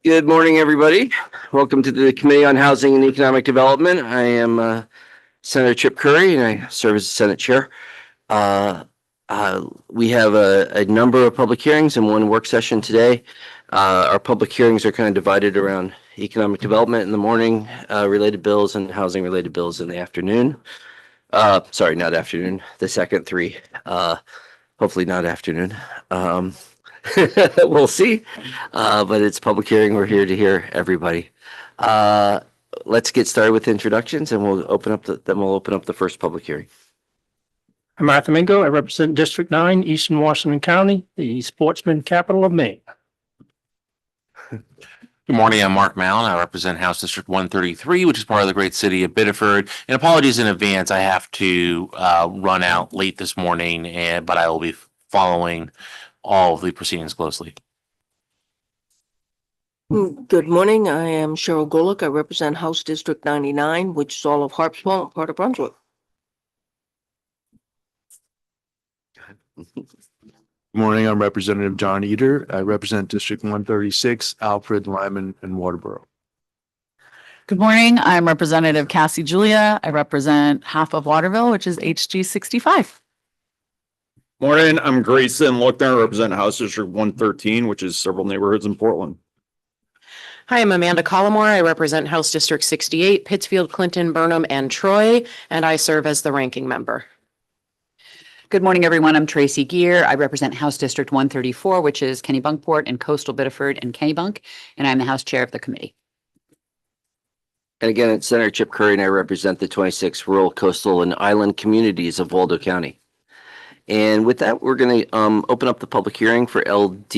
Good morning, everybody. Welcome to the Committee on Housing and Economic Development. I am Senator Chip Curry, and I serve as the Senate Chair. We have a number of public hearings and one work session today. Our public hearings are kind of divided around economic development in the morning, related bills, and housing related bills in the afternoon. Sorry, not afternoon, the second three. Hopefully not afternoon. We'll see. But it's public hearing. We're here to hear everybody. Let's get started with introductions, and we'll open up the first public hearing. I'm Arthur Mingo. I represent District 9, Eastern Washington County, the sportsman capital of Maine. Good morning, I'm Mark Mallon. I represent House District 133, which is part of the great city of Biddeford. And apologies in advance, I have to run out late this morning, but I will be following all of the proceedings closely. Good morning. I am Cheryl Golick. I represent House District 99, which is all of Harpswell, part of Brunswick. Good morning. I'm Representative John Eder. I represent District 136, Alfred, Lyman, and Waterboro. Good morning. I'm Representative Cassie Julia. I represent half of Waterville, which is HG 65. Morning, I'm Grayson Lochner. I represent House District 113, which is several neighborhoods in Portland. Hi, I'm Amanda Collimore. I represent House District 68, Pittsfield, Clinton, Burnham, and Troy, and I serve as the ranking member. Good morning, everyone. I'm Tracy Gear. I represent House District 134, which is Kennebunkport and Coastal Biddeford and Kennebunk, and I'm the House Chair of the committee. And again, it's Senator Chip Curry, and I represent the 26 rural, coastal, and island communities of Waldo County. And with that, we're going to open up the public hearing for LD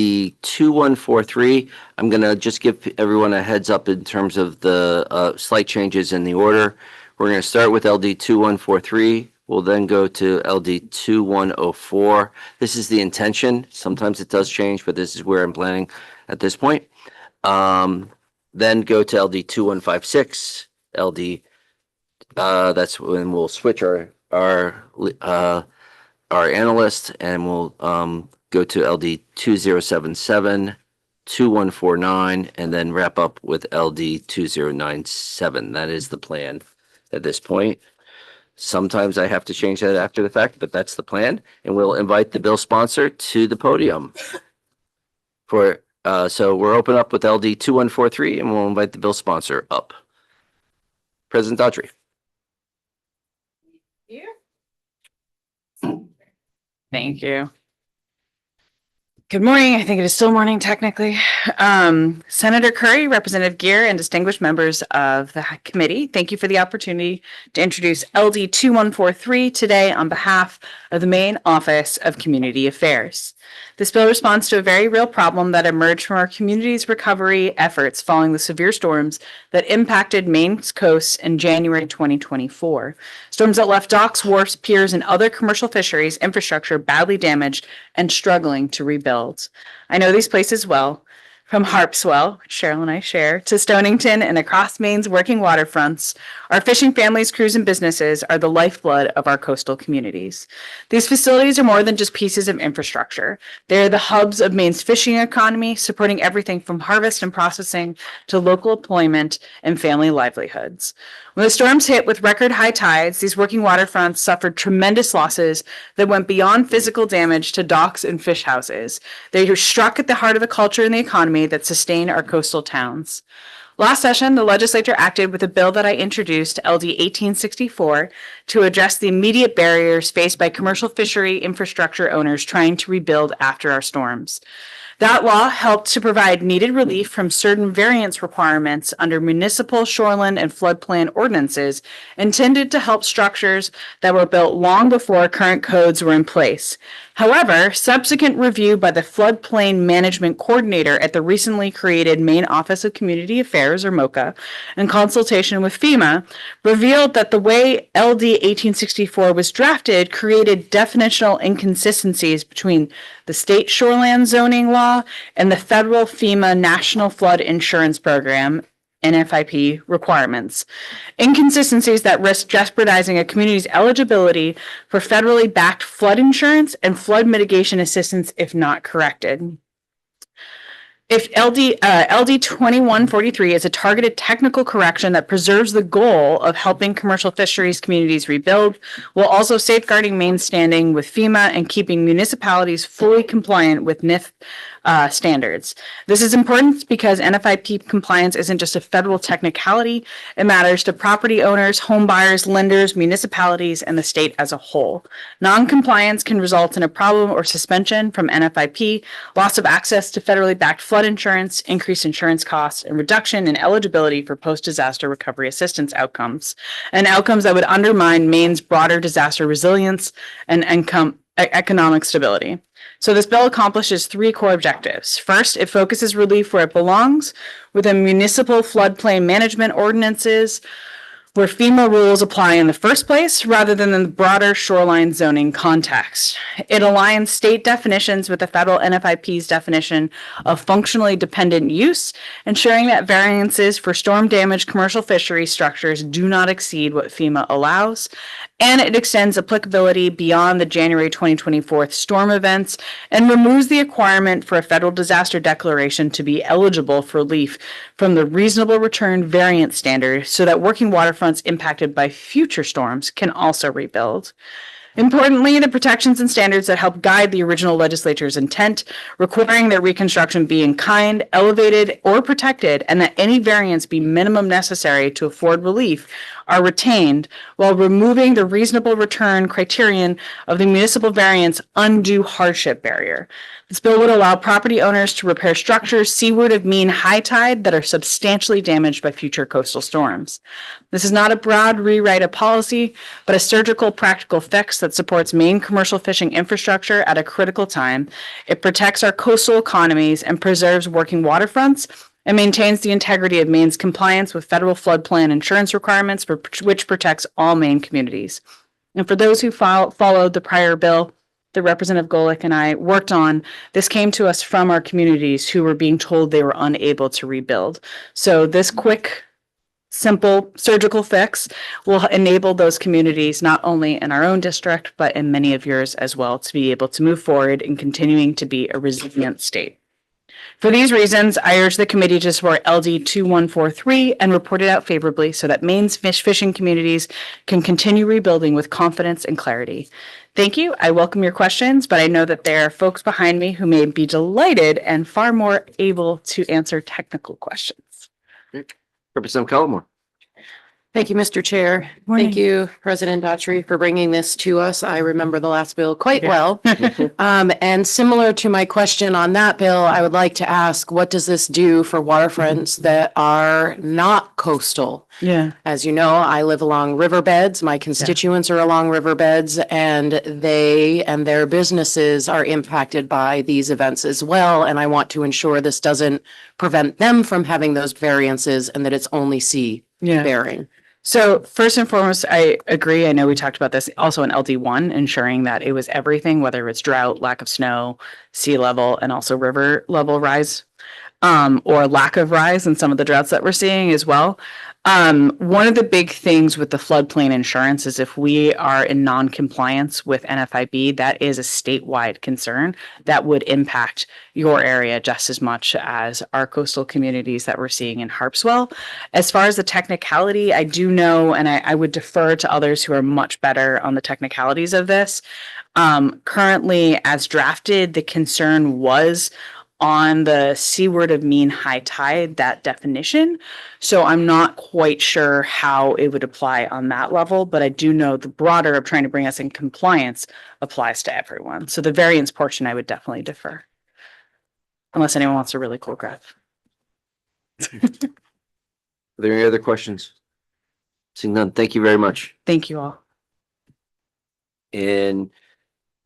2143. I'm going to just give everyone a heads up in terms of the slight changes in the order. We're going to start with LD 2143. We'll then go to LD 2104. This is the intention. Sometimes it does change, but this is where I'm planning at this point. Then go to LD 2156. LD, that's when we'll switch our analyst, and we'll go to LD 2077, 2149, and then wrap up with LD 2097. That is the plan at this point. Sometimes I have to change that after the fact, but that's the plan. And we'll invite the bill sponsor to the podium. So we're open up with LD 2143, and we'll invite the bill sponsor up. President Daughtry. Thank you. Good morning. I think it is still morning technically. Senator Curry, Representative Gear, and distinguished members of the committee, thank you for the opportunity to introduce LD 2143 today on behalf of the Maine Office of Community Affairs. This bill responds to a very real problem that emerged from our community's recovery efforts following the severe storms that impacted Maine's coasts in January 2024. Storms that left docks, wharfs, piers, and other commercial fisheries infrastructure badly damaged and struggling to rebuild. I know these places well. From Harpswell, which Cheryl and I share, to Stonington and across Maine's working waterfronts, our fishing families, crews, and businesses are the lifeblood of our coastal communities. These facilities are more than just pieces of infrastructure. They are the hubs of Maine's fishing economy, supporting everything from harvest and processing to local employment and family livelihoods. When the storms hit with record high tides, these working waterfronts suffered tremendous losses that went beyond physical damage to docks and fish houses. They were struck at the heart of the culture and the economy that sustain our coastal towns. Last session, the legislature acted with a bill that I introduced, LD 1864, to address the immediate barriers faced by commercial fishery infrastructure owners trying to rebuild after our storms. That law helped to provide needed relief from certain variance requirements under municipal shoreline and floodplain ordinances intended to help structures that were built long before current codes were in place. However, subsequent review by the Floodplain Management Coordinator at the recently created Maine Office of Community Affairs, or MOCA, in consultation with FEMA, revealed that the way LD 1864 was drafted created definitional inconsistencies between the state shoreland zoning law and the federal FEMA National Flood Insurance Program, NFIP, requirements. Inconsistencies that risk jeopardizing a community's eligibility for federally backed flood insurance and flood mitigation assistance if not corrected. If LD 2143 is a targeted technical correction that preserves the goal of helping commercial fisheries communities rebuild, while also safeguarding Maine's standing with FEMA and keeping municipalities fully compliant with NIF standards. This is important because NFIP compliance isn't just a federal technicality. It matters to property owners, home buyers, lenders, municipalities, and the state as a whole. Non-compliance can result in a problem or suspension from NFIP, loss of access to federally backed flood insurance, increased insurance costs, and reduction in eligibility for post-disaster recovery assistance outcomes, and outcomes that would undermine Maine's broader disaster resilience and economic stability. So this bill accomplishes three core objectives. First, it focuses relief where it belongs within municipal floodplain management ordinances where FEMA rules apply in the first place rather than in the broader shoreline zoning context. It aligns state definitions with the federal NFIP's definition of functionally dependent use, ensuring that variances for storm damaged commercial fishery structures do not exceed what FEMA allows. And it extends applicability beyond the January 2024 storm events and removes the requirement for a federal disaster declaration to be eligible for relief from the reasonable return variant standard so that working waterfronts impacted by future storms can also rebuild. Importantly, the protections and standards that help guide the original legislature's intent, requiring that reconstruction be in kind, elevated, or protected, and that any variance be minimum necessary to afford relief, are retained while removing the reasonable return criterion of the municipal variance undue hardship barrier. This bill would allow property owners to repair structures seaward of mean high tide that are substantially damaged by future coastal storms. This is not a broad rewrite of policy, but a surgical, practical fix that supports Maine commercial fishing infrastructure at a critical time. It protects our coastal economies and preserves working waterfronts and maintains the integrity of Maine's compliance with federal floodplain insurance requirements, which protects all Maine communities. And for those who followed the prior bill that Representative Golick and I worked on, this came to us from our communities who were being told they were unable to rebuild. So this quick, simple surgical fix will enable those communities, not only in our own district, but in many of yours as well, to be able to move forward in continuing to be a resilient state. For these reasons, I urge the committee to support LD 2143 and report it out favorably so that Maine's fishing communities can continue rebuilding with confidence and clarity. Thank you. I welcome your questions, but I know that there are folks behind me who may be delighted and far more able to answer technical questions. Representative Collmore. Thank you, Mr. Chair. Morning. Thank you, President Daughtry, for bringing this to us. I remember the last bill quite well. And similar to my question on that bill, I would like to ask, what does this do for waterfronts that are not coastal? Yeah. As you know, I live along riverbeds. My constituents are along riverbeds, and they and their businesses are impacted by these events as well. And I want to ensure this doesn't prevent them from having those variances and that it's only sea Yeah. bearing. So first and foremost, I agree. I know we talked about this also in LD1, ensuring that it was everything, whether it's drought, lack of snow, sea level, and also river level rise, or lack of rise in some of the droughts that we're seeing as well. One of the big things with the floodplain insurance is if we are in non-compliance with NFIB, that is a statewide concern that would impact your area just as much as our coastal communities that we're seeing in Harpswell. As far as the technicality, I do know, and I would defer to others who are much better on the technicalities of this. Currently, as drafted, the concern was on the seaward of mean high tide, that definition. So I'm not quite sure how it would apply on that level, but I do know the broader of trying to bring us in compliance applies to everyone. So the variance portion, I would definitely defer. Unless anyone wants a really cool graph. Are there any other questions? Seeing none, thank you very much. Thank you all. And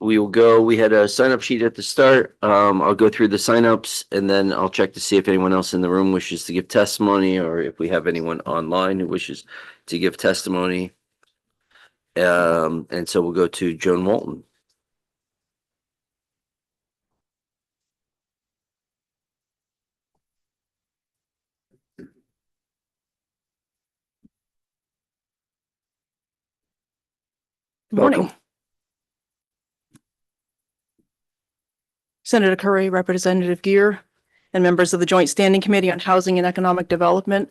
we will go, we had a sign up sheet at the start. I'll go through the signups and then I'll check to see if anyone else in the room wishes to give testimony or if we have anyone online who wishes to give testimony. And so we'll go to Joan Walton. Morning. Welcome. Senator Curry, Representative Gear, and members of the Joint Standing Committee on Housing and Economic Development.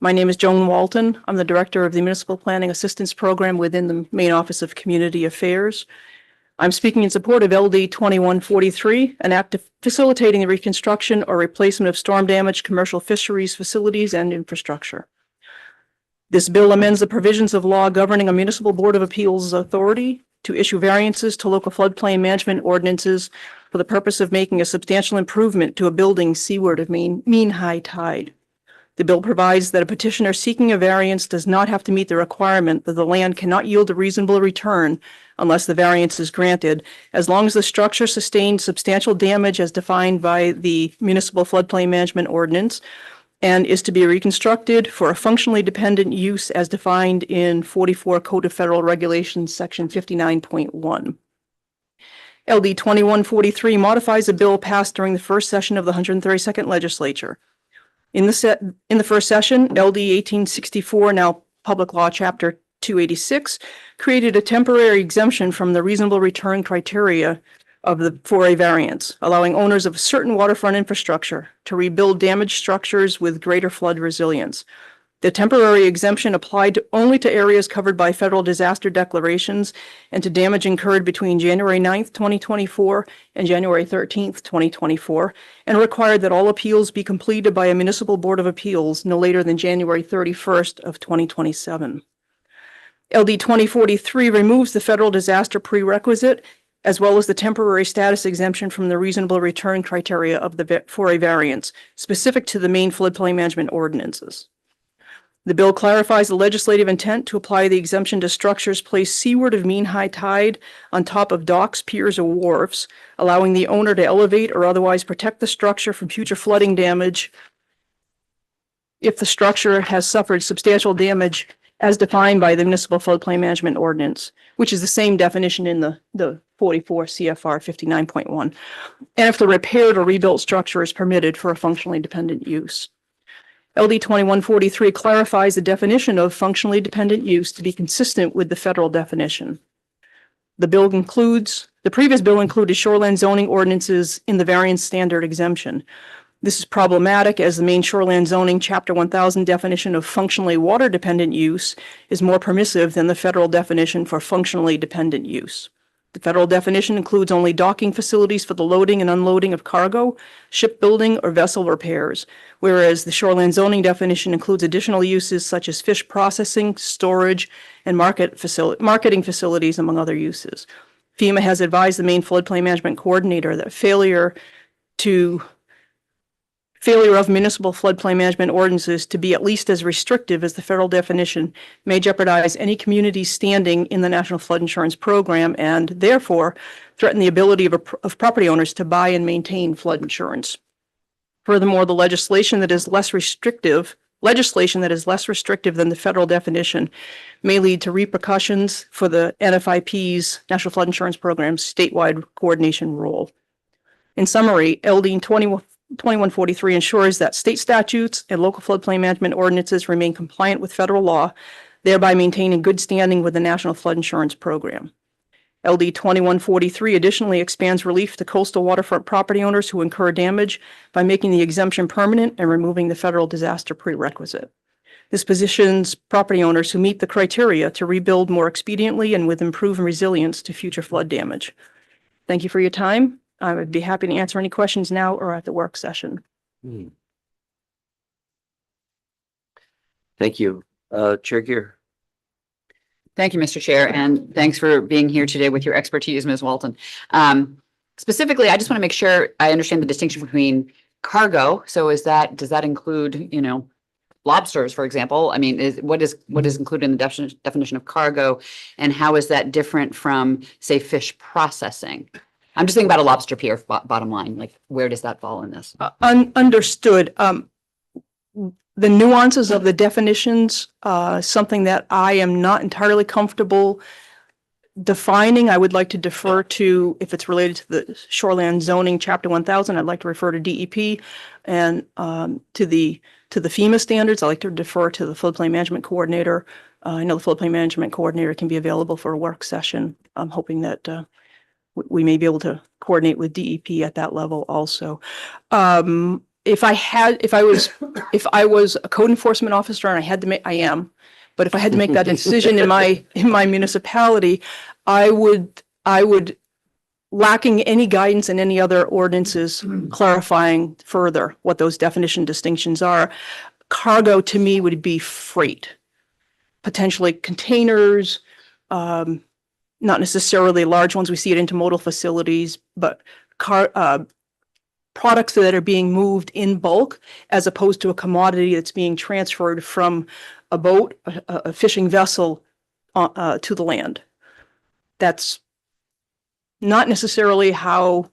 My name is Joan Walton. I'm the Director of the Municipal Planning Assistance Program within the Maine Office of Community Affairs. I'm speaking in support of LD 2143, an act facilitating the reconstruction or replacement of storm damaged commercial fisheries facilities and infrastructure. This bill amends the provisions of law governing a municipal board of appeals authority to issue variances to local floodplain management ordinances for the purpose of making a substantial improvement to a building seaward of mean high tide. The bill provides that a petitioner seeking a variance does not have to meet the requirement that the land cannot yield a reasonable return unless the variance is granted, as long as the structure sustained substantial damage as defined by the Municipal Floodplain Management Ordinance and is to be reconstructed for a functionally dependent use as defined in 44 Code of Federal Regulations, Section 59.1. LD 2143 modifies a bill passed during the first session of the 132nd Legislature. In the first session, LD 1864, now Public Law Chapter 286, created a temporary exemption from the reasonable return criteria for a variance, allowing owners of certain waterfront infrastructure to rebuild damaged structures with greater flood resilience. The temporary exemption applied only to areas covered by federal disaster declarations and to damage incurred between January 9th, 2024 and January 13th, 2024, and required that all appeals be completed by a municipal board of appeals no later than January 31st of 2027. LD 2043 removes the federal disaster prerequisite as well as the temporary status exemption from the reasonable return criteria for a variance, specific to the Maine floodplain management ordinances. The bill clarifies the legislative intent to apply the exemption to structures placed seaward of mean high tide on top of docks, piers, or wharfs, allowing the owner to elevate or otherwise protect the structure from future flooding damage if the structure has suffered substantial damage as defined by the Municipal Floodplain Management Ordinance, which is the same definition in the 44 CFR 59.1, and if the repaired or rebuilt structure is permitted for a functionally dependent use. LD 2143 clarifies the definition of functionally dependent use to be consistent with the federal definition. The previous bill included shoreline zoning ordinances in the variance standard exemption. This is problematic as the Maine Shoreline Zoning Chapter 1000 definition of functionally water dependent use is more permissive than the federal definition for functionally dependent use. The federal definition includes only docking facilities for the loading and unloading of cargo, shipbuilding, or vessel repairs, whereas the shoreline zoning definition includes additional uses such as fish processing, storage, and marketing facilities, among other uses. FEMA has advised the Maine Floodplain Management Coordinator that failure of municipal floodplain management ordinances to be at least as restrictive as the federal definition may jeopardize any community's standing in the National Flood Insurance Program and therefore threaten the ability of property owners to buy and maintain flood insurance. Furthermore, the legislation that is less restrictive than the federal definition may lead to repercussions for the NFIP's, National Flood Insurance Program's, statewide coordination role. In summary, LD 2143 ensures that state statutes and local floodplain management ordinances remain compliant with federal law, thereby maintaining good standing with the National Flood Insurance Program. LD 2143 additionally expands relief to coastal waterfront property owners who incur damage by making the exemption permanent and removing the federal disaster prerequisite. This positions property owners who meet the criteria to rebuild more expediently and with improved resilience to future flood damage. Thank you for your time. I would be happy to answer any questions now or at the work session. Thank you. Chair Gear. Thank you, Mr. Chair, and thanks for being here today with your expertise, Ms. Walton. Specifically, I just want to make sure I understand the distinction between cargo. So does that include, lobsters, for example? I mean, what is included in the definition of cargo, and how is that different from, say, fish processing? I'm just thinking about a lobster pier, bottom line, like where does that fall in this? Understood. The nuances of the definitions, something that I am not entirely comfortable defining. I would like to defer to, if it's related to the Shoreline Zoning Chapter 1000, I'd like to refer to DEP, and to the FEMA standards, I'd like to defer to the Floodplain Management Coordinator. I know the Floodplain Management Coordinator can be available for a work session. I'm hoping that we may be able to coordinate with DEP at that level also. if I was a code enforcement officer and I had to make, I am, but if I had to make that decision in my municipality, I would, lacking any guidance in any other ordinances clarifying further what those definition distinctions are, cargo to me would be freight, potentially containers, not necessarily large ones. We see it in intermodal facilities, but products that are being moved in bulk as opposed to a commodity that's being transferred from a boat, a fishing vessel to the land. That's not necessarily how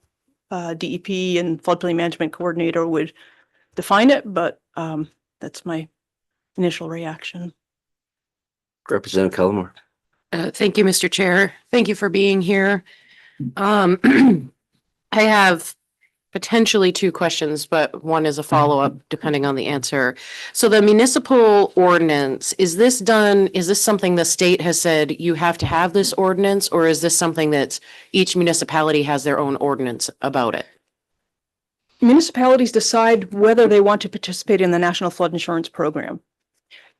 DEP and floodplain management coordinator would define it, but that's my initial reaction. Representative Cullimore. Thank you, Mr. Chair. Thank you for being here. I have potentially two questions, but one is a follow-up depending on the answer. So the municipal ordinance, is this something the state has said you have to have this ordinance, or is this something that each municipality has their own ordinance about it? Municipalities decide whether they want to participate in the National Flood Insurance Program.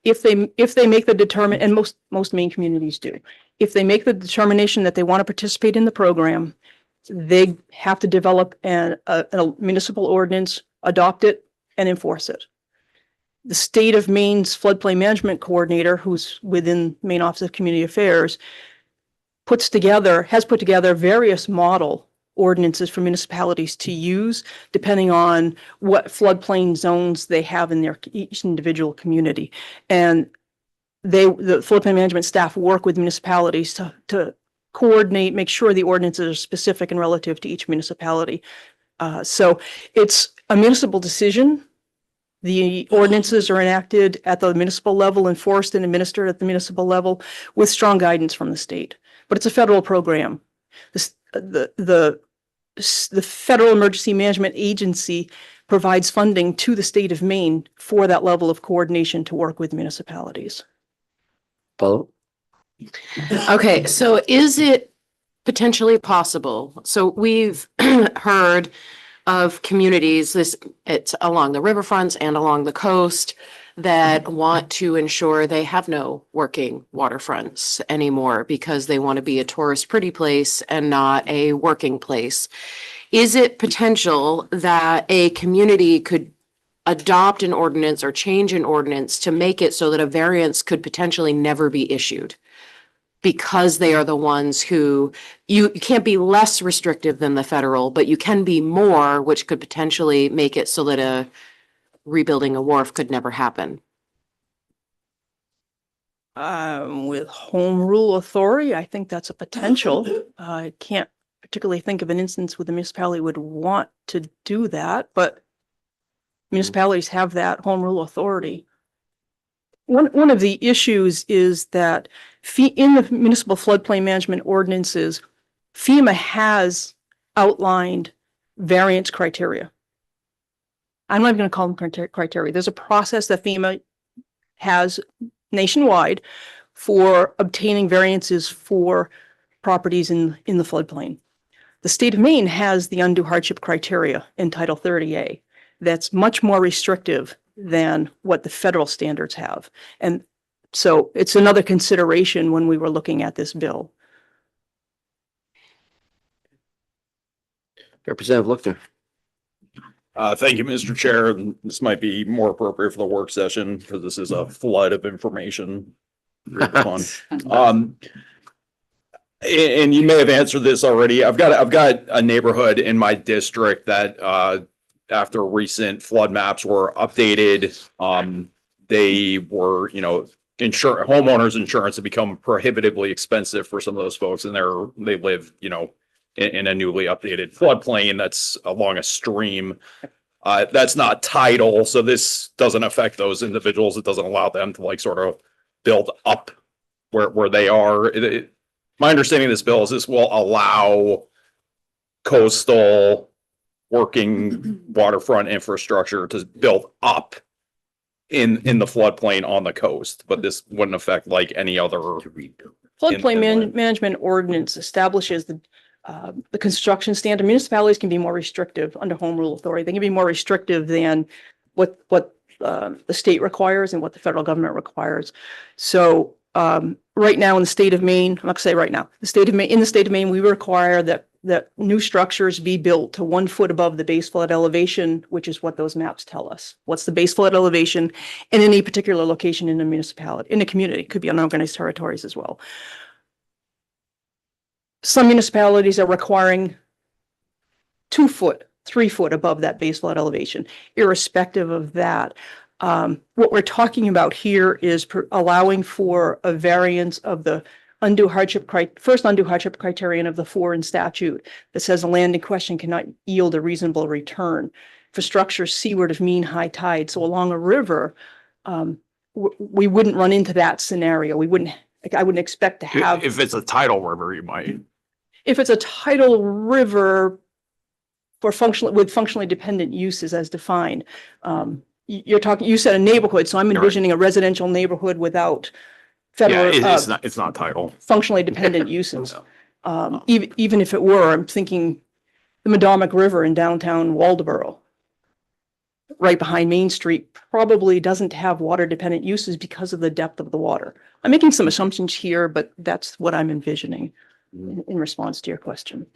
If they make the determination, and most Maine communities do, if they make the determination that they want to participate in the program, they have to develop a municipal ordinance, adopt it, and enforce it. The state of Maine's floodplain management coordinator, who's within Maine Office of Community Affairs, has put together various model ordinances for municipalities to use depending on what floodplain zones they have in each individual community. And the floodplain management staff work with municipalities to coordinate, make sure the ordinances are specific and relative to each municipality. So it's a municipal decision. The ordinances are enacted at the municipal level, enforced and administered at the municipal level with strong guidance from the state. But it's a federal program. The Federal Emergency Management Agency provides funding to the state of Maine for that level of coordination to work with municipalities. Follow. Okay, so is it potentially possible? So we've heard of communities, it's along the riverfronts and along the coast, that want to ensure they have no working waterfronts anymore because they want to be a tourist pretty place and not a working place. Is it potential that a community could adopt an ordinance or change an ordinance to make it so that a variance could potentially never be issued? Because they are the ones who, you can't be less restrictive than the federal, but you can be more, which could potentially make it so that rebuilding a wharf could never happen. With home rule authority, I think that's a potential. I can't particularly think of an instance where the municipality would want to do that, but municipalities have that home rule authority. One of the issues is that in the municipal floodplain management ordinances, FEMA has outlined variance criteria. I'm not even going to call them criteria. There's a process that FEMA has nationwide for obtaining variances for properties in the floodplain. The state of Maine has the undue hardship criteria in Title 30A. That's much more restrictive than what the federal standards have. And so it's another consideration when we were looking at this bill. Representative Lookner. Thank you, Mr. Chair. This might be more appropriate for the work session because this is a flood of information. Really fun. And you may have answered this already. I've got a neighborhood in my district that after recent flood maps were updated, they were, homeowners insurance had become prohibitively expensive for some of those folks, and they live, in a newly updated floodplain that's along a stream. That's not tidal, so this doesn't affect those individuals. It doesn't allow them to sort of build up where they are. My understanding of this bill is this will allow coastal working waterfront infrastructure to build up in the floodplain on the coast, but this wouldn't affect any other. Floodplain management ordinance establishes the construction standard. Municipalities can be more restrictive under home rule authority. They can be more restrictive than what the state requires and what the federal government requires. So right now in the state of Maine, I'm not gonna say right now, in the state of Maine, we require that new structures be built to 1 foot above the base flood elevation, which is what those maps tell us. What's the base flood elevation in any particular location in a municipality, in a community, could be unorganized territories as well. Some municipalities are requiring 2 foot, 3 foot above that base flood elevation. Irrespective of that, what we're talking about here is allowing for a variance of the first undue hardship criterion of the 4 in statute that says the land in question cannot yield a reasonable return for structures seaward of mean high tide. So along a river, we wouldn't run into that scenario. I wouldn't expect to have. If it's a tidal river, you might. If it's a tidal river with functionally dependent uses as defined, you said a neighborhood, so I'm Right. envisioning a residential neighborhood without Yeah, federal, it's not tidal. functionally dependent uses. Even if it were, I'm thinking the Madomic River in downtown Waldoboro, right behind Main Street, probably doesn't have water dependent uses because of the depth of the water. I'm making some assumptions here, but that's what I'm envisioning in response to your question.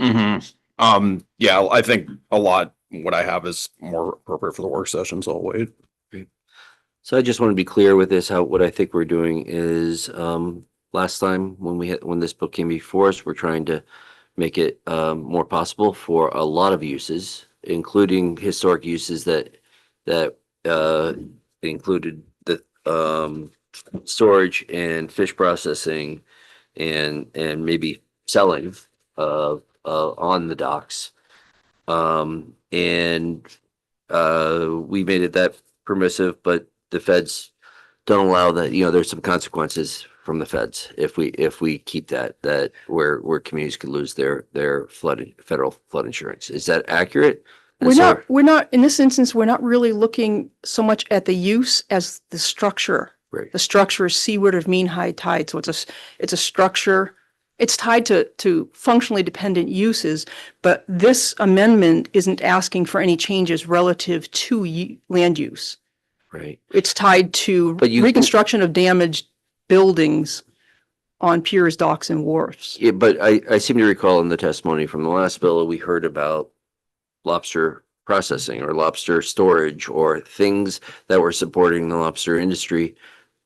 Yeah, I think what I have is more appropriate for the work session, so I'll wait. So I just want to be clear with this, what I think we're doing is, last time when this book came before us, we're trying to make it, more possible for a lot of uses, including historic uses that included the, storage and fish processing and maybe selling, on the docks. We made it that permissive, but the feds don't allow that. There's some consequences from the feds if we keep that where communities could lose their federal flood insurance. Is that accurate? And We're not, in this instance, we're not really looking so much at the use as the structure. Right. The structure is seaward of mean high tide, so it's a structure. It's tied to functionally dependent uses, but this amendment isn't asking for any changes relative to land use. Right. It's tied to But reconstruction of damaged buildings on piers, docks, and wharfs. Yeah, but I seem to recall in the testimony from the last bill, we heard about lobster processing or lobster storage or things that were supporting the lobster industry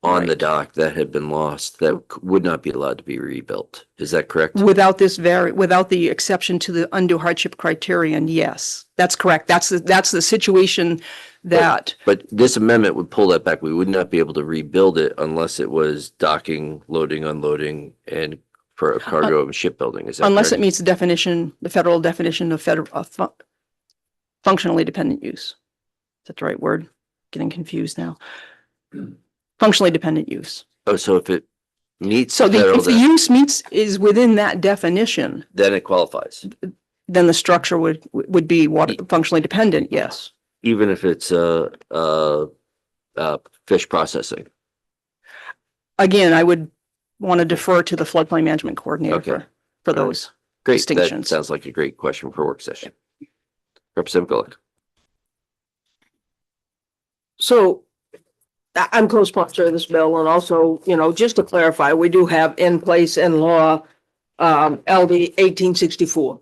on the Right. dock that had been lost that would not be allowed to be rebuilt. Is that correct? Without the exception to the undue hardship criterion, yes, that's correct. That's the situation that, But this amendment would pull that back. We would not be able to rebuild it unless it was docking, loading, unloading, and for cargo and shipbuilding. Is that unless it correct? meets the federal definition of functionally dependent use. Is that the right word? Getting confused now. Functionally dependent use. Oh, so if it meets So the federal if the use is within that definition, then it qualifies, then the structure would be functionally dependent, yes. even if it's fish processing. Again, I would want to defer to the floodplain management coordinator Okay. for All right. those. Great. That Distinctions. sounds like a great question for work session. Representative Gullik. So I'm co-sponsor of this bill, and also, just to clarify, we do have in place in law, LD 1864,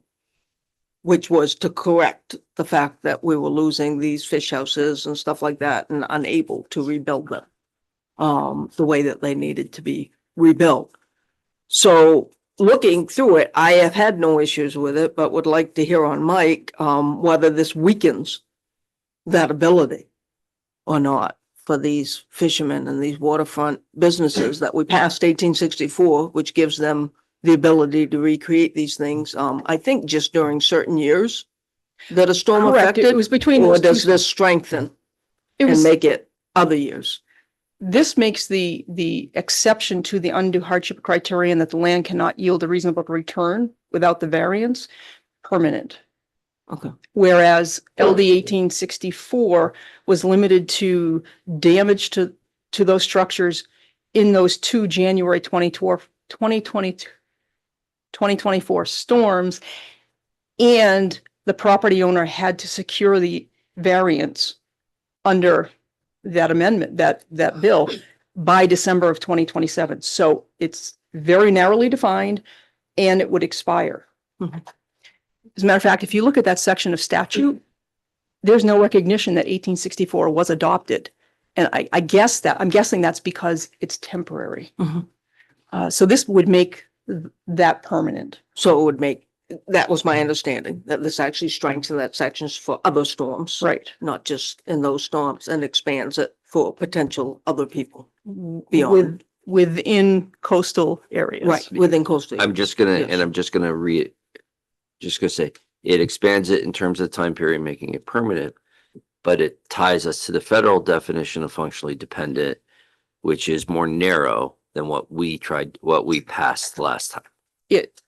which was to correct the fact that we were losing these fish houses and stuff like that and unable to rebuild them the way that they needed to be rebuilt. So looking through it, I have had no issues with it, but would like to hear on Mike whether this weakens that ability or not for these fishermen and these waterfront businesses that we passed 1864, which gives them the ability to recreate these things. I think just during certain years that a storm Correct. It affected, was between or those does two. this strengthen It and was, make it other years? this makes the exception to the undue hardship criterion that the land cannot yield a reasonable return without the variance permanent. Okay. Whereas LD 1864 was limited to damage to those structures in those two January 2022 2024 storms. And the property owner had to secure the variance under that amendment, that bill by December of 2027. So it's very narrowly defined and it would expire. Mhm. As a matter of fact, if you look at that section of statute, there's no recognition that 1864 was adopted. And I'm guessing that's because it's temporary. Mhm. So this would make that permanent. So it would make, that was my understanding, that this actually strengthens that sections for other storms. Right. Not just in those storms, and expands it for potential other people. Beyond. Within coastal areas. Right, within coastal. I'm just gonna, Yes. and I'm just gonna just gonna say, it expands it in terms of time period, making it permanent. But it ties us to the federal definition of functionally dependent, which is more narrow than what we passed last time. It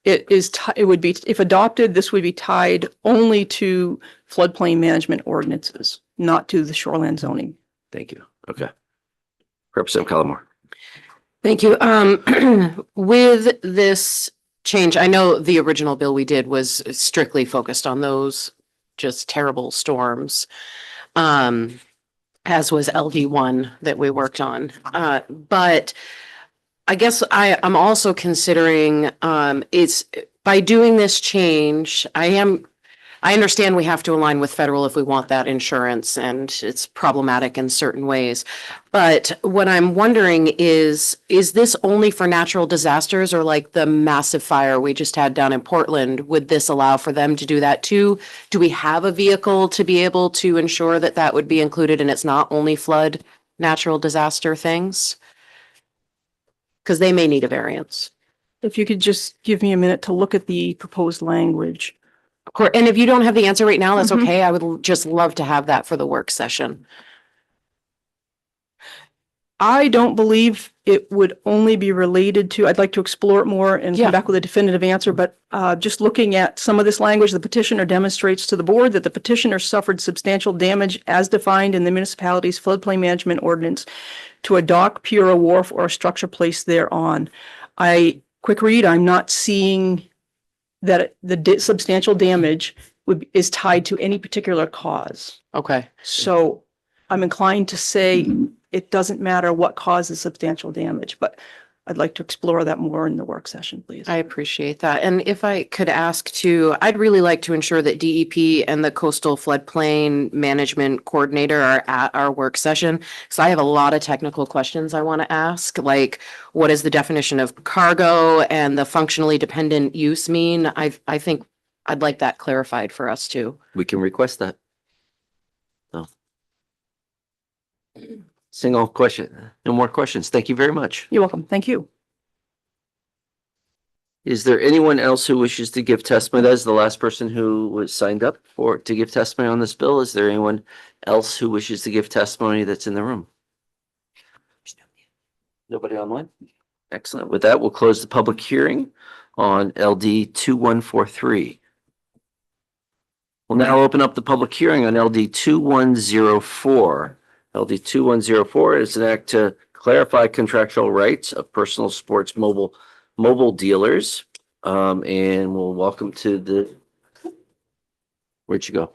would be, if adopted, this would be tied only to floodplain management ordinances, not to the shoreline zoning. Thank you. Okay. Representative Callamore. Thank you. With this change, I know the original bill we did was strictly focused on those just terrible storms. As was LD1 that we worked on. But I guess I'm also considering, it's by doing this change, I understand we have to align with federal if we want that insurance, and it's problematic in certain ways. But what I'm wondering is this only for natural disasters, or like the massive fire we just had down in Portland? Would this allow for them to do that too? Do we have a vehicle to be able to ensure that that would be included and it's not only flood, natural disaster things? Because they may need a variance. If you could just give me a minute to look at the proposed language. Of course, and if you don't have the answer right now, that's Mhm. okay. I would just love to have that for the work session. I don't believe it would only be related to, I'd like to explore it more and Yeah. come back with a definitive answer, but just looking at some of this language, the petitioner demonstrates to the board that the petitioner suffered substantial damage as defined in the municipality's floodplain management ordinance to a dock, pier, a wharf, or a structure placed thereon. Quick read, I'm not seeing that the substantial damage is tied to any particular cause. Okay. So I'm inclined to say it doesn't matter what causes substantial damage, but I'd like to explore that more in the work session, please. I appreciate that. And if I could ask too, I'd really like to ensure that DEP and the Coastal Floodplain Management Coordinator are at our work session. So I have a lot of technical questions I want to ask, like what is the definition of cargo and the functionally dependent use mean? I think I'd like that clarified for us too. We can request that. No. Single question. No more questions. Thank you very much. You're welcome. Thank you. Is there anyone else who wishes to give testimony? That is the last person who was signed up to give testimony on this bill. Is there anyone else who wishes to give testimony that's in the room? Nobody online? Excellent. With that, we'll close the public hearing on LD 2143. We'll now open up the public hearing on LD 2104. LD 2104 is an act to clarify contractual rights of personal sports mobile dealers. And we'll welcome to the, where'd you go?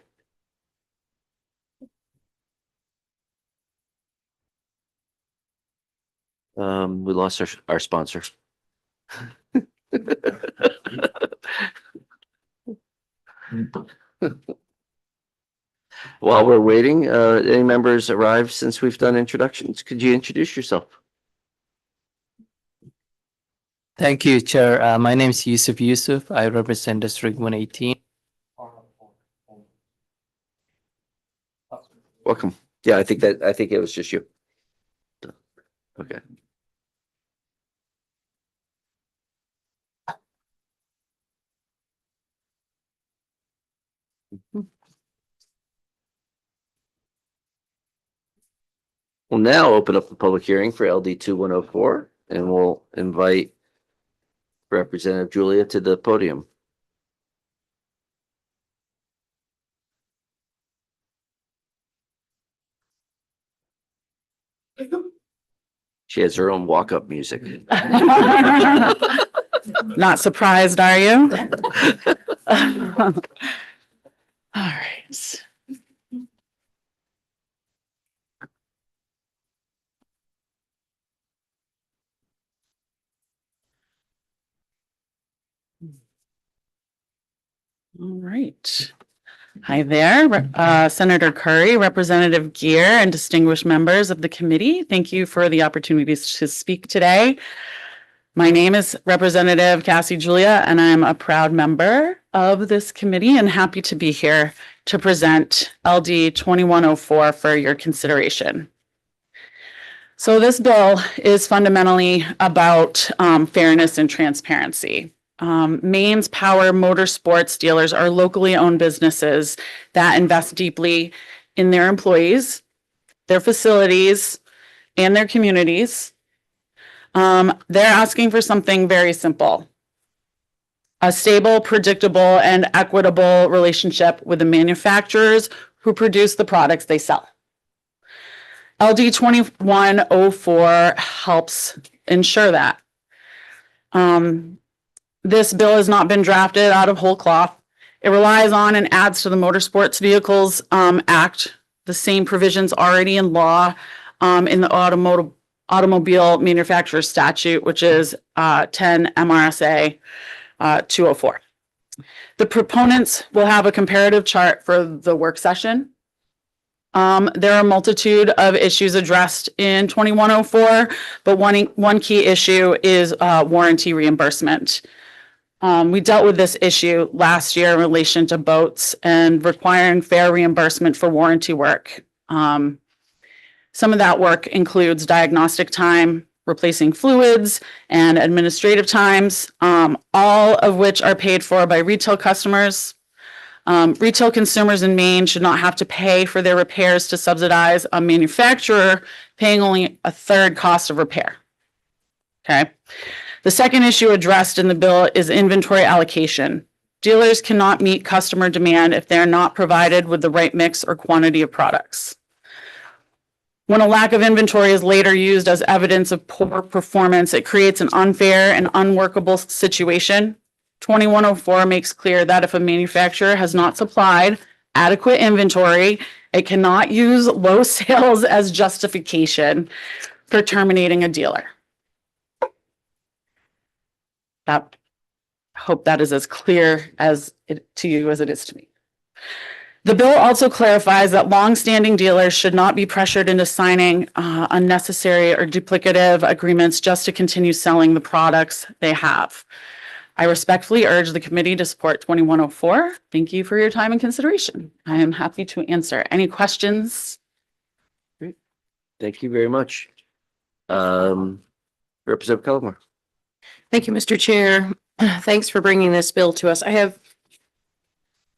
We lost our sponsor. While we're waiting, any members arrived since we've done introductions? Could you introduce yourself? Thank you, Chair. My name is Yusuf. I represent District 118. Welcome. Yeah, I think it was just you. Okay. We'll now open up the public hearing for LD 2104 and we'll invite Representative Julia to the podium. She has her own walk-up music. Not surprised, are you? All right. All right. Hi there, Senator Curry, Representative Gear, and distinguished members of the committee. Thank you for the opportunity to speak today. My name is Representative Cassie Julia, and I'm a proud member of this committee and happy to be here to present LD 2104 for your consideration. So this bill is fundamentally about fairness and transparency. Maine's Power Motorsports dealers are locally owned businesses that invest deeply in their employees, their facilities, and their communities. They're asking for something very simple: a stable, predictable, and equitable relationship with the manufacturers who produce the products they sell. LD 2104 helps ensure that. This bill has not been drafted out of whole cloth. It relies on and adds to the Motorsports Vehicles Act, the same provisions already in law in the Automobile Manufacturer Statute, which is 10 MRSA 204. The proponents will have a comparative chart for the work session. There are a multitude of issues addressed in 2104, but one key issue is warranty reimbursement. We dealt with this issue last year in relation to boats and requiring fair reimbursement for warranty work. Some of that work includes diagnostic time, replacing fluids, and administrative times, all of which are paid for by retail customers. Retail consumers in Maine should not have to pay for their repairs to subsidize a manufacturer paying only a third cost of repair. Okay. The second issue addressed in the bill is inventory allocation. Dealers cannot meet customer demand if they are not provided with the right mix or quantity of products. When a lack of inventory is later used as evidence of poor performance, it creates an unfair and unworkable situation. 2104 makes clear that if a manufacturer has not supplied adequate inventory, it cannot use low sales as justification for terminating a dealer. I hope that is as clear to you as it is to me. The bill also clarifies that longstanding dealers should not be pressured into signing unnecessary or duplicative agreements just to continue selling the products they have. I respectfully urge the committee to support 2104. Thank you for your time and consideration. I am happy to answer any questions. Thank you very much. Representative Cullimore. Thank you, Mr. Chair. Thanks for bringing this bill to us. I have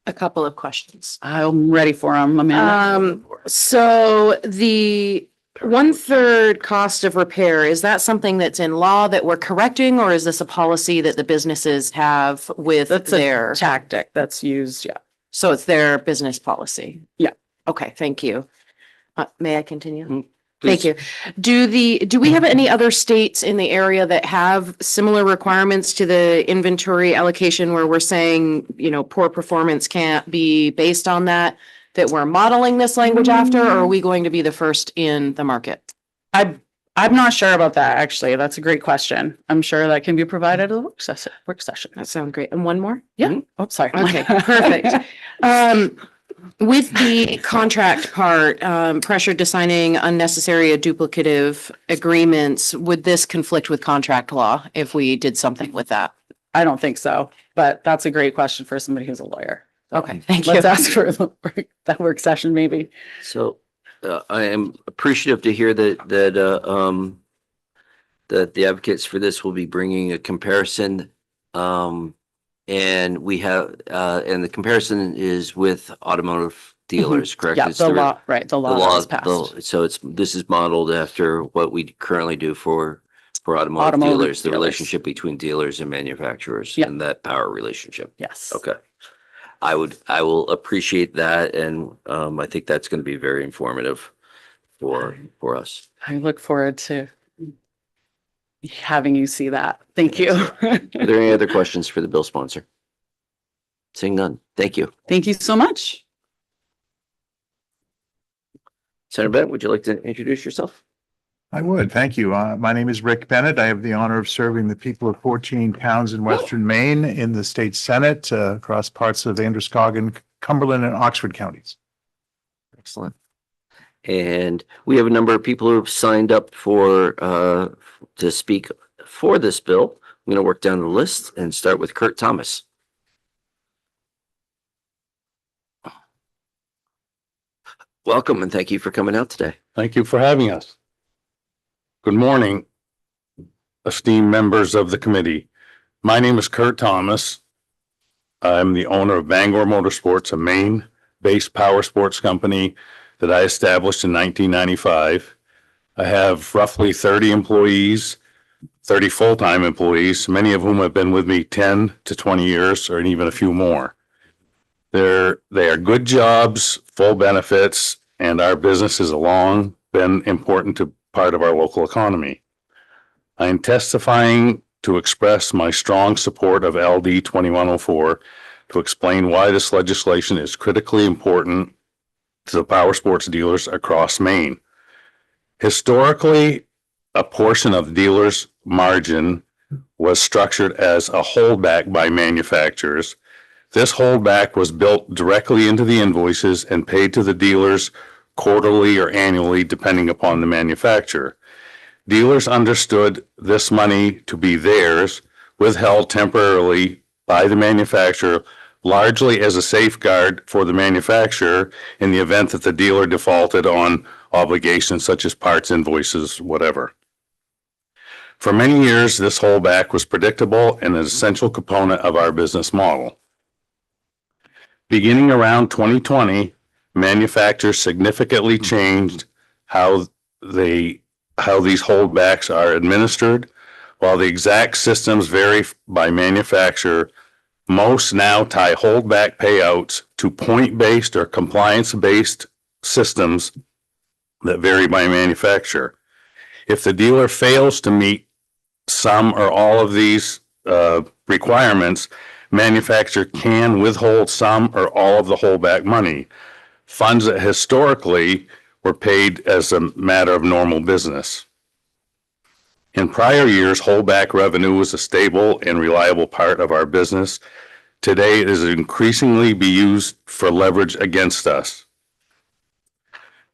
a couple of questions. I'm ready for them, Amanda. So the 1/3 cost of repair, is that something that's in law that we're correcting, or is this a policy that the businesses have with That's their? a tactic that's used, yeah. So it's their business policy? Yeah. Okay, thank you. May I continue? Mm, Thank you. Do we have any other states in the area that have similar requirements to the inventory allocation where we're saying, poor performance can't be based on that we're modeling this language after, or are we going to be the first in the market? I'm not sure about that, actually. That's a great question. I'm sure that can be provided at the work session. That sounds great. And one more? Yeah. Oh, sorry. Okay, perfect. With the contract part, pressured to signing unnecessary or duplicative agreements, would this conflict with contract law if we did something with that? I don't think so, but that's a great question for somebody who's a lawyer. Okay, thank you. Let's ask for that work session, maybe. So I am appreciative to hear that the advocates for this will be bringing a comparison. And we have, and the comparison is with automotive dealers, correct? Yeah, It's the law, right, the law that was passed. So this is modeled after what we currently do for automotive Automotive dealers, the dealers. relationship between dealers and manufacturers Yeah. and that power relationship. Yes. Okay. I will appreciate that. And I think that's going to be very informative for us. I look forward to having you see that. Thank you. Are there any other questions for the bill sponsor? Seeing none. Thank you. Thank you so much. Senator Bennett, would you like to introduce yourself? I would, thank you. My name is Rick Bennett. I have the honor of serving the people of 14 towns in Western Maine in the state Senate, across parts of Androscoggin, Cumberland, and Oxford counties. Excellent. And we have a number of people who have signed up for, to speak for this bill. I'm going to work down the list and start with Kurt Thomas. Welcome and thank you for coming out today. Thank you for having us. Good morning, esteemed members of the committee. My name is Kurt Thomas. I'm the owner of Bangor Motorsports, a Maine-based power sports company that I established in 1995. I have roughly 30 employees, 30 full-time employees, many of whom have been with me 10 to 20 years or even a few more. They are good jobs, full benefits, and our business has long been important to part of our local economy. I am testifying to express my strong support of LD 2104 to explain why this legislation is critically important to the power sports dealers across Maine. Historically, a portion of dealers' margin was structured as a holdback by manufacturers. This holdback was built directly into the invoices and paid to the dealers quarterly or annually, depending upon the manufacturer. Dealers understood this money to be theirs, withheld temporarily by the manufacturer, largely as a safeguard for the manufacturer in the event that the dealer defaulted on obligations such as parts, invoices, whatever. For many years, this holdback was predictable and an essential component of our business model. Beginning around 2020, manufacturers significantly changed how these holdbacks are administered. While the exact systems vary by manufacturer, most now tie holdback payouts to point-based or compliance-based systems that vary by manufacturer. If the dealer fails to meet some or all of these requirements, manufacturer can withhold some or all of the holdback money, funds that historically were paid as a matter of normal business. In prior years, holdback revenue was a stable and reliable part of our business. Today, it is increasingly be used for leverage against us.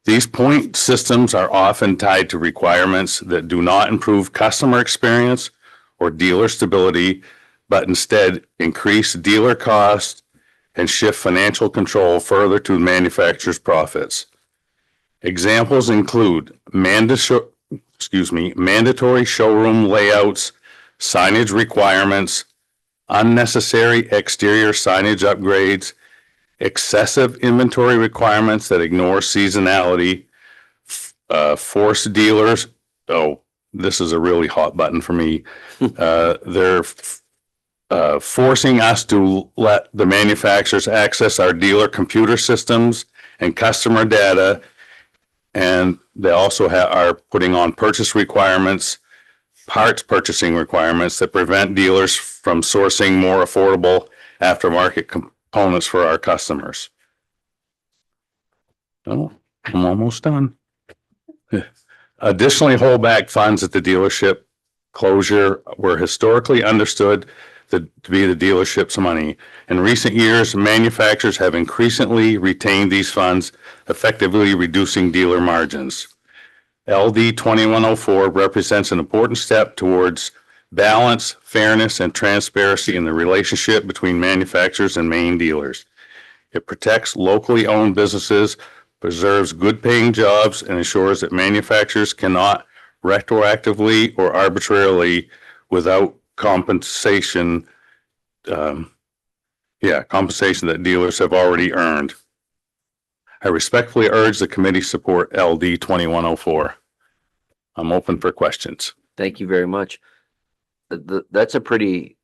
These point systems are often tied to requirements that do not improve customer experience or dealer stability, but instead increase dealer costs and shift financial control further to the manufacturer's profits. Examples include mandatory showroom layouts, signage requirements, unnecessary exterior signage upgrades, excessive inventory requirements that ignore seasonality, force dealers. Oh, this is a really hot button for me. They're forcing us to let the manufacturers access our dealer computer systems and customer data. And they also are putting on purchase requirements, parts purchasing requirements that prevent dealers from sourcing more affordable aftermarket components for our customers. Oh, I'm almost done. Additionally, holdback funds at the dealership closure were historically understood to be the dealership's money. In recent years, manufacturers have increasingly retained these funds, effectively reducing dealer margins. LD 2104 represents an important step towards balance, fairness, and transparency in the relationship between manufacturers and Maine dealers. It protects locally owned businesses, preserves good paying jobs, and ensures that manufacturers cannot retroactively or arbitrarily without compensation that dealers have already earned. I respectfully urge the committee support LD 2104. I'm open for questions. Thank you very much. That's a pretty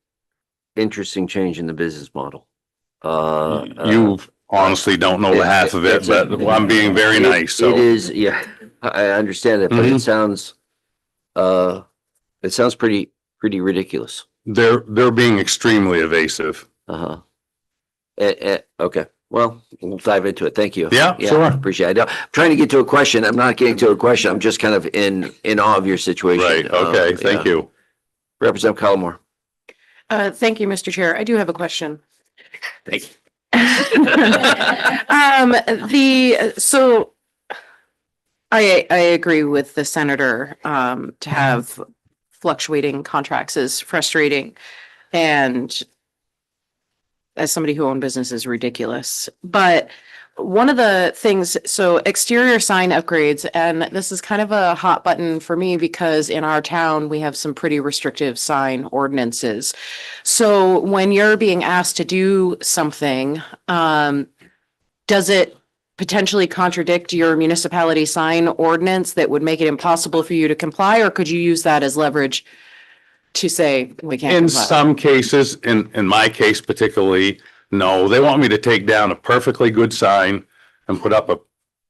interesting change in the business model. You honestly don't know the half of it, but I'm being very nice. So it is, yeah, I understand it, but it sounds It sounds pretty ridiculous. They're being extremely evasive. Uh-huh. Okay, well, we'll dive into it. Thank you. Yeah, sure. Appreciate it. I'm trying to get to a question. I'm not getting to a question. I'm just kind of in awe of your situation. Right, okay, thank Yeah. you. Representative Collmore. Thank you, Mr. Chair. I do have a question. Thank you. So I agree with the senator, to have fluctuating contracts is frustrating. And as somebody who owned business is ridiculous. But one of the things, so exterior sign upgrades, and this is kind of a hot button for me because in our town, we have some pretty restrictive sign ordinances. So when you're being asked to do something, does it potentially contradict your municipality sign ordinance that would make it impossible for you to comply, or could you use that as leverage to say we can't In comply? some cases, in my case particularly, no, they want me to take down a perfectly good sign and put up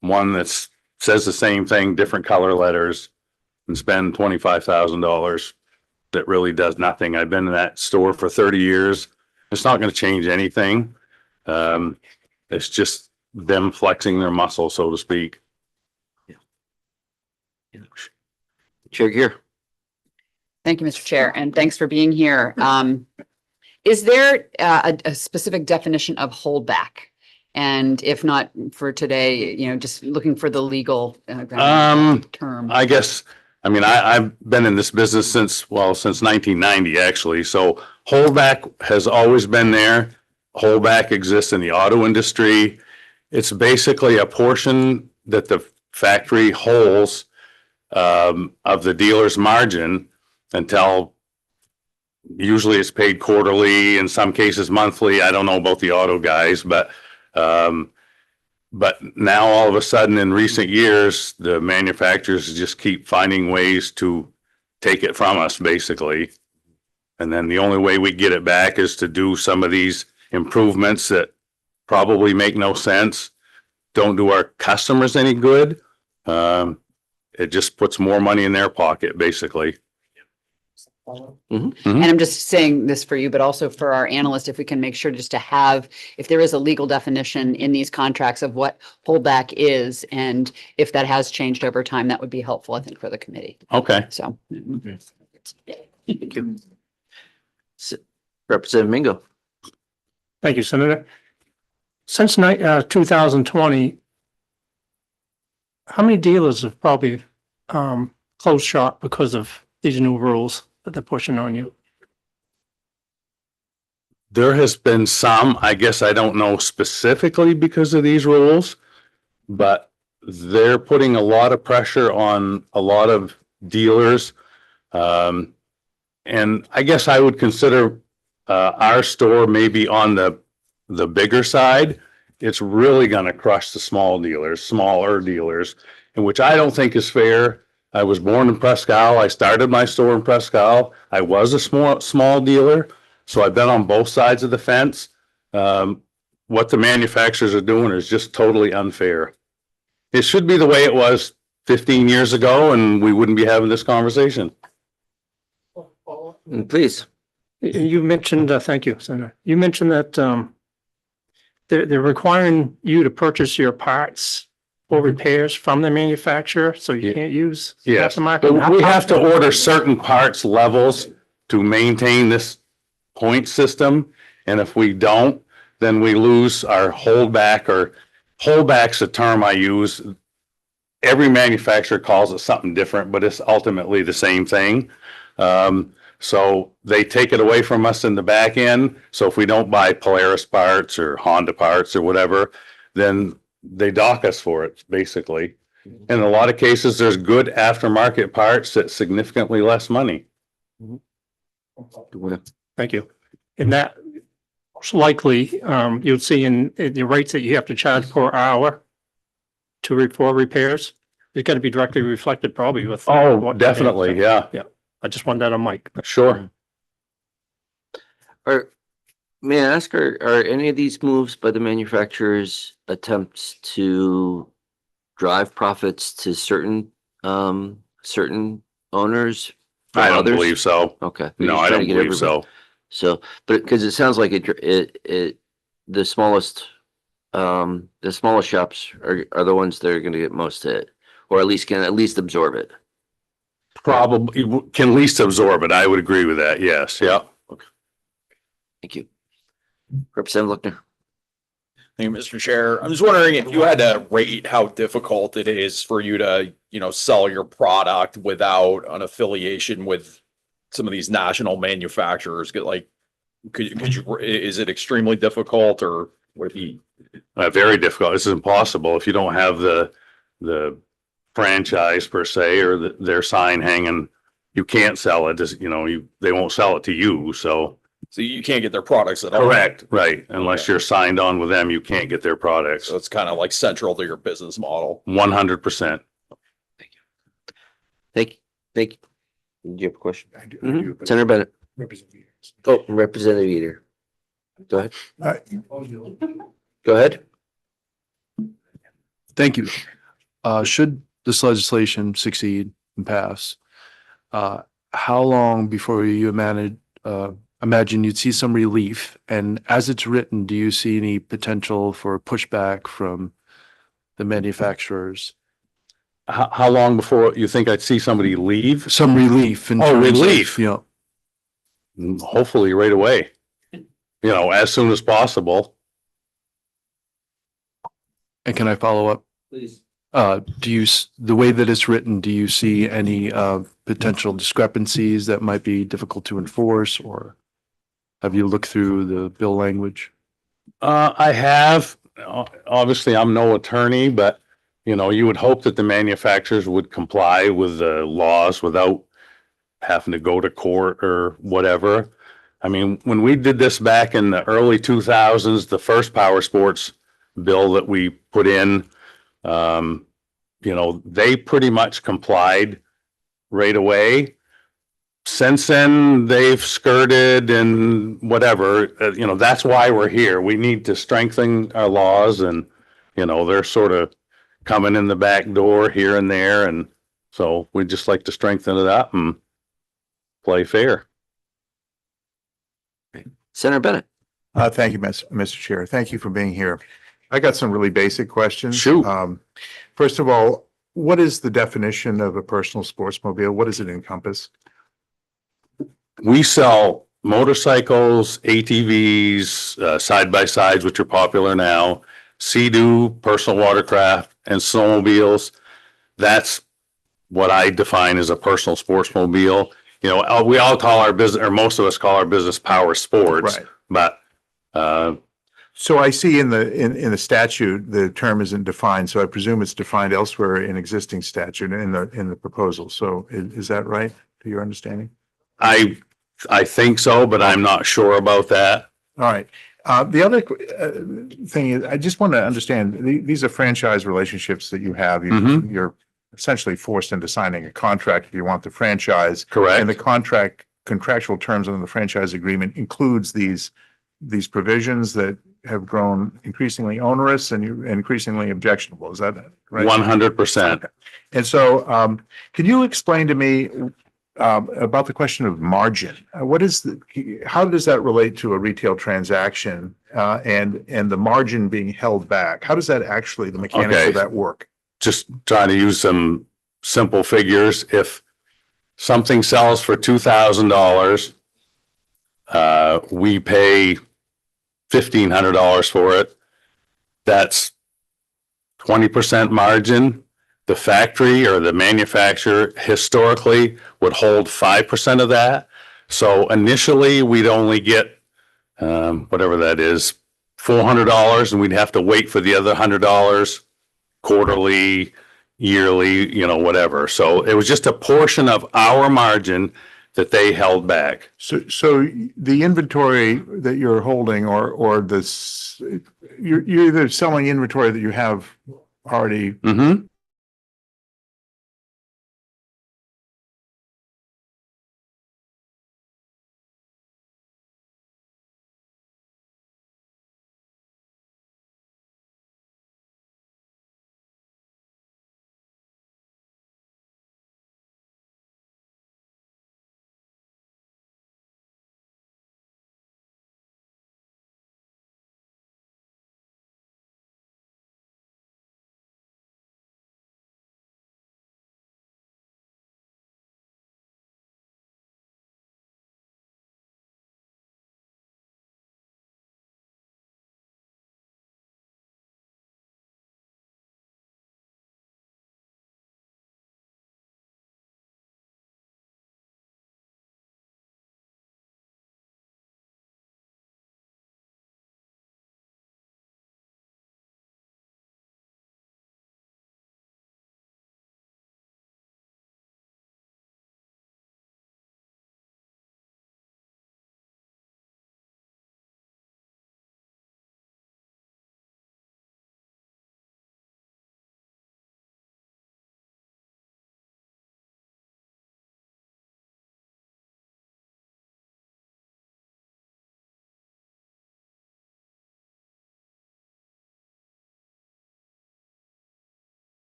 one that says the same thing, different color letters, and spend $25,000 that really does nothing. I've been in that store for 30 years. It's not going to change anything. It's just them flexing their muscle, so to speak. Chair Gear. Thank you, Mr. Chair, and thanks for being here. Is there a specific definition of holdback? And if not for today, just looking for the legal term. I guess, I've been in this business since 1990, actually. So holdback has always been there. Holdback exists in the auto industry. It's basically a portion that the factory holds of the dealer's margin until usually it's paid quarterly, in some cases monthly. I don't know about the auto guys, but now all of a sudden in recent years, the manufacturers just keep finding ways to take it from us, basically. And then the only way we get it back is to do some of these improvements that probably make no sense, don't do our customers any good. It just puts more money in their pocket, basically. And I'm just saying this for you, but also for our analyst, if we can make sure just to have, if there is a legal definition in these contracts of what holdback is, and if that has changed over time, that would be helpful, I think, for the committee. Okay. So. Thank you. Representative Mingo. Thank you, Senator. Since 2020, how many dealers have probably closed shop because of these new rules that they're pushing on you? There has been some, I guess I don't know specifically because of these rules, but they're putting a lot of pressure on a lot of dealers. And I guess I would consider our store maybe on the bigger side. It's really going to crush the smaller dealers, and which I don't think is fair. I was born in Presque Isle. I started my store in Presque Isle. I was a small dealer, so I've been on both sides of the fence. What the manufacturers are doing is just totally unfair. It should be the way it was 15 years ago, and we wouldn't be having this conversation. Please. You mentioned, thank you, Senator. You mentioned that they're requiring you to purchase your parts or repairs from the manufacturer, so you can't use Yes, aftermarket. but we have to order certain parts levels to maintain this point system. And if we don't, then we lose our holdback, or holdback's a term I use. Every manufacturer calls it something different, but it's ultimately the same thing. So they take it away from us in the back end. So if we don't buy Polaris parts or Honda parts or whatever, then they dock us for it, basically. In a lot of cases, there's good aftermarket parts at significantly less money. Thank you. And that most likely, you'll see in the rates that you have to charge per hour for repairs. It's got to be directly reflected probably with. Oh, definitely, yeah. Yeah, I just want that on mic. Sure. May I ask, are any of these moves by the manufacturers attempts to drive profits to certain owners from I don't others? believe so. Okay. We're No, just I trying don't to get believe everybody- so. So, but because it sounds like the smallest shops are the ones that are going to get most hit, or at least can at least absorb it. Probably can least absorb it. I would agree with that. Yes. Yeah. Thank you. Representative Luckner. Thank you, Mr. Chair. I'm just wondering if you had to rate how difficult it is for you to, sell your product without an affiliation with some of these national manufacturers. Is it extremely difficult or would it be? Very difficult. This is impossible if you don't have the franchise per se or their sign hanging. You can't sell it. Just, they won't sell it to you. So You can't get their products at all. correct, right? Unless you're signed on with them, you can't get their products. So it's kind of like central to your business model. 100%. Thank you. Do you have a question? I do, Mhm. but- Senator Bennett. Representative. Oh, Representative Eater. Go ahead. Uh, Go ahead. Thank you. Should this legislation succeed and pass, how long before you imagine you'd see some relief? And as it's written, do you see any potential for pushback from the manufacturers? How long before you think I'd see somebody leave? Some relief in Oh, terms of, relief. you know, Hopefully right away. As soon as possible. and can I follow up? Please. The way that it's written, do you see any potential discrepancies that might be difficult to enforce, or have you looked through the bill language? I have, obviously I'm no attorney, but you would hope that the manufacturers would comply with the laws without having to go to court or whatever. I mean, when we did this back in the early 2000s, the first power sports bill that we put in, they pretty much complied right away. Since then, they've skirted and whatever, that's why we're here. We need to strengthen our laws and, they're sort of coming in the back door here and there. And so we'd just like to strengthen it up and play fair. Senator Bennett. Thank you, Mr. Chair. Thank you for being here. I got some really basic questions. Shoot. First of all, what is the definition of a personal sportsmobile? What does it encompass? We sell motorcycles, ATVs, side by sides, which are popular now, Sea-Doo, personal watercraft, and snowmobiles. That's what I define as a personal sportsmobile. We all call our business, or most of us call our business power sports, Right. but So I see in the statute, the term isn't defined, so I presume it's defined elsewhere in existing statute in the proposal. So is that right, to your understanding? I think so, but I'm not sure about that. All right. The other thing is, I just want to understand, these are franchise relationships that you have. Mhm. You're essentially forced into signing a contract if you want the franchise. Correct. And the contractual terms of the franchise agreement includes these provisions that have grown increasingly onerous and increasingly objectionable. Is that right? 100%. And so, can you explain to me about the question of margin? How does that relate to a retail transaction and the margin being held back? How does that actually, the mechanics Okay. of that work? Just trying to use some simple figures. If something sells for $2,000, we pay $1,500 for it. That's 20% margin. The factory or the manufacturer historically would hold 5% of that. So initially, we'd only get whatever that is, $400, and we'd have to wait for the other $100 quarterly, yearly, whatever. So it was just a portion of our margin that they held back. So the inventory that you're holding or this, you're either selling inventory that you have already Mm-hmm.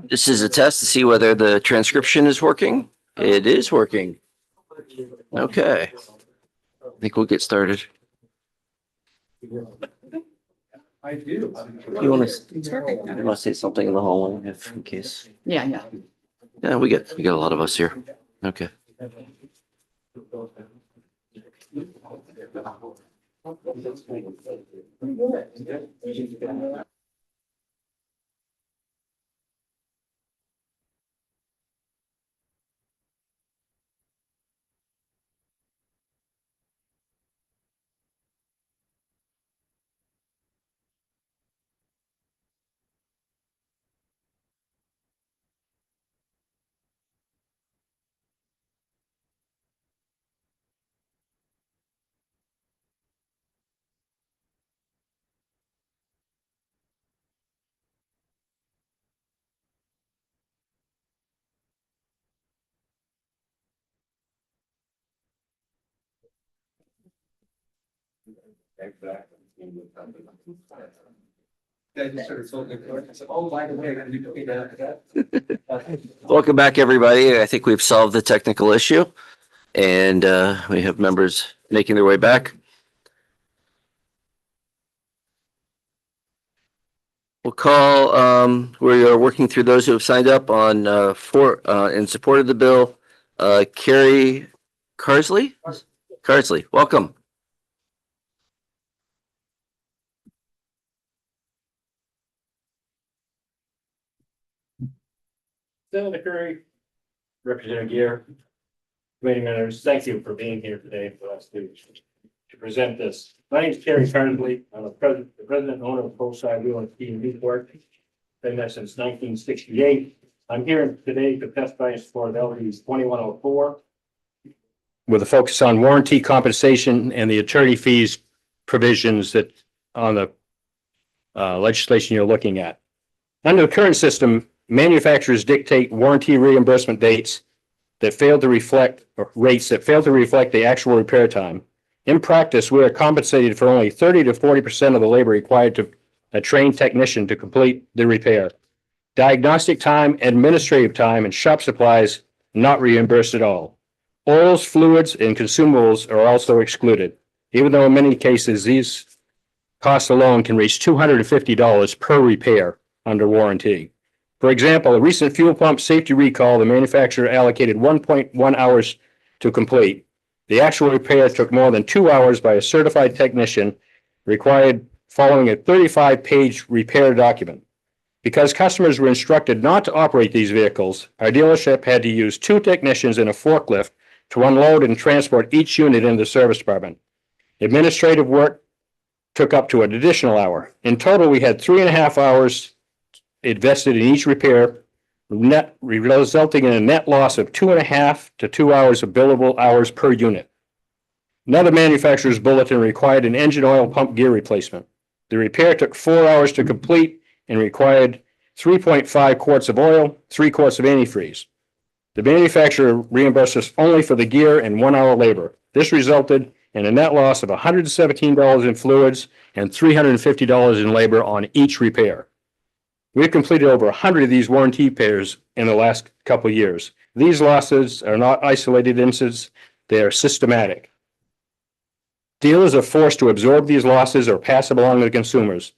This is a test to see whether the transcription is working. It is working. Okay. I think we'll get started. I do. You want to say something in the hallway if in case? Yeah, yeah. Yeah, we got a lot of us here. Okay. Welcome back, everybody. I think we've solved the technical issue and we have members making their way back. We'll call, we are working through those who have signed up on in support of the bill. Carrie Carsley? Carsley, welcome. Senator Curry, Representative Gear, committee members, thank you for being here today for us to present this. My name is Terry Carsley. I'm the president and owner of Fullside Wheel and Ski in Newport. Been there since 1968. I'm here today to testify in support of LD 2104. With a focus on warranty compensation and the attorney fees provisions that on the legislation you're looking at. Under the current system, manufacturers dictate warranty reimbursement dates that fail to reflect, or rates that fail to reflect the actual repair time. In practice, we are compensated for only 30 to 40% of the labor required to a trained technician to complete the repair. Diagnostic time, administrative time, and shop supplies not reimbursed at all. Oils, fluids, and consumables are also excluded, even though in many cases these costs alone can reach $250 per repair under warranty. For example, a recent fuel pump safety recall, the manufacturer allocated 1.1 hours to complete. The actual repair took more than 2 hours by a certified technician, required following a 35-page repair document. Because customers were instructed not to operate these vehicles, our dealership had to use 2 technicians and a forklift to unload and transport each unit into the service department. Administrative work took up to an additional hour. In total, we had 3.5 hours invested in each repair, resulting in a net loss of 2.5 to 2 hours of billable hours per unit. Another manufacturer's bulletin required an engine oil pump gear replacement. The repair took 4 hours to complete and required 3.5 quarts of oil, 3 quarts of antifreeze. The manufacturer reimbursed us only for the gear and 1 hour labor. This resulted in a net loss of $117 in fluids and $350 in labor on each repair. We've completed over 100 of these warranty repairs in the last couple of years. These losses are not isolated incidents, they are systematic. Dealers are forced to absorb these losses or pass them along to consumers,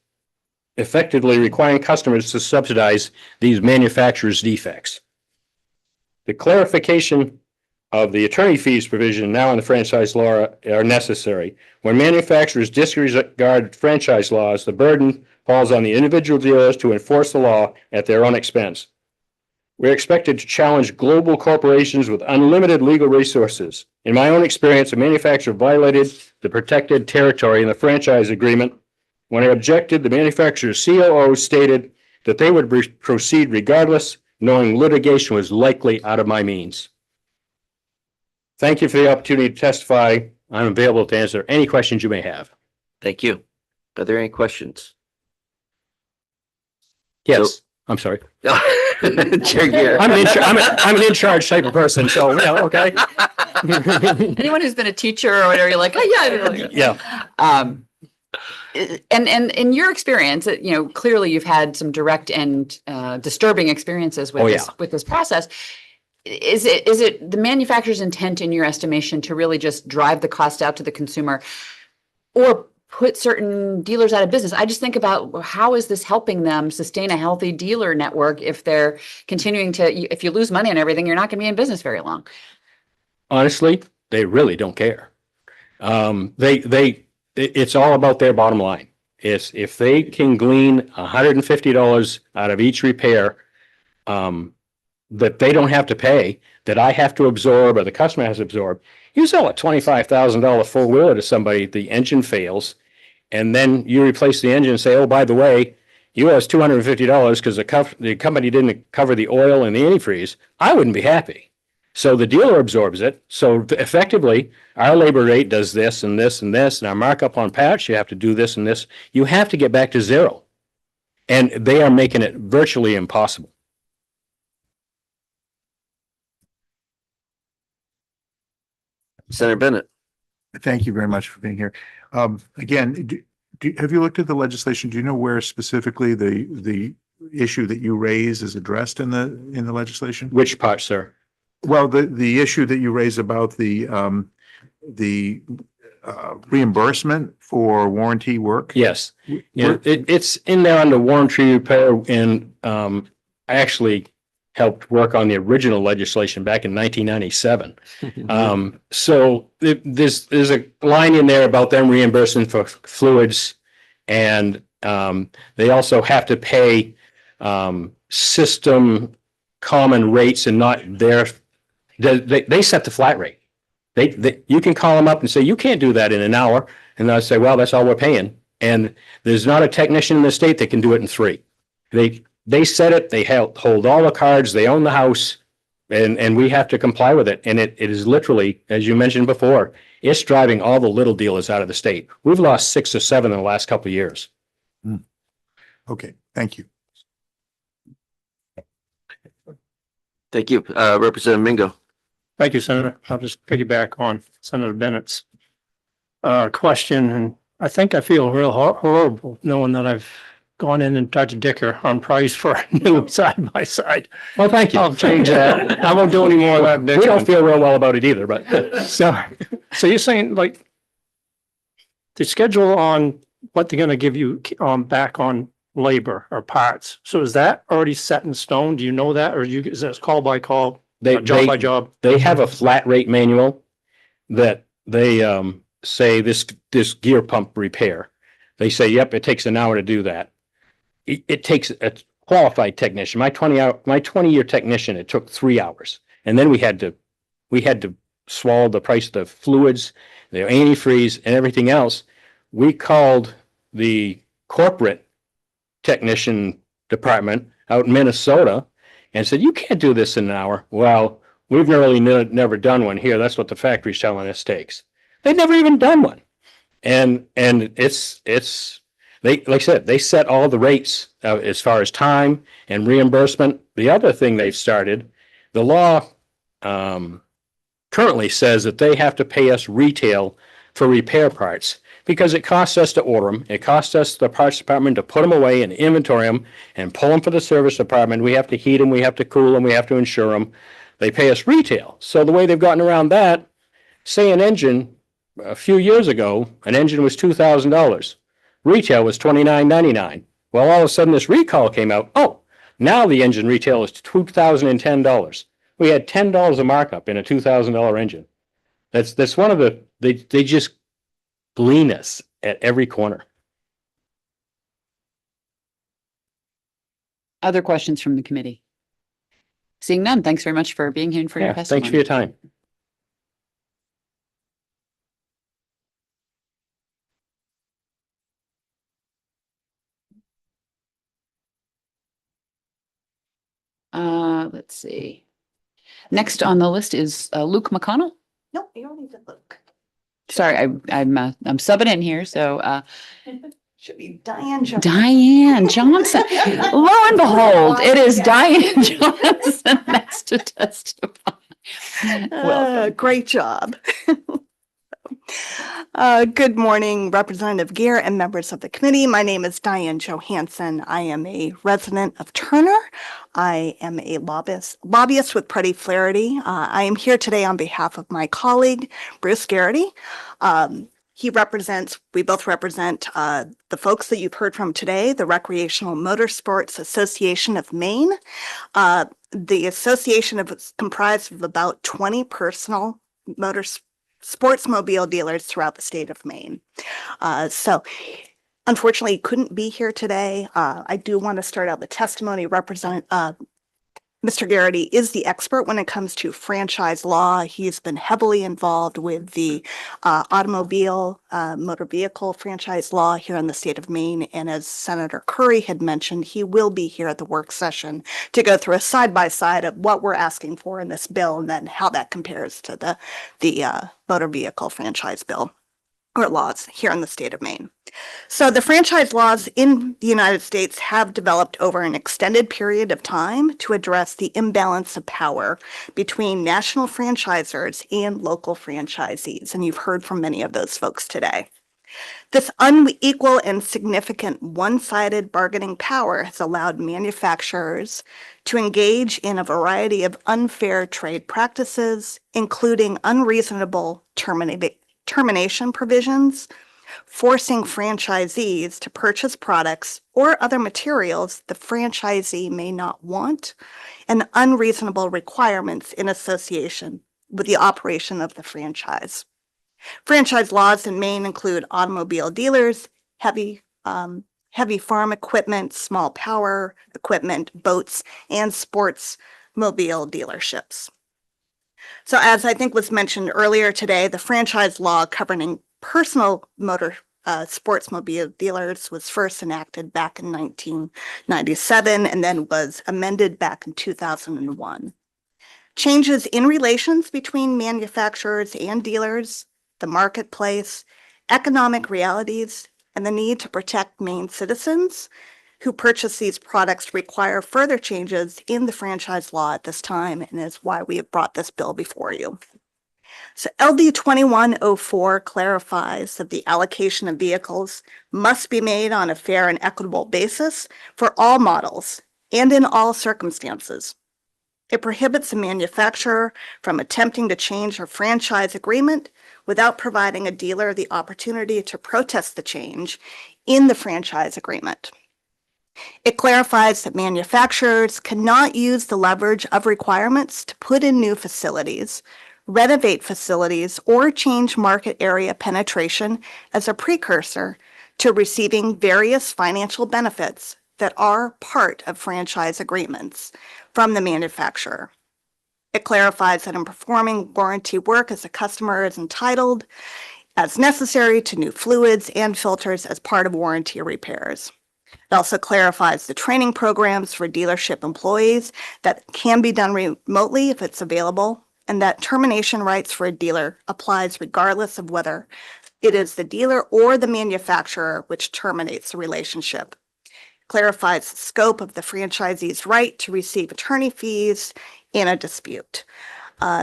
effectively requiring customers to subsidize these manufacturers' defects. The clarification of the attorney fees provision now in the franchise law are necessary. When manufacturers disregard franchise laws, the burden falls on the individual dealers to enforce the law at their own expense. We're expected to challenge global corporations with unlimited legal resources. In my own experience, a manufacturer violated the protected territory in the franchise agreement. When I objected, the manufacturer's COO stated that they would proceed regardless, knowing litigation was likely out of my means. Thank you for the opportunity to testify. I'm available to answer any questions you may have. Thank you. Are there any questions? Yes, I'm sorry. Chair Gear. I'm an in-charge type of person, so, yeah, okay. Anyone who's been a teacher or whatever, you're like, oh, yeah. Yeah. And in your experience, clearly you've had some direct and disturbing experiences with Oh, this, yeah. with this process. Is it the manufacturer's intent in your estimation to really just drive the cost out to the consumer or put certain dealers out of business? I just think about how is this helping them sustain a healthy dealer network if they're continuing to, if you lose money on everything, you're not going to be in business very long. Honestly, they really don't care. It's all about their bottom line. It's if they can glean $150 out of each repair, that they don't have to pay, that I have to absorb or the customer has to absorb. You sell a $25,000 four wheeler to somebody, the engine fails, and then you replace the engine and say, oh, by the way, you owe us $250 because the company didn't cover the oil and the antifreeze. I wouldn't be happy. So the dealer absorbs it. So effectively, our labor rate does this and this and this, and our markup on parts, you have to do this and this. You have to get back to zero. And they are making it virtually impossible. Senator Bennett. Thank you very much for being here. Again, have you looked at the legislation? Do you know where specifically the issue that you raise is addressed in the legislation? Which part, sir? Well, the issue that you raise about the reimbursement for warranty work. Yes. Yeah, it's in there under warranty repair, and I actually helped work on the original legislation back in 1997. So there's a line in there about them reimbursing for fluids, and they also have to pay system common rates and not they set the flat rate. You can call them up and say, you can't do that in an hour. And they'll say, well, that's all we're paying. And there's not a technician in the state that can do it in 3. They set it, they hold all the cards, they own the house, and we have to comply with it. And it is literally, as you mentioned before, it's driving all the little dealers out of the state. We've lost 6 or 7 in the last couple of years. Okay, thank you. Thank you. Representative Mingo. Thank you, Senator. I'll just piggyback on Senator Bennett's question, and I think I feel real horrible knowing that I've gone in and tried to dicker on price for a new side by side. Well, thank you. I'll change that. I won't do any more of that. We don't feel real well about it either, but So you're saying like the schedule on what they're gonna give you back on labor or parts. So is that already set in stone? Do you know that, or is that call by call? Job by job? They have a flat rate manual that they say this gear pump repair. They say, yep, it takes an hour to do that. It takes a qualified technician. My 20-year technician, it took 3 hours. And then we had to swallow the price of the fluids, the antifreeze, and everything else. We called the corporate technician department out in Minnesota and said, you can't do this in an hour. Well, we've really never done one here. That's what the factory's telling us takes. They've never even done one. And like I said, they set all the rates as far as time and reimbursement. The other thing they've started, the law currently says that they have to pay us retail for repair parts because it costs us to order them. It costs us, the parts department, to put them away and inventory them and pull them for the service department. We have to heat them, we have to cool them, we have to insure them. They pay us retail. So the way they've gotten around that, say an engine, a few years ago, an engine was $2,000. Retail was $29.99. Well, all of a sudden this recall came out. Oh, now the engine retail is $2,010. We had $10 of markup in a $2,000 engine. That's one of the, they just glean us at every corner. Other questions from the committee? Seeing none, thanks very much for being here and for your Yeah, testimony. thanks for your time. Let's see. Next on the list is Luke McConnell. No, you don't need to look. Sorry, I'm subbing in here, so Should be Diane Johnson. Diane Johnson. Lo and behold, it is Diane Johnson next to testify. Welcome. Great job. Good morning, Representative Gear and members of the committee. My name is Diane Johansson. I am a resident of Turner. I am a lobbyist with Pretty Flaherty. I am here today on behalf of my colleague, Bruce Garrity. We both represent the folks that you've heard from today, the Recreational Motorsports Association of Maine. The association is comprised of about 20 personal sportsmobile dealers throughout the state of Maine. So unfortunately, he couldn't be here today. I do want to start out the testimony. Mr. Garrity is the expert when it comes to franchise law. He's been heavily involved with the motor vehicle franchise law here in the state of Maine. And as Senator Curry had mentioned, he will be here at the work session to go through a side-by-side of what we're asking for in this bill and then how that compares to the motor vehicle franchise bill or laws here in the state of Maine. So the franchise laws in the United States have developed over an extended period of time to address the imbalance of power between national franchisors and local franchisees. And you've heard from many of those folks today. This unequal and significant one-sided bargaining power has allowed manufacturers to engage in a variety of unfair trade practices, including unreasonable termination provisions, forcing franchisees to purchase products or other materials the franchisee may not want, and unreasonable requirements in association with the operation of the franchise. Franchise laws in Maine include automobile dealers, heavy farm equipment, small power equipment, boats, and sports mobile dealerships. So as I think was mentioned earlier today, the franchise law governing personal motor sportsmobile dealers was first enacted back in 1997 and then was amended back in 2001. Changes in relations between manufacturers and dealers, the marketplace, economic realities, and the need to protect Maine citizens who purchase these products require further changes in the franchise law at this time, and is why we have brought this bill before you. So LD 2104 clarifies that the allocation of vehicles must be made on a fair and equitable basis for all models and in all circumstances. It prohibits a manufacturer from attempting to change a franchise agreement without providing a dealer the opportunity to protest the change in the franchise agreement. It clarifies that manufacturers cannot use the leverage of requirements to put in new facilities, renovate facilities, or change market area penetration as a precursor to receiving various financial benefits that are part of franchise agreements from the manufacturer. It clarifies that in performing warranty work as a customer is entitled as necessary to new fluids and filters as part of warranty repairs. It also clarifies the training programs for dealership employees that can be done remotely if it's available, and that termination rights for a dealer applies regardless of whether it is the dealer or the manufacturer which terminates the relationship. It clarifies the scope of the franchisee's right to receive attorney fees in a dispute.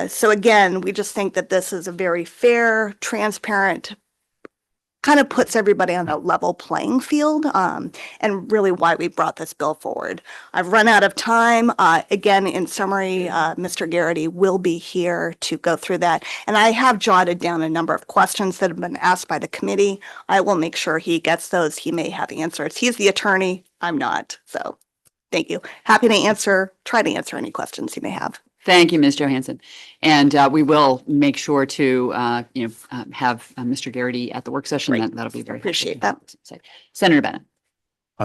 So again, we just think that this is a very fair, transparent, kind of puts everybody on a level playing field, and really why we brought this bill forward. I've run out of time. Again, in summary, Mr. Garrity will be here to go through that. And I have jotted down a number of questions that have been asked by the committee. I will make sure he gets those. He may have answers. He's the attorney. I'm not. So thank you. Happy to try to answer any questions you may have. Thank you, Ms. Johansson. And we will make sure to, have Mr. Garrity at the work session. Great. That'll be very Appreciate helpful. Senator Bennett.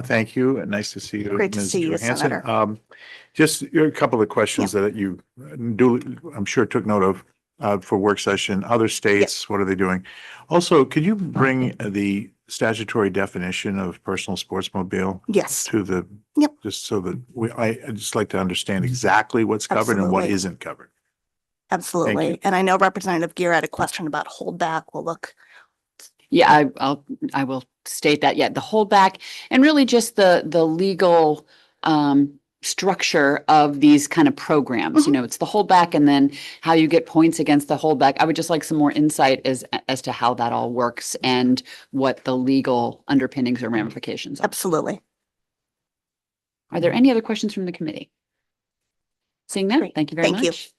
Thank you. Nice to see you. Great to Ms. see you, Johansson. Senator. Just a couple of questions that you I'm sure took note of for work session. Other states, what are they doing? Also, could you bring the statutory definition of personal sportsmobile? Yes. To the, just so that I'd just like to understand exactly what's covered and what Absolutely. isn't covered. Absolutely. And I know Representative Gear had a question about holdback. We'll look. Yeah, I will state that. Yeah, the holdback and really just the legal structure of these kind of programs. You know, it's the holdback and then how you get points against the holdback. I would just like some more insight as to how that all works and what the legal underpinnings or ramifications are. Absolutely. Are there any other questions from the committee? Seeing none, thank you very Thank you. much.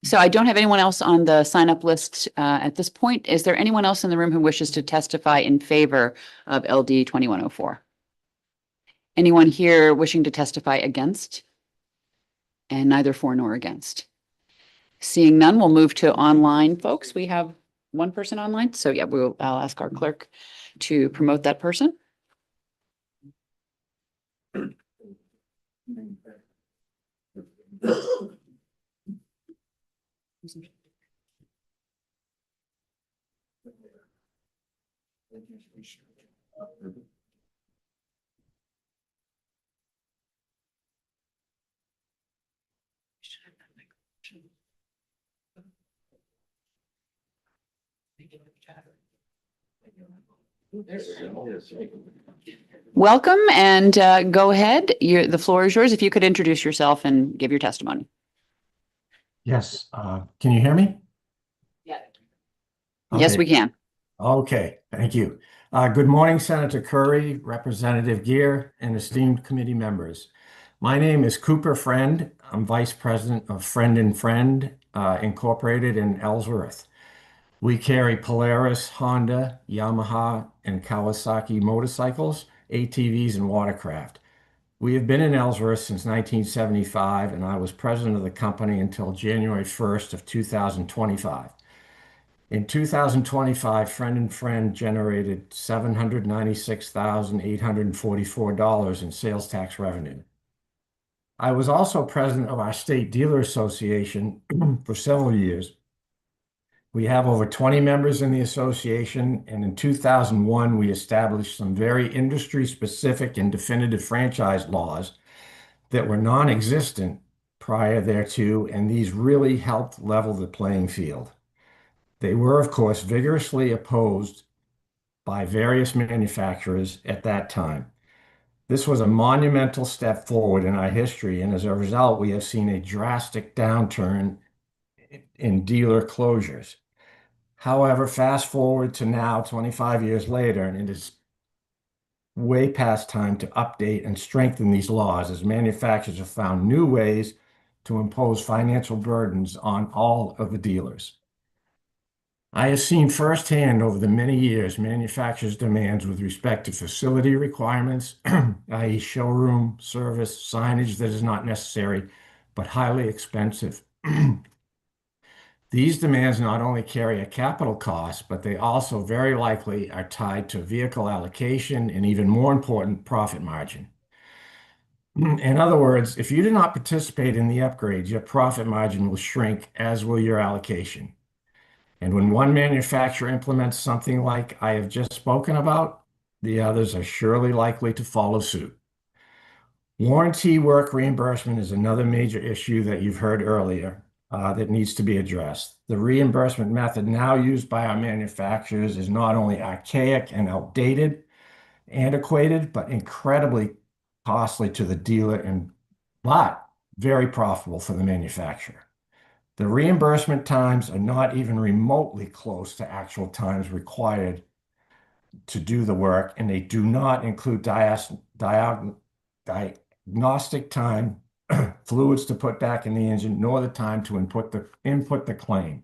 So I don't have anyone else on the sign up list at this point. Is there anyone else in the room who wishes to testify in favor of LD 2104? Anyone here wishing to testify against? And neither for nor against. Seeing none, we'll move to online folks. We have one person online. So yeah, I'll ask our clerk to promote that person. Welcome and go ahead. The floor is yours. If you could introduce yourself and give your testimony. Yes, can you hear me? Yeah. Yes, Okay. we can. Okay, thank you. Good morning, Senator Curry, Representative Gear, and esteemed committee members. My name is Cooper Friend. I'm Vice President of Friend and Friend Incorporated in Ellsworth. We carry Polaris, Honda, Yamaha, and Kawasaki motorcycles, ATVs, and watercraft. We have been in Ellsworth since 1975, and I was president of the company until January 1st of 2025. In 2025, Friend and Friend generated $796,844 in sales tax revenue. I was also president of our state dealer association for several years. We have over 20 members in the association, and in 2001, we established some very industry-specific and definitive franchise laws that were non-existent prior thereto, and these really helped level the playing field. They were, of course, vigorously opposed by various manufacturers at that time. This was a monumental step forward in our history, and as a result, we have seen a drastic downturn in dealer closures. However, fast forward to now, 25 years later, and it is way past time to update and strengthen these laws as manufacturers have found new ways to impose financial burdens on all of the dealers. I have seen firsthand over the many years manufacturers' demands with respect to facility requirements, i.e. showroom, service, signage that is not necessary, but highly expensive. These demands not only carry a capital cost, but they also very likely are tied to vehicle allocation and, even more important, profit margin. In other words, if you do not participate in the upgrades, your profit margin will shrink, as will your allocation. And when one manufacturer implements something like I have just spoken about, the others are surely likely to follow suit. Warranty work reimbursement is another major issue that you've heard earlier that needs to be addressed. The reimbursement method now used by our manufacturers is not only archaic and outdated, antiquated, but incredibly costly to the dealer but very profitable for the manufacturer. The reimbursement times are not even remotely close to actual times required to do the work, and they do not include diagnostic time, fluids to put back in the engine, nor the time to input the claim,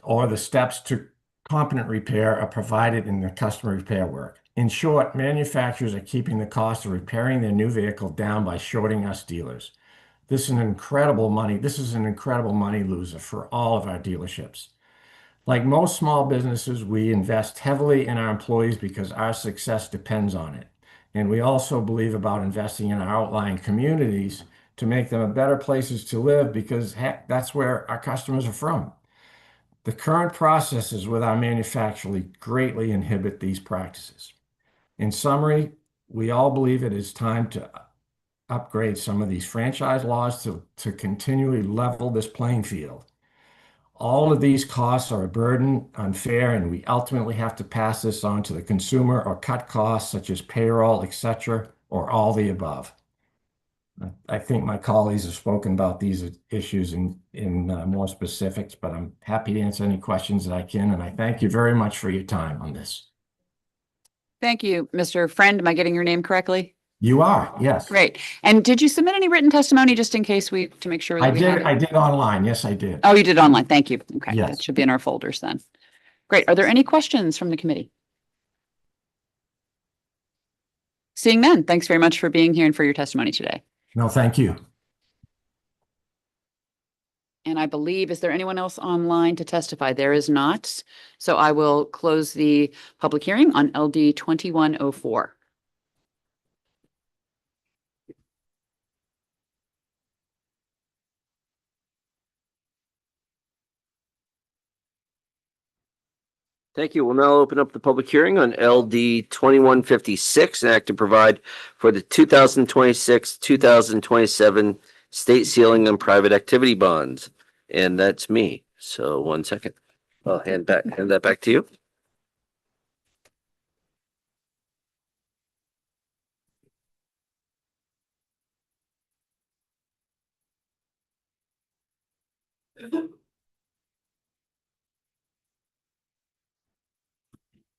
or the steps to competent repair are provided in the customer repair work. In short, manufacturers are keeping the cost of repairing their new vehicle down by shorting us dealers. This is an incredible money loser for all of our dealerships. Like most small businesses, we invest heavily in our employees because our success depends on it. And we also believe about investing in our outlying communities to make them better places to live because, heck, that's where our customers are from. The current processes with our manufacturers greatly inhibit these practices. In summary, we all believe it is time to upgrade some of these franchise laws to continually level this playing field. All of these costs are a burden, unfair, and we ultimately have to pass this on to the consumer or cut costs such as payroll, etc., or all the above. I think my colleagues have spoken about these issues in more specifics, but I'm happy to answer any questions that I can, and I thank you very much for your time on this. Thank you, Mr. Friend. Am I getting your name correctly? You are, yes. Great. And did you submit any written testimony just in case to make sure I that we have did. it? I did online. Yes, I did. Oh, you did online. Thank you. Okay. Yes. That should be in our folders then. Great. Are there any questions from the committee? Seeing none, thanks very much for being here and for your testimony today. No, thank you. And I believe, is there anyone else online to testify? There is not. So I will close the public hearing on LD 2104. Thank you. We'll now open up the public hearing on LD 2156, an act to provide for the 2026-2027 state ceiling on private activity bonds. And that's me. So 1 second. I'll hand that back to you.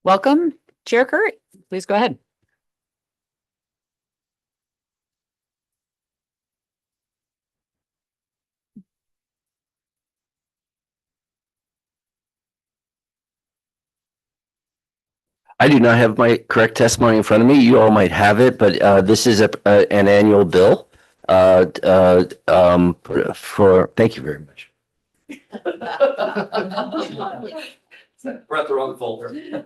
Welcome, Chair Curry. Please go ahead. I do not have my correct testimony in front of me. You all might have it, but this is an annual bill thank you very much. Brought the wrong folder.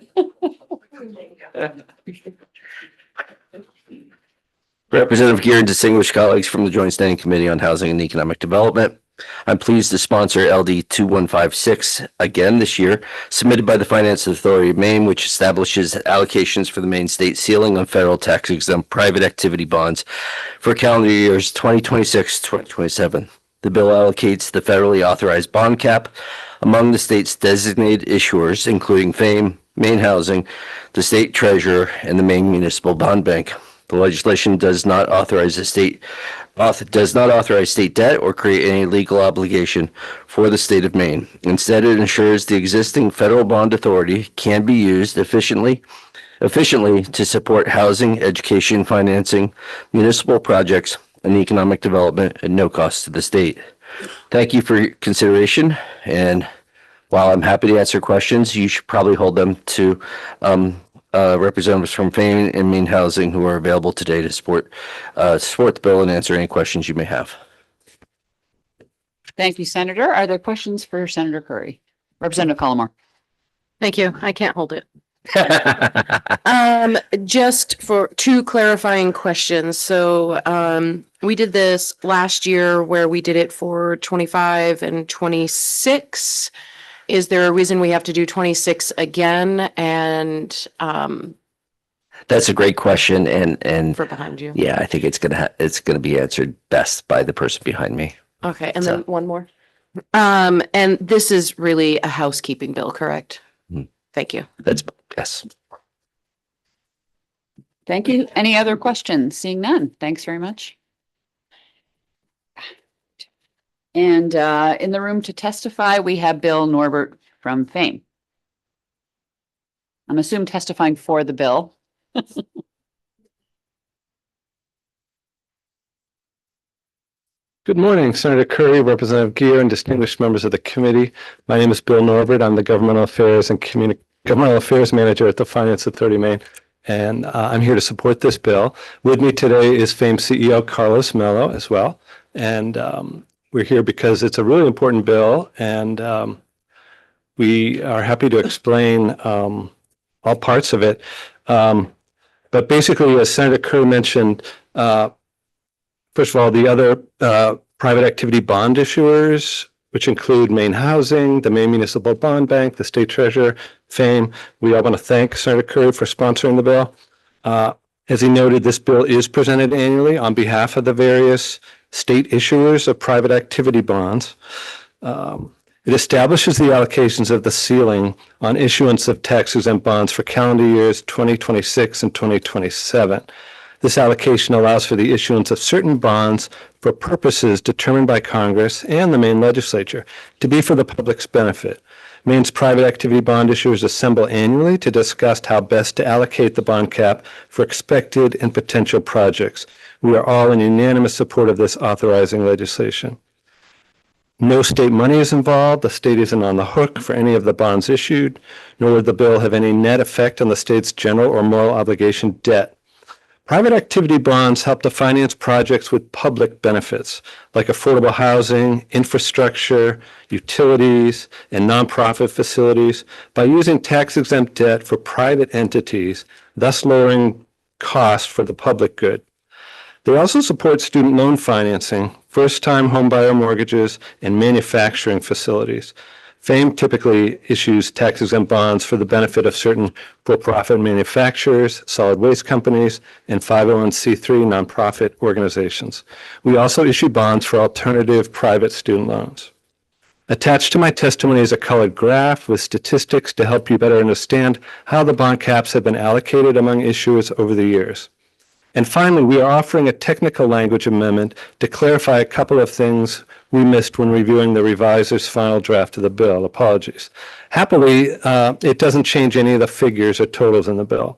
Representative Gear and distinguished colleagues from the Joint Standing Committee on Housing and Economic Development. I'm pleased to sponsor LD 2156 again this year, submitted by the Finance Authority of Maine, which establishes allocations for the Maine state ceiling on federal tax exempt private activity bonds for calendar years 2026-2027. The bill allocates the federally authorized bond cap among the state's designated issuers, including FAME, Maine Housing, the state treasurer, and the Maine Municipal Bond Bank. The legislation does not authorize state debt or create any legal obligation for the state of Maine. Instead, it ensures the existing federal bond authority can be used efficiently to support housing, education, financing, municipal projects, and economic development at no cost to the state. Thank you for your consideration. And while I'm happy to answer questions, you should probably hold them to representatives from FAME and Maine Housing who are available today to support the bill and answer any questions you may have. Thank you, Senator. Are there questions for Senator Curry? Representative Collmore. Thank you. I can't hold it. Just for two clarifying questions. So, we did this last year where we did it for 25 and 26. Is there a reason we have to do 26 again? And, that's a great question. And for behind you. yeah, I think it's gonna be answered best by the person behind me. Okay. And then one more. And this is really a housekeeping bill, correct? Thank you. Yes. Thank you. Any other questions? Seeing none. Thanks very much. And in the room to testify, we have Bill Norbert from FAME. I'm assuming testifying for the bill. Good morning, Senator Curry, Representative Gear, and distinguished members of the committee. My name is Bill Norbert. I'm the Governmental Affairs Manager at the Finance Authority of Maine, and I'm here to support this bill. With me today is FAME CEO Carlos Mello as well, and we're here because it's a really important bill, and we are happy to explain all parts of it. But basically, as Senator Curry mentioned, first of all, the other private activity bond issuers, which include Maine Housing, the Maine Municipal Bond Bank, the State Treasurer, FAME. We all want to thank Senator Curry for sponsoring the bill. As he noted, this bill is presented annually on behalf of the various state issuers of private activity bonds. It establishes the allocations of the ceiling on issuance of tax-exempt bonds for calendar years 2026 and 2027. This allocation allows for the issuance of certain bonds for purposes determined by Congress and the Maine legislature to be for the public's benefit. Maine's private activity bond issuers assemble annually to discuss how best to allocate the bond cap for expected and potential projects. We are all in unanimous support of this authorizing legislation. No state money is involved. The state isn't on the hook for any of the bonds issued, nor would the bill have any net effect on the state's general or moral obligation debt. Private activity bonds help to finance projects with public benefits like affordable housing, infrastructure, utilities, and nonprofit facilities by using tax-exempt debt for private entities, thus lowering costs for the public good. They also support student loan financing, first-time homebuyer mortgages, and manufacturing facilities. FAME typically issues tax-exempt bonds for the benefit of certain for-profit manufacturers, solid waste companies, and 501c3 nonprofit organizations. We also issue bonds for alternative private student loans. Attached to my testimony is a colored graph with statistics to help you better understand how the bond caps have been allocated among issuers over the years. And finally, we are offering a technical language amendment to clarify a couple of things we missed when reviewing the reviser's final draft of the bill. Apologies. Happily, it doesn't change any of the figures or totals in the bill.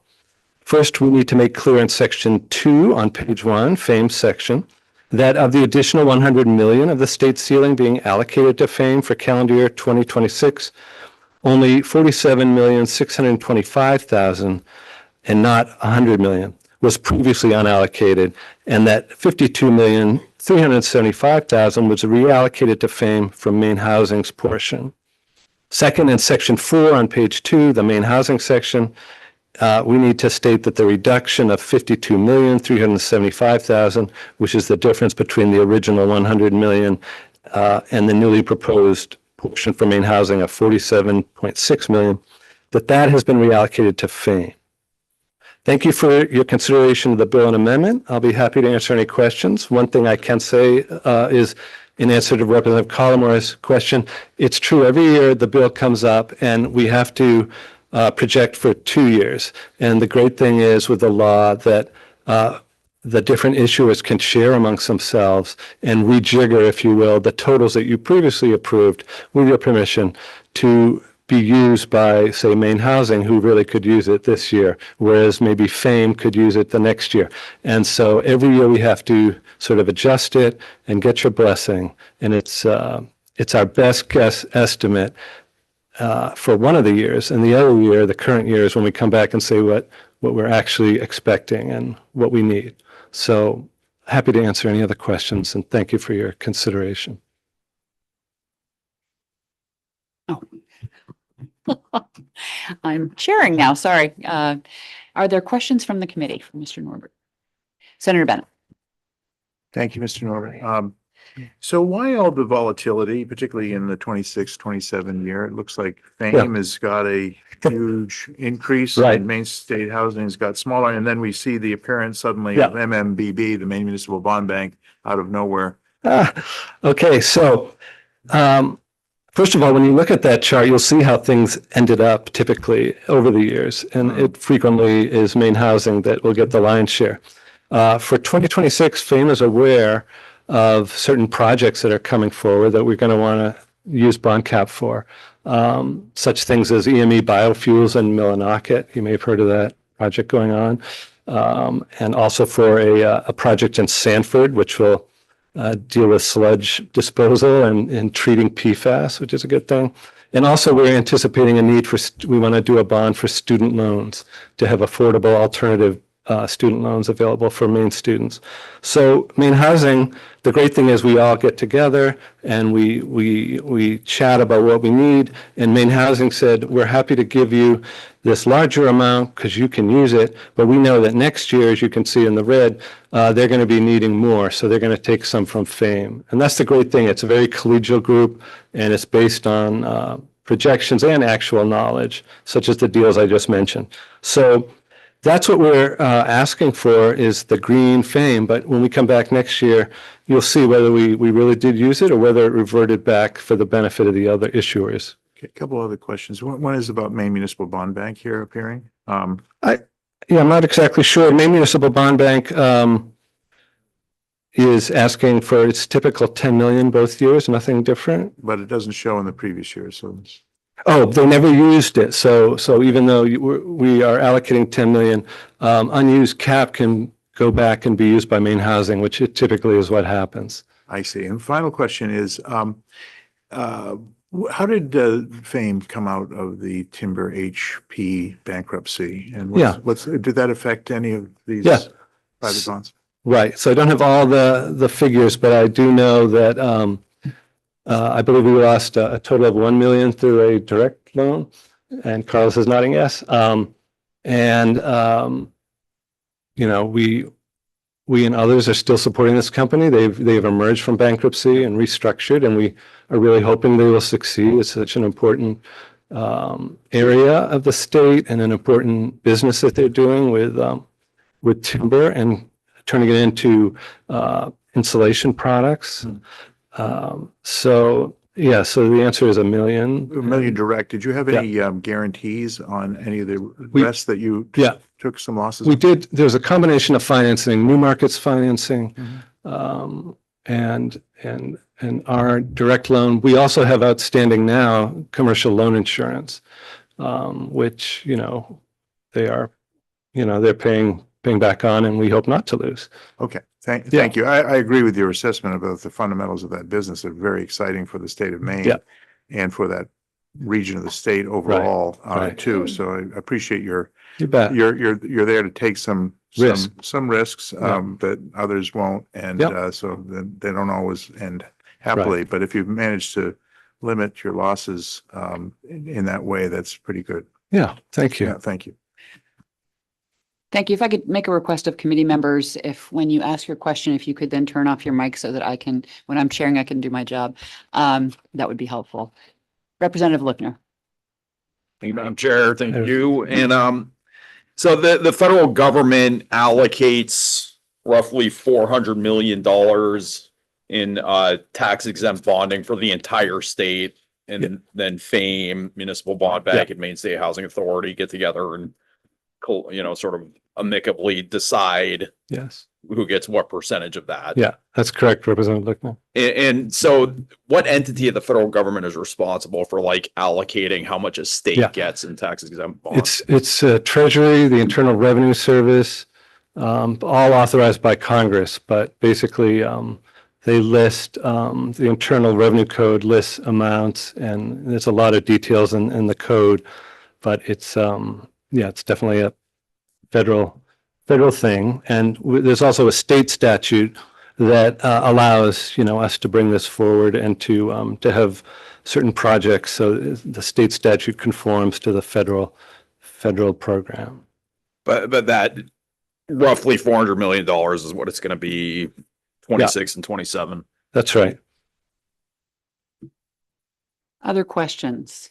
First, we need to make clear in section 2 on page 1, FAME section, that of the additional 100 million of the state ceiling being allocated to FAME for calendar year 2026, only 47,625,000 and not 100 million was previously unallocated, and that 52,375,000 was reallocated to FAME from Maine Housing's portion. Second, in section 4 on page 2, the Maine Housing section, we need to state that the reduction of 52,375,000, which is the difference between the original 100 million and the newly proposed portion for Maine Housing of 47.6 million, that has been reallocated to FAME. Thank you for your consideration of the bill and amendment. I'll be happy to answer any questions. One thing I can say is in answer to Representative Collimore's question, it's true every year the bill comes up and we have to project for 2 years. And the great thing is with the law that the different issuers can share amongst themselves and rejigger, if you will, the totals that you previously approved with your permission to be used by, say, Maine Housing, who really could use it this year, whereas maybe FAME could use it the next year. And so every year we have to sort of adjust it and get your blessing. And it's our best guess estimate for one of the years. And the other year, the current year, is when we come back and say what we're actually expecting and what we need. So happy to answer any other questions, and thank you for your consideration. I'm sharing now, sorry. Are there questions from the committee for Mr. Norbert? Senator Bennett. Thank you, Mr. Norbert. So why all the volatility, particularly in the 26, 27 year? It looks like FAME has got a huge increase. Right. And Maine State Housing has got smaller. And then we see the appearance suddenly of MMBB, the Maine Municipal Bond Bank, out of nowhere. Okay, so first of all, when you look at that chart, you'll see how things ended up typically over the years. And it frequently is Maine Housing that will get the lion's share. For 2026, FAME is aware of certain projects that are coming forward that we're going to want to use bond cap for. Such things as EME Biofuels in Millinocket. You may have heard of that project going on. And also for a project in Sanford, which will deal with sludge disposal and treating PFAS, which is a good thing. And also we're anticipating a need we want to do a bond for student loans to have affordable alternative student loans available for Maine students. So Maine Housing, the great thing is we all get together and we chat about what we need. And Maine Housing said, we're happy to give you this larger amount because you can use it. But we know that next year, as you can see in the red, they're going to be needing more. So they're going to take some from FAME. And that's the great thing. It's a very collegial group and it's based on projections and actual knowledge, such as the deals I just mentioned. So that's what we're asking for is the green fame. But when we come back next year, you'll see whether we really did use it or whether it reverted back for the benefit of the other issuers. Okay, a couple other questions. One is about Maine Municipal Bond Bank here appearing. Yeah, I'm not exactly sure. Maine Municipal Bond Bank is asking for its typical 10 million both years, nothing different. But it doesn't show in the previous year, so it's. Oh, they never used it. So even though we are allocating 10 million, unused cap can go back and be used by Maine Housing, which it typically is what happens. I see. And final question is, how did Fame come out of the Timber HP bankruptcy? And Yeah. Did that affect any of these Yeah. private bonds? Right. So I don't have all the figures, but I do know that I believe we lost a total of 1 million through a direct loan, and Carlos is nodding yes. You know, we and others are still supporting this company. They've emerged from bankruptcy and restructured, and we are really hoping they will succeed. It's such an important area of the state and an important business that they're doing with timber and turning it into insulation products. So yeah, so the answer is 1 million. 1 million direct. Did you have any guarantees on any of the rest that you took some losses? We did. There's a combination of financing, New Markets financing, and our direct loan. We also have outstanding now commercial loan insurance, which, you know, they're paying back on, and we hope not to lose. Okay. Thank you. I agree with your assessment about the fundamentals of that business. They're very exciting for the state of Maine and for that region of the state overall, too. So I appreciate you're there to take some risks that others won't, and so then they don't always end happily. But if you've managed to limit your losses in that way, that's pretty good. Yeah, thank you. Yeah, thank you. Thank you. If I could make a request of committee members, if when you ask your question, if you could then turn off your mic so that I can, when I'm chairing, I can do my job. That would be helpful. Representative Lookner. Thank you, Madam Chair. Thank you. And so the federal government allocates roughly $400 million in tax exempt bonding for the entire state. And then Fame, Municipal Bond Bank, and Maine State Housing Authority get together and, you know, sort of amicably decide who gets what percentage of that. Yeah, that's correct, Representative Lookner. And so what entity of the federal government is responsible for like allocating how much a state gets in tax exempt bonds? It's Treasury, the Internal Revenue Service, all authorized by Congress, but basically they list, the Internal Revenue Code lists amounts, and there's a lot of details in the code, but it's it's definitely a federal thing. And there's also a state statute that allows, you know, us to bring this forward and to have certain projects. So the state statute conforms to the federal program. But that roughly $400 million is what it's going to be 26 and 27. That's right. Other questions?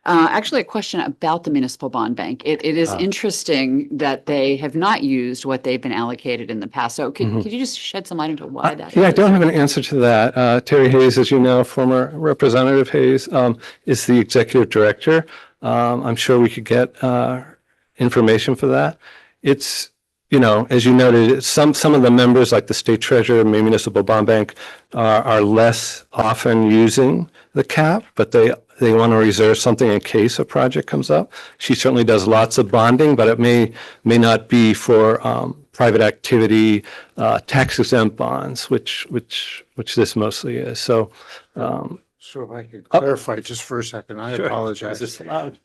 Actually, a question about the municipal bond bank. It is interesting that they have not used what they've been allocated in the past. So could you just shed some light into why that is? Yeah, I don't have an answer to that. Terry Hayes, as you know, former Representative Hayes, is the executive director. I'm sure we could get information for that. It's, you know, as you noted, some of the members, like the state treasurer, Maine Municipal Bond Bank, are less often using the cap, but they want to reserve something in case a project comes up. She certainly does lots of bonding, but it may not be for private activity, tax exempt bonds, which this mostly is. So, So if I could clarify just for a second, I apologize. Is this loud?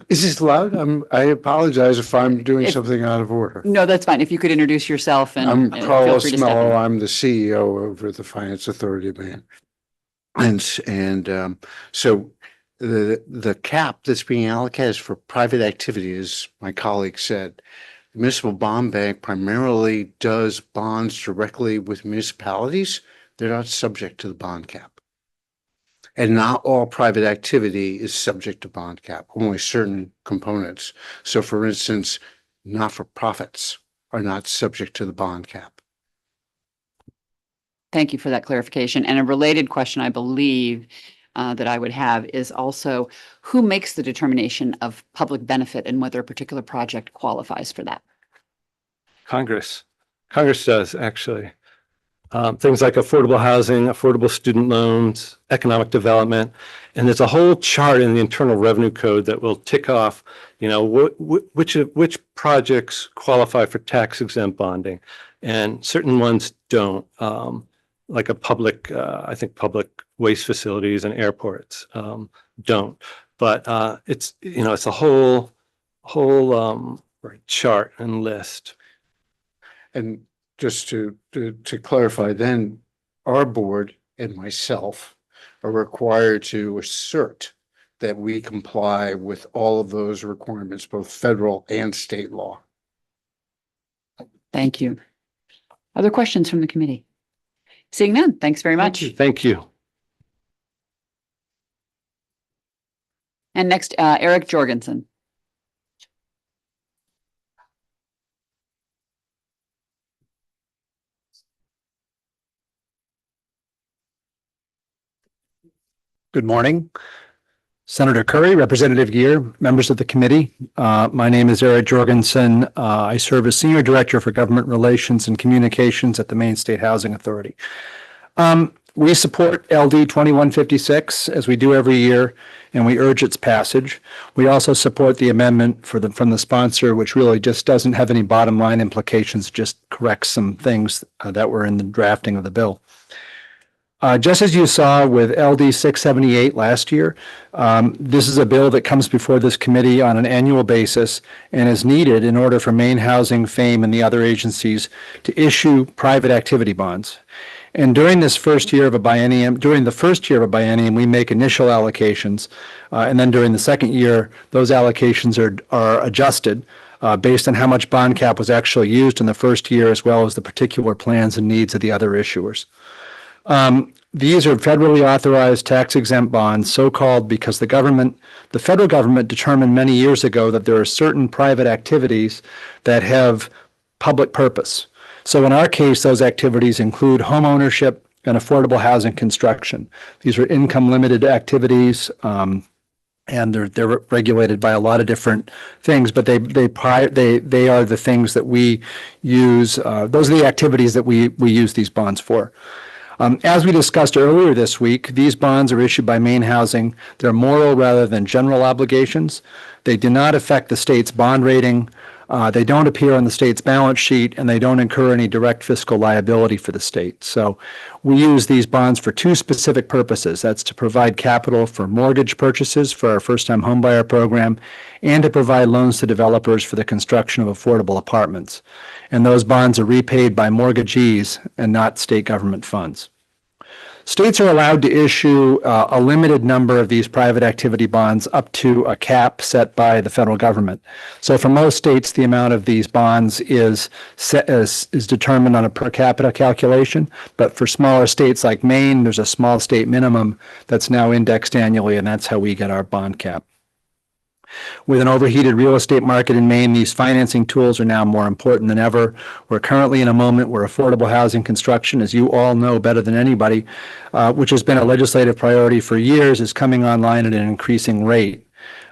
Is this loud? I apologize if I'm doing something out of order. No, that's fine. If you could introduce yourself and I'm feel Carlos free to step in. Mello. I'm the CEO over the Finance Authority of Maine. And so the cap that's being allocated is for private activity, as my colleague said. The Municipal Bond Bank primarily does bonds directly with municipalities. They're not subject to the bond cap. And not all private activity is subject to bond cap, only certain components. So for instance, not-for-profits are not subject to the bond cap. Thank you for that clarification. And a related question, I believe, that I would have is also who makes the determination of public benefit and whether a particular project qualifies for that? Congress does, actually. Things like affordable housing, affordable student loans, economic development. And there's a whole chart in the Internal Revenue Code that will tick off, which projects qualify for tax exempt bonding and certain ones don't. Like I think public waste facilities and airports don't. But it's a whole chart and list. And just to clarify, then our board and myself are required to assert that we comply with all of those requirements, both federal and state law. Thank you. Other questions from the committee? Seeing none, thanks very much. Thank you. And next, Eric Jorgensen. Good morning. Senator Curry, Representative Gear, members of the committee. My name is Eric Jorgensen. I serve as Senior Director for Government Relations and Communications at the Maine State Housing Authority. We support LD 2156 as we do every year, and we urge its passage. We also support the amendment from the sponsor, which really just doesn't have any bottom line implications, just corrects some things that were in the drafting of the bill. Just as you saw with LD 678 last year, this is a bill that comes before this committee on an annual basis and is needed in order for Maine Housing, FAME, and the other agencies to issue private activity bonds. And during the first year of a biennium, we make initial allocations, and then during the second year, those allocations are adjusted based on how much bond cap was actually used in the first year, as well as the particular plans and needs of the other issuers. These are federally authorized tax exempt bonds, so-called because the federal government determined many years ago that there are certain private activities that have public purpose. So in our case, those activities include home ownership and affordable housing construction. These are income limited activities, and they're regulated by a lot of different things, but they are the things that we use. Those are the activities that we use these bonds for. As we discussed earlier this week, these bonds are issued by Maine Housing. They're moral rather than general obligations. They do not affect the state's bond rating. They don't appear on the state's balance sheet, and they don't incur any direct fiscal liability for the state. So we use these bonds for two specific purposes. That's to provide capital for mortgage purchases for our first-time homebuyer program and to provide loans to developers for the construction of affordable apartments. And those bonds are repaid by mortgagees and not state government funds. States are allowed to issue a limited number of these private activity bonds up to a cap set by the federal government. So for most states, the amount of these bonds is determined on a per capita calculation. But for smaller states like Maine, there's a small state minimum that's now indexed annually, and that's how we get our bond cap. With an overheated real estate market in Maine, these financing tools are now more important than ever. We're currently in a moment where affordable housing construction, as you all know better than anybody, which has been a legislative priority for years, is coming online at an increasing rate.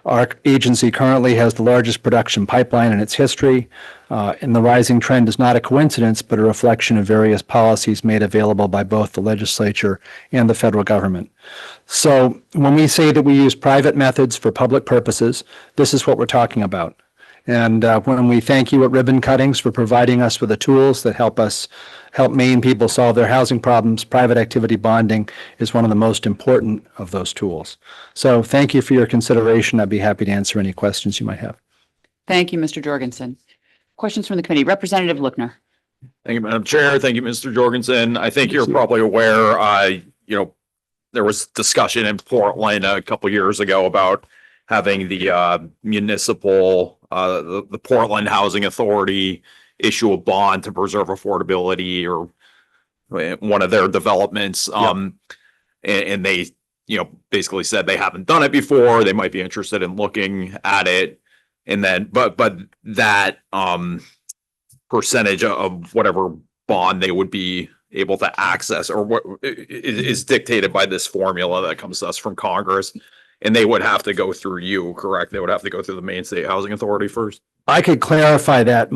Our agency currently has the largest production pipeline in its history, and the rising trend is not a coincidence, but a reflection of various policies made available by both the legislature and the federal government. So when we say that we use private methods for public purposes, this is what we're talking about. And when we thank you at Ribbon Cuttings for providing us with the tools that help Maine people solve their housing problems, private activity bonding is one of the most important of those tools. So thank you for your consideration. I'd be happy to answer any questions you might have. Thank you, Mr. Jorgensen. Questions from the committee. Representative Lookner. Thank you, Madam Chair. Thank you, Mr. Jorgensen. I think you're probably aware, there was discussion in Portland a couple years ago about having the municipal, the Portland Housing Authority issue a bond to preserve affordability or one of their developments. And they, basically said they haven't done it before. They might be interested in looking at it. And then, but that, percentage of whatever bond they would be able to access or what is dictated by this formula that comes to us from Congress. And they would have to go through you, correct? They would have to go through the Maine State Housing Authority first. I could clarify that.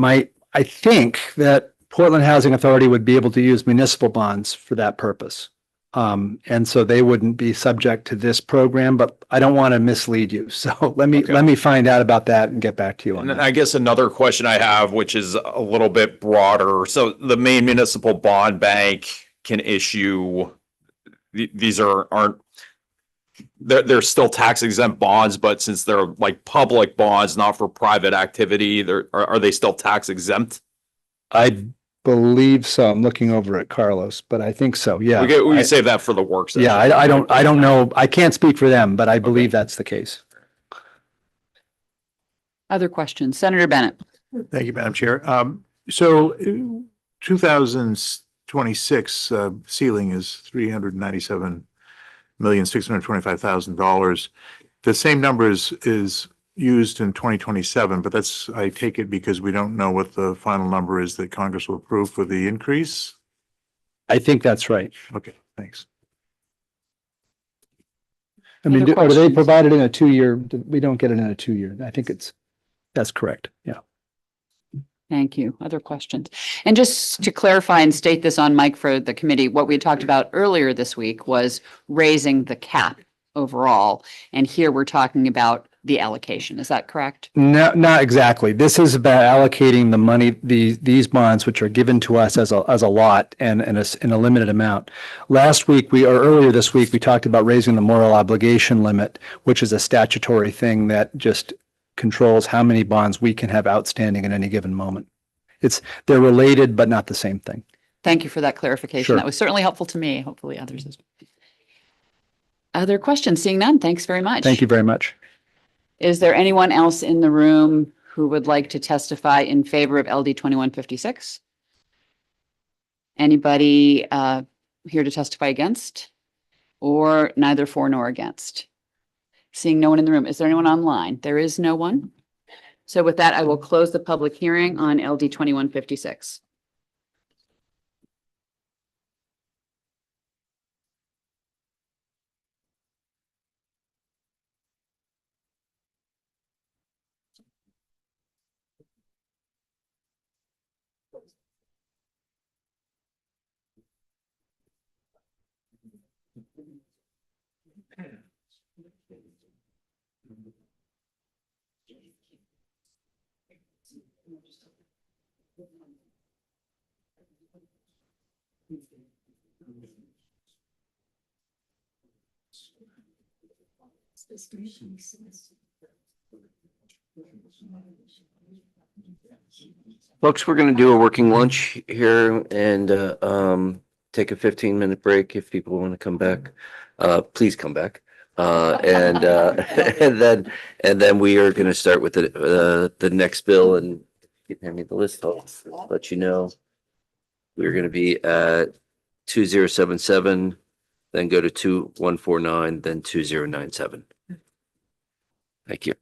I think that Portland Housing Authority would be able to use municipal bonds for that purpose. And so they wouldn't be subject to this program, but I don't want to mislead you. So let me find out about that and get back to you on And then that. I guess another question I have, which is a little bit broader. So the Maine Municipal Bond Bank can issue, these aren't, they're still tax exempt bonds, but since they're like public bonds, not for private activity, are they still tax exempt? I believe so. I'm looking over at Carlos, but I think so. Yeah. We can save that for the work session. Yeah, I don't know. I can't speak for them, but I believe that's the case. Other questions? Senator Bennett. Thank you, Madam Chair. So 2026 ceiling is $397,625,000. The same number is used in 2027, but that's, I take it because we don't know what the final number is that Congress will approve for the increase. I think that's right. Okay, thanks. I mean, Other are they questions? provided in a 2-year? We don't get it in a 2-year. I think that's correct. Yeah. Thank you. Other questions? And just to clarify and state this on mic for the committee, what we talked about earlier this week was raising the cap overall. And here we're talking about the allocation. Is that correct? No, not exactly. This is about allocating the money, these bonds, which are given to us as a lot and in a limited amount. Earlier this week, we talked about raising the moral obligation limit, which is a statutory thing that just controls how many bonds we can have outstanding at any given moment. They're related, but not the same thing. Thank you for that clarification. Sure. That was certainly helpful to me, hopefully others as well. Other questions? Seeing none, thanks very much. Thank you very much. Is there anyone else in the room who would like to testify in favor of LD 2156? Anybody here to testify against? Or neither for nor against? Seeing no one in the room. Is there anyone online? There is no one. So with that, I will close the public hearing on LD 2156. Folks, we're going to do a working lunch here and take a 15-minute break if people want to come back. Please come back. And then we are going to start with the next bill, and you can hand me the list. I'll let you know. We're going to be at 2077, then go to 2149, then 2097. Thank you.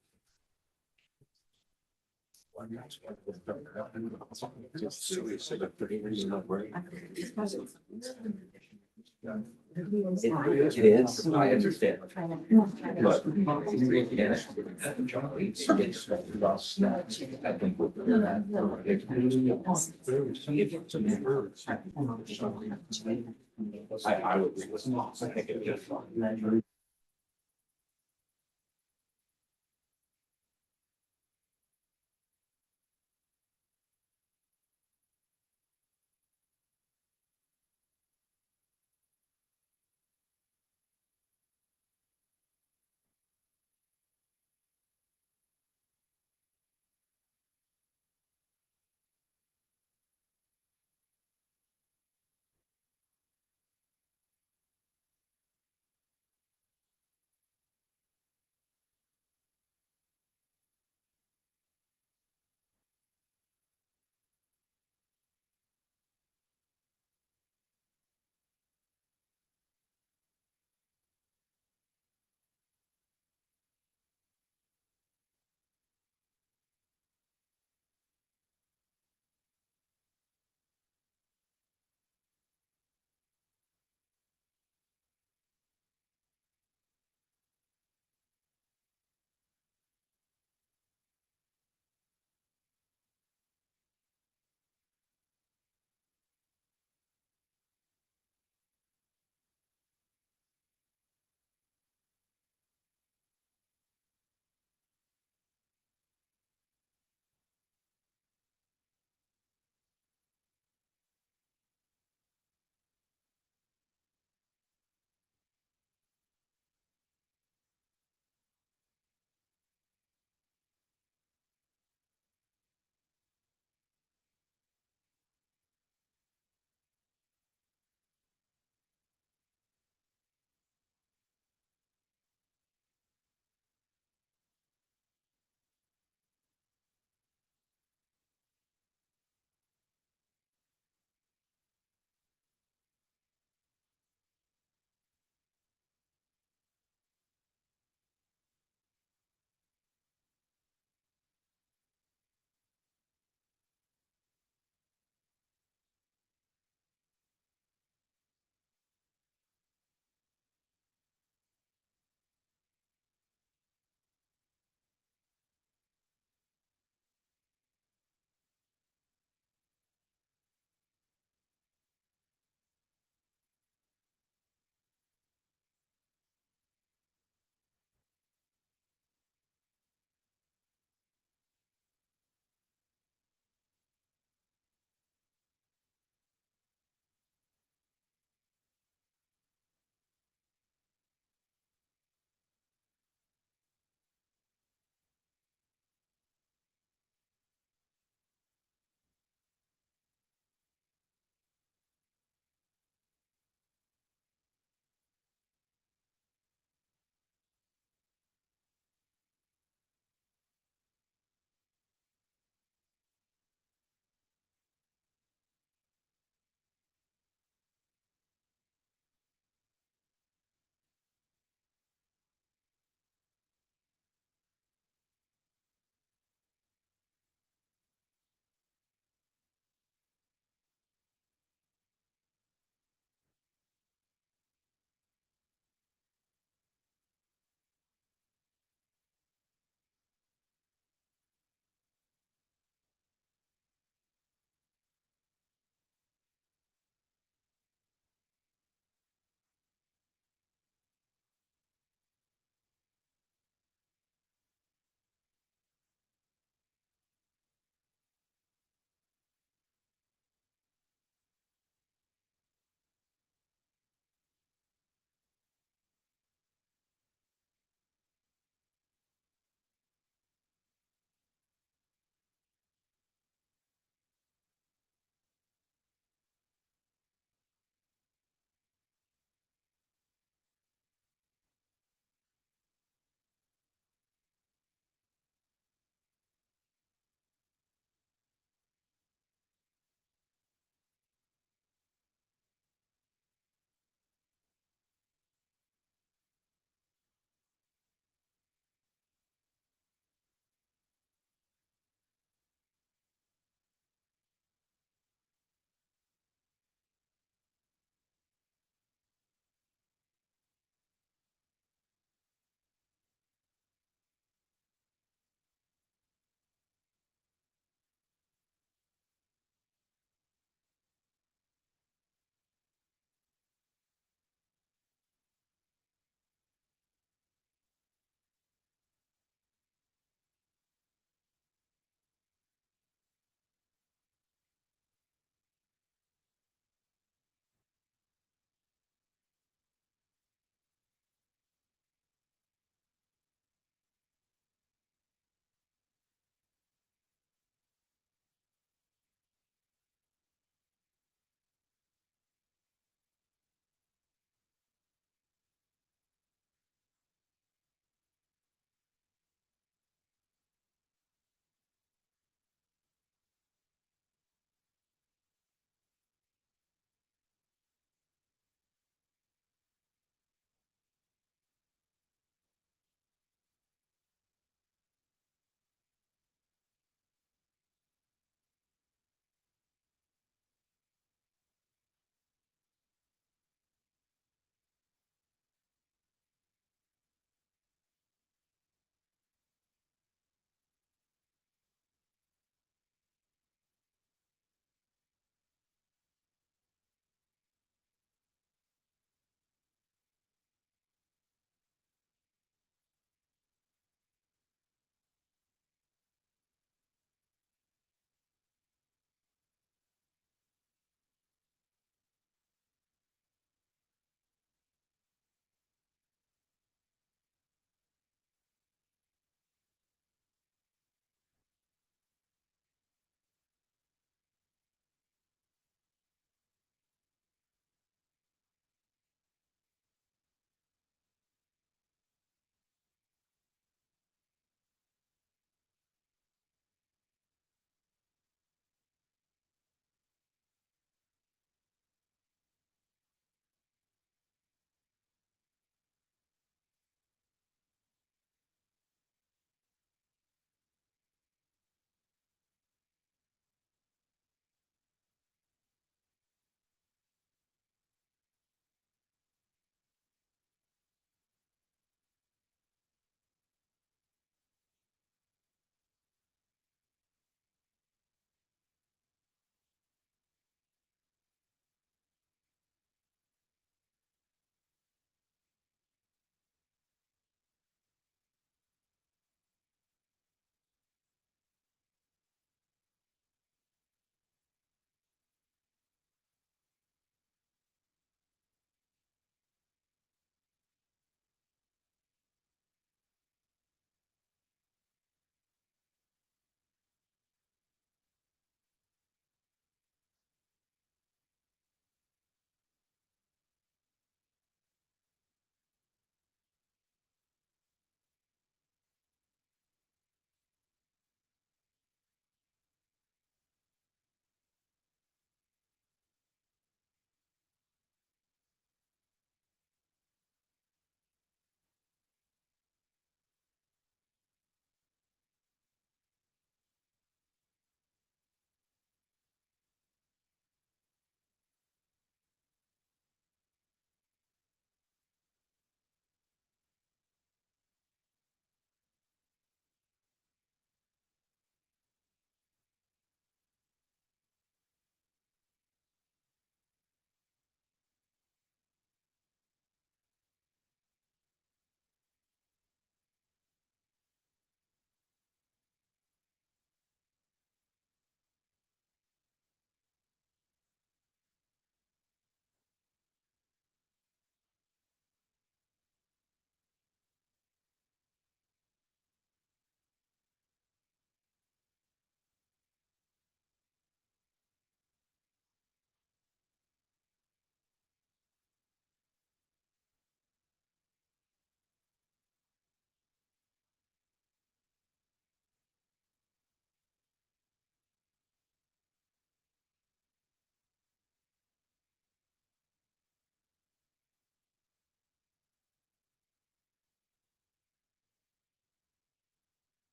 It is, I understand.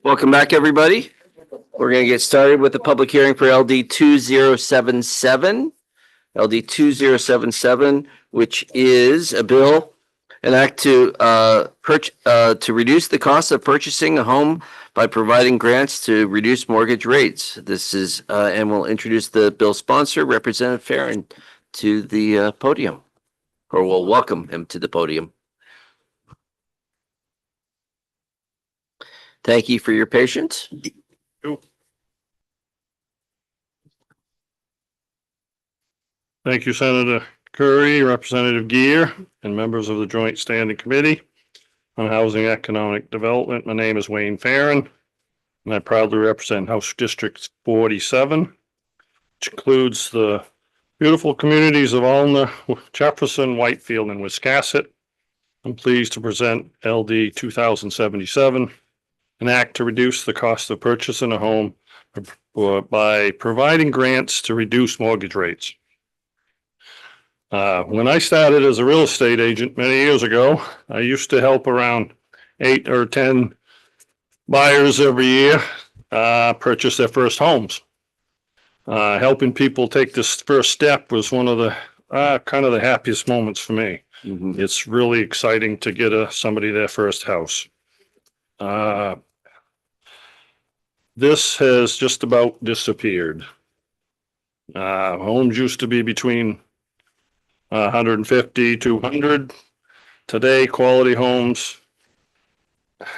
Welcome back, everybody. We're going to get started with the public hearing for LD 2077. LD 2077, which is a bill, an act to reduce the cost of purchasing a home by providing grants to reduce mortgage rates. This is, and we'll introduce the bill sponsor, Representative Farren, to the podium, or we'll welcome him to the podium. Thank you for your patience. Thank you, Senator Curry, Representative Gear, and members of the Joint Standing Committee on Housing Economic Development. My name is Wayne Farren, and I proudly represent House District 47, which includes the beautiful communities of Alna, Jefferson, Whitefield, and Wiscasset. I'm pleased to present LD 2077, an act to reduce the cost of purchasing a home by providing grants to reduce mortgage rates. When I started as a real estate agent many years ago, I used to help around 8 or 10 buyers every year purchase their first homes. Helping people take this first step was one of the kind of the happiest moments for me. It's really exciting to get somebody their first house. This has just about disappeared. Homes used to be between 150, 200. Today, quality homes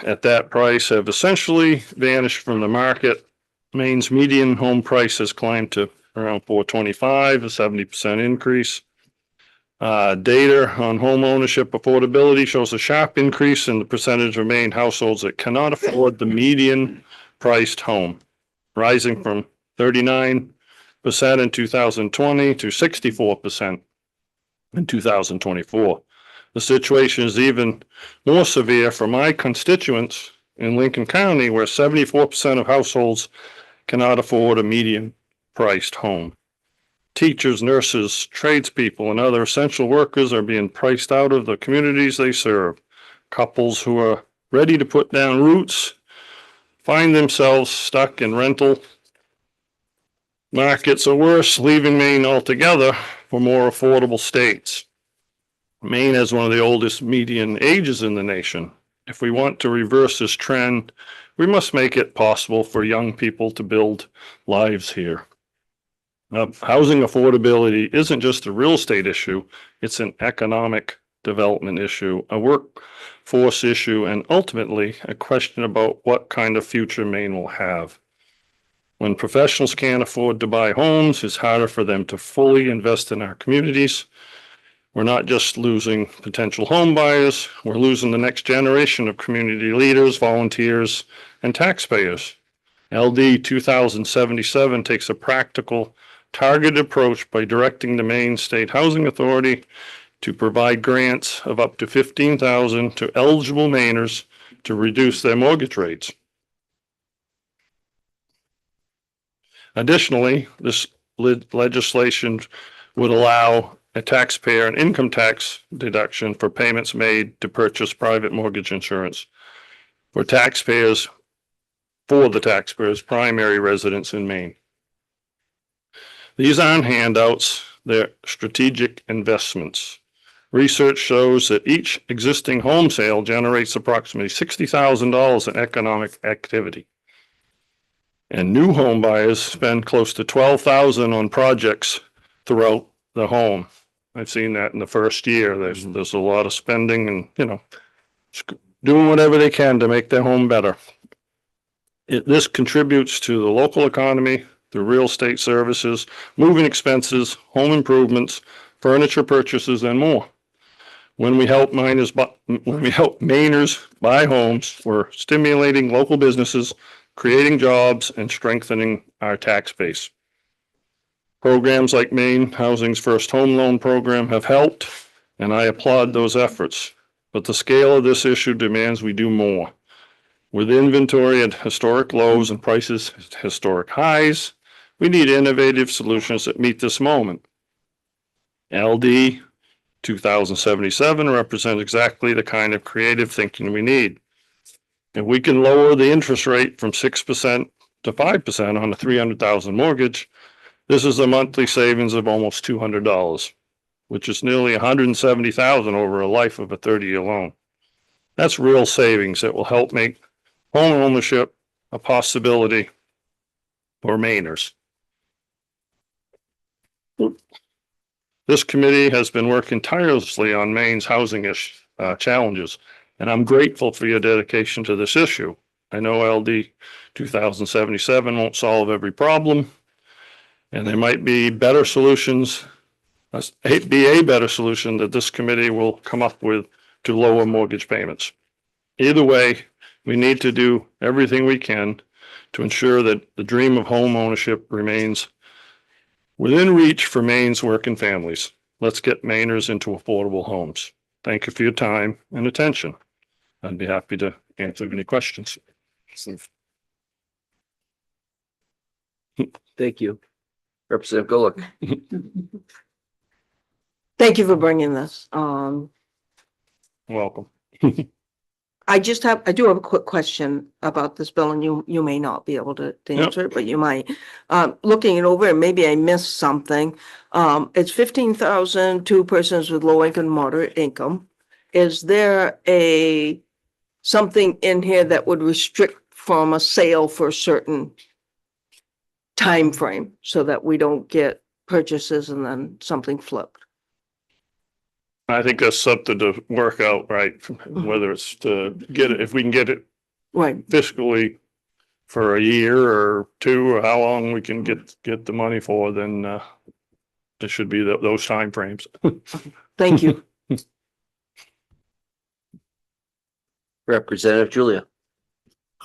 at that price have essentially vanished from the market. Maine's median home price has climbed to around $425, a 70% increase. Data on home ownership affordability shows a sharp increase in the percentage of Maine households that cannot afford the median priced home, rising from 39% in 2020 to 64% in 2024. The situation is even more severe for my constituents in Lincoln County, where 74% of households cannot afford a median priced home. Teachers, nurses, tradespeople, and other essential workers are being priced out of the communities they serve. Couples who are ready to put down roots find themselves stuck in rental markets or worse, leaving Maine altogether for more affordable states. Maine has one of the oldest median ages in the nation. If we want to reverse this trend, we must make it possible for young people to build lives here. Housing affordability isn't just a real estate issue, it's an economic development issue, a workforce issue, and ultimately a question about what kind of future Maine will have. When professionals can't afford to buy homes, it's harder for them to fully invest in our communities. We're not just losing potential home buyers, we're losing the next generation of community leaders, volunteers, and taxpayers. LD 2077 takes a practical, targeted approach by directing the Maine State Housing Authority to provide grants of up to $15,000 to eligible Mainers to reduce their mortgage rates. Additionally, this legislation would allow a taxpayer an income tax deduction for payments made to purchase private mortgage insurance for the taxpayer's primary residence in Maine. These aren't handouts, they're strategic investments. Research shows that each existing home sale generates approximately $60,000 in economic activity. And new home buyers spend close to $12,000 on projects throughout the home. I've seen that in the first year. There's a lot of spending and, doing whatever they can to make their home better. This contributes to the local economy through real estate services, moving expenses, home improvements, furniture purchases, and more. When we help Mainers buy homes, we're stimulating local businesses, creating jobs, and strengthening our tax base. Programs like Maine Housing's First Home Loan Program have helped, and I applaud those efforts. But the scale of this issue demands we do more. With inventory at historic lows and prices at historic highs, we need innovative solutions that meet this moment. LD 2077 represents exactly the kind of creative thinking we need. If we can lower the interest rate from 6% to 5% on a 300,000 mortgage, this is a monthly savings of almost $200, which is nearly 170,000 over a life of a 30-year loan. That's real savings that will help make home ownership a possibility for Mainers. This committee has been working tirelessly on Maine's housing challenges, and I'm grateful for your dedication to this issue. I know LD 2077 won't solve every problem, and there might be better solutions, be a better solution that this committee will come up with to lower mortgage payments. Either way, we need to do everything we can to ensure that the dream of home ownership remains within reach for Maine's working families. Let's get Mainers into affordable homes. Thank you for your time and attention. I'd be happy to answer any questions. Thank you. Representative Golick. Thank you for bringing this. Welcome. I do have a quick question about this bill, and you may not be able to answer it, but you might. Looking it over, and maybe I missed something. It's 15,000 to persons with low income, moderate income. Is there something in here that would restrict from a sale for a certain time frame so that we don't get purchases and then something flipped? I think that's something to work out, right? Whether it's to get it, if we can get it right fiscally for a year or two, or how long we can get the money for, then there should be those timeframes. Thank you. Representative Julia.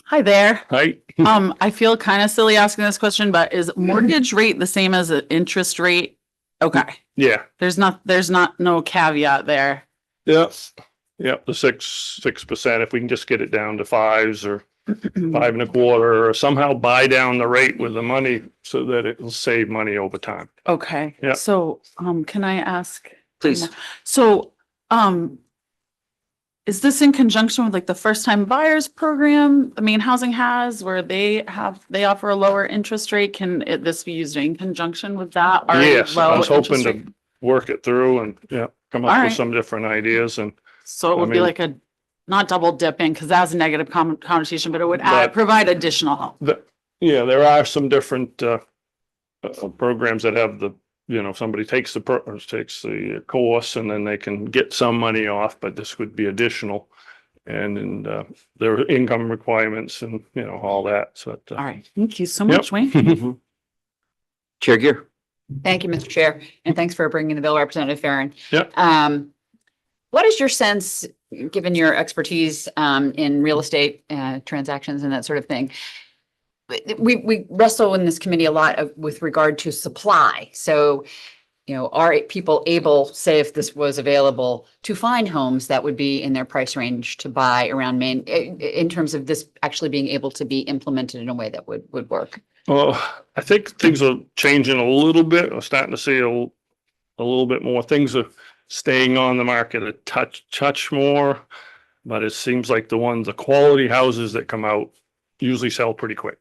Hi there. Hi. I feel kind of silly asking this question, but is mortgage rate the same as an interest rate? Okay. Yeah. There's not no caveat there. Yep. Yep. The 6%, if we can just get it down to 5s or 5.25, or somehow buy down the rate with the money so that it will save money over time. Okay. Yeah. So, can I ask? Please. So, is this in conjunction with like the first time buyers program? I mean, housing has where they offer a lower interest rate. Can this be used in conjunction with that? Yes, I was hoping interest to rate? work it through and come up All with right. some different ideas, and So it would be mean- like not double dipping because that's a negative connotation, but it would But- provide additional help. yeah, there are some different programs that have somebody takes the course and then they can get some money off, but this would be additional. And there are income requirements and, all that. So. All right. Thank you so much, Wayne. Chair Gear. Thank you, Mr. Chair, and thanks for bringing the bill, Representative Farren. Yep. What is your sense, given your expertise in real estate transactions and that sort of thing? We wrestle in this committee a lot with regard to supply. So, are people able, say if this was available, to find homes that would be in their price range to buy around Maine in terms of this actually being able to be implemented in a way that would work? Well, I think things are changing a little bit. We're starting to see a little bit more. Things are staying on the market a touch more, but it seems like the quality houses that come out usually sell pretty quick.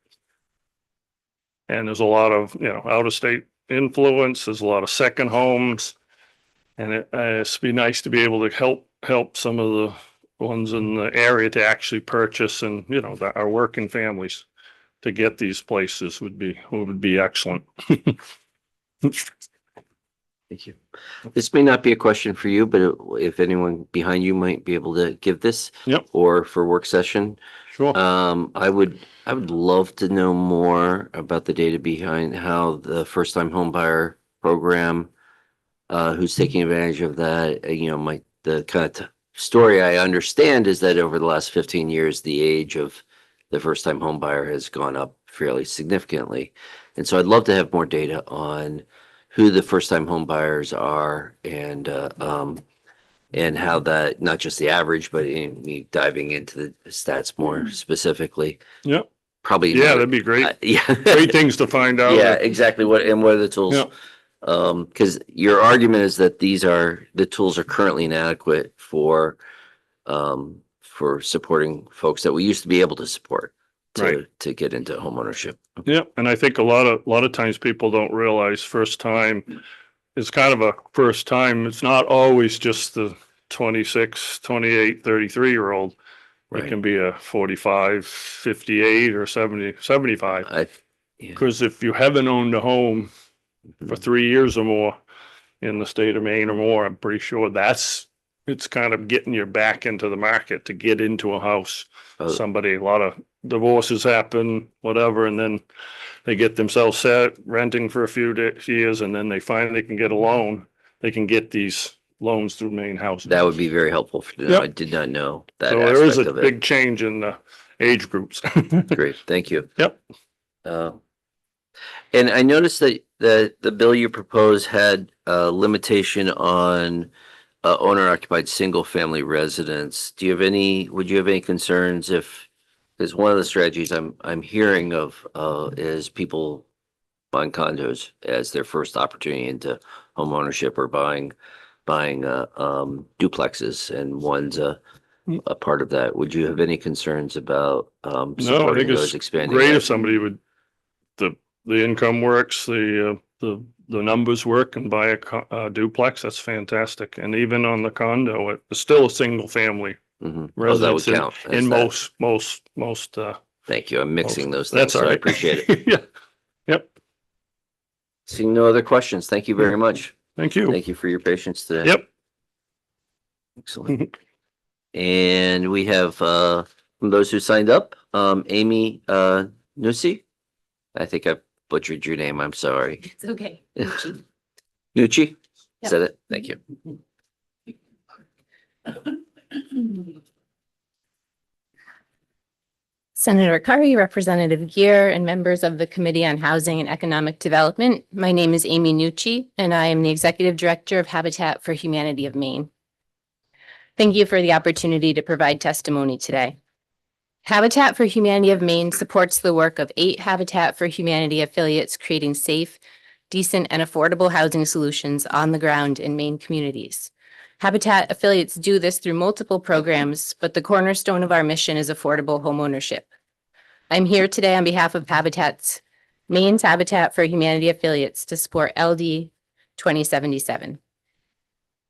And there's a lot of, out of state influence. There's a lot of second homes, and it's be nice to be able to help some of the ones in the area to actually purchase, and our working families to get these places would be excellent. Thank you. This may not be a question for you, but if anyone behind you might be able to give this. Yep. Or for work session. Sure. I would love to know more about the data behind how the first time home buyer program, who's taking advantage of that, the kind of story I understand is that over the last 15 years, the age of the first time home buyer has gone up fairly significantly. And so I'd love to have more data on who the first time home buyers are and how that, not just the average, but me diving into the stats more specifically. Yep. Probably. Yeah, that'd be great. Yeah. Great things to find out. Yeah, exactly. What are the tools? Yeah. because your argument is that the tools are currently inadequate for supporting folks that we used to be able to support Right. to get into homeownership. Yeah, and I think a lot of times people don't realize first time is kind of a first time. It's not always just the 26, 28, 33-year-old. Right. It can be a 45, 58 or 70, 75. Because if you haven't owned a home for 3 years or more in the state of Maine or more, I'm pretty sure it's kind of getting you back into the market to get into a house. Oh. A lot of divorces happen, whatever, and then they get themselves set renting for a few years, and then they finally can get a loan. They can get these loans through Maine Housing. That would be very helpful to know. Yep. I did not know that So there is aspect a of it. big change in the age groups. Great, thank you. Yep. And I noticed that the bill you proposed had a limitation on owner occupied single family residence. Would you have any concerns because one of the strategies I'm hearing of is people buying condos as their first opportunity into home ownership or buying duplexes, and one's a part of that. Would you have any concerns about No, I supporting think those it's expanding? great that? if somebody would, the income works, the numbers work and buy a duplex. That's fantastic. And even on the condo, it's still a single family Oh, that would residence count. in as that. most. Thank you. I'm mixing those That's things, all so I right. appreciate it. Yeah. Yep. Seeing no other questions, thank you very much. Thank you. Thank you for your patience today. Yep. Excellent. And we have from those who signed up, Amy Nucci. I think I butchered your name. I'm sorry. It's okay. Nucci? Yep. Said it? Thank you. Senator Curry, Representative Gear, and members of the Committee on Housing and Economic Development. My name is Amy Nucci, and I am the Executive Director of Habitat for Humanity of Maine. Thank you for the opportunity to provide testimony today. Habitat for Humanity of Maine supports the work of 8 Habitat for Humanity affiliates creating safe, decent, and affordable housing solutions on the ground in Maine communities. Habitat affiliates do this through multiple programs, but the cornerstone of our mission is affordable homeownership. I'm here today on behalf of Maine's Habitat for Humanity affiliates to support LD 2077.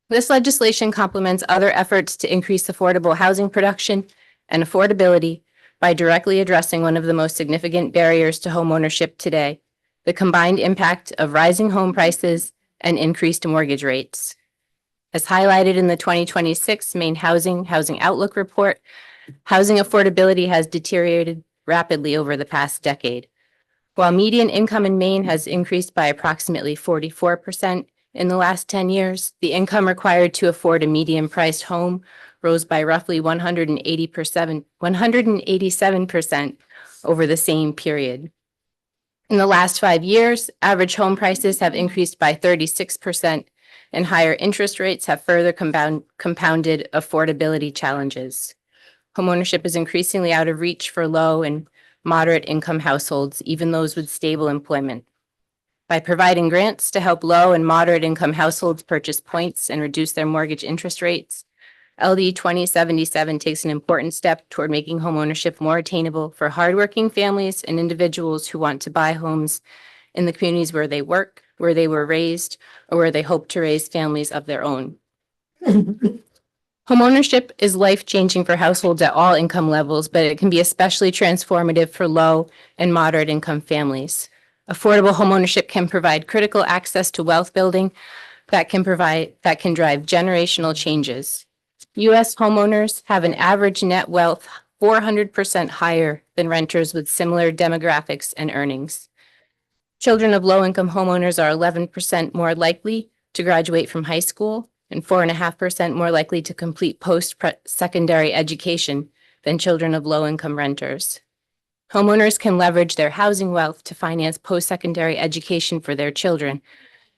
This legislation complements other efforts to increase affordable housing production and affordability by directly addressing one of the most significant barriers to homeownership today, the combined impact of rising home prices and increased mortgage rates. As highlighted in the 2026 Maine Housing Outlook Report, housing affordability has deteriorated rapidly over the past decade. While median income in Maine has increased by approximately 44% in the last 10 years, the income required to afford a median-priced home rose by roughly 187% over the same period. In the last 5 years, average home prices have increased by 36%, and higher interest rates have further compounded affordability challenges. Homeownership is increasingly out of reach for low and moderate income households, even those with stable employment. By providing grants to help low and moderate income households purchase points and reduce their mortgage interest rates, LD 2077 takes an important step toward making homeownership more attainable for hardworking families and individuals who want to buy homes in the communities where they work, where they were raised, or where they hope to raise families of their own. Homeownership is life-changing for households at all income levels, but it can be especially transformative for low and moderate income families. Affordable homeownership can provide critical access to wealth building that can drive generational changes. U.S. homeowners have an average net wealth 400% higher than renters with similar demographics and earnings. Children of low-income homeowners are 11% more likely to graduate from high school and 4.5% more likely to complete post-secondary education than children of low-income renters. Homeowners can leverage their housing wealth to finance post-secondary education for their children,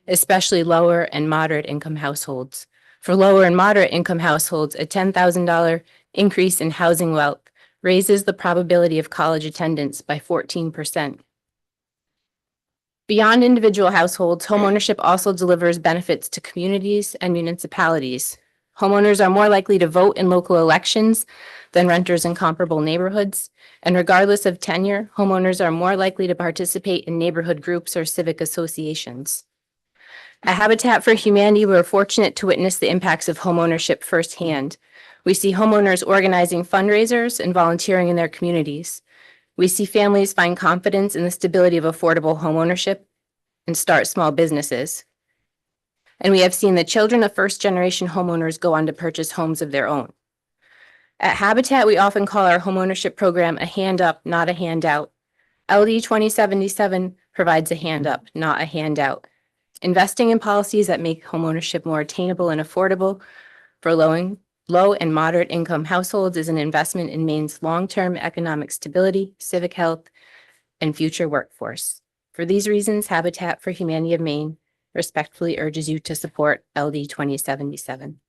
especially lower and moderate income households. For lower and moderate income households, a $10,000 increase in housing wealth raises the probability of college attendance by 14%. Beyond individual households, homeownership also delivers benefits to communities and municipalities. Homeowners are more likely to vote in local elections than renters in comparable neighborhoods. And regardless of tenure, homeowners are more likely to participate in neighborhood groups or civic associations. At Habitat for Humanity, we're fortunate to witness the impacts of homeownership firsthand. We see homeowners organizing fundraisers and volunteering in their communities. We see families find confidence in the stability of affordable homeownership and start small businesses. And we have seen the children of first-generation homeowners go on to purchase homes of their own. At Habitat, we often call our homeownership program a hand up, not a handout. LD 2077 provides a hand up, not a handout. Investing in policies that make homeownership more attainable and affordable for low and moderate income households is an investment in Maine's long-term economic stability, civic health, and future workforce. For these reasons, Habitat for Humanity of Maine respectfully urges you to support LD 2077.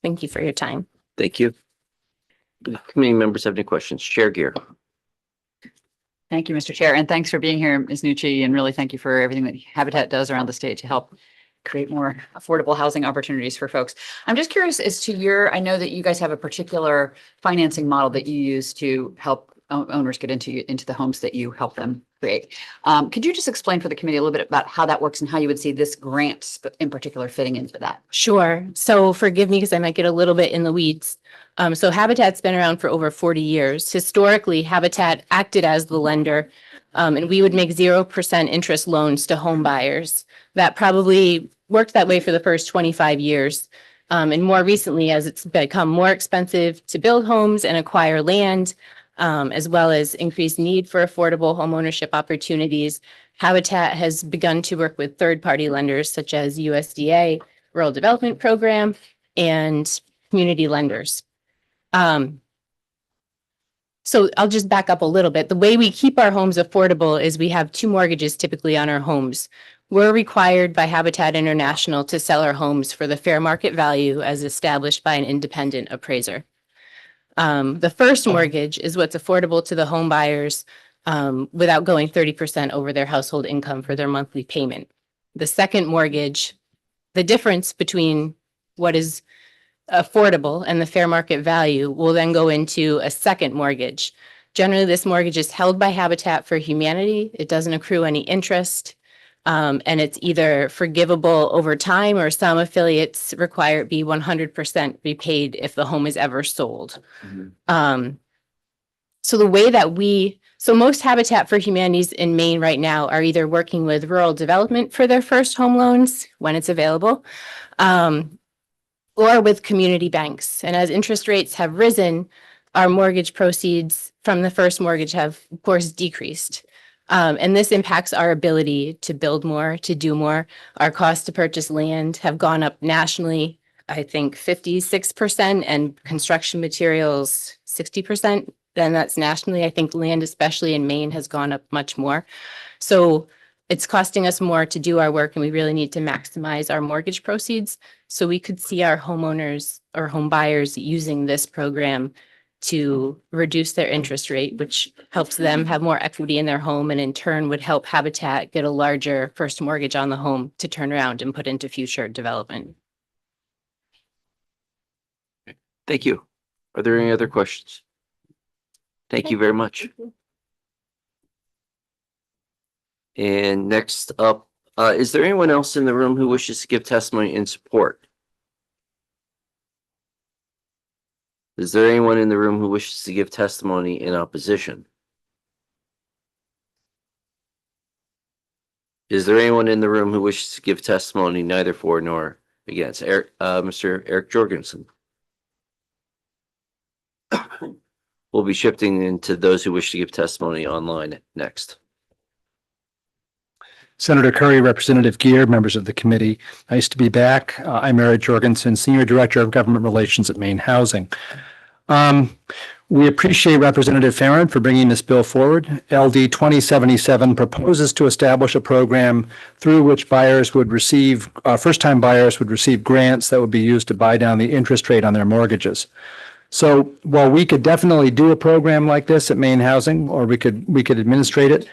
Thank you for your time. Thank you. Do committee members have any questions? Chair Gear. Thank you, Mr. Chair, and thanks for being here, Ms. Nucci, and really thank you for everything that Habitat does around the state to help create more affordable housing opportunities for folks. I'm just curious as to I know that you guys have a particular financing model that you use to help owners get into the homes that you help them create. Could you just explain for the committee a little bit about how that works and how you would see this grant in particular fitting into that? Sure. So forgive me because I might get a little bit in the weeds. So Habitat's been around for over 40 years. Historically, Habitat acted as the lender, and we would make 0% interest loans to home buyers. That probably worked that way for the first 25 years. And more recently, as it's become more expensive to build homes and acquire land, as well as increased need for affordable homeownership opportunities, Habitat has begun to work with third-party lenders such as USDA, Rural Development Program, and community lenders. So I'll just back up a little bit. The way we keep our homes affordable is we have 2 mortgages typically on our homes. We're required by Habitat International to sell our homes for the fair market value as established by an independent appraiser. The first mortgage is what's affordable to the home buyers without going 30% over their household income for their monthly payment. The second mortgage, the difference between what is affordable and the fair market value will then go into a second mortgage. Generally, this mortgage is held by Habitat for Humanity. It doesn't accrue any interest. And it's either forgivable over time or some affiliates require it be 100% repaid if the home is ever sold. So the way that most Habitat for Humanities in Maine right now are either working with rural development for their first home loans when it's available, or with community banks. And as interest rates have risen, our mortgage proceeds from the first mortgage have, of course, decreased. And this impacts our ability to build more, to do more. Our costs to purchase land have gone up nationally, I think 56%, and construction materials 60%. Then that's nationally. I think land, especially in Maine, has gone up much more. So it's costing us more to do our work, and we really need to maximize our mortgage proceeds. So we could see our homeowners or home buyers using this program to reduce their interest rate, which helps them have more equity in their home, and in turn would help Habitat get a larger first mortgage on the home to turn around and put into future development. Thank you. Are there any other questions? Thank you very much. And next up, is there anyone else in the room who wishes to give testimony in support? Is there anyone in the room who wishes to give testimony in opposition? Is there anyone in the room who wishes to give testimony neither for nor against? Mr. Eric Jorgensen. We'll be shifting into those who wish to give testimony online next. Senator Curry, Representative Gear, members of the committee, nice to be back. I'm Eric Jorgensen, Senior Director of Government Relations at Maine Housing. We appreciate Representative Farron for bringing this bill forward. LD 2077 proposes to establish a program through which buyers would receive, first-time buyers would receive grants that would be used to buy down the interest rate on their mortgages. So while we could definitely do a program like this at Maine Housing, or we could administrate it,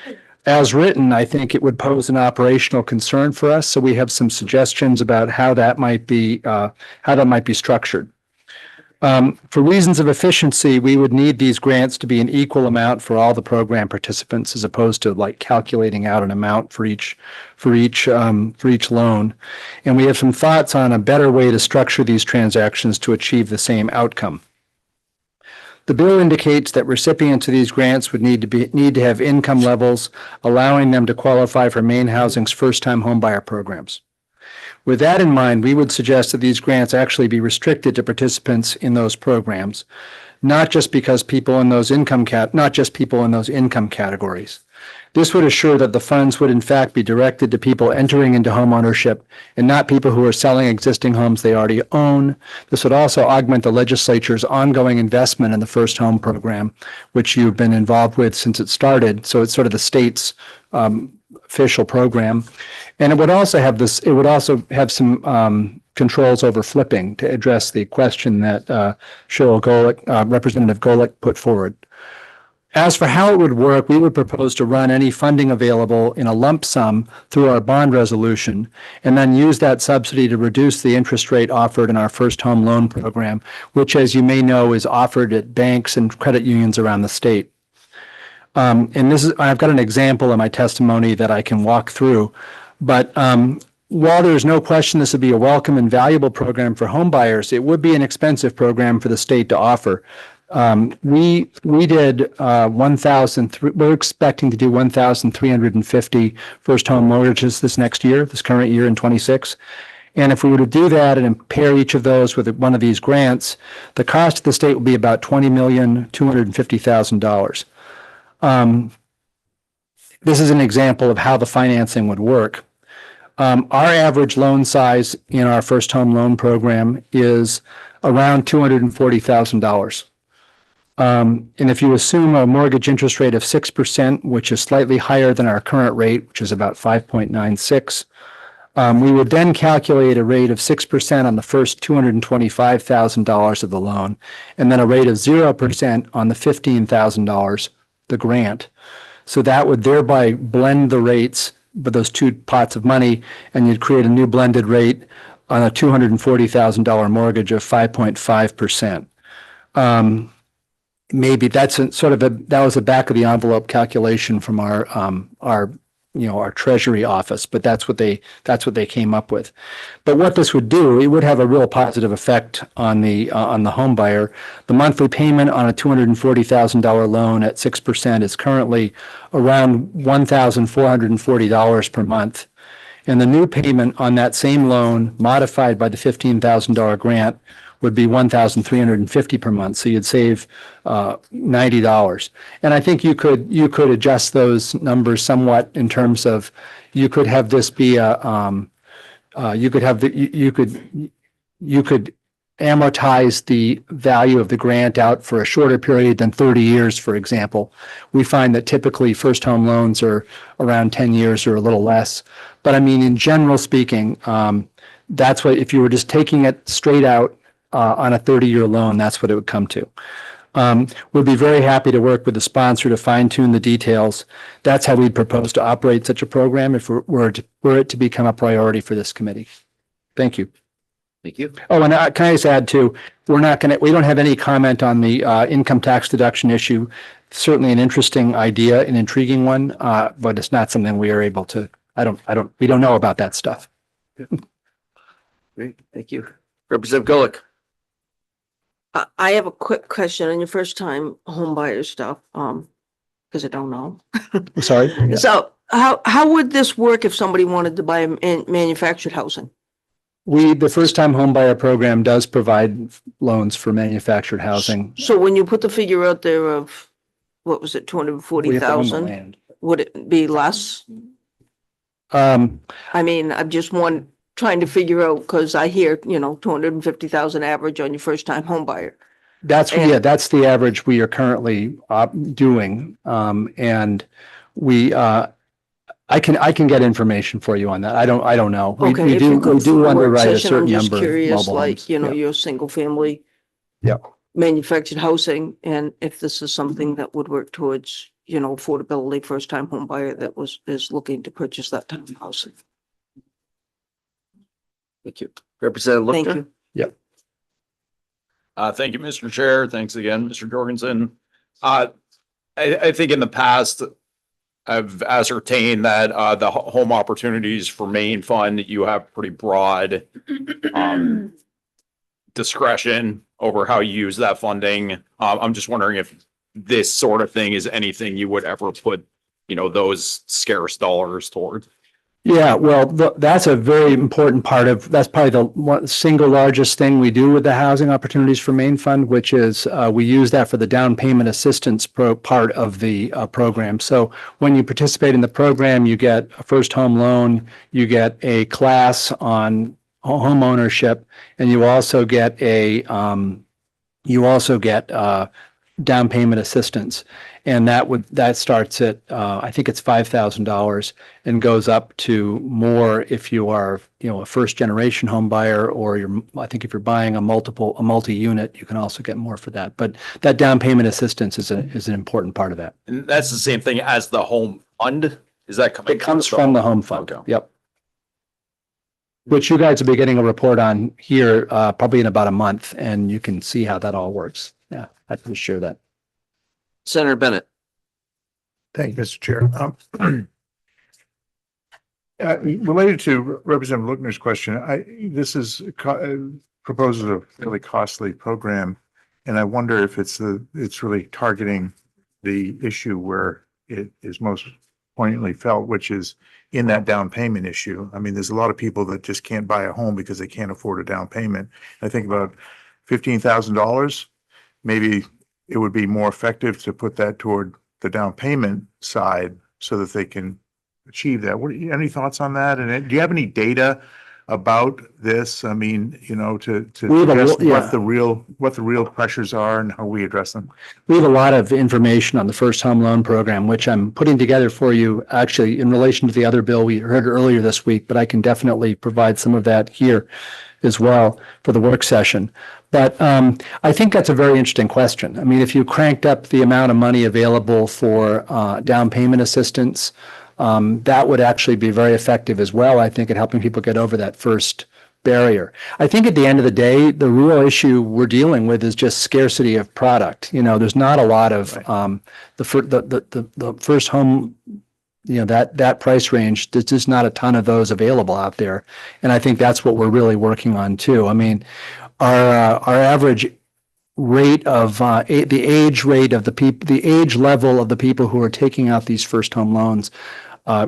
As written, I think it would pose an operational concern for us. So we have some suggestions about how that might be structured. For reasons of efficiency, we would need these grants to be an equal amount for all the program participants, as opposed to like calculating out an amount for each loan. And we have some thoughts on a better way to structure these transactions to achieve the same outcome. The bill indicates that recipients of these grants would need to have income levels allowing them to qualify for Maine Housing's first-time homebuyer programs. With that in mind, we would suggest that these grants actually be restricted to participants in those programs, not just people in those income categories. This would assure that the funds would in fact be directed to people entering into home ownership and not people who are selling existing homes they already own. This would also augment the legislature's ongoing investment in the First Home Program, which you've been involved with since it started. So it's sort of the state's official program. And it would also have some controls over flipping to address the question that Cheryl Golick, Representative Golick put forward. As for how it would work, we would propose to run any funding available in a lump sum through our bond resolution and then use that subsidy to reduce the interest rate offered in our first home loan program, which, as you may know, is offered at banks and credit unions around the state. And I've got an example in my testimony that I can walk through, but while there's no question this would be a welcome and valuable program for home buyers, it would be an expensive program for the state to offer. We did we're expecting to do 1,350 first home mortgages this current year in 26. And if we were to do that and pair each of those with one of these grants, the cost to the state would be about $20,250,000. This is an example of how the financing would work. Our average loan size in our first home loan program is around $240,000. And if you assume a mortgage interest rate of 6%, which is slightly higher than our current rate, which is about 5.96, we would then calculate a rate of 6% on the first $225,000 of the loan, and then a rate of 0% on the $15,000, the grant. So that would thereby blend the rates for those two pots of money, and you'd create a new blended rate on a $240,000 mortgage of 5.5%. Maybe that's that was a back of the envelope calculation from our treasury office, but that's what they came up with. But what this would do, it would have a real positive effect on the home buyer. The monthly payment on a $240,000 loan at 6% is currently around $1,440 per month. And the new payment on that same loan, modified by the $15,000 grant, would be $1,350 per month. So you'd save $90. And I think you could adjust those numbers somewhat in terms of, you could have this be you could amortize the value of the grant out for a shorter period than 30 years, for example. We find that typically first home loans are around 10 years or a little less. But I mean, in general speaking, that's what, if you were just taking it straight out on a 30-year loan, that's what it would come to. We'd be very happy to work with the sponsor to fine-tune the details. That's how we'd propose to operate such a program if were it to become a priority for this committee. Thank you. Thank you. Oh, and can I just add too, we don't have any comment on the income tax deduction issue. Certainly an interesting idea, an intriguing one, but it's not something we are able to, we don't know about that stuff. Great, thank you. Representative Golick. I have a quick question on your first time home buyer stuff, because I don't know. Sorry. Yeah. So how would this work if somebody wanted to buy manufactured housing? The first time home buyer program does provide loans for manufactured housing. So when you put the figure out there of, what was it, 240,000, would it be less? I mean, I'm just trying to figure out, because I hear, 250,000 average on your first time home buyer. That's the average we are currently doing. And I can get information for you on that. I don't know. Okay, we do underwrite a certain number of curious, mobile homes. Your single family Yeah. manufactured housing, and if this is something that would work towards you know, affordability, first-time home buyer that is looking to purchase that type of housing. Thank you. Representative Thank Lufkin? you. Thank you, Mr. Chair. Thanks again, Mr. Jorgensen. I think in the past, I've ascertained that the Home Opportunities for Maine Fund, you have pretty broad discretion over how you use that funding. I'm just wondering if this sort of thing is anything you would ever put, you know, those scarce dollars toward. Yeah, well, that's a very important part of, that's probably the single largest thing we do with the Housing Opportunities for Maine Fund, which is we use that for the down payment assistance part of the program. So when you participate in the program, you get a first home loan, you get a class on home ownership, and you also get down payment assistance. And that starts at, I think it's $5,000 and goes up to more if you are, you know, a first generation home buyer, or I think if you're buying a multi-unit, you can also get more for that. But that down payment assistance is an important part of that. And that's the same thing as the home fund? Is that coming? It comes from the home fund. Okay. Yep. Which you guys will be getting a report on here, probably in about a month, and you can see how that all works. Yeah, I can share that. Senator Bennett. Thank you, Mr. Chair. Related to Representative Luckner's question, this is proposes a really costly program, and I wonder if it's really targeting the issue where it is most poignantly felt, which is in that down payment issue. I mean, there's a lot of people that just can't buy a home because they can't afford a down payment. I think about $15,000, maybe it would be more effective to put that toward the down payment side so that they can achieve that. Any thoughts on that? And do you have any data about this? I mean, you know, to address what the real pressures are and how we address them. We have a lot of information on the first home loan program, which I'm putting together for you actually in relation to the other bill we heard earlier this week, but I can definitely provide some of that here as well for the work session. But I think that's a very interesting question. I mean, if you cranked up the amount of money available for down payment assistance, that would actually be very effective as well, I think, at helping people get over that first barrier. I think at the end of the day, the real issue we're dealing with is just scarcity of product. You know, there's not a lot of the first home, you know, that price range, there's just not a ton of those available out there. And I think that's what we're really working on too. I mean, our average rate of the age rate of the age level of the people who are taking out these first home loans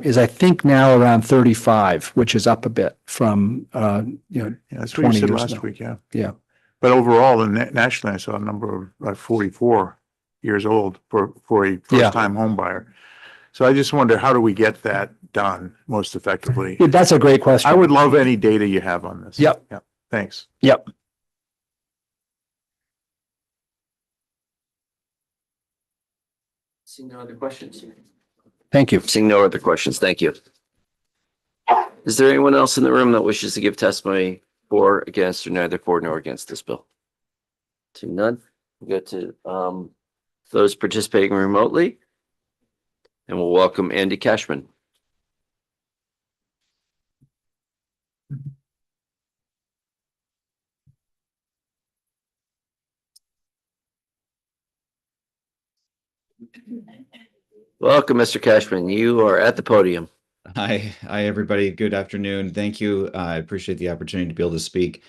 is, I think, now around 35, which is up a bit from that's 20 what you said years last ago. week. Yeah. Yeah. But overall, and nationally, I saw a number of like 44 years old for a first time home buyer. So I just wonder, how do we get that done most effectively? Yeah, that's a great question. I would love any data you have on this. Yep. Yep. Thanks. Yep. Seeing no other questions? Thank you. Seeing no other questions, thank you. Is there anyone else in the room that wishes to give testimony for, against, or neither for nor against this bill? Seeing none, we'll go to those participating remotely. And we'll welcome Andy Cashman. Welcome, Mr. Cashman. You are at the podium. Hi, everybody. Good afternoon. Thank you. I appreciate the opportunity to be able to speak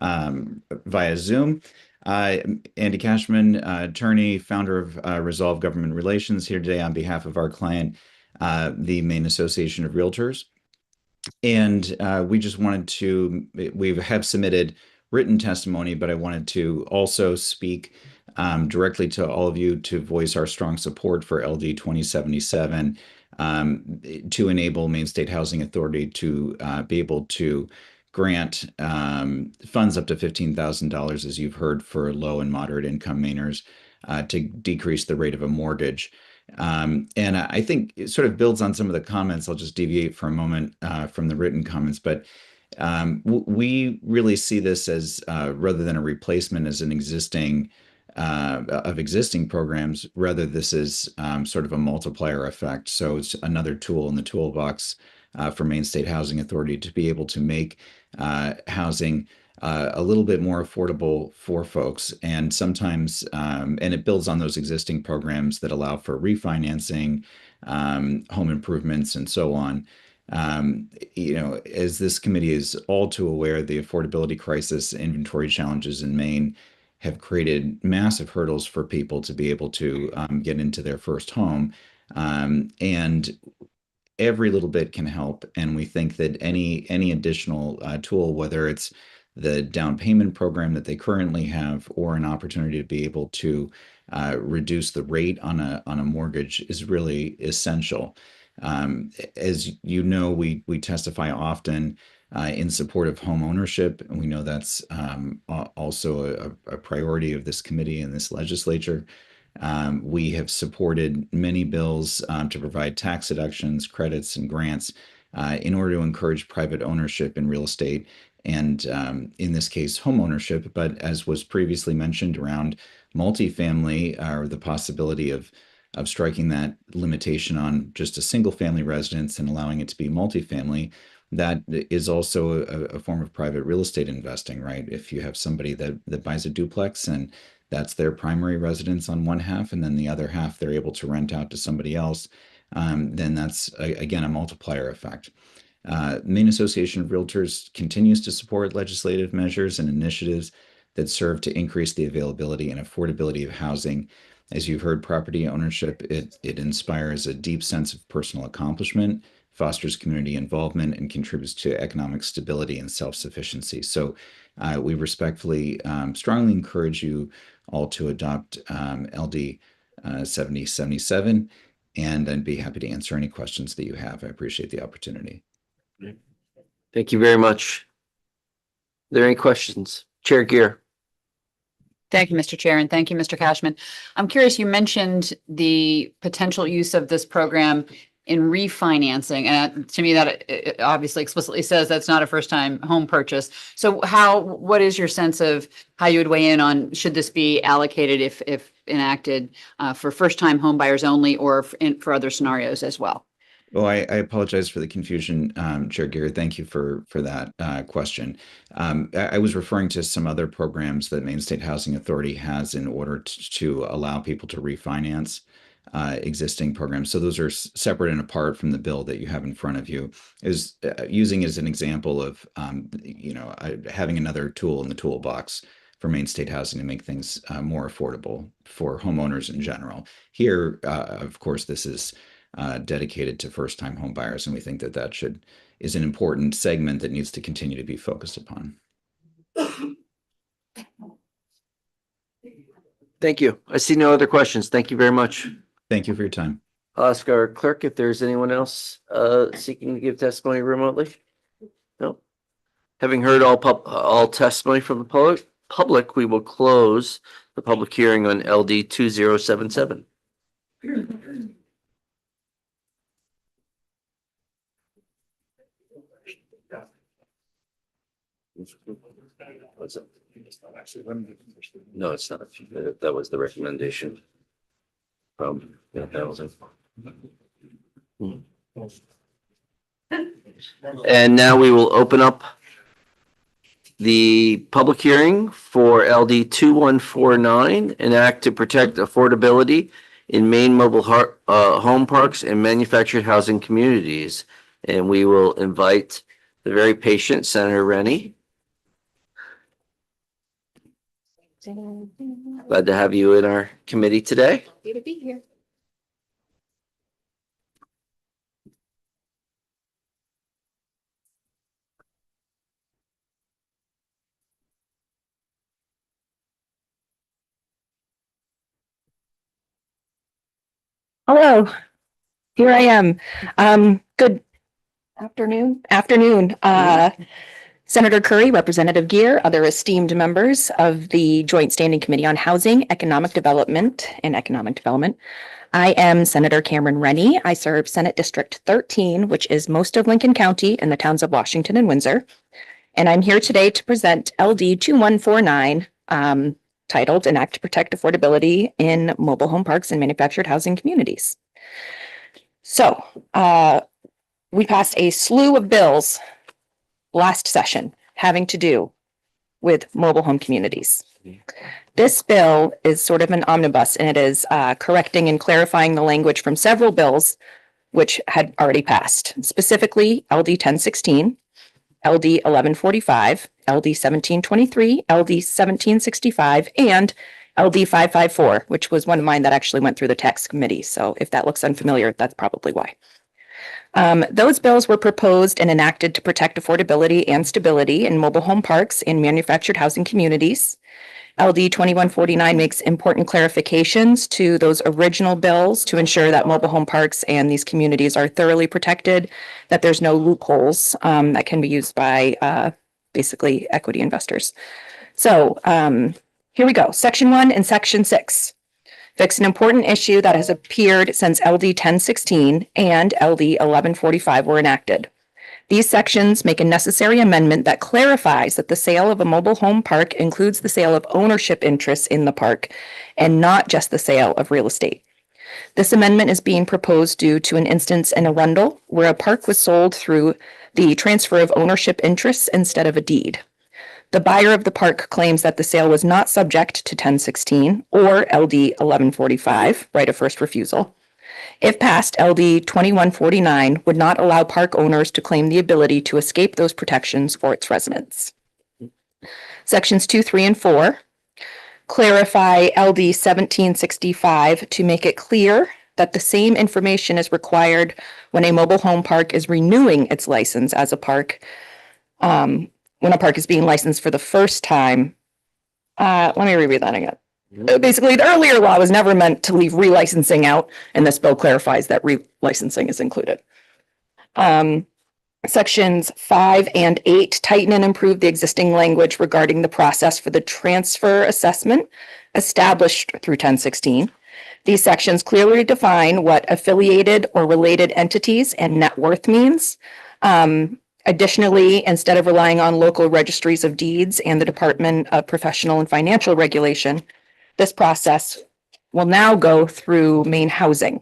via Zoom. Andy Cashman, attorney, founder of Resolve Government Relations, here today on behalf of our client, the Maine Association of Realtors. And we just wanted to, we have submitted written testimony, but I wanted to also speak directly to all of you to voice our strong support for LD 2077 to enable Maine State Housing Authority to be able to grant funds up to $15,000, as you've heard, for low and moderate income Mainers to decrease the rate of a mortgage. And I think it sort of builds on some of the comments. I'll just deviate for a moment from the written comments, but we really see this as, rather than a replacement, as an existing of existing programs. Rather, this is sort of a multiplier effect. So it's another tool in the toolbox for Maine State Housing Authority to be able to make housing a little bit more affordable for folks. And sometimes, and it builds on those existing programs that allow for refinancing, home improvements, and so on. As this committee is all too aware, the affordability crisis, inventory challenges in Maine have created massive hurdles for people to be able to get into their first home. And every little bit can help. And we think that any additional tool, whether it's the down payment program that they currently have or an opportunity to be able to reduce the rate on a mortgage, is really essential. As you know, we testify often in support of home ownership, and we know that's also a priority of this committee and this legislature. We have supported many bills to provide tax deductions, credits, and grants in order to encourage private ownership in real estate, and in this case, home ownership. But as was previously mentioned around multifamily, or the possibility of striking that limitation on just a single family residence and allowing it to be multifamily, that is also a form of private real estate investing, right? If you have somebody that buys a duplex and that's their primary residence on one half, and then the other half they're able to rent out to somebody else, then that's, again, a multiplier effect. Maine Association of Realtors continues to support legislative measures and initiatives that serve to increase the availability and affordability of housing. As you've heard, property ownership, it inspires a deep sense of personal accomplishment, fosters community involvement, and contributes to economic stability and self-sufficiency. So we respectfully, strongly encourage you all to adopt LD 7077, and I'd be happy to answer any questions that you have. I appreciate the opportunity. Thank you very much. Are there any questions? Chair Gear. Thank you, Mr. Chair, and thank you, Mr. Cashman. I'm curious, you mentioned the potential use of this program in refinancing, and to me that it obviously explicitly says that's not a first-time home purchase. So what is your sense of how you would weigh in on, should this be allocated if enacted for first-time home buyers only, or for other scenarios as well? Well, I apologize for the confusion, Chair Gear. Thank you for that question. I was referring to some other programs that Maine State Housing Authority has in order to allow people to refinance existing programs. So those are separate and apart from the bill that you have in front of you. Is using as an example of having another tool in the toolbox for Maine State Housing to make things more affordable for homeowners in general. Here, of course, this is dedicated to first-time home buyers, and we think that is an important segment that needs to continue to be focused upon. Thank you. I see no other questions. Thank you very much. Thank you for your time. I'll ask our clerk if there's anyone else seeking to give testimony remotely. No. Having heard all testimony from the public, we will close the public hearing on LD 2077. What's it? No, it's not. That was the recommendation from housing. And now we will open up the public hearing for LD 2149, an act to protect affordability in Maine mobile home parks and manufactured housing communities. And we will invite the very patient Senator Rennie. Glad to have you in our committee today. Happy to be here. Hello, here I am. Good afternoon. Senator Curry, Representative Gear, other esteemed members of the Joint Standing Committee on Housing, Economic Development, and Economic Development. I am Senator Cameron Rennie. I serve Senate District 13, which is most of Lincoln County and the towns of Washington and Windsor. And I'm here today to present LD 2149, titled An Act to Protect Affordability in Mobile Home Parks and Manufactured Housing Communities. So, we passed a slew of bills last session having to do with mobile home communities. This bill is sort of an omnibus, and it is correcting and clarifying the language from several bills which had already passed, specifically LD 1016, LD 1145, LD 1723, LD 1765, and LD 554, which was one of mine that actually went through the tax committee. So if that looks unfamiliar, that's probably why. Those bills were proposed and enacted to protect affordability and stability in mobile home parks and manufactured housing communities. LD 2149 makes important clarifications to those original bills to ensure that mobile home parks and these communities are thoroughly protected, that there's no loopholes that can be used by basically equity investors. So here we go. Section 1 and Section 6 fix an important issue that has appeared since LD 1016 and LD 1145 were enacted. These sections make a necessary amendment that clarifies that the sale of a mobile home park includes the sale of ownership interests in the park and not just the sale of real estate. This amendment is being proposed due to an instance in Arundel where a park was sold through the transfer of ownership interests instead of a deed. The buyer of the park claims that the sale was not subject to 1016 or LD 1145, right of first refusal. If passed, LD 2149 would not allow park owners to claim the ability to escape those protections for its residents. Sections 2, 3, and 4 clarify LD 1765 to make it clear that the same information is required when a mobile home park is renewing its license as a park. When a park is being licensed for the first time. Let me reread that again. Basically, the earlier law was never meant to leave relicensing out, and this bill clarifies that relicensing is included. Sections 5 and 8 tighten and improve the existing language regarding the process for the transfer assessment established through 1016. These sections clearly define what affiliated or related entities and net worth means. Additionally, instead of relying on local registries of deeds and the Department of Professional and Financial Regulation, this process will now go through Maine Housing.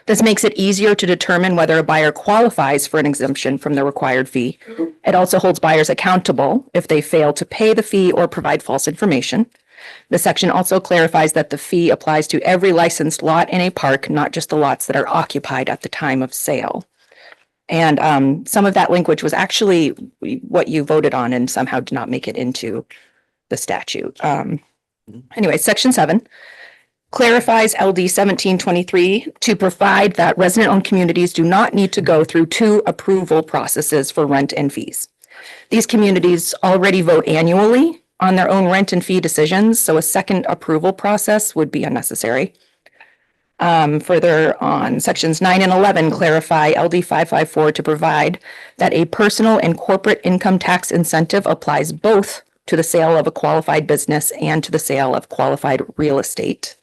This makes it easier to determine whether a buyer qualifies for an exemption from the required fee. It also holds buyers accountable if they fail to pay the fee or provide false information. The section also clarifies that the fee applies to every licensed lot in a park, not just the lots that are occupied at the time of sale. And some of that language was actually what you voted on and somehow did not make it into the statute. Anyway, Section 7 clarifies LD 1723 to provide that resident-owned communities do not need to go through 2 approval processes for rent and fees. These communities already vote annually on their own rent and fee decisions, so a second approval process would be unnecessary. Further on, Sections 9 and 11 clarify LD 554 to provide that a personal and corporate income tax incentive applies both to the sale of a qualified business and to the sale of qualified real estate.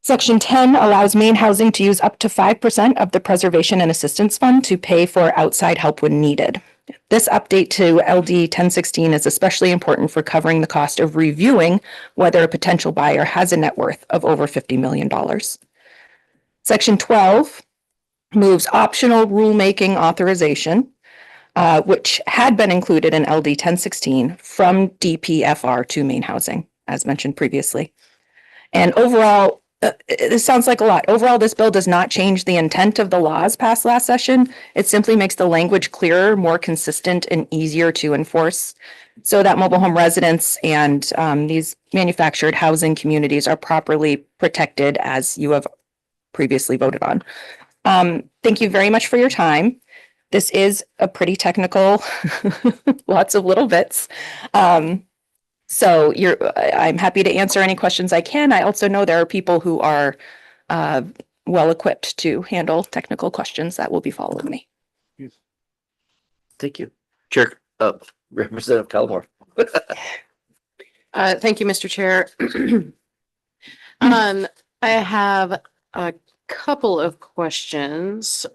Section 10 allows Maine Housing to use up to 5% of the Preservation and Assistance Fund to pay for outside help when needed. This update to LD 1016 is especially important for covering the cost of reviewing whether a potential buyer has a net worth of over $50 million. Section 12 moves optional rulemaking authorization, which had been included in LD 1016 from DPFR to Maine Housing, as mentioned previously. And overall, this sounds like a lot. Overall, this bill does not change the intent of the laws passed last session. It simply makes the language clearer, more consistent, and easier to enforce so that mobile home residents and these manufactured housing communities are properly protected as you have previously voted on. Thank you very much for your time. This is a pretty technical, lots of little bits. So I'm happy to answer any questions I can. I also know there are people who are well equipped to handle technical questions that will be following me. Thank you. Chair, Representative Callamore. Thank you, Mr. Chair. I have a couple of questions.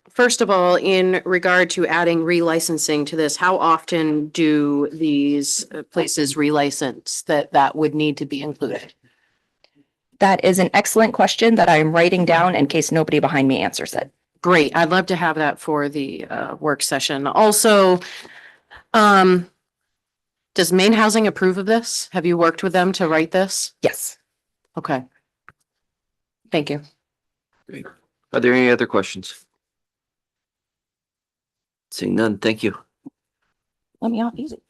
First of all, in regard to adding relicensing to this, how often do these places relicense that would need to be included? That is an excellent question that I am writing down in case nobody behind me answers it. Great. I'd love to have that for the work session. Also, does Maine Housing approve of this? Have you worked with them to write this? Yes. Okay. Thank you. Great. Are there any other questions? Seeing none, thank you. Let me off easy.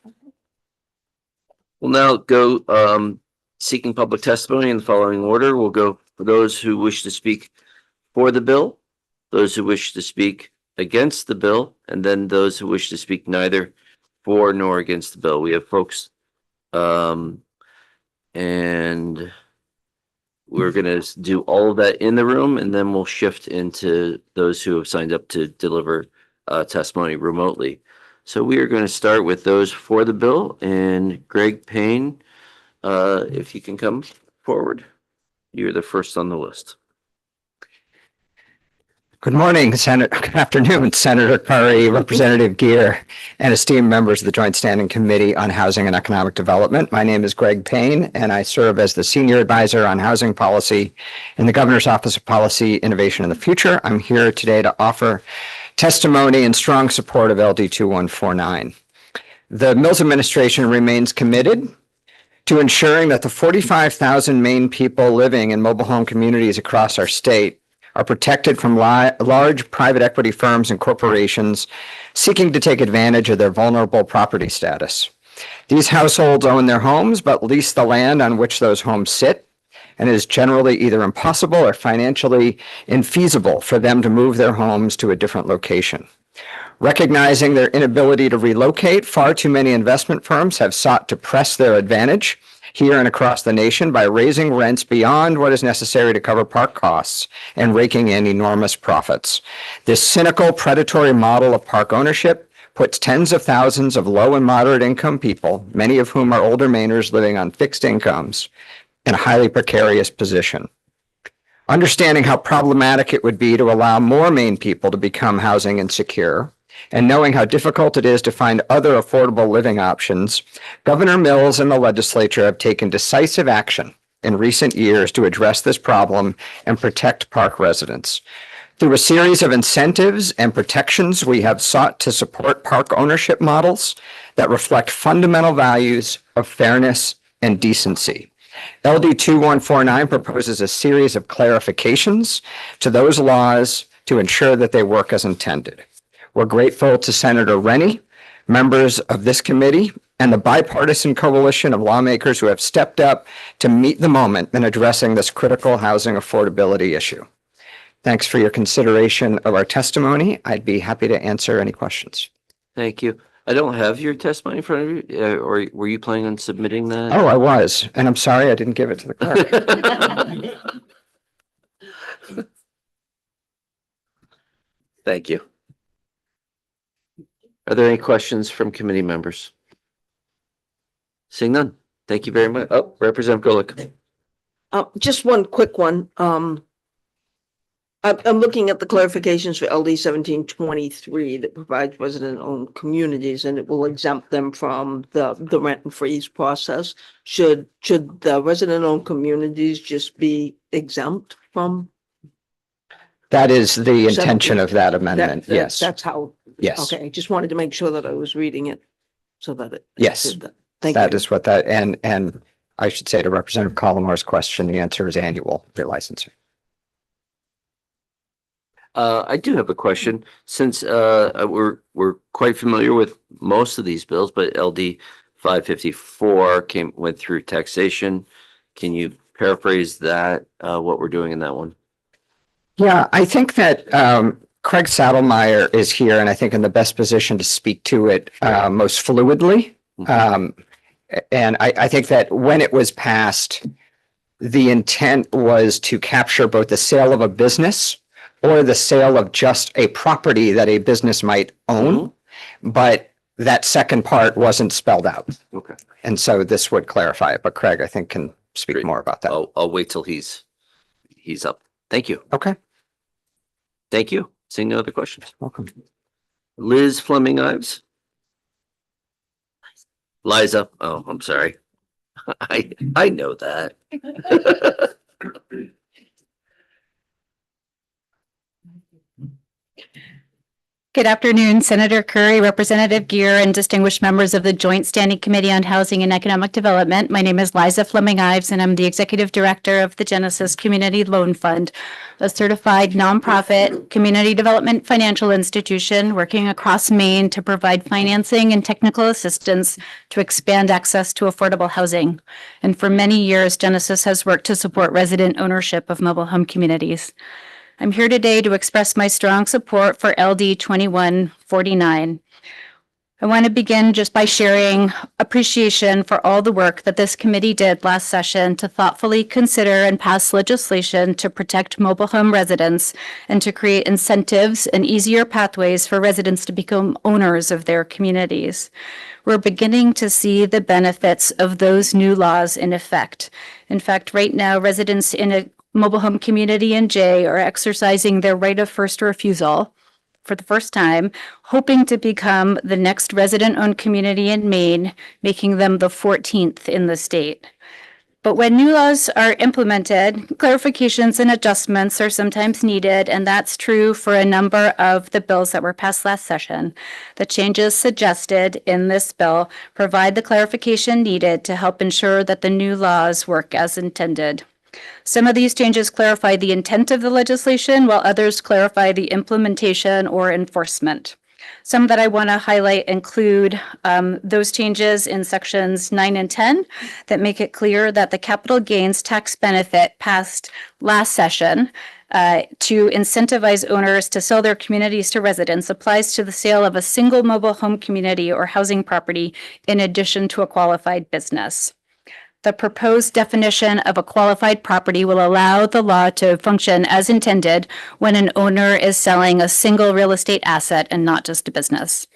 We'll now go seeking public testimony in the following order. We'll go for those who wish to speak for the bill, those who wish to speak against the bill, and then those who wish to speak neither for nor against the bill. We have folks, and we're going to do all of that in the room, and then we'll shift into those who have signed up to deliver testimony remotely. So we are going to start with those for the bill, and Greg Payne, if you can come forward. You're the first on the list. Good morning, good afternoon, Senator Curry, Representative Gear, and esteemed members of the Joint Standing Committee on Housing and Economic Development. My name is Greg Payne, and I serve as the Senior Advisor on Housing Policy in the Governor's Office of Policy, Innovation, and the Future. I'm here today to offer testimony in strong support of LD 2149. The Mills administration remains committed to ensuring that the 45,000 Maine people living in mobile home communities across our state are protected from large private equity firms and corporations seeking to take advantage of their vulnerable property status. These households own their homes but lease the land on which those homes sit, and it is generally either impossible or financially infeasible for them to move their homes to a different location. Recognizing their inability to relocate, far too many investment firms have sought to press their advantage here and across the nation by raising rents beyond what is necessary to cover park costs and raking in enormous profits. This cynical, predatory model of park ownership puts tens of thousands of low and moderate income people, many of whom are older Mainers living on fixed incomes, in a highly precarious position. Understanding how problematic it would be to allow more Maine people to become housing insecure, and knowing how difficult it is to find other affordable living options, Governor Mills and the legislature have taken decisive action in recent years to address this problem and protect park residents. Through a series of incentives and protections, we have sought to support park ownership models that reflect fundamental values of fairness and decency. LD 2149 proposes a series of clarifications to those laws to ensure that they work as intended. We're grateful to Senator Rennie, members of this committee, and the bipartisan coalition of lawmakers who have stepped up to meet the moment in addressing this critical housing affordability issue. Thanks for your consideration of our testimony. I'd be happy to answer any questions. Thank you. I don't have your testimony in front of you, or were you planning on submitting that? Oh, I was, and I'm sorry I didn't give it to the clerk. Thank you. Are there any questions from committee members? Seeing none. Thank you very much. Oh, Representative Golick. Just one quick one. I'm looking at the clarifications for LD 1723 that provides resident-owned communities, and it will exempt them from the rent and freeze process. Should the resident-owned communities just be exempt from? That is the intention of that amendment, yes. That's how. Yes. Okay, just wanted to make sure that I was reading it so that it. Yes, did that. Thank you. that is what that, and I should say to Representative Colomore's question, the answer is annual relicensing. I do have a question, since we're quite familiar with most of these bills, but LD 554 went through taxation. Can you paraphrase that, what we're doing in that one? Yeah, I think that Craig Saddlemeyer is here, and I think in the best position to speak to it most fluidly. And I think that when it was passed, the intent was to capture both the sale of a business or the sale of just a property that a business might own, but that second part wasn't spelled out. Okay. And so this would clarify it, but Craig, I think, can speak more about that. I'll wait till he's up. Thank you. Okay, Thank you. Seeing no other questions. welcome. Liz Fleming Ives. Liza. Oh, I'm sorry. I know that. Good afternoon, Senator Curry, Representative Gear, and distinguished members of the Joint Standing Committee on Housing and Economic Development. My name is Liza Fleming Ives, and I'm the Executive Director of the Genesis Community Loan Fund, a certified nonprofit community development financial institution working across Maine to provide financing and technical assistance to expand access to affordable housing. And for many years, Genesis has worked to support resident ownership of mobile home communities. I'm here today to express my strong support for LD 2149. I want to begin just by sharing appreciation for all the work that this committee did last session to thoughtfully consider and pass legislation to protect mobile home residents and to create incentives and easier pathways for residents to become owners of their communities. We're beginning to see the benefits of those new laws in effect. In fact, right now, residents in a mobile home community in Jay are exercising their right of first refusal for the first time, hoping to become the next resident-owned community in Maine, making them the 14th in the state. But when new laws are implemented, clarifications and adjustments are sometimes needed, and that's true for a number of the bills that were passed last session. The changes suggested in this bill provide the clarification needed to help ensure that the new laws work as intended. Some of these changes clarify the intent of the legislation, while others clarify the implementation or enforcement. Some that I want to highlight include those changes in sections 9 and 10 that make it clear that the capital gains tax benefit passed last session to incentivize owners to sell their communities to residents applies to the sale of a single mobile home community or housing property in addition to a qualified business. The proposed definition of a qualified property will allow the law to function as intended when an owner is selling a single real estate asset and not just a business.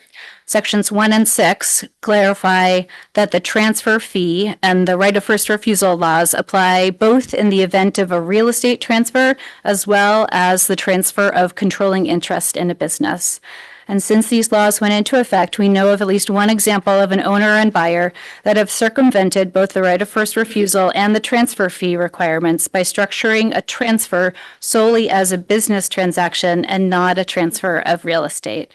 Sections 1 and 6 clarify that the transfer fee and the right of first refusal laws apply both in the event of a real estate transfer as well as the transfer of controlling interest in a business. And since these laws went into effect, we know of at least one example of an owner and buyer that have circumvented both the right of first refusal and the transfer fee requirements by structuring a transfer solely as a business transaction and not a transfer of real estate.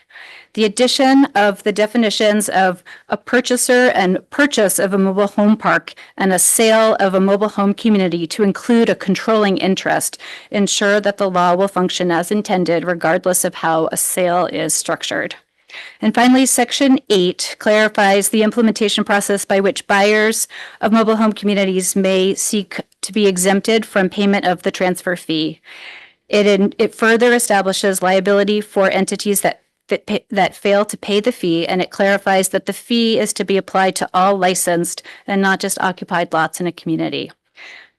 The addition of the definitions of a purchaser and purchase of a mobile home park and a sale of a mobile home community to include a controlling interest ensure that the law will function as intended regardless of how a sale is structured. And finally, Section 8 clarifies the implementation process by which buyers of mobile home communities may seek to be exempted from payment of the transfer fee. It further establishes liability for entities that fail to pay the fee, and it clarifies that the fee is to be applied to all licensed and not just occupied lots in a community.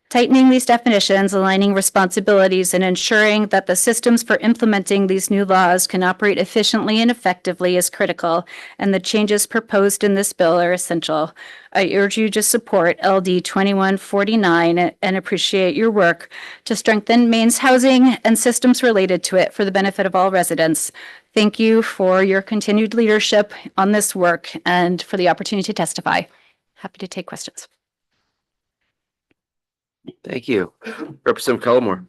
Tightening these definitions, aligning responsibilities, and ensuring that the systems for implementing these new laws can operate efficiently and effectively is critical, and the changes proposed in this bill are essential. I urge you to support LD 2149 and appreciate your work to strengthen Maine's housing and systems related to it for the benefit of all residents. Thank you for your continued leadership on this work and for the opportunity to testify. Happy to take questions. Thank you. Representative Cullimore.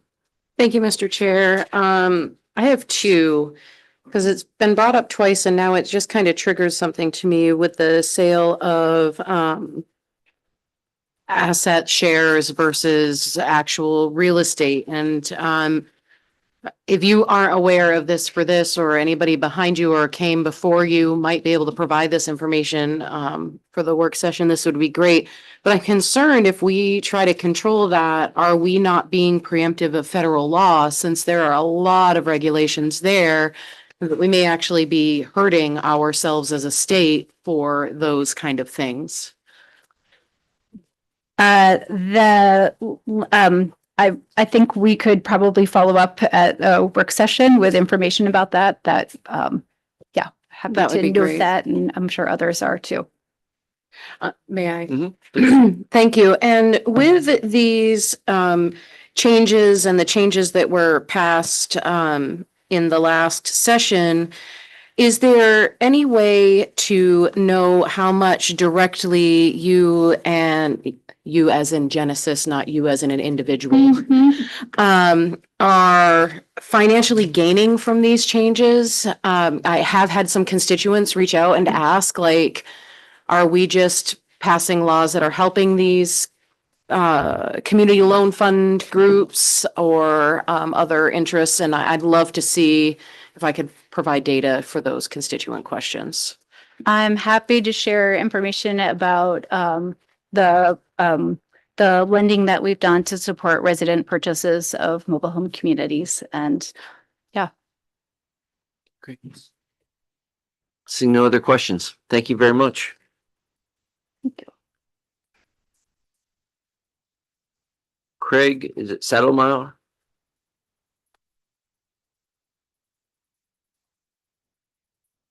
Thank you, Mr. Chair. I have two, because it's been brought up twice and now it just kind of triggers something to me with the sale of asset shares versus actual real estate. And if you aren't aware of this for this, or anybody behind you or came before you might be able to provide this information for the work session, this would be great. But I'm concerned if we try to control that, are we not being preemptive of federal law, since there are a lot of regulations there that we may actually be hurting ourselves as a state for those kind of things? I think we could probably follow up at a work session with information about that. Yeah, happy That would to be note great. that, and I'm sure others are too. May I? Thank you. And with these, changes and the changes that were passed in the last session, is there any way to know how much directly you as in Genesis, not you as in an individual, are financially gaining from these changes? I have had some constituents reach out and ask, like, are we just passing laws that are helping these community loan fund groups or other interests? And I'd love to see if I could provide data for those constituent questions. I'm happy to share information about the lending that we've done to support resident purchases of mobile home communities. And yeah. Great. Seeing no other questions. Thank you very much. Thank you. Craig, is it Saddlemeyer?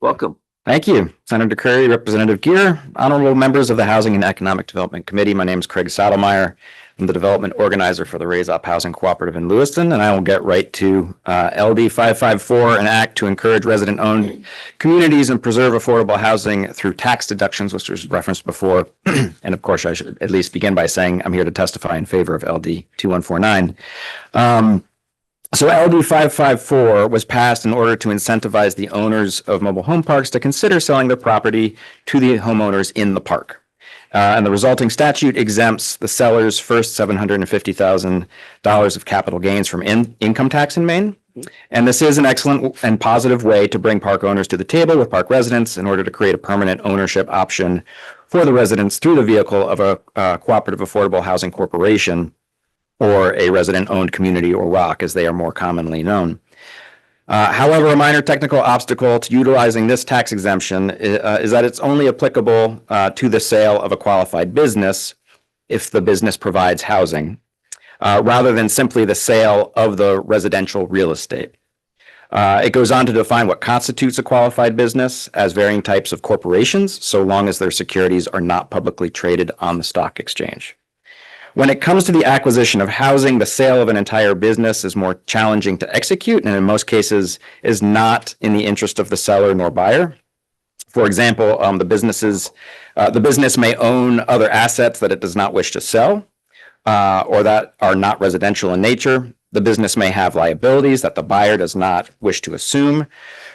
Welcome. Thank you, Senator Curry, Representative Gear, honorable members of the Housing and Economic Development Committee. My name is Craig Saddlemeyer. I'm the development organizer for the Raise Up Housing Cooperative in Lewiston, and I will get right to LD 554, an act to encourage resident-owned communities and preserve affordable housing through tax deductions, which was referenced before. And of course, I should at least begin by saying I'm here to testify in favor of LD 2149. So LD 554 was passed in order to incentivize the owners of mobile home parks to consider selling their property to the homeowners in the park. And the resulting statute exempts the seller's first $750,000 of capital gains from income tax in Maine. And this is an excellent and positive way to bring park owners to the table with park residents in order to create a permanent ownership option for the residents through the vehicle of a cooperative affordable housing corporation, or a resident-owned community, or ROC, as they are more commonly known. However, a minor technical obstacle to utilizing this tax exemption is that it's only applicable to the sale of a qualified business if the business provides housing, rather than simply the sale of the residential real estate. It goes on to define what constitutes a qualified business as varying types of corporations, so long as their securities are not publicly traded on the stock exchange. When it comes to the acquisition of housing, the sale of an entire business is more challenging to execute and in most cases is not in the interest of the seller nor buyer. For example, the business may own other assets that it does not wish to sell or that are not residential in nature. The business may have liabilities that the buyer does not wish to assume.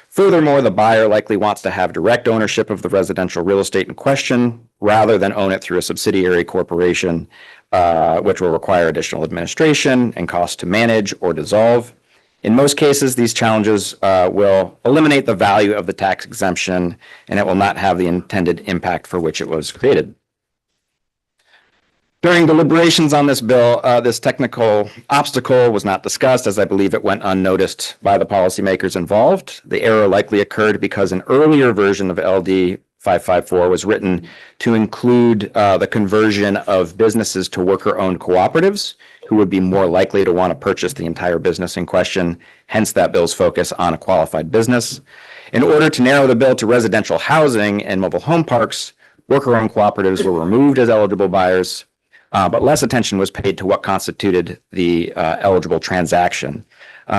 Furthermore, the buyer likely wants to have direct ownership of the residential real estate in question rather than own it through a subsidiary corporation, which will require additional administration and cost to manage or dissolve. In most cases, these challenges will eliminate the value of the tax exemption, and it will not have the intended impact for which it was created. During deliberations on this bill, this technical obstacle was not discussed, as I believe it went unnoticed by the policymakers involved. The error likely occurred because an earlier version of LD 554 was written to include the conversion of businesses to worker-owned cooperatives, who would be more likely to want to purchase the entire business in question, hence that bill's focus on a qualified business. In order to narrow the bill to residential housing and mobile home parks, worker-owned cooperatives were removed as eligible buyers, but less attention was paid to what constituted the eligible transaction.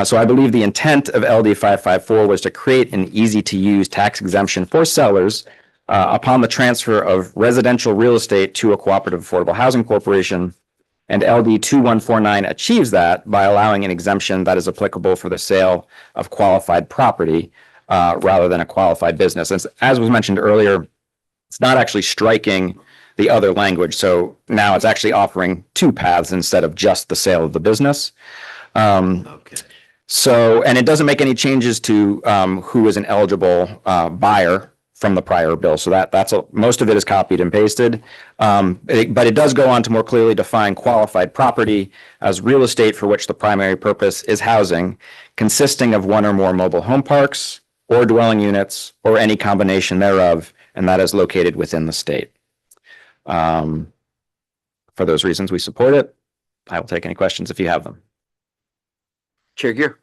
So I believe the intent of LD 554 was to create an easy-to-use tax exemption for sellers upon the transfer of residential real estate to a cooperative affordable housing corporation. And LD 2149 achieves that by allowing an exemption that is applicable for the sale of qualified property rather than a qualified business. As was mentioned earlier, it's not actually striking the other language. So now it's actually offering two paths instead of just the sale of the business. So, and it doesn't make any changes to who is an eligible buyer from the prior bill. So most of it is copied and pasted. But it does go on to more clearly define qualified property as real estate for which the primary purpose is housing, consisting of one or more mobile home parks or dwelling units or any combination thereof, and that is located within the state. For those reasons, we support it. I will take any questions if you have them. Chair Gear.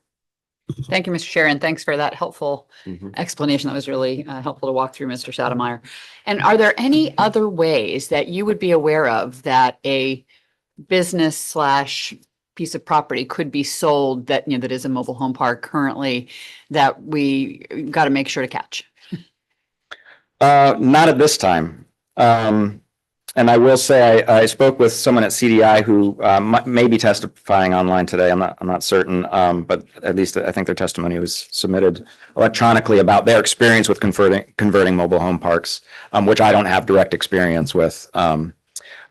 Thank you, Mr. Chair, and thanks for that helpful explanation. That was really helpful to walk through, Mr. Saddlemeyer. And are there any other ways that you would be aware of that a business piece of property could be sold that, that is a mobile home park currently that we got to make sure to catch? Not at this time. And I will say, I spoke with someone at CDI who may be testifying online today. I'm not certain, but at least I think their testimony was submitted electronically about their experience with converting mobile home parks, which I don't have direct experience with. And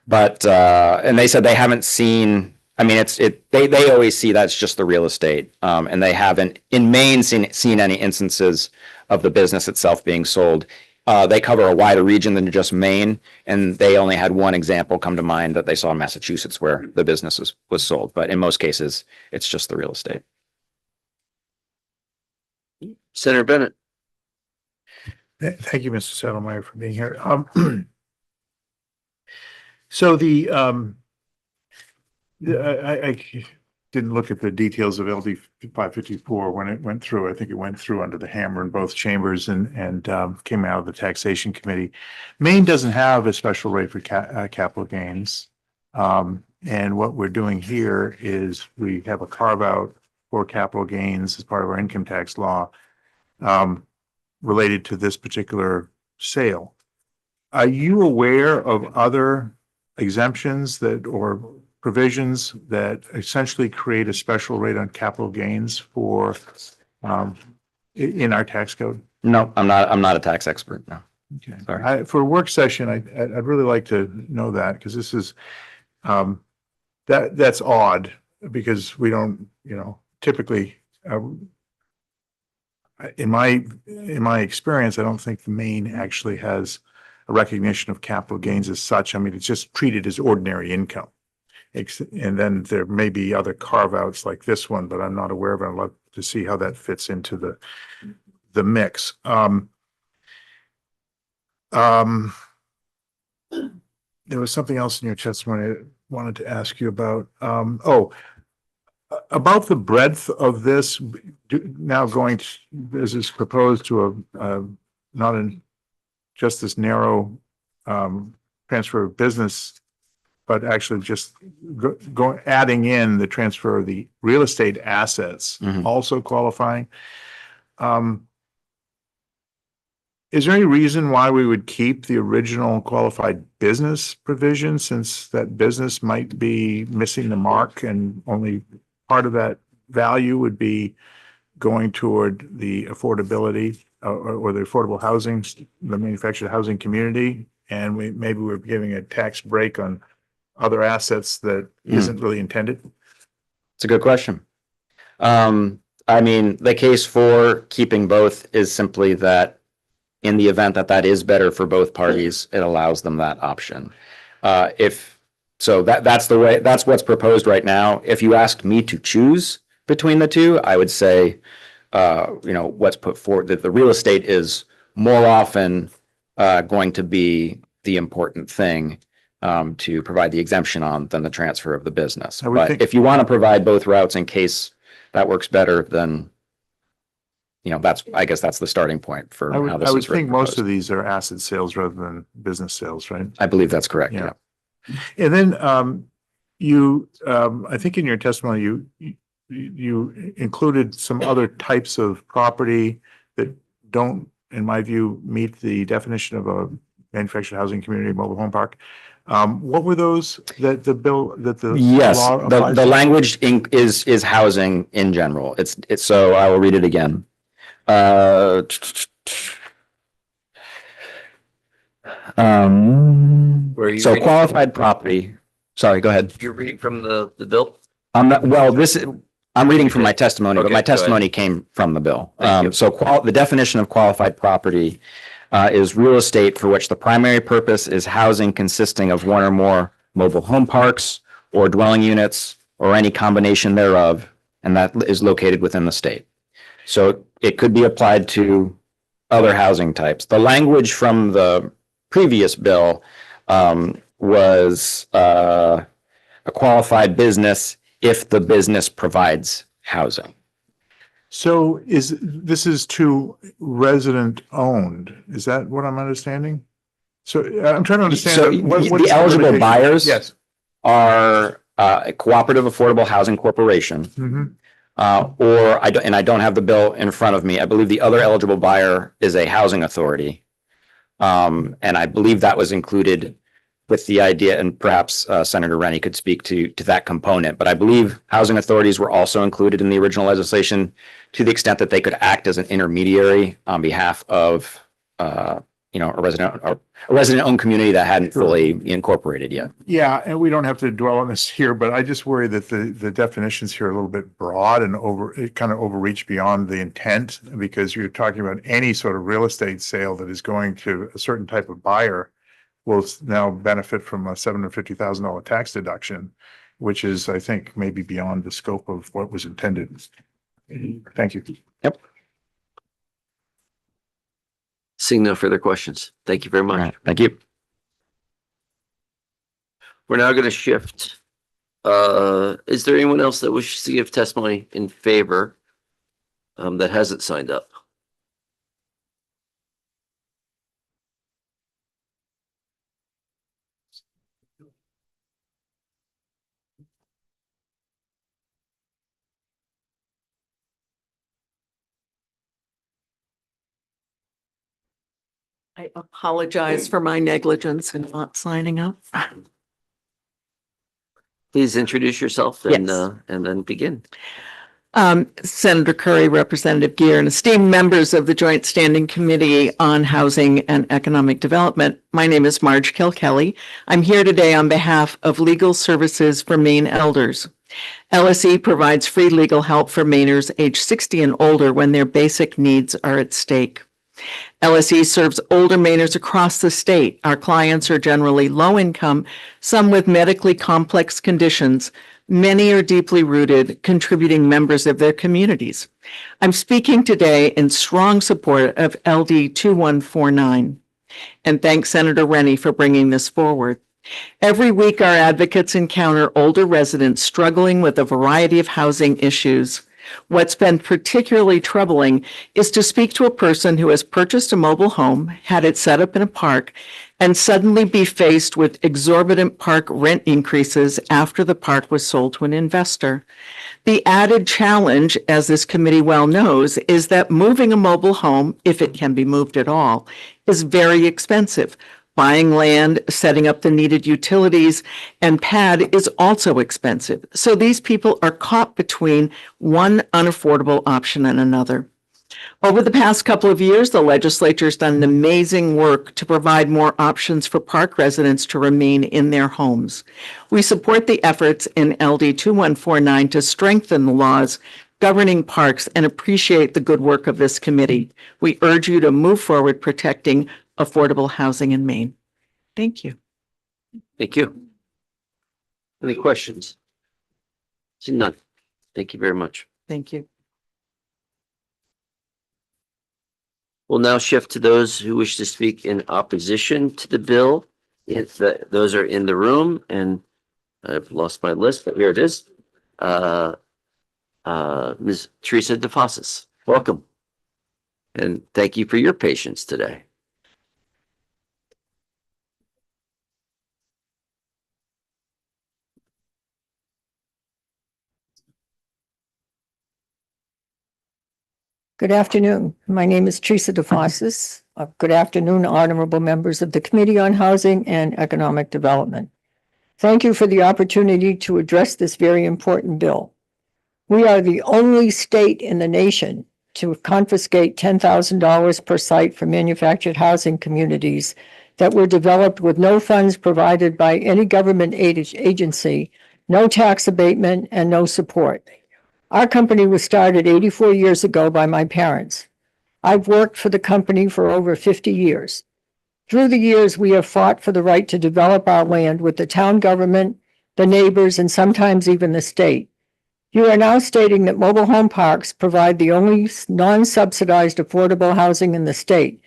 they said they haven't seen. I mean, they always see that's just the real estate, and they haven't in Maine seen any instances of the business itself being sold. They cover a wider region than just Maine, and they only had one example come to mind that they saw in Massachusetts where the business was sold. But in most cases, it's just the real estate. Senator Bennett. Thank you, Mr. Settlemeyer, for being here. So I didn't look at the details of LD 554 when it went through. I think it went through under the hammer in both chambers and came out of the taxation committee. Maine doesn't have a special rate for capital gains. And what we're doing here is we have a carve out for capital gains as part of our income tax law related to this particular sale. Are you aware of other exemptions that or provisions that essentially create a special rate on capital gains for in our tax code? No, I'm not a tax expert. No. Okay. Sorry. For a work session, I'd really like to know that because this is that's odd because we don't, typically in my experience, I don't think the Maine actually has a recognition of capital gains as such. I mean, it's just treated as ordinary income. And then there may be other carve outs like this one, but I'm not aware of it. I'd love to see how that fits into the mix. There was something else in your testimony I wanted to ask you about. About the breadth of this now going to, this is proposed to not just this narrow transfer of business, but actually just adding in the transfer of the real estate assets, also qualifying. Is there any reason why we would keep the original qualified business provision since that business might be missing the mark and only part of that value would be going toward the affordability or the affordable housing, the manufactured housing community? And maybe we're giving a tax break on other assets that isn't really intended? It's a good question. I mean, the case for keeping both is simply that in the event that that is better for both parties, it allows them that option. That's the way, that's what's proposed right now. If you asked me to choose between the two, I would say, what's put forward, that the real estate is more often going to be the important thing to provide the exemption on than the transfer of the business. But if you want to provide both routes in case that works better, then I guess that's the starting point for how this is. I would think most of these are asset sales rather than business sales, right? I believe that's correct. Yeah. And then you, I think in your testimony, you included some other types of property that don't, in my view, meet the definition of a manufactured housing community mobile home park. What were those that the bill that the yes, law applies the to? language is housing in general. It's so I will read it again. So qualified property. Sorry, go ahead. You're reading from the bill? I'm reading from my testimony, but Okay, my go ahead. testimony came from the bill. Thank you. So the definition of qualified property is real estate for which the primary purpose is housing consisting of one or more mobile home parks or dwelling units or any combination thereof, and that is located within the state. So it could be applied to other housing types. The language from the previous bill was a qualified business if the business provides housing. So this is to resident owned? Is that what I'm understanding? So I'm trying to understand. So what the is eligible limitation? buyers Yes. are a cooperative affordable housing corporation, Mhm. or I don't have the bill in front of me. I believe the other eligible buyer is a housing authority. And I believe that was included with the idea, and perhaps Senator Rennie could speak to that component. But I believe housing authorities were also included in the original legislation to the extent that they could act as an intermediary on behalf of a resident-owned community that hadn't fully incorporated yet. Yeah, and we don't have to dwell on this here, but I just worry that the definitions here are a little bit broad and it kind of overreach beyond the intent, because you're talking about any sort of real estate sale that is going to a certain type of buyer will now benefit from a $750,000 tax deduction, which is, I think, maybe beyond the scope of what was intended. Thank you. Yep. Seeing no further questions. Thank you very much. Thank you. We're now going to shift. Is there anyone else that wishes to give testimony in favor that hasn't signed up? I apologize for my negligence in not signing up. Please introduce yourself and then begin. Senator Curry, Representative Gear, and esteemed members of the Joint Standing Committee on Housing and Economic Development. My name is Marge Kilkelly. I'm here today on behalf of Legal Services for Maine Elders. LSE provides free legal help for Mainers age 60 and older when their basic needs are at stake. LSE serves older Mainers across the state. Our clients are generally low income, some with medically complex conditions. Many are deeply rooted, contributing members of their communities. I'm speaking today in strong support of LD 2149 and thank Senator Rennie for bringing this forward. Every week, our advocates encounter older residents struggling with a variety of housing issues. What's been particularly troubling is to speak to a person who has purchased a mobile home, had it set up in a park, and suddenly be faced with exorbitant park rent increases after the park was sold to an investor. The added challenge, as this committee well knows, is that moving a mobile home, if it can be moved at all, is very expensive. Buying land, setting up the needed utilities, and pad is also expensive. So these people are caught between one unaffordable option and another. Over the past couple of years, the legislature has done amazing work to provide more options for park residents to remain in their homes. We support the efforts in LD 2149 to strengthen the laws governing parks and appreciate the good work of this committee. We urge you to move forward protecting affordable housing in Maine. Thank you. Thank you. Any questions? See none. Thank you very much. Thank you. We'll now shift to those who wish to speak in opposition to the bill. If those are in the room, and I've lost my list, but here it is. Ms. Teresa DeFossis, welcome. And thank you for your patience today. Good afternoon. My name is Teresa DeFossis. Good afternoon, honorable members of the Committee on Housing and Economic Development. Thank you for the opportunity to address this very important bill. We are the only state in the nation to confiscate $10,000 per site for manufactured housing communities that were developed with no funds provided by any government agency, no tax abatement, and no support. Our company was started 84 years ago by my parents. I've worked for the company for over 50 years. Through the years, we have fought for the right to develop our land with the town government, the neighbors, and sometimes even the state. You are now stating that mobile home parks provide the only non-subsidized affordable housing in the state.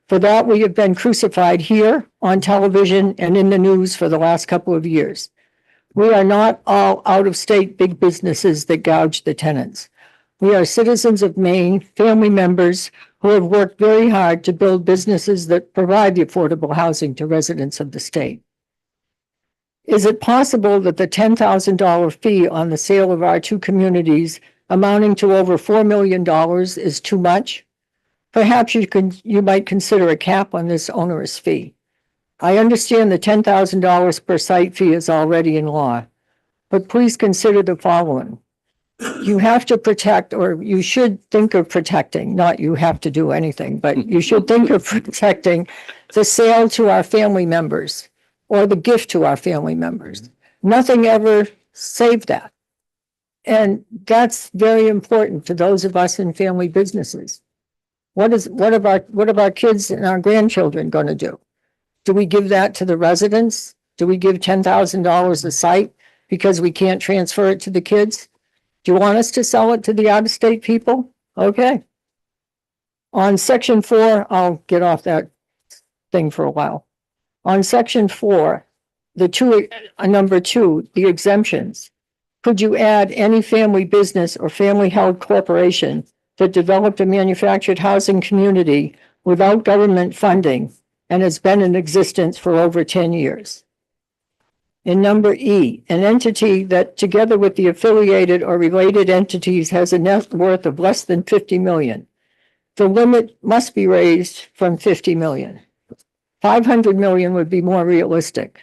For that, we have been crucified here, on television, and in the news for the last couple of years. We are not all out-of-state big businesses that gouge the tenants. We are citizens of Maine, family members who have worked very hard to build businesses that provide the affordable housing to residents of the state. Is it possible that the $10,000 fee on the sale of our two communities amounting to over $4 million is too much? Perhaps you might consider a cap on this onerous fee. I understand the $10,000 per site fee is already in law, but please consider the following. You have to protect, or you should think of protecting, not you have to do anything, but you should think of protecting the sale to our family members or the gift to our family members. Nothing ever saved that. And that's very important to those of us in family businesses. What are our kids and our grandchildren going to do? Do we give that to the residents? Do we give $10,000 a site because we can't transfer it to the kids? Do you want us to sell it to the out-of-state people? Okay. On section 4, I'll get off that thing for a while. On section 4, number 2, the exemptions. Could you add any family business or family-held corporation that developed a manufactured housing community without government funding and has been in existence for over 10 years? In number E, an entity that together with the affiliated or related entities has a net worth of less than 50 million. The limit must be raised from 50 million. 500 million would be more realistic.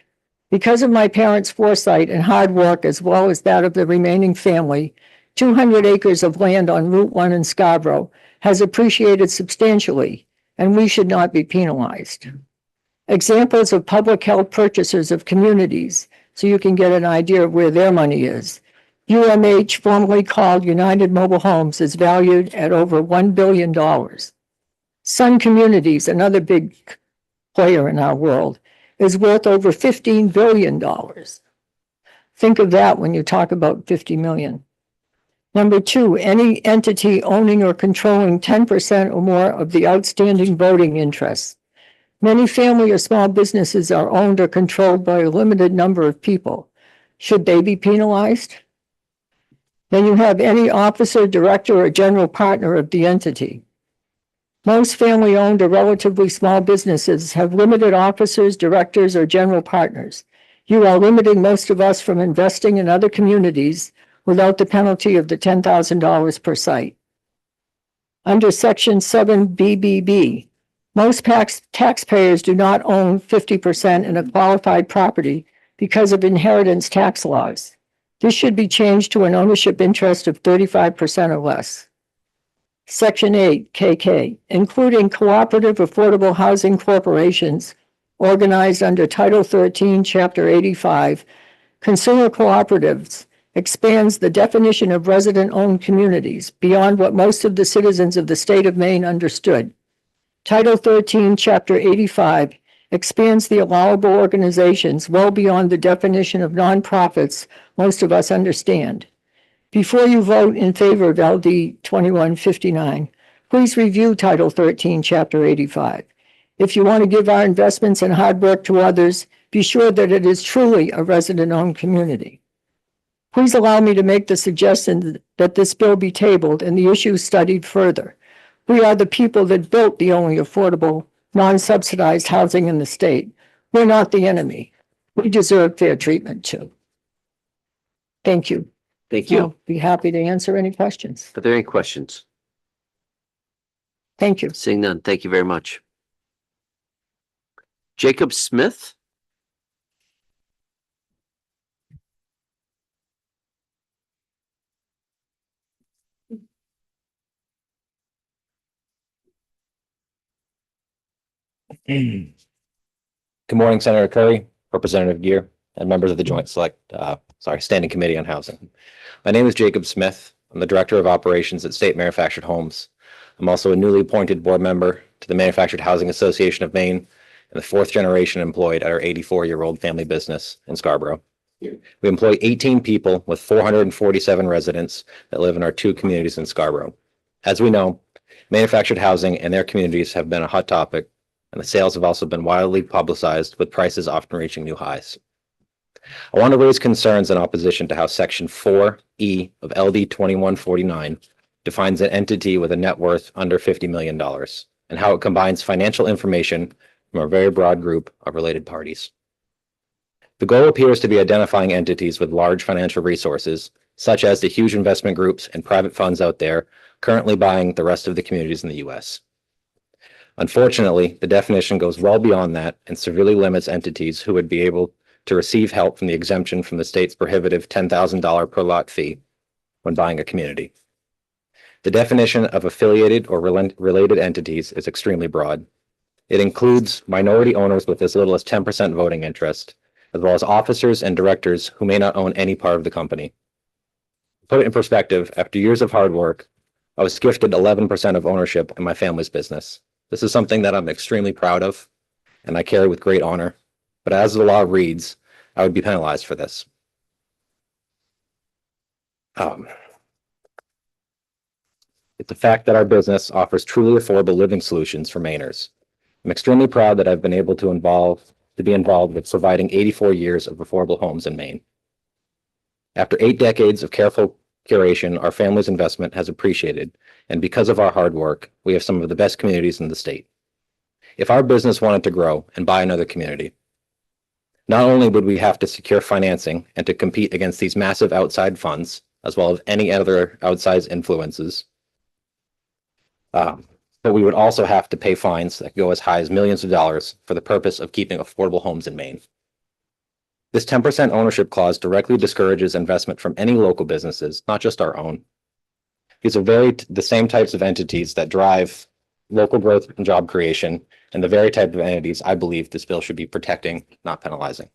Because of my parents' foresight and hard work, as well as that of the remaining family, 200 acres of land on Route 1 in Scarborough has appreciated substantially, and we should not be penalized. Examples of public health purchasers of communities, so you can get an idea of where their money is. UMH, formerly called United Mobile Homes, is valued at over $1 billion. Sun Communities, another big player in our world, is worth over $15 billion. Think of that when you talk about 50 million. Number 2, any entity owning or controlling 10% or more of the outstanding voting interests. Many family or small businesses are owned or controlled by a limited number of people. Should they be penalized? Then you have any officer, director, or general partner of the entity. Most family-owned or relatively small businesses have limited officers, directors, or general partners. You are limiting most of us from investing in other communities without the penalty of the $10,000 per site. Under Section 7 BBB, most taxpayers do not own 50% in a qualified property because of inheritance tax laws. This should be changed to an ownership interest of 35% or less. Section 8 KK, including cooperative affordable housing corporations organized under Title 13, Chapter 85, consumer cooperatives, expands the definition of resident-owned communities beyond what most of the citizens of the state of Maine understood. Title 13, Chapter 85 expands the allowable organizations well beyond the definition of nonprofits most of us understand. Before you vote in favor of LD 2159, please review Title 13, Chapter 85. If you want to give our investments and hard work to others, be sure that it is truly a resident-owned community. Please allow me to make the suggestion that this bill be tabled and the issue studied further. We are the people that built the only affordable, non-subsidized housing in the state. We're not the enemy. We deserve fair treatment too. Thank you. Thank you. I'll be happy to answer any questions. Are there any questions? Thank you. Seeing none, thank you very much. Jacob Smith? Good morning, Senator Curry, Representative Gear, and members of the Standing Committee on Housing. My name is Jacob Smith. I'm the Director of Operations at State Manufactured Homes. I'm also a newly appointed board member to the Manufactured Housing Association of Maine and the fourth generation employed at our 84-year-old family business in Scarborough. We employ 18 people with 447 residents that live in our two communities in Scarborough. As we know, manufactured housing and their communities have been a hot topic, and the sales have also been widely publicized, with prices often reaching new highs. I want to raise concerns in opposition to how Section 4E of LD 2149 defines an entity with a net worth under $50 million and how it combines financial information from a very broad group of related parties. The goal appears to be identifying entities with large financial resources, such as the huge investment groups and private funds out there currently buying the rest of the communities in the US. Unfortunately, the definition goes well beyond that and severely limits entities who would be able to receive help from the exemption from the state's prohibitive $10,000 per lot fee when buying a community. The definition of affiliated or related entities is extremely broad. It includes minority owners with as little as 10% voting interest, as well as officers and directors who may not own any part of the company. To put it in perspective, after years of hard work, I was gifted 11% of ownership in my family's business. This is something that I'm extremely proud of, and I carry with great honor. But as the law reads, I would be penalized for this. It's the fact that our business offers truly affordable living solutions for Mainers. I'm extremely proud that I've been able to be involved with providing 84 years of affordable homes in Maine. After 8 decades of careful curation, our family's investment has appreciated, and because of our hard work, we have some of the best communities in the state. If our business wanted to grow and buy another community, not only would we have to secure financing and to compete against these massive outside funds, as well as any other outside influences, but we would also have to pay fines that go as high as millions of dollars for the purpose of keeping affordable homes in Maine. This 10% ownership clause directly discourages investment from any local businesses, not just our own. These are the same types of entities that drive local growth and job creation, and the very type of entities I believe this bill should be protecting, not penalizing.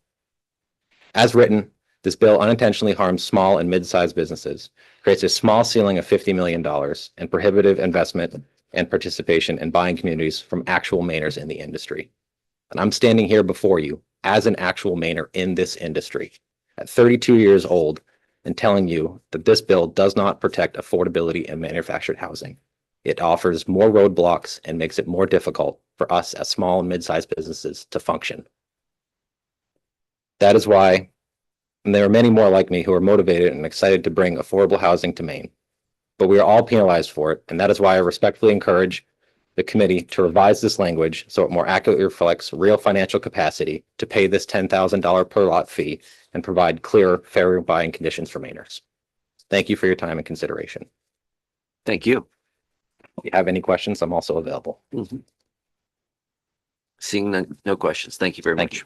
As written, this bill unintentionally harms small and mid-sized businesses, creates a small ceiling of $50 million, and prohibitive investment and participation in buying communities from actual Mainers in the industry. And I'm standing here before you as an actual Mainer in this industry at 32 years old and telling you that this bill does not protect affordability in manufactured housing. It offers more roadblocks and makes it more difficult for us as small and mid-sized businesses to function. That is why, and there are many more like me who are motivated and excited to bring affordable housing to Maine, but we are all penalized for it, and that is why I respectfully encourage the committee to revise this language so it more accurately reflects real financial capacity to pay this $10,000 per lot fee and provide clear, fair buying conditions for Mainers. Thank you for your time and consideration. Thank you. If you have any questions, I'm also available. Seeing no questions. Thank you very much.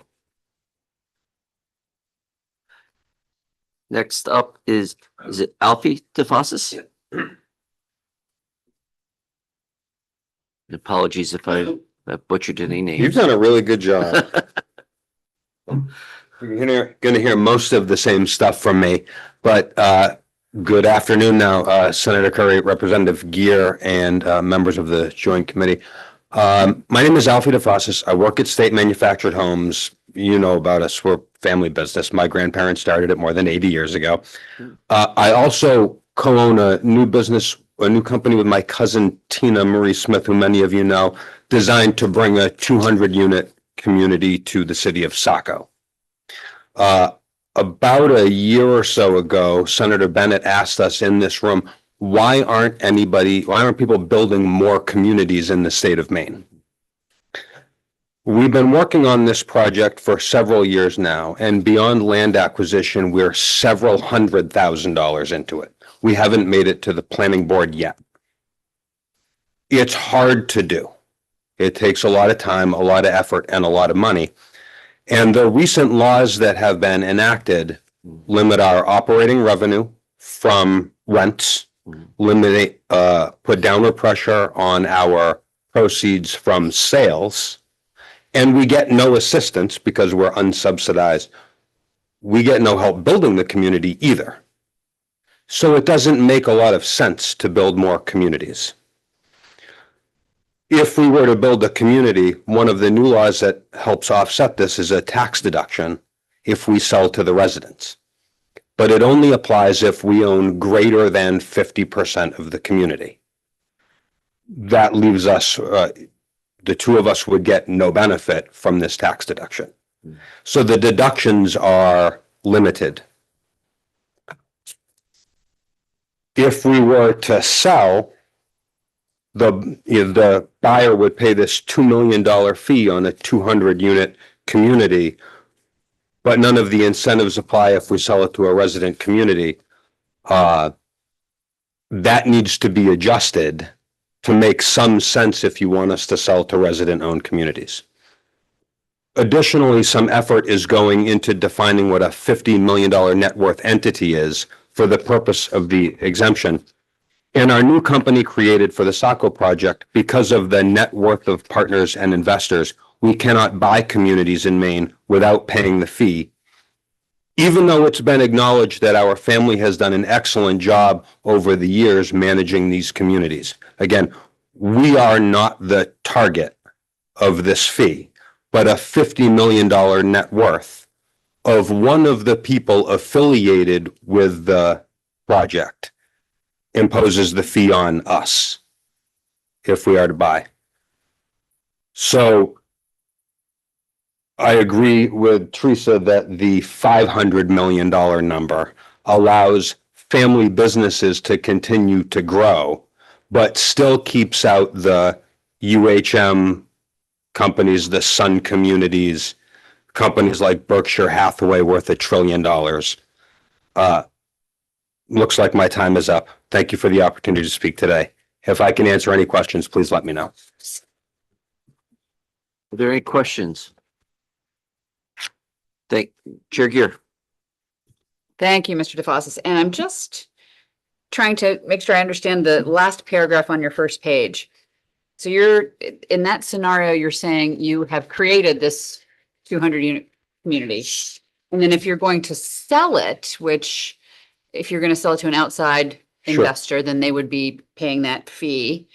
Next up is it Alfie DeFossis? Apologies if I butchered any names. You've done a really good job. You're gonna hear most of the same stuff from me, but good afternoon now, Senator Curry, Representative Gear, and members of the Joint Committee. My name is Alfie DeFossis. I work at State Manufactured Homes. You know about us. We're a family business. My grandparents started it more than 80 years ago. I also co-own a new company with my cousin Tina Marie Smith, who many of you know, designed to bring a 200-unit community to the city of Saco. About a year or so ago, Senator Bennett asked us in this room, why aren't people building more communities in the state of Maine? We've been working on this project for several years now, and beyond land acquisition, we're several $100,000 into it. We haven't made it to the planning board yet. It's hard to do. It takes a lot of time, a lot of effort, and a lot of money. And the recent laws that have been enacted limit our operating revenue from rents, put downward pressure on our proceeds from sales, and we get no assistance because we're unsubsidized. We get no help building the community either. So it doesn't make a lot of sense to build more communities. If we were to build a community, one of the new laws that helps offset this is a tax deduction if we sell to the residents. But it only applies if we own greater than 50% of the community. That leaves us, the two of us would get no benefit from this tax deduction. So the deductions are limited. If we were to sell, the buyer would pay this $2 million fee on a 200-unit community, but none of the incentives apply if we sell it to a resident community. That needs to be adjusted to make some sense if you want us to sell to resident-owned communities. Additionally, some effort is going into defining what a $50 million net worth entity is for the purpose of the exemption. In our new company created for the Saco project, because of the net worth of partners and investors, we cannot buy communities in Maine without paying the fee. Even though it's been acknowledged that our family has done an excellent job over the years managing these communities. Again, we are not the target of this fee, but a $50 million net worth of one of the people affiliated with the project imposes the fee on us if we are to buy. So I agree with Teresa that the $500 million number allows family businesses to continue to grow, but still keeps out the UHM companies, the Sun Communities, companies like Berkshire Hathaway worth $1 trillion. Looks like my time is up. Thank you for the opportunity to speak today. If I can answer any questions, please let me know. Are there any questions? Chair Gear. Thank you, Mr. DeFossis. And I'm just trying to make sure I understand the last paragraph on your first page. So you're, in that scenario, you're saying you have created this 200 unit community. And then if you're going to sell it, which if you're going to sell it to an outside investor, then they would be paying that fee.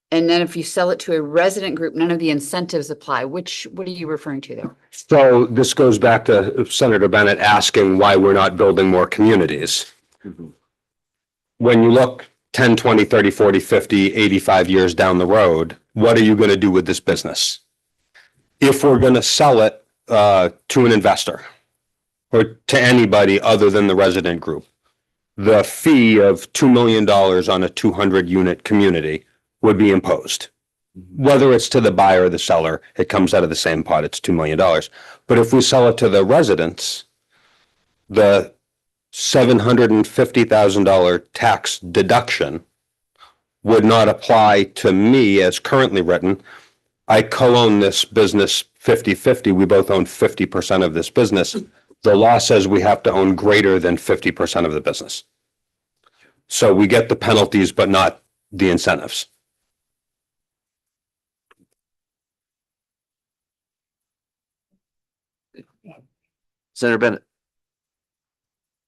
And then if you sell it to a resident group, none of the incentives apply. What are you referring to there? So this goes back to Senator Bennett asking why we're not building more communities. When you look 10, 20, 30, 40, 50, 85 years down the road, what are you going to do with this business? If we're going to sell it to an investor or to anybody other than the resident group, the fee of $2 million on a 200 unit community would be imposed. Whether it's to the buyer or the seller, it comes out of the same pot. It's $2 million. But if we sell it to the residents, the $750,000 tax deduction would not apply to me as currently written. I co-own this business 50-50. We both own 50% of this business. The law says we have to own greater than 50% of the business. So we get the penalties, but not the incentives. Senator Bennett.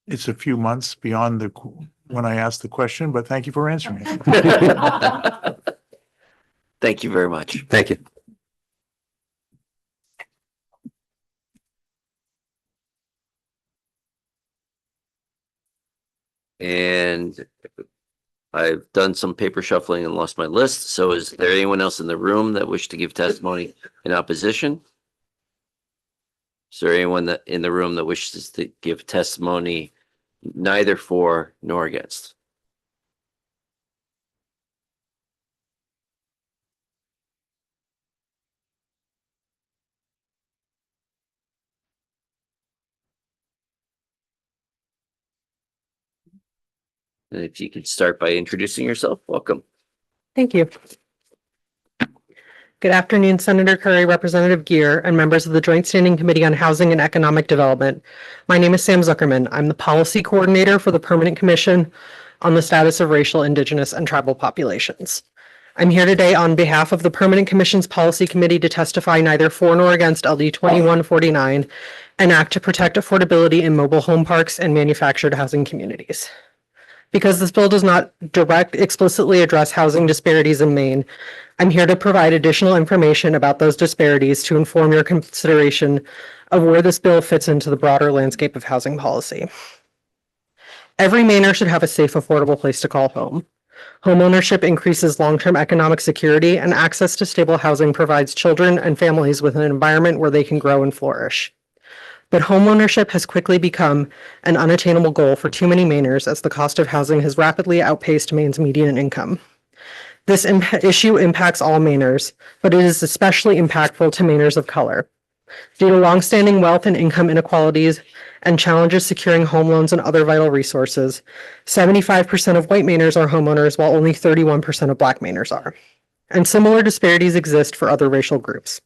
It's a few months beyond when I asked the question, but thank you for answering it. Thank you very much. Thank you. And I've done some paper shuffling and lost my list. So is there anyone else in the room that wished to give testimony in opposition? Is there anyone that in the room that wishes to give testimony neither for nor against? And if you could start by introducing yourself, welcome. Thank you. Good afternoon, Senator Curry, Representative Gear, and members of the Joint Standing Committee on Housing and Economic Development. My name is Sam Zuckerman. I'm the Policy Coordinator for the Permanent Commission on the Status of Racial, Indigenous, and Tribal Populations. I'm here today on behalf of the Permanent Commission's Policy Committee to testify neither for nor against LD 2149, an act to protect affordability in mobile home parks and manufactured housing communities. Because this bill does not explicitly address housing disparities in Maine, I'm here to provide additional information about those disparities to inform your consideration of where this bill fits into the broader landscape of housing policy. Every Mainer should have a safe, affordable place to call home. Homeownership increases long-term economic security, and access to stable housing provides children and families with an environment where they can grow and flourish. But homeownership has quickly become an unattainable goal for too many Mainers as the cost of housing has rapidly outpaced Maine's median income. This issue impacts all Mainers, but it is especially impactful to Mainers of color. Due to longstanding wealth and income inequalities and challenges securing home loans and other vital resources, 75% of white Mainers are homeowners, while only 31% of Black Mainers are. And similar disparities exist for other racial groups.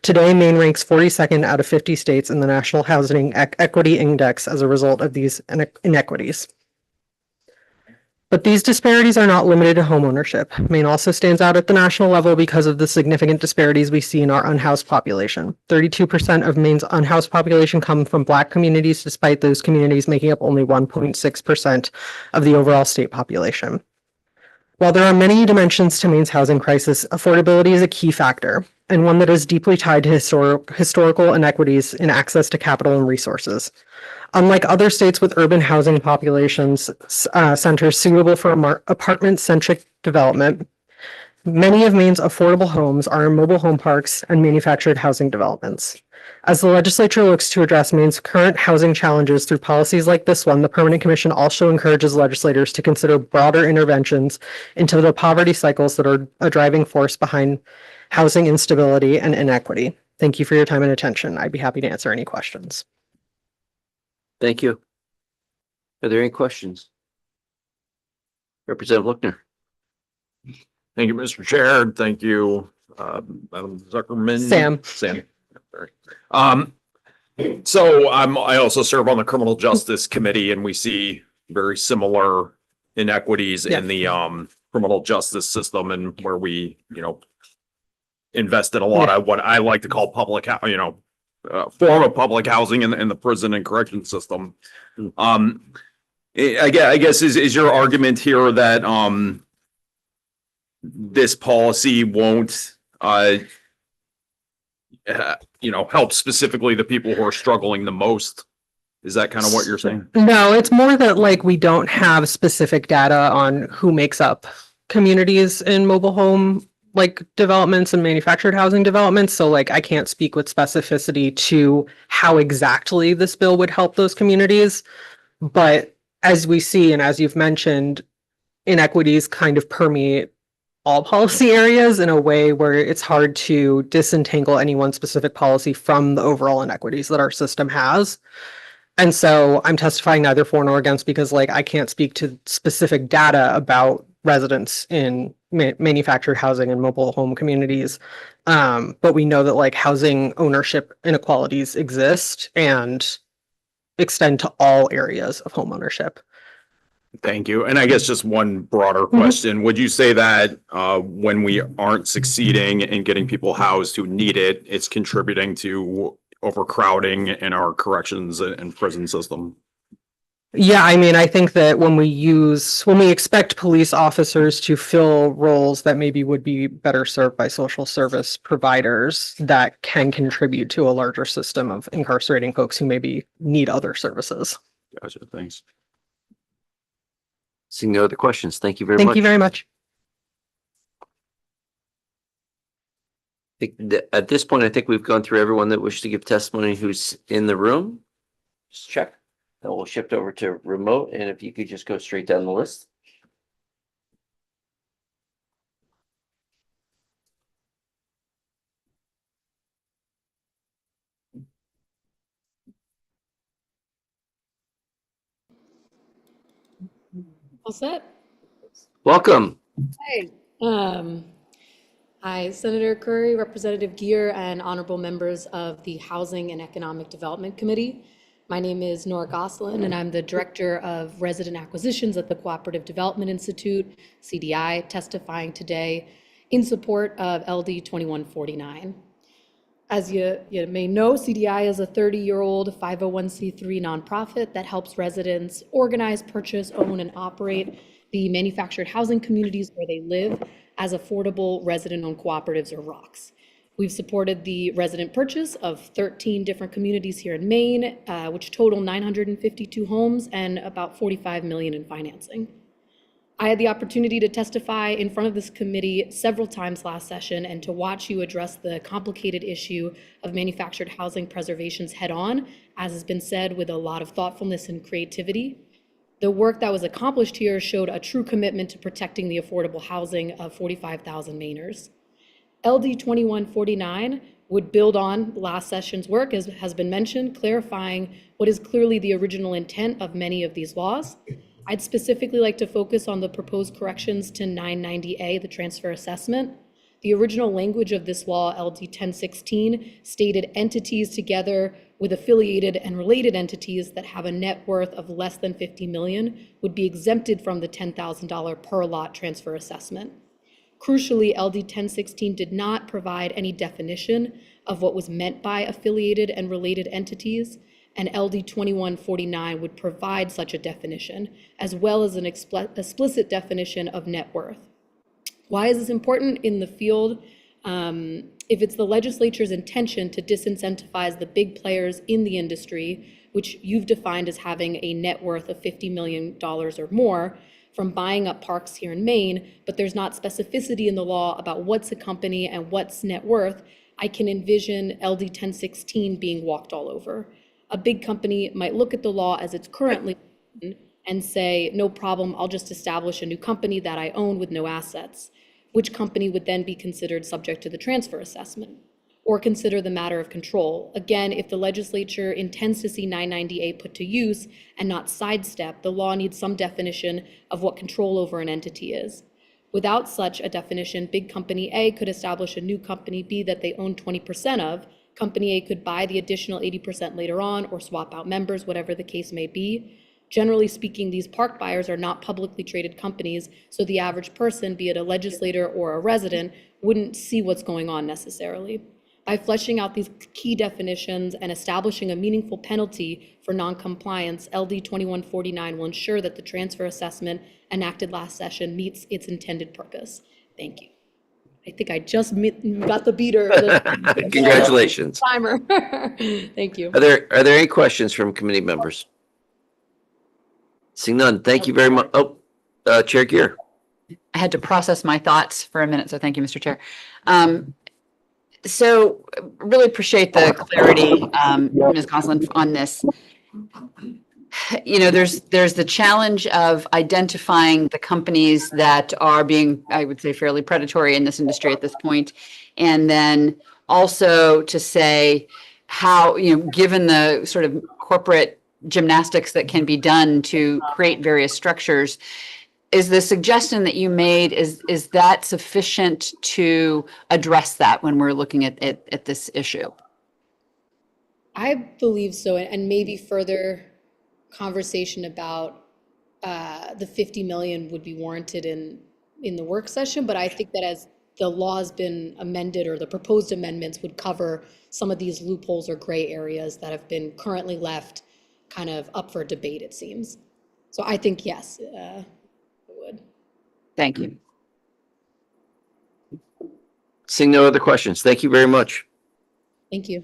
Today, Maine ranks 42nd out of 50 states in the National Housing Equity Index as a result of these inequities. But these disparities are not limited to homeownership. Maine also stands out at the national level because of the significant disparities we see in our unhoused population. 32% of Maine's unhoused population come from Black communities, despite those communities making up only 1.6% of the overall state population. While there are many dimensions to Maine's housing crisis, affordability is a key factor, and one that is deeply tied to historical inequities in access to capital and resources. Unlike other states with urban housing populations centers suitable for apartment-centric development, many of Maine's affordable homes are in mobile home parks and manufactured housing developments. As the legislature looks to address Maine's current housing challenges through policies like this one, the Permanent Commission also encourages legislators to consider broader interventions into the poverty cycles that are a driving force behind housing instability and inequity. Thank you for your time and attention. I'd be happy to answer any questions. Thank you. Are there any questions? Representative Lookner. Thank you, Mr. Chair. Thank you, Madam Zuckerman. Sam. Sorry. I also serve on the Criminal Justice Committee, and we see very similar inequities in the criminal justice system, and where we, invest in a lot of what I like to call public, form of public housing in the prison and correction system. I guess is your argument here that this policy won't help specifically the people who are struggling the most? Is that kind of what you're saying? No, it's more that we don't have specific data on who makes up communities in mobile home developments and manufactured housing developments. So I can't speak with specificity to how exactly this bill would help those communities. But as we see, and as you've mentioned, inequities kind of permeate all policy areas in a way where it's hard to disentangle any one specific policy from the overall inequities that our system has. And so I'm testifying neither for nor against because I can't speak to specific data about residents in manufactured housing and mobile home communities. But we know that housing ownership inequalities exist and extend to all areas of home ownership. Thank you. And I guess just one broader question. Would you say that when we aren't succeeding in getting people housed who need it, it's contributing to overcrowding in our corrections and prison system? Yeah, I think that when we expect police officers to fill roles that maybe would be better served by social service providers, that can contribute to a larger system of incarcerating folks who maybe need other services. Gotcha. Thanks. Seeing no other questions, thank you very much. Thank you very much. At this point, I think we've gone through everyone that wished to give testimony who's in the room. Just check. Then we'll shift over to remote, and if you could just go straight down the list. All set? Welcome. Hi. Hi, Senator Curry, Representative Geer, and honorable members of the Housing and Economic Development Committee. My name is Nora Gosselin, and I'm the Director of Resident Acquisitions at the Cooperative Development Institute, CDI, testifying today in support of LD 2149. As you may know, CDI is a 30-year-old 501c3 nonprofit that helps residents organize, purchase, own, and operate the manufactured housing communities where they live as affordable resident-owned cooperatives or ROCs. We've supported the resident purchase of 13 different communities here in Maine, which total 952 homes and about $45 million in financing. I had the opportunity to testify in front of this committee several times last session and to watch you address the complicated issue of manufactured housing preservations head-on, as has been said, with a lot of thoughtfulness and creativity. The work that was accomplished here showed a true commitment to protecting the affordable housing of 45,000 Mainers. LD 2149 would build on last session's work, as has been mentioned, clarifying what is clearly the original intent of many of these laws. I'd specifically like to focus on the proposed corrections to 990A, the transfer assessment. The original language of this law, LD 1016, stated entities together with affiliated and related entities that have a net worth of less than 50 million would be exempted from the $10,000 per lot transfer assessment. Crucially, LD 1016 did not provide any definition of what was meant by affiliated and related entities, and LD 2149 would provide such a definition, as well as an explicit definition of net worth. Why is this important in the field? If it's the legislature's intention to disincentivize the big players in the industry, which you've defined as having a net worth of $50 million or more, from buying up parks here in Maine, but there's not specificity in the law about what's a company and what's net worth, I can envision LD 1016 being walked all over. A big company might look at the law as it's currently written and say, no problem, I'll just establish a new company that I own with no assets. Which company would then be considered subject to the transfer assessment? Or consider the matter of control. Again, if the legislature intends to see 990A put to use and not sidestep, the law needs some definition of what control over an entity is. Without such a definition, big company A could establish a new company B that they own 20% of. Company A could buy the additional 80% later on or swap out members, whatever the case may be. Generally speaking, these park buyers are not publicly traded companies, so the average person, be it a legislator or a resident, wouldn't see what's going on necessarily. By fleshing out these key definitions and establishing a meaningful penalty for noncompliance, LD 2149 will ensure that the transfer assessment enacted last session meets its intended purpose. Thank you. I think I just got the beater. Congratulations. Timer. Thank you. Are there any questions from committee members? Seeing none, thank you very much. Oh, Chair Gear. I had to process my thoughts for a minute, so thank you, Mr. Chair. So really appreciate the clarity, Ms. Goslin, on this. You know, there's the challenge of identifying the companies that are being, I would say, fairly predatory in this industry at this point. And then also to say how, you know, given the sort of corporate gymnastics that can be done to create various structures, is the suggestion that you made, is that sufficient to address that when we're looking at this issue? I believe so, and maybe further conversation about the 50 million would be warranted in the work session, but I think that as the law has been amended, or the proposed amendments would cover some of these loopholes or gray areas that have been currently left kind of up for debate, it seems. So I think yes, it would. Thank you. Seeing no other questions, thank you very much. Thank you.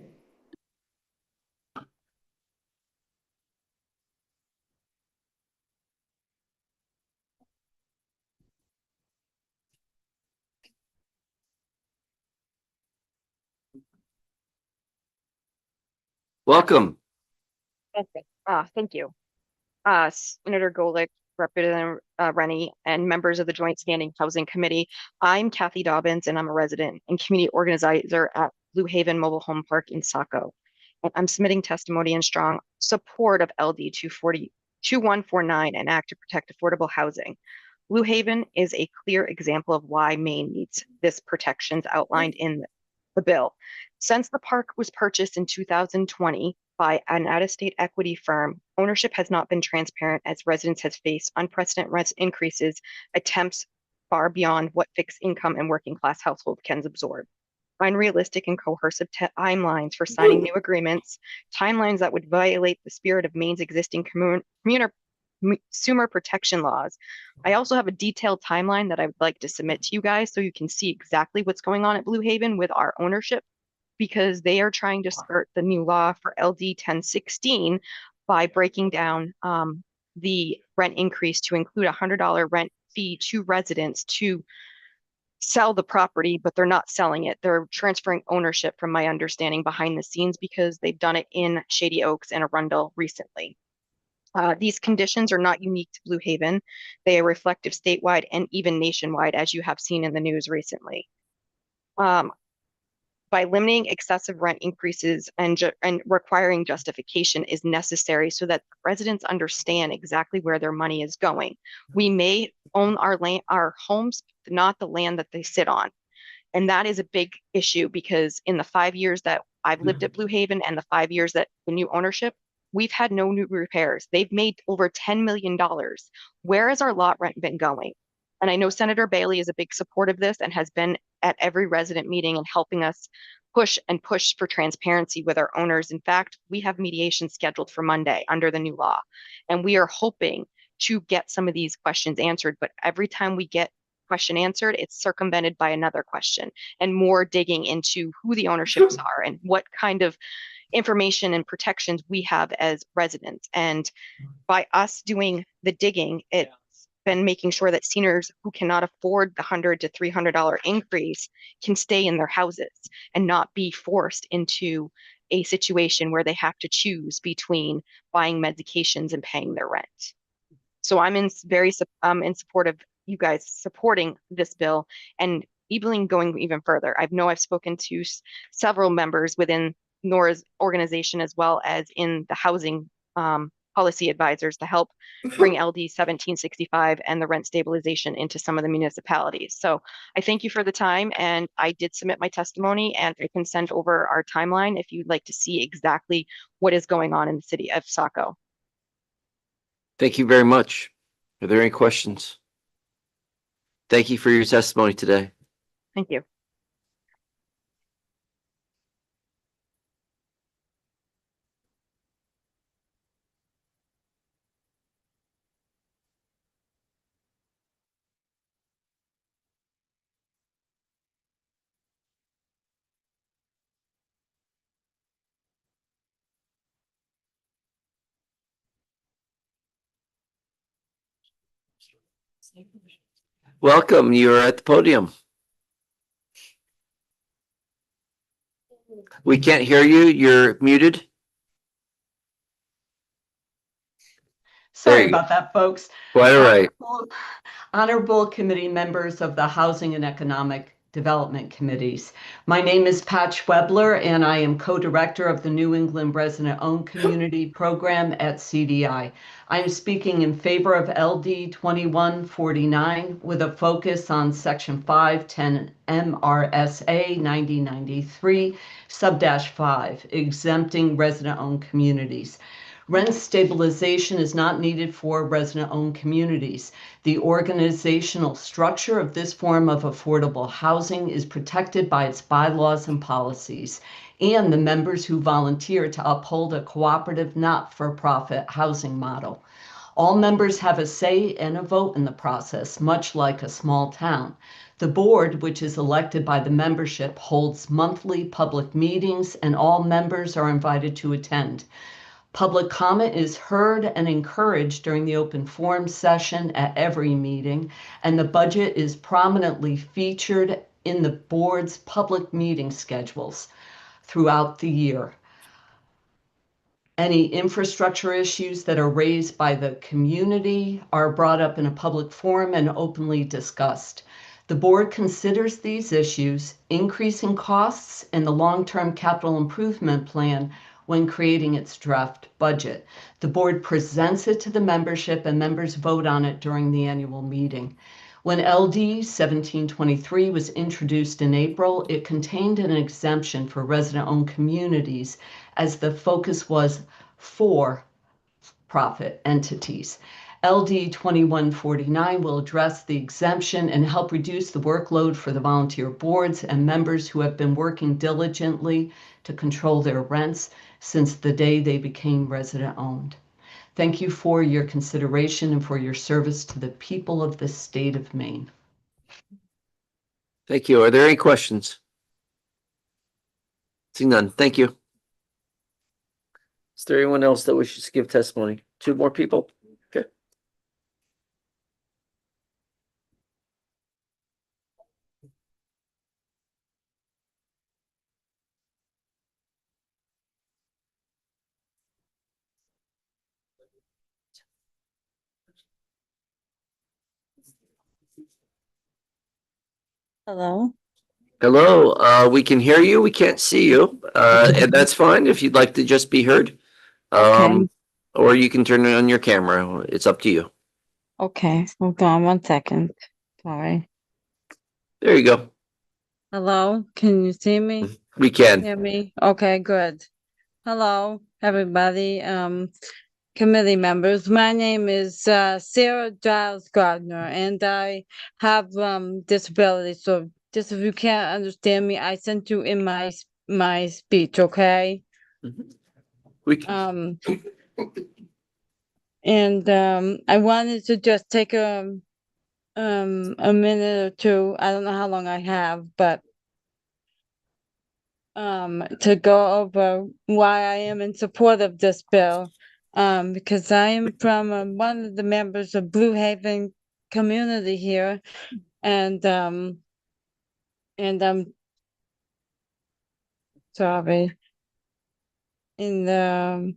Welcome. Okay. Thank you. Senator Golick, Representative Rennie, and members of the Joint Standing Housing Committee. I'm Kathy Dobbins, and I'm a resident and community organizer at Blue Haven Mobile Home Park in Saco. And I'm submitting testimony in strong support of LD 2149, an act to protect affordable housing. Blue Haven is a clear example of why Maine needs this protections outlined in the bill. Since the park was purchased in 2020 by an out-of-state equity firm, ownership has not been transparent as residents have faced unprecedented rent increases, attempts far beyond what fixed income and working class households can absorb. Unrealistic and coercive timelines for signing new agreements, timelines that would violate the spirit of Maine's existing consumer protection laws. I also have a detailed timeline that I would like to submit to you guys so you can see exactly what's going on at Blue Haven with our ownership, because they are trying to skirt the new law for LD 1016 by breaking down the rent increase to include a $100 rent fee to residents to sell the property, but they're not selling it. They're transferring ownership, from my understanding, behind the scenes, because they've done it in Shady Oaks and Arundel recently. These conditions are not unique to Blue Haven. They are reflective statewide and even nationwide, as you have seen in the news recently. by limiting excessive rent increases and requiring justification is necessary so that residents understand exactly where their money is going. We may own our land, our homes, not the land that they sit on. And that is a big issue because in the 5 years that I've lived at Blue Haven and the 5 years that the new ownership, we've had no new repairs. They've made over $10 million. Where has our lot rent been going? And I know Senator Bailey is a big support of this and has been at every resident meeting and helping us push for transparency with our owners. In fact, we have mediation scheduled for Monday under the new law. And we are hoping to get some of these questions answered. But every time we get question answered, it's circumvented by another question and more digging into who the ownerships are and what kind of information and protections we have as residents. And by us doing the digging, it's been making sure that seniors who cannot afford the $100 to $300 increase can stay in their houses and not be forced into a situation where they have to choose between buying medications and paying their rent. So I'm in support of you guys supporting this bill and even going even further. I know I've spoken to several members within Nora's organization as well as in the housing policy advisors to help bring LD 1765 and the rent stabilization into some of the municipalities. So I thank you for the time, and I did submit my testimony, and I can send over our timeline if you'd like to see exactly what is going on in the city of Saco. Thank you very much. Are there any questions? Thank you for your testimony today. Thank you. Welcome. You're at the podium. We can't hear you. You're muted. Sorry There you go. about that, folks. Quite all right. Honorable committee members of the Housing and Economic Development Committees. My name is Pat Schwebler, and I am co-director of the New England Resident-Owned Community Program at CDI. I am speaking in favor of LD 2149 with a focus on Section 510 MRSA 9093 sub-5, exempting resident-owned communities. Rent stabilization is not needed for resident-owned communities. The organizational structure of this form of affordable housing is protected by its bylaws and policies, and the members who volunteer to uphold a cooperative, not-for-profit housing model. All members have a say and a vote in the process, much like a small town. The board, which is elected by the membership, holds monthly public meetings, and all members are invited to attend. Public comment is heard and encouraged during the open forum session at every meeting, and the budget is prominently featured in the board's public meeting schedules throughout the year. Any infrastructure issues that are raised by the community are brought up in a public forum and openly discussed. The board considers these issues, increasing costs, and the long-term capital improvement plan when creating its draft budget. The board presents it to the membership and members vote on it during the annual meeting. When LD 1723 was introduced in April, it contained an exemption for resident-owned communities as the focus was for profit entities. LD 2149 will address the exemption and help reduce the workload for the volunteer boards and members who have been working diligently to control their rents since the day they became resident-owned. Thank you for your consideration and for your service to the people of the state of Maine. Thank you. Are there any questions? Seeing none. Thank you. Is there anyone else that wishes to give testimony? 2 more people? Okay. Hello. Hello, we can hear you. We can't see you. And that's fine if you'd like to just be heard. Or you can turn on your camera. It's up to you. Okay, hold on 1 second. Sorry. There you go. Hello, can you see me? We can. Hear me? Okay, good. Hello, everybody, committee members. My name is Sarah Giles Gardner, and I have disability. So just if you can't understand me, I sent you in my speech, okay? We can. And I wanted to just take a minute or two. I don't know how long I have, but to go over why I am in support of this bill. Because I am from one of the members of Blue Haven community here, and I'm sorry, and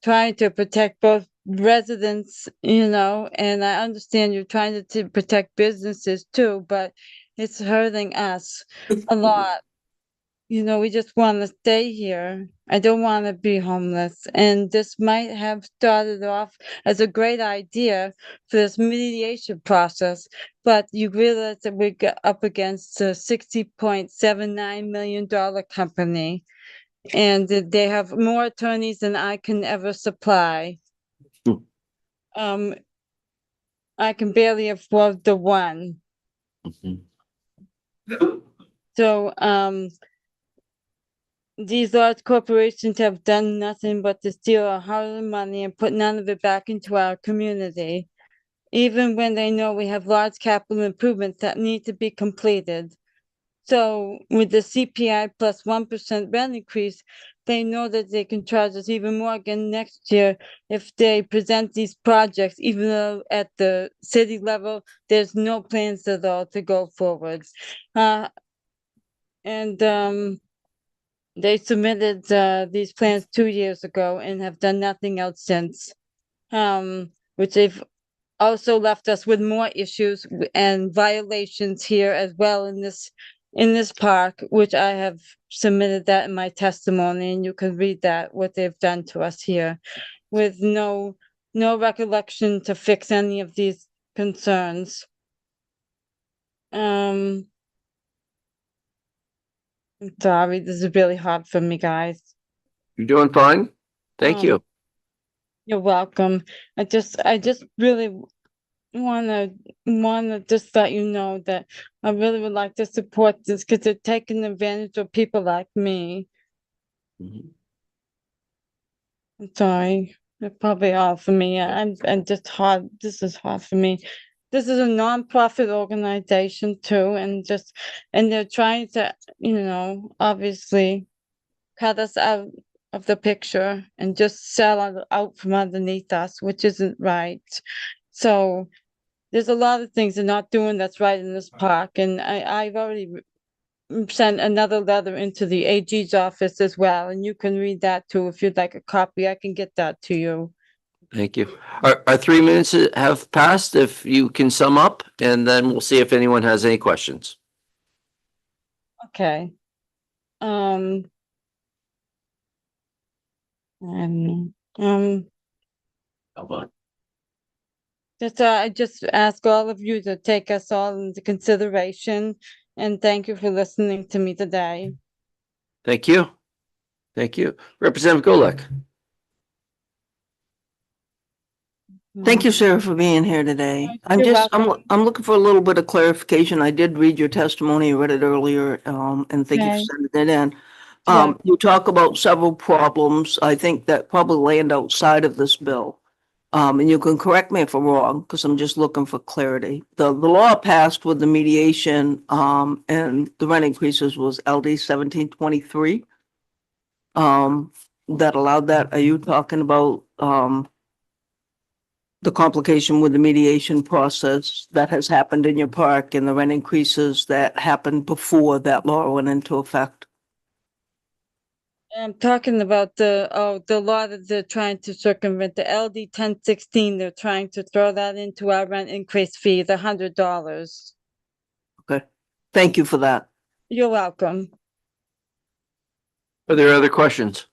trying to protect both residents, and I understand you're trying to protect businesses too, but it's hurting us a lot. We just want to stay here. I don't want to be homeless. And this might have started off as a great idea for this mediation process, but you realize that we got up against a $60.79 million company, and that they have more attorneys than I can ever supply. I can barely afford the one. So, these large corporations have done nothing but to steal our hard-earned money and put none of it back into our community, even when they know we have large capital improvements that need to be completed. So with the CPI plus 1% rent increase, they know that they can charge us even more again next year if they present these projects, even though at the city level, there's no plans at all to go forward. They submitted these plans 2 years ago and have done nothing else since. Which they've also left us with more issues and violations here as well in this park, which I have submitted that in my testimony, and you can read that, what they've done to us here, with no recollection to fix any of these concerns. I'm sorry, this is really hard for me, guys. You're doing fine. Thank you. You're welcome. I just really wanna just let you know that I really would like to support this because they're taking advantage of people like me. I'm sorry. That's probably all for me. I'm just hard. This is hard for me. This is a nonprofit organization too, and they're trying to, obviously cut us out of the picture and just sell out from underneath us, which isn't right. So there's a lot of things they're not doing that's right in this park, and I've already sent another letter into the AG's office as well, and you can read that too if you'd like a copy. I can get that to you. Thank you. Our 3 minutes have passed. If you can sum up, and then we'll see if anyone has any questions. Okay. I just ask all of you to take us all into consideration, and thank you for listening to me today. Thank you. Thank you. Representative Golek. Thank you, Sarah, for being here today. You're I'm looking for a little bit of clarification. I did read your testimony, read it earlier, and thank you for Okay. sending it in. Yeah. You talk about several problems, I think that probably land outside of this bill. And you can correct me if I'm wrong, because I'm just looking for clarity. The law passed with the mediation, and the rent increases was LD 1723. That allowed that. Are you talking about, the complication with the mediation process that has happened in your park and the rent increases that happened before that law went into effect? I'm talking about the law that they're trying to circumvent, the LD 1016. They're trying to throw that into our rent increase fee, the $100. Okay, thank you for that. You're welcome. Are there other questions?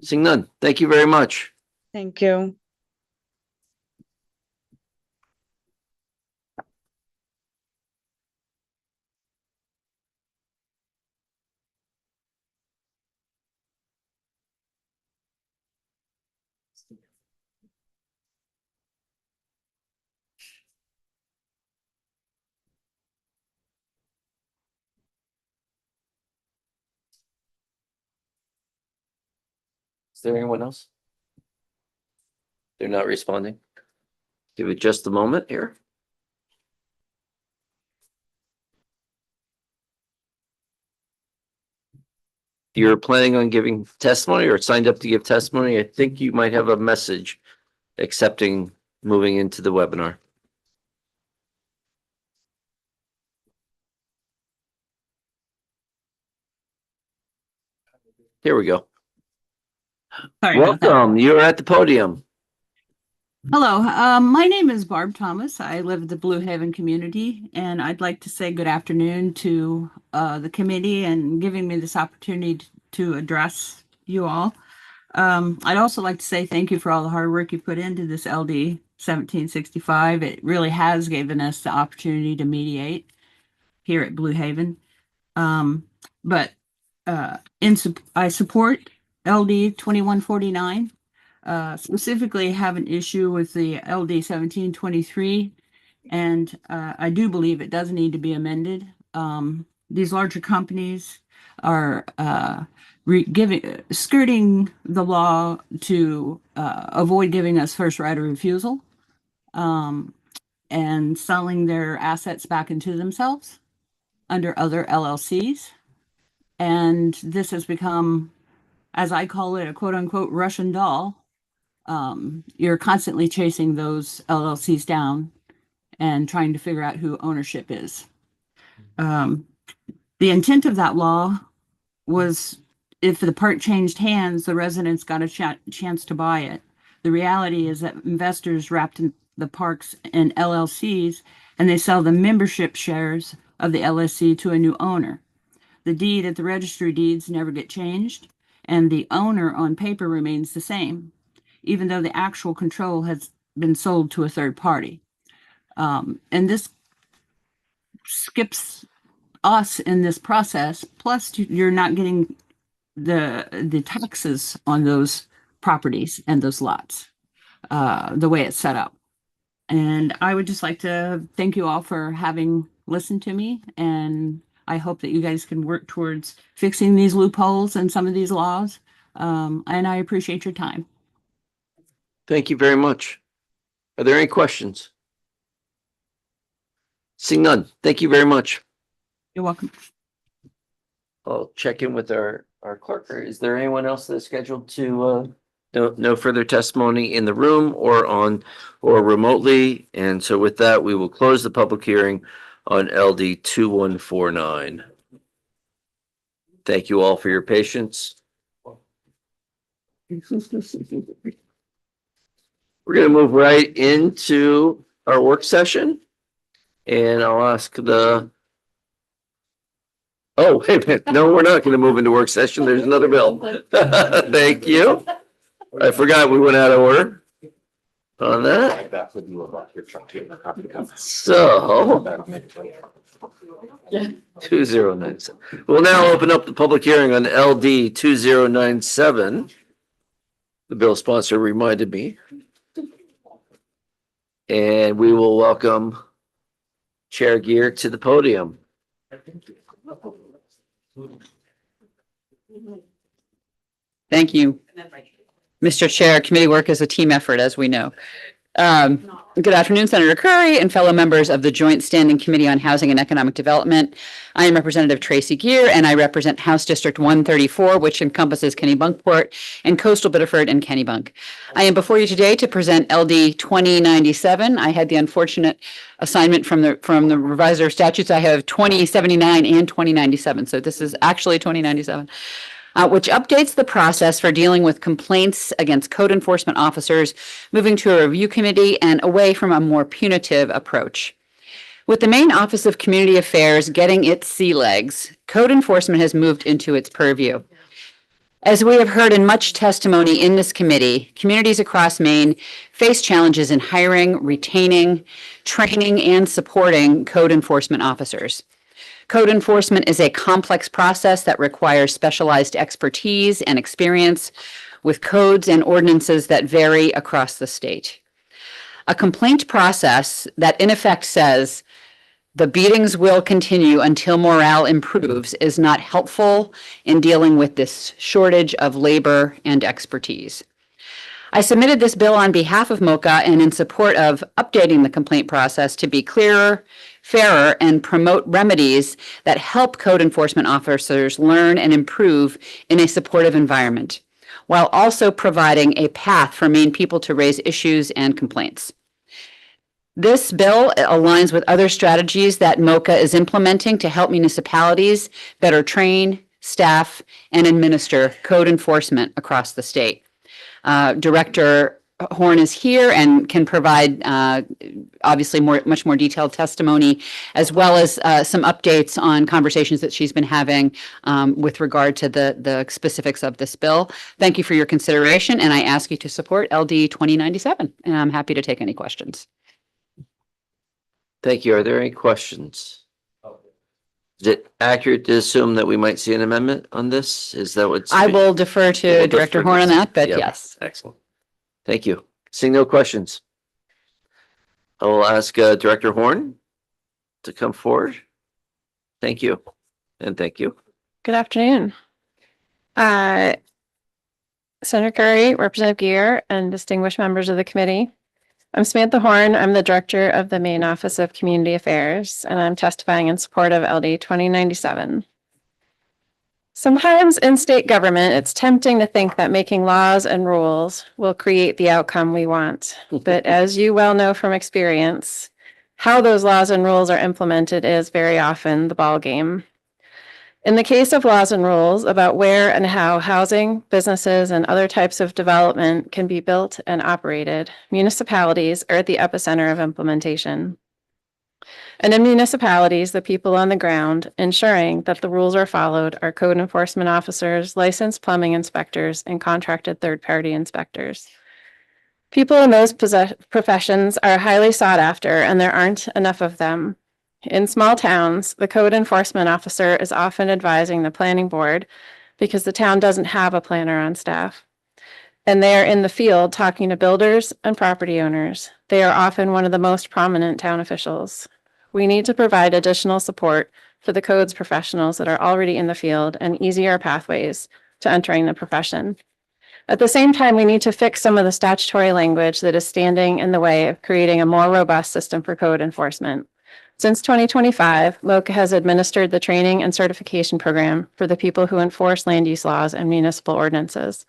Seeing none. Thank you very much. Thank you. Is there anyone else? They're not responding. Give it just a moment here. You're planning on giving testimony or signed up to give testimony? I think you might have a message accepting moving into the webinar. Here we go. Sorry about that. Welcome. You're at the podium. Hello, my name is Barb Thomas. I live in the Blue Haven community, and I'd like to say good afternoon to the committee and giving me this opportunity to address you all. I'd also like to say thank you for all the hard work you put into this LD 1765. It really has given us the opportunity to mediate here at Blue Haven. I support LD 2149. Specifically have an issue with the LD 1723, and I do believe it does need to be amended. These larger companies are skirting the law to avoid giving us first right of refusal, and selling their assets back into themselves under other LLCs. And this has become, as I call it, a quote unquote Russian doll. You're constantly chasing those LLCs down and trying to figure out who ownership is. The intent of that law was if the park changed hands, the residents got a chance to buy it. The reality is that investors wrapped in the parks in LLCs and they sell the membership shares of the LLC to a new owner. The deed at the registry deeds never get changed, and the owner on paper remains the same, even though the actual control has been sold to a third party. And this skips us in this process. Plus, you're not getting the taxes on those properties and those lots, the way it's set up. And I would just like to thank you all for having listened to me, and I hope that you guys can work towards fixing these loopholes and some of these laws. And I appreciate your time. Thank you very much. Are there any questions? Seeing none. Thank you very much. You're welcome. I'll check in with our clerk. Is there anyone else that's scheduled to no further testimony in the room or remotely? And so with that, we will close the public hearing on LD 2149. Thank you all for your patience. We're going to move right into our work session, and I'll ask oh, hey, no, we're not going to move into work session. There's another bill. Thank you. I forgot we went out of order on that. So 2097. We'll now open up the public hearing on LD 2097. The bill sponsor reminded me. And we will welcome Chair Gear to the podium. Thank you, Mr. Chair. Committee work is a team effort, as we know. Good afternoon, Senator Curry and fellow members of the Joint Standing Committee on Housing and Economic Development. I am Representative Tracy Gear, and I represent House District 134, which encompasses Kennebunkport and Coastal Biddeford and Kennebunk. I am before you today to present LD 2097. I had the unfortunate assignment from the revisor of statutes. I have 2079 and 2097, so this is actually 2097. Which updates the process for dealing with complaints against code enforcement officers, moving to a review committee and away from a more punitive approach. With the Maine Office of Community Affairs getting its sea legs, code enforcement has moved into its purview. As we have heard in much testimony in this committee, communities across Maine face challenges in hiring, retaining, training, and supporting code enforcement officers. Code enforcement is a complex process that requires specialized expertise and experience with codes and ordinances that vary across the state. A complaint process that in effect says the beatings will continue until morale improves is not helpful in dealing with this shortage of labor and expertise. I submitted this bill on behalf of MOCA and in support of updating the complaint process to be clearer, fairer, and promote remedies that help code enforcement officers learn and improve in a supportive environment, while also providing a path for Maine people to raise issues and complaints. This bill aligns with other strategies that MOCA is implementing to help municipalities better train, staff, and administer code enforcement across the state. Director Horn is here and can provide obviously much more detailed testimony, as well as some updates on conversations that she's been having with regard to the specifics of this bill. Thank you for your consideration, and I ask you to support LD 2097, and I'm happy to take any questions. Thank you. Are there any questions? Is it accurate to assume that we might see an amendment on this? Is that what's? I will defer to We'll Director defer Horn on this. that, but Yep. yes. Excellent. Thank you. Seeing no questions. I will ask Director Horn to come forward. Thank you. And thank you. Good afternoon. Senator Curry, Representative Gear, and distinguished members of the committee. I'm Samantha Horn. I'm the Director of the Maine Office of Community Affairs, and I'm testifying in support of LD 2097. Sometimes in state government, it's tempting to think that making laws and rules will create the outcome we want. But as you well know from experience, how those laws and rules are implemented is very often the ballgame. In the case of laws and rules about where and how housing, businesses, and other types of development can be built and operated, municipalities are at the epicenter of implementation. And in municipalities, the people on the ground ensuring that the rules are followed are code enforcement officers, licensed plumbing inspectors, and contracted third-party inspectors. People in those professions are highly sought after, and there aren't enough of them. In small towns, the code enforcement officer is often advising the planning board because the town doesn't have a planner on staff. And they are in the field talking to builders and property owners. They are often one of the most prominent town officials. We need to provide additional support for the codes professionals that are already in the field and easier pathways to entering the profession. At the same time, we need to fix some of the statutory language that is standing in the way of creating a more robust system for code enforcement. Since 2025, MOCA has administered the training and certification program for the people who enforce land use laws and municipal ordinances.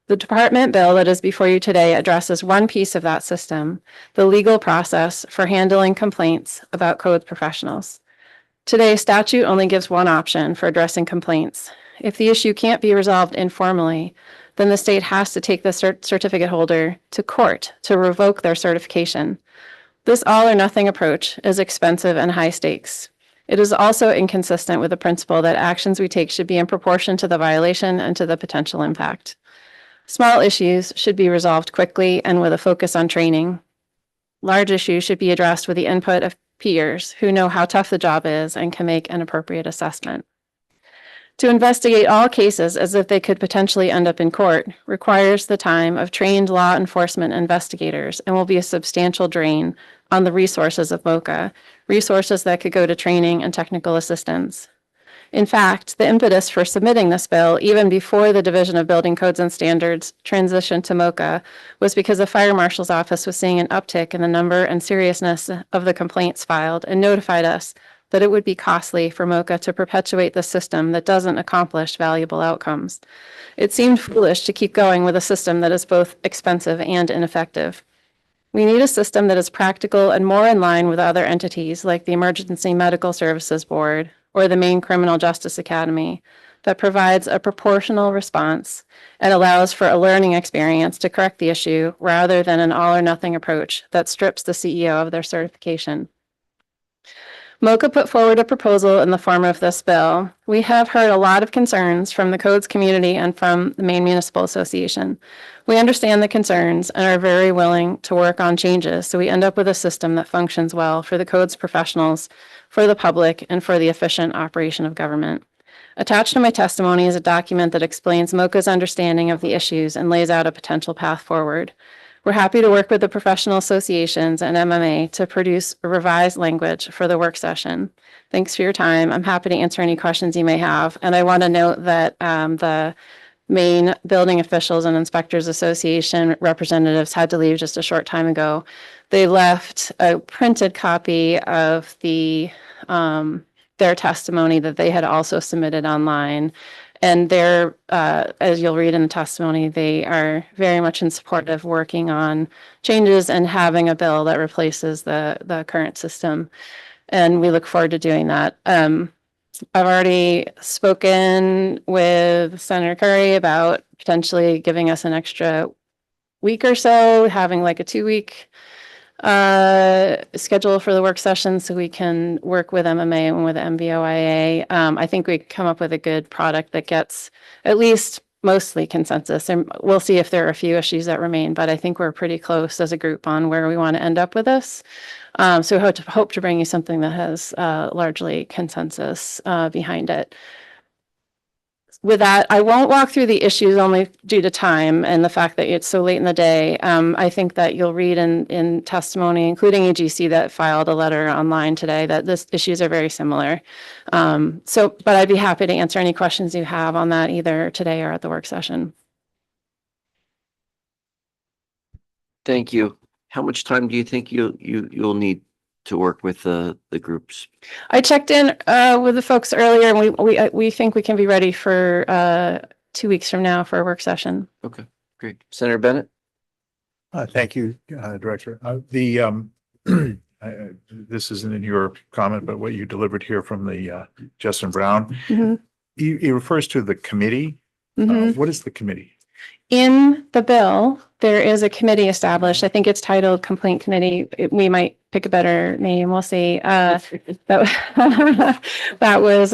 The department bill that is before you today addresses one piece of that system, the legal process for handling complaints about code professionals. Today, statute only gives one option for addressing complaints. If the issue can't be resolved informally, then the state has to take the certificate holder to court to revoke their certification. This all or nothing approach is expensive and high stakes. It is also inconsistent with the principle that actions we take should be in proportion to the violation and to the potential impact. Small issues should be resolved quickly and with a focus on training. Large issues should be addressed with the input of peers who know how tough the job is and can make an appropriate assessment. To investigate all cases as if they could potentially end up in court requires the time of trained law enforcement investigators and will be a substantial drain on the resources of MOCA, resources that could go to training and technical assistance. In fact, the impetus for submitting this bill, even before the Division of Building Codes and Standards transitioned to MOCA, was because the Fire Marshal's Office was seeing an uptick in the number and seriousness of the complaints filed and notified us that it would be costly for MOCA to perpetuate the system that doesn't accomplish valuable outcomes. It seemed foolish to keep going with a system that is both expensive and ineffective. We need a system that is practical and more in line with other entities like the Emergency Medical Services Board or the Maine Criminal Justice Academy that provides a proportional response and allows for a learning experience to correct the issue rather than an all or nothing approach that strips the CEO of their certification. MoCA put forward a proposal in the form of this bill. We have heard a lot of concerns from the codes community and from the Maine Municipal Association. We understand the concerns and are very willing to work on changes so we end up with a system that functions well for the codes professionals, for the public, and for the efficient operation of government. Attached to my testimony is a document that explains MoCA's understanding of the issues and lays out a potential path forward. We're happy to work with the professional associations and MMA to produce a revised language for the work session. Thanks for your time. I'm happy to answer any questions you may have. And I want to note that the Maine Building Officials and Inspectors Association representatives had to leave just a short time ago. They left a printed copy of their testimony that they had also submitted online. And they're, as you'll read in the testimony, they are very much in support of working on changes and having a bill that replaces the current system. And we look forward to doing that. I've already spoken with Senator Curry about potentially giving us an extra week or so, having like a 2-week schedule for the work session so we can work with MMA and with MBOIA. I think we come up with a good product that gets at least mostly consensus, and we'll see if there are a few issues that remain, but I think we're pretty close as a group on where we want to end up with this. So we hope to bring you something that has largely consensus behind it. With that, I won't walk through the issues only due to time and the fact that it's so late in the day. I think that you'll read in testimony, including AGC that filed a letter online today, that the issues are very similar. But I'd be happy to answer any questions you have on that either today or at the work session. Thank you. How much time do you think you'll need to work with the groups? I checked in with the folks earlier, and we think we can be ready for 2 weeks from now for a work session. Okay, great. Senator Bennett? Thank you, Director. This isn't in your comment, but what you delivered here from the Justin Brown, he refers to the committee. What is the committee? In the bill, there is a committee established. I think it's titled Complaint Committee. We might pick a better name. We'll see. That was,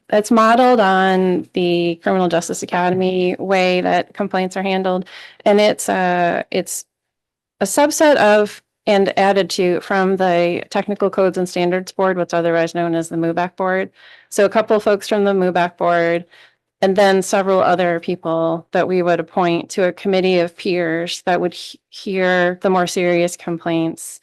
it's modeled on the Criminal Justice Academy way that complaints are handled. And it's a subset of and added to from the Technical Codes and Standards Board, what's otherwise known as the MUBAC Board. So a couple of folks from the MUBAC Board, and then several other people that we would appoint to a committee of peers that would hear the more serious complaints.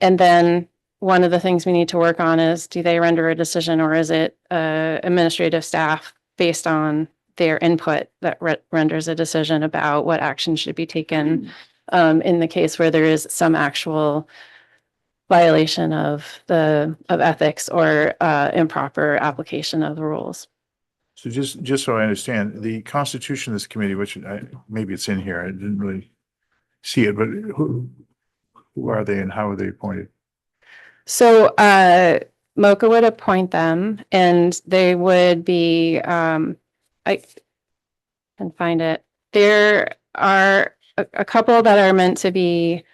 And then one of the things we need to work on is, do they render a decision, or is it administrative staff based on their input that renders a decision about what action should be taken in the case where there is some actual violation of ethics or improper application of the rules. So just so I understand, the constitution of this committee, which maybe it's in here, I didn't really see it, but who are they and how are they appointed? So MoCA would appoint them, and they would be, I can find it. There are a couple that are meant to be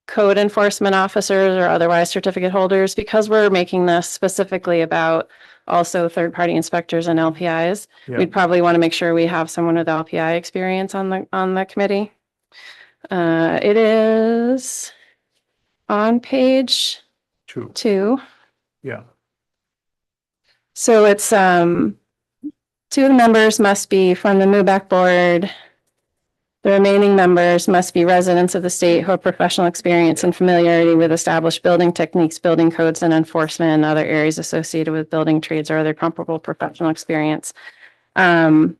code enforcement officers or otherwise certificate holders, because we're making this specifically about also third-party inspectors and LPIs. Yeah. We'd probably want to make sure we have someone with LPI experience on the committee. It is on page 2. Yeah. So it's 2 of the members must be from the MUBAC board. The remaining members must be residents of the state who have professional experience and familiarity with established building techniques, building codes, and enforcement in other areas associated with building trades or other comparable professional experience. And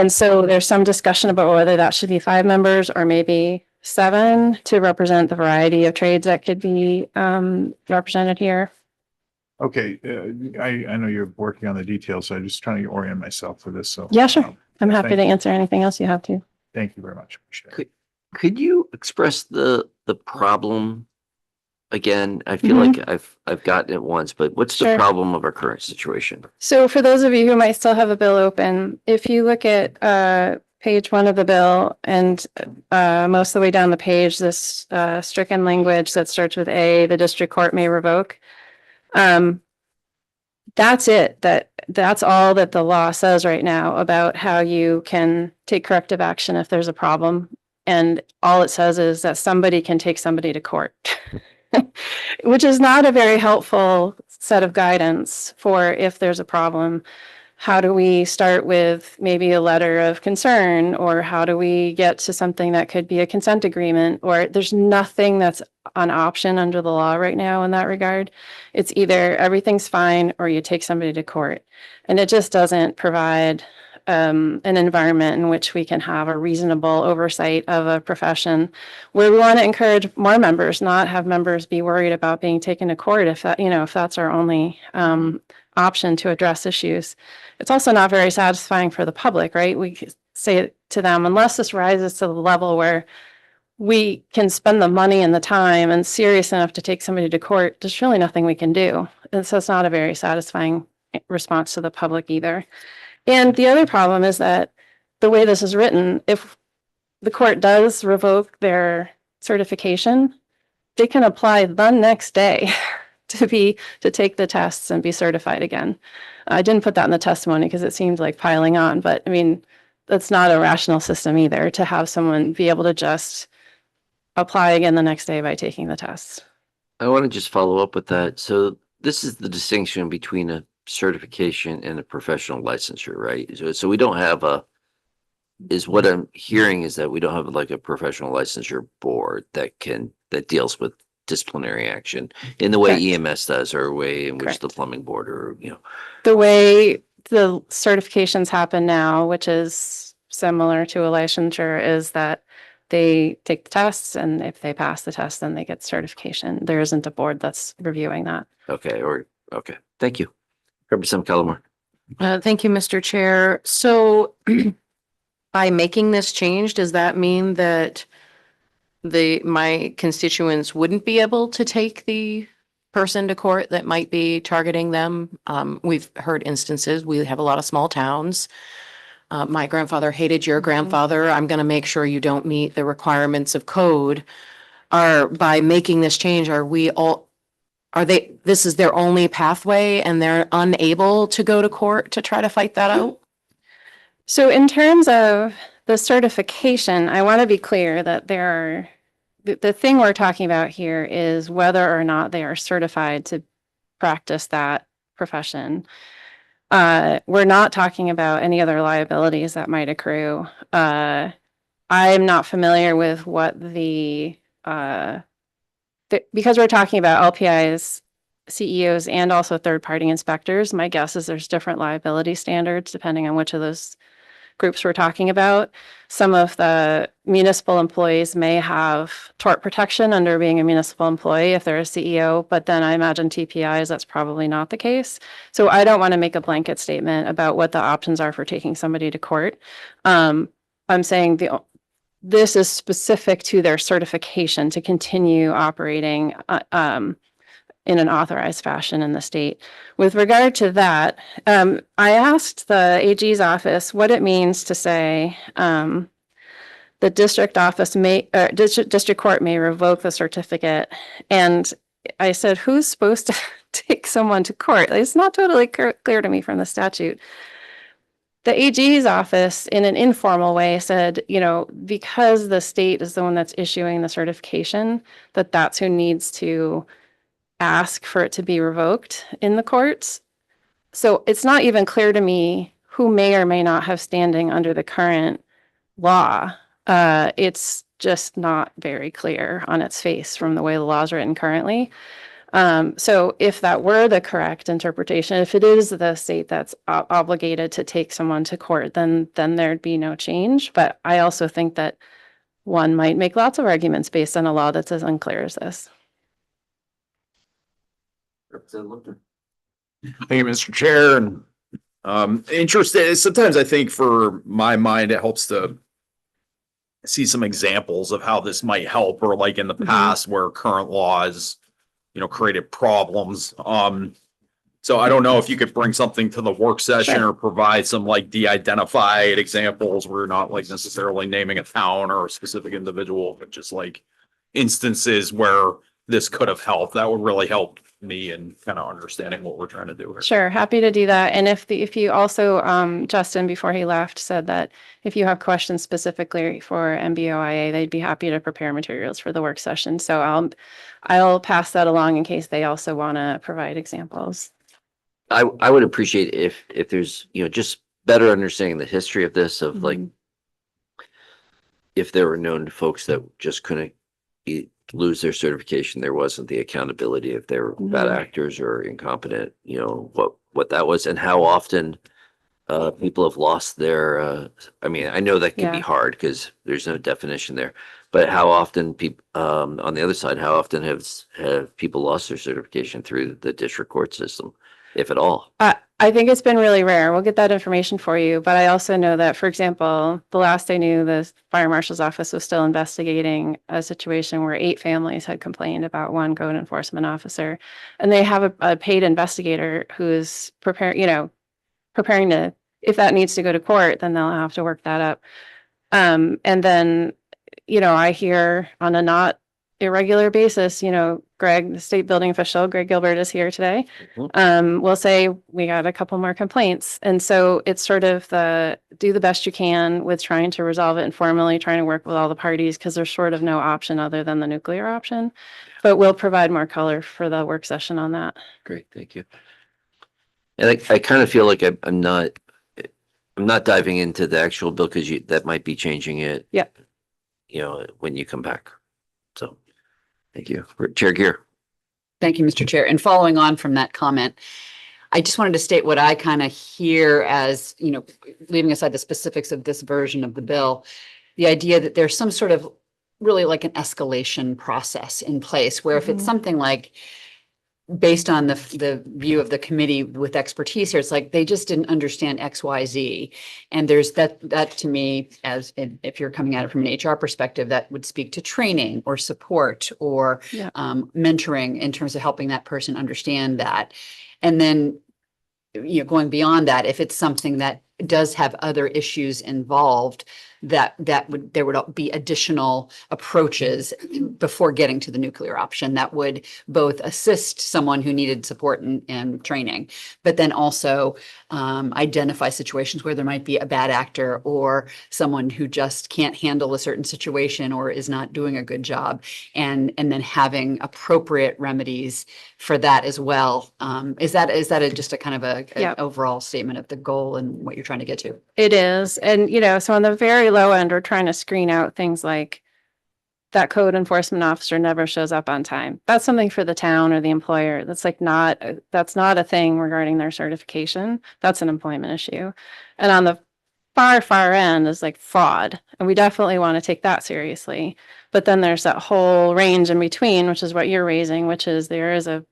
so there's some discussion about whether that should be 5 members or maybe 7 to represent the variety of trades that could be represented here. Okay, I know you're working on the details, so I'm just trying to orient myself for this. So Yeah, sure. I'm happy thank to you. answer anything else you have to. Thank you very much. Appreciate it. Could you express the problem again? I feel like I've gotten it once, but what's the Sure. problem of our current situation? So for those of you who might still have a bill open, if you look at page 1 of the bill, and most of the way down the page, this stricken language that starts with A, the district court may revoke. That's it. That's all that the law says right now about how you can take corrective action if there's a problem. And all it says is that somebody can take somebody to court, which is not a very helpful set of guidance for if there's a problem. How do we start with maybe a letter of concern, or how do we get to something that could be a consent agreement? Or there's nothing that's an option under the law right now in that regard. It's either everything's fine or you take somebody to court. And it just doesn't provide an environment in which we can have a reasonable oversight of a profession, where we want to encourage more members, not have members be worried about being taken to court if that, if that's our only option to address issues. It's also not very satisfying for the public, right? We say to them, unless this rises to the level where we can spend the money and the time and serious enough to take somebody to court, there's really nothing we can do. And so it's not a very satisfying response to the public either. And the other problem is that the way this is written, if the court does revoke their certification, they can apply the next day to take the tests and be certified again. I didn't put that in the testimony because it seemed like piling on, but I mean, that's not a rational system either, to have someone be able to just apply again the next day by taking the tests. I want to just follow up with that. So this is the distinction between a certification and a professional licensure, right? So we don't have what I'm hearing is that we don't have like a professional licensure board that deals with disciplinary action in the way Correct. EMS does, or a way in which Correct. the plumbing board, or The way the certifications happen now, which is similar to a licensure, is that they take the tests, and if they pass the test, then they get certification. There isn't a board that's reviewing that. Okay. Thank you. Representative Callamore. Thank you, Mr. Chair. So by making this change, does that mean that my constituents wouldn't be able to take the person to court that might be targeting them? We've heard instances. We have a lot of small towns. My grandfather hated your grandfather. I'm going to make sure you don't meet the requirements of code. By making this change, this is their only pathway and they're unable to go to court to try to fight that out? So in terms of the certification, I want to be clear that the thing we're talking about here is whether or not they are certified to practice that profession. We're not talking about any other liabilities that might accrue. I'm not familiar with what because we're talking about LPI's CEOs and also third-party inspectors, my guess is there's different liability standards depending on which of those groups we're talking about. Some of the municipal employees may have tort protection under being a municipal employee if they're a CEO, but then I imagine TPIs, that's probably not the case. So I don't want to make a blanket statement about what the options are for taking somebody to court. I'm saying this is specific to their certification to continue operating in an authorized fashion in the state. With regard to that, I asked the AG's office what it means to say the district court may revoke the certificate. And I said, who's supposed to take someone to court? It's not totally clear to me from the statute. The AG's office, in an informal way, said, because the state is the one that's issuing the certification, that's who needs to ask for it to be revoked in the courts. So it's not even clear to me who may or may not have standing under the current law. It's just not very clear on its face from the way the law is written currently. So if that were the correct interpretation, if it is the state that's obligated to take someone to court, then there'd be no change. But I also think that one might make lots of arguments based on a law that's as unclear as this. Thank you, Mr. Chair. And interested, sometimes I think for my mind, it helps to see some examples of how this might help, or like in the past where current laws, created problems. So I don't know if you could bring something to the work session Sure. or provide some like de-identified examples. We're not like necessarily naming a town or a specific individual, but just like instances where this could have helped. That would really help me in kind of understanding what we're trying to do here. Sure, happy to do that. And if you also, Justin, before he left, said that if you have questions specifically for MBOIA, they'd be happy to prepare materials for the work session. So I'll pass that along in case they also want to provide examples. I would appreciate if there's, just better understanding the history of this, of like, if there were known folks that just couldn't lose their certification, there wasn't the accountability if they were bad actors or incompetent, what that was, and how often people have lost their, I mean, I know that can be Yeah. hard because there's no definition there, but how often people, on the other side, how often have people lost their certification through the district court system, if at all? I think it's been really rare. We'll get that information for you. But I also know that, for example, the last I knew, the fire marshal's office was still investigating a situation where 8 families had complained about one code enforcement officer. And they have a paid investigator who is preparing to, if that needs to go to court, then they'll have to work that up. And then, I hear on a not irregular basis, Greg, the state building official, Greg Gilbert is here today. We'll say we got a couple more complaints. And so it's sort of do the best you can with trying to resolve it informally, trying to work with all the parties, because there's sort of no option other than the nuclear option. But we'll provide more color for the work session on that. Great, thank you. And I kind of feel like I'm not diving into the actual bill because that might be changing it. Yep. When you come back. So, thank you. Chair Gear. Thank you, Mr. Chair. And following on from that comment, I just wanted to state what I kind of hear as, leaving aside the specifics of this version of the bill, the idea that there's some sort of really like an escalation process in place where if it's something like based on the view of the committee with expertise here, it's like they just didn't understand X, Y, Z. And there's that to me, as if you're coming at it from an HR perspective, that would speak to training or support or mentoring in terms of helping that person understand that. And then, going beyond that, if it's something that does have other issues involved, there would be additional approaches before getting to the nuclear option that would both assist someone who needed support and training, but then also identify situations where there might be a bad actor or someone who just can't handle a certain situation or is not doing a good job, and then having appropriate remedies for that as well. Is that just a kind of an overall statement of the goal and what you're trying to get to? It is. And, so on the very low end, we're trying to screen out things like that code enforcement officer never shows up on time. That's something for the town or the employer. That's that's not a thing regarding their certification. That's an employment issue. And on the far, far end is like fraud. And we definitely want to take that seriously. But then there's that whole range in between, which is what you're raising, which is there's a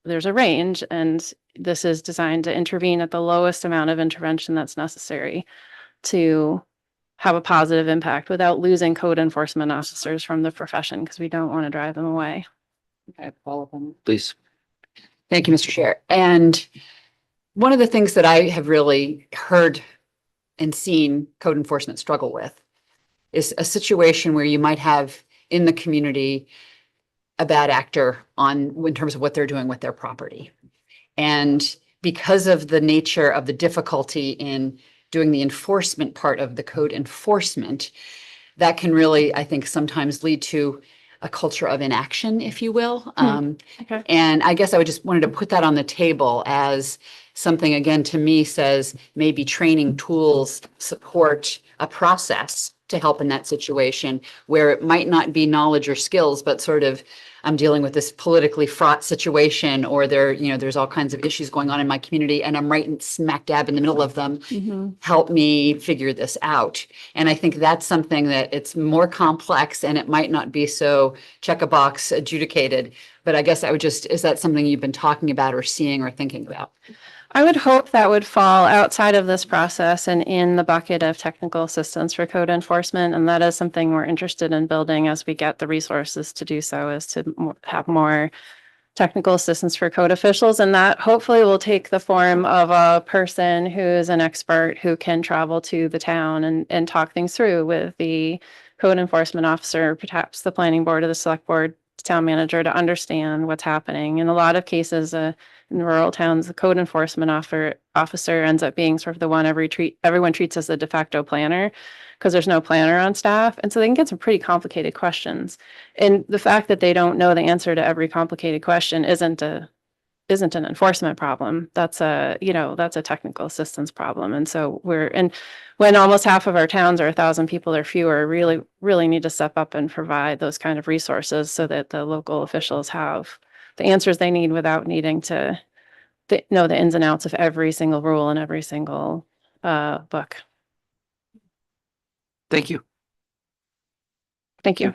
range, and this is designed to intervene at the lowest amount of intervention that's necessary to have a positive impact without losing code enforcement officers from the profession, because we don't want to drive them away. Okay, follow up on that. Please. Thank you, Mr. Chair. And one of the things that I have really heard and seen code enforcement struggle with is a situation where you might have in the community a bad actor in terms of what they're doing with their property. And because of the nature of the difficulty in doing the enforcement part of the code enforcement, that can really, I think, sometimes lead to a culture of inaction, if you will. Okay. And I guess I would just wanted to put that on the table as something, again, to me says maybe training tools support a process to help in that situation where it might not be knowledge or skills, but sort of I'm dealing with this politically fraught situation, or there's all kinds of issues going on in my community and I'm right in smack dab in the middle of them. Help me figure this out. And I think that's something that it's more complex and it might not be so check a box adjudicated, but I guess is that something you've been talking about or seeing or thinking about? I would hope that would fall outside of this process and in the bucket of technical assistance for code enforcement. And that is something we're interested in building as we get the resources to do so, is to have more technical assistance for code officials, and that hopefully will take the form of a person who is an expert who can travel to the town and talk things through with the code enforcement officer, perhaps the planning board or the select board, town manager, to understand what's happening. In a lot of cases, in rural towns, the code enforcement officer ends up being sort of the one everyone treats as a de facto planner, because there's no planner on staff. And so they can get some pretty complicated questions. And the fact that they don't know the answer to every complicated question isn't an enforcement problem. That's a technical assistance problem. And so when almost half of our towns are 1,000 people or fewer, really need to step up and provide those kind of resources so that the local officials have the answers they need without needing to know the ins and outs of every single rule and every single book. Thank you. Thank you.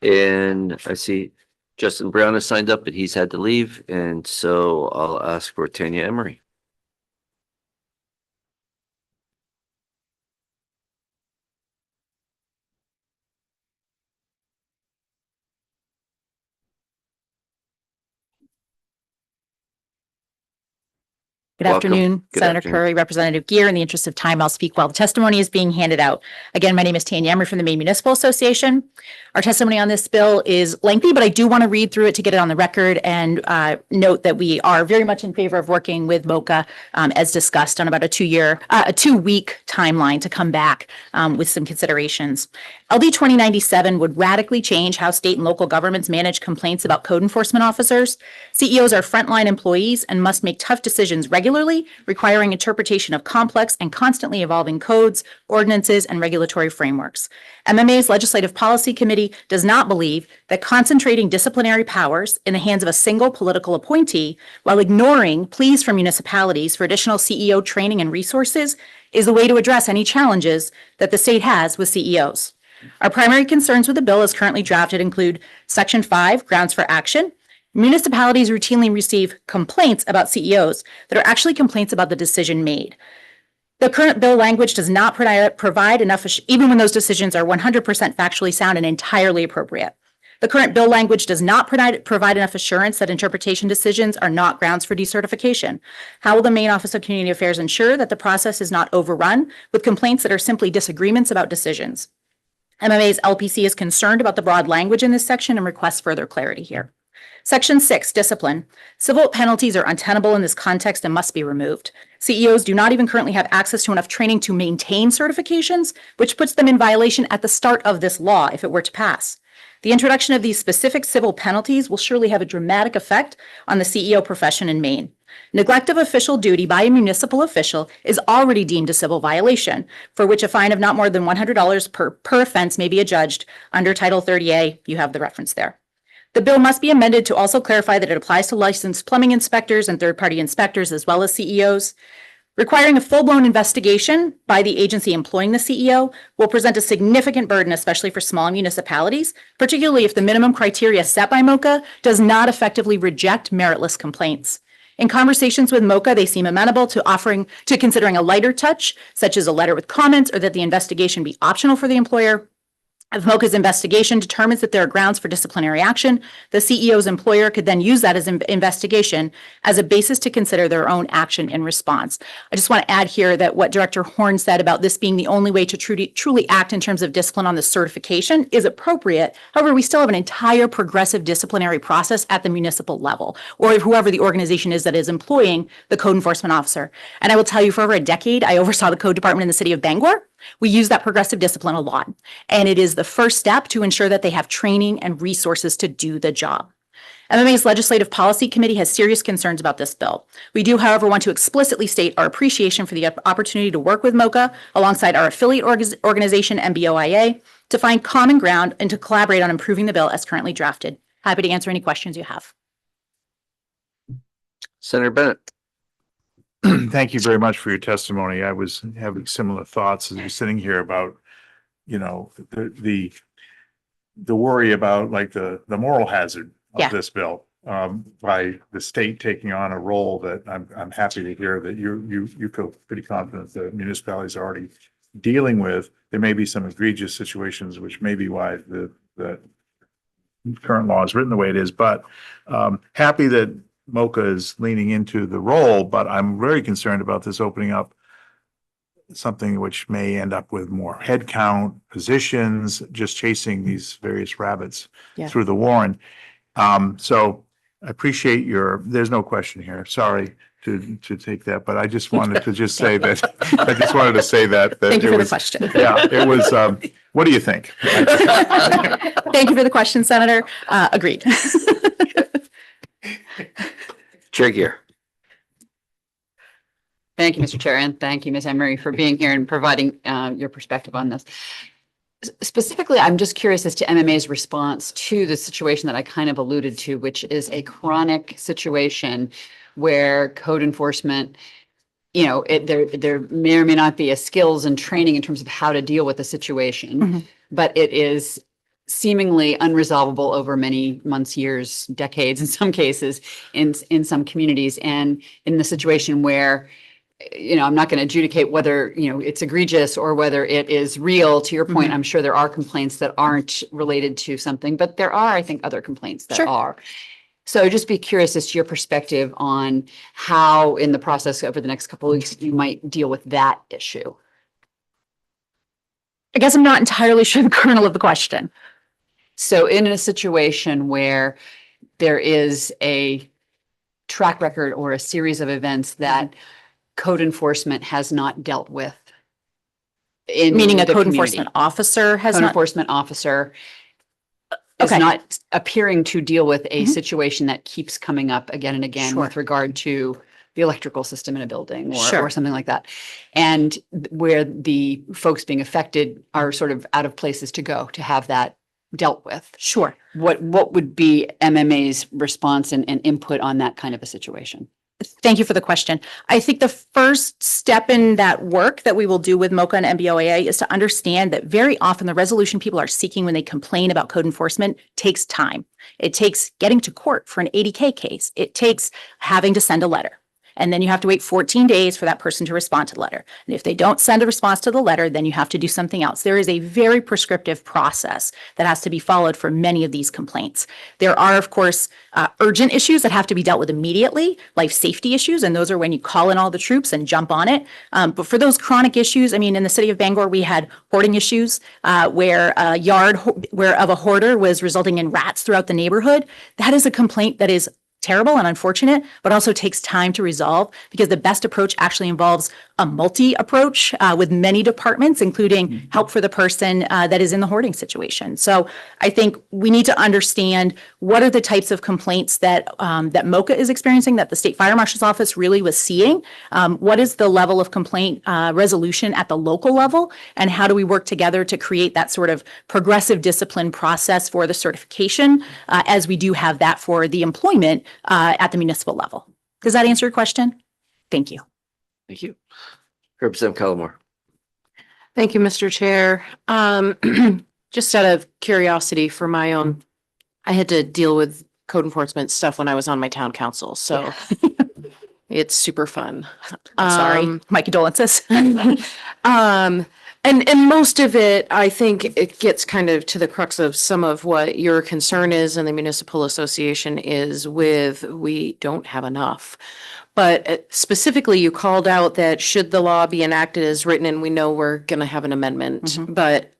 And I see Justin Brown has signed up, but he's had to leave. And so I'll ask for Tanya Emery. Good Welcome. afternoon, Good Senator afternoon. Curry, Representative Gear. In the interest of time, I'll speak while the testimony is being handed out. Again, my name is Tanya Emery from the Maine Municipal Association. Our testimony on this bill is lengthy, but I do want to read through it to get it on the record and note that we are very much in favor of working with MOCA as discussed on about a 2-week timeline to come back with some considerations. LD 2097 would radically change how state and local governments manage complaints about code enforcement officers. CEOs are frontline employees and must make tough decisions regularly, requiring interpretation of complex and constantly evolving codes, ordinances, and regulatory frameworks. MMA's Legislative Policy Committee does not believe that concentrating disciplinary powers in the hands of a single political appointee while ignoring pleas from municipalities for additional CEO training and resources is the way to address any challenges that the state has with CEOs. Our primary concerns with the bill as currently drafted include Section 5, grounds for action. Municipalities routinely receive complaints about CEOs that are actually complaints about the decision made. The current bill language does not provide enough, even when those decisions are 100% factually sound and entirely appropriate. The current bill language does not provide enough assurance that interpretation decisions are not grounds for decertification. How will the Maine Office of Community Affairs ensure that the process is not overrun with complaints that are simply disagreements about decisions? MMA's LPC is concerned about the broad language in this section and requests further clarity here. Section 6, discipline. Civil penalties are untenable in this context and must be removed. CEOs do not even currently have access to enough training to maintain certifications, which puts them in violation at the start of this law if it were to pass. The introduction of these specific civil penalties will surely have a dramatic effect on the CEO profession in Maine. Neglect of official duty by a municipal official is already deemed a civil violation, for which a fine of not more than $100 per offense may be adjudged. Under Title 30A, you have the reference there. The bill must be amended to also clarify that it applies to licensed plumbing inspectors and third-party inspectors as well as CEOs. Requiring a full-blown investigation by the agency employing the CEO will present a significant burden, especially for small municipalities, particularly if the minimum criteria set by MOCA does not effectively reject meritless complaints. In conversations with MOCA, they seem amenable to considering a lighter touch, such as a letter with comments, or that the investigation be optional for the employer. If MOCA's investigation determines that there are grounds for disciplinary action, the CEO's employer could then use that as an investigation as a basis to consider their own action in response. I just want to add here that what Director Horn said about this being the only way to truly act in terms of discipline on the certification is appropriate. However, we still have an entire progressive disciplinary process at the municipal level, or whoever the organization is that is employing the code enforcement officer. And I will tell you, for over a decade, I oversaw the code department in the city of Bangor. We use that progressive discipline a lot, and it is the first step to ensure that they have training and resources to do the job. MMA's Legislative Policy Committee has serious concerns about this bill. We do, however, want to explicitly state our appreciation for the opportunity to work with MOCA alongside our affiliate organization, MBOIA, to find common ground and to collaborate on improving the bill as currently drafted. Happy to answer any questions you have. Senator Bennett. Thank you very much for your testimony. I was having similar thoughts as you're sitting here about, the worry about like the moral hazard of this bill by the state taking on a role that I'm happy to hear that you feel pretty confident that municipalities are already dealing with. There may be some egregious situations, which may be why the current law is written the way it is, but happy that MOCA is leaning into the role, but I'm very concerned about this opening up something which may end up with more headcount, positions, just chasing these various rabbits Yeah. through the warren. So I appreciate there's no question here. Sorry to take that, but I just wanted to just say that, I just wanted to say that. Thank you it for the was- question. Yeah, it was, what do you think? Thank you for the question, Senator. Agreed. Chair Gear. Thank you, Mr. Chair, and thank you, Ms. Emery, for being here and providing your perspective on this. Specifically, I'm just curious as to MMA's response to the situation that I kind of alluded to, which is a chronic situation where code enforcement, there may or may not be a skills and training in terms of how to deal with the situation, but it is seemingly unresolvable over many months, years, decades, in some cases, in some communities, and in the situation where I'm not going to adjudicate whether, it's egregious or whether it is real. To your point, I'm sure there are complaints that aren't related to something, but there are, I think, other complaints that are. So just be curious as to your perspective on how in the process over the next couple of weeks, you might deal with that issue. I guess I'm not entirely sure the kernel of the question. So in a situation where there is a track record or a series of events that code enforcement has not dealt with. Meaning a the code community. enforcement officer has Code not. enforcement officer is Okay. not appearing to deal with a situation that keeps coming up again and again Sure. with regard to the electrical system in a building Sure. or something like that. And where the folks being affected are sort of out of places to go to have that dealt with. Sure. What would be MMA's response and input on that kind of a situation? Thank you for the question. I think the first step in that work that we will do with MOCA and MBOAA is to understand that very often the resolution people are seeking when they complain about code enforcement takes time. It takes getting to court for an 80K case. It takes having to send a letter. And then you have to wait 14 days for that person to respond to the letter. And if they don't send a response to the letter, then you have to do something else. There is a very prescriptive process that has to be followed for many of these complaints. There are, of course, urgent issues that have to be dealt with immediately, life safety issues, and those are when you call in all the troops and jump on it. But for those chronic issues, I mean, in the city of Bangor, we had hoarding issues where a yard of a hoarder was resulting in rats throughout the neighborhood. That is a complaint that is terrible and unfortunate, but also takes time to resolve because the best approach actually involves a multi-approach with many departments, including help for the person that is in the hoarding situation. So I think we need to understand what are the types of complaints that that MOCA is experiencing, that the State Fire Marshal's Office really was seeing. What is the level of complaint resolution at the local level, and how do we work together to create that sort of progressive discipline process for the certification as we do have that for the employment at the municipal level. Does that answer your question? Thank you. Thank you. Representative Cullimore. Thank you, Mr. Chair. Just out of curiosity for my own, I had to deal with code enforcement stuff when I was on my town council, so it's super fun. Sorry, my condolences. And most of it, I think it gets kind of to the crux of some of what your concern is and the municipal association is with, we don't have enough. But specifically, you called out that should the law be enacted as written, and we know we're going to have an amendment, but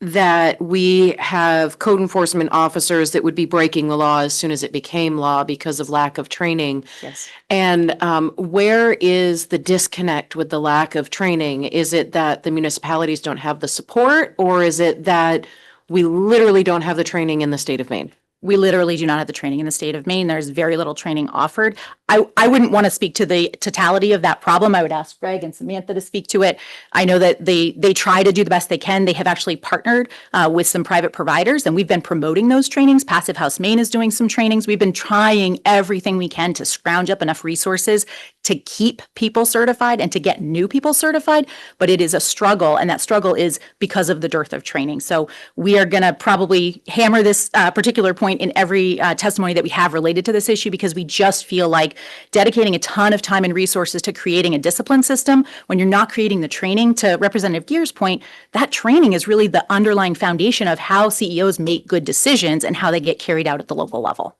that we have code enforcement officers that would be breaking the law as soon as it became law because of lack of training. Yes. And where is the disconnect with the lack of training? Is it that the municipalities don't have the support, or is it that we literally don't have the training in the state of Maine? We literally do not have the training in the state of Maine. There's very little training offered. I wouldn't want to speak to the totality of that problem. I would ask Greg and Samantha to speak to it. I know that they try to do the best they can. They have actually partnered with some private providers, and we've been promoting those trainings. Passive House Maine is doing some trainings. We've been trying everything we can to scrounge up enough resources to keep people certified and to get new people certified, but it is a struggle, and that struggle is because of the dearth of training. So we are going to probably hammer this particular point point in every testimony that we have related to this issue because we just feel like dedicating a ton of time and resources to creating a discipline system when you're not creating the training. To Representative Gear's point, that training is really the underlying foundation of how CEOs make good decisions and how they get carried out at the local level.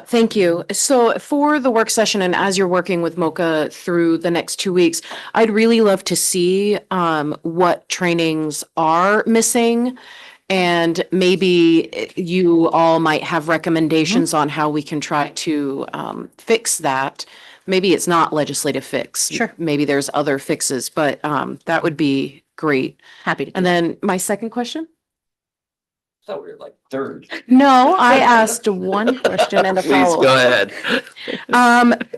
Thank you. So for the work session and as you're working with MOCA through the next 2 weeks, I'd really love to see what trainings are missing. And maybe you all might have recommendations on how we can try to fix that. Maybe it's not legislative fix. Sure. Maybe there's other fixes, but that would be great. Happy to. And then my second question? thought we were like third. No, I asked one question and a Please follow-up. go ahead.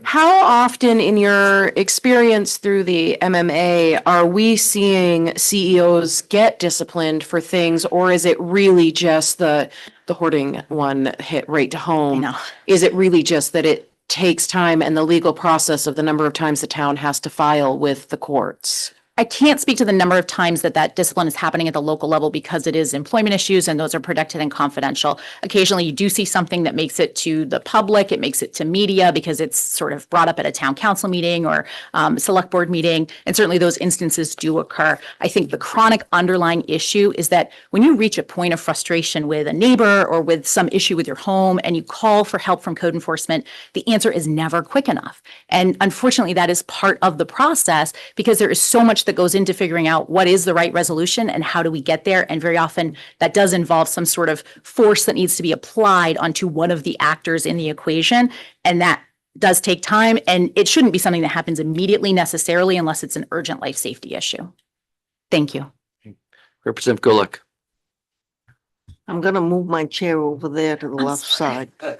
How often in your experience through the MMA are we seeing CEOs get disciplined for things, or is it really just the hoarding one hit right to home? No. Is it really just that it takes time and the legal process of the number of times the town has to file with the courts? I can't speak to the number of times that discipline is happening at the local level because it is employment issues and those are protected and confidential. Occasionally you do see something that makes it to the public, it makes it to media because it's sort of brought up at a town council meeting or select board meeting. And certainly those instances do occur. I think the chronic underlying issue is that when you reach a point of frustration with a neighbor or with some issue with your home and you call for help from code enforcement, the answer is never quick enough. And unfortunately, that is part of the process because there is so much that goes into figuring out what is the right resolution and how do we get there. And very often that does involve some sort of force that needs to be applied onto one of the actors in the equation. And that does take time. And it shouldn't be something that happens immediately necessarily unless it's an urgent life safety issue. Thank you. Representative Golek. I'm gonna move my chair over there to the left side. My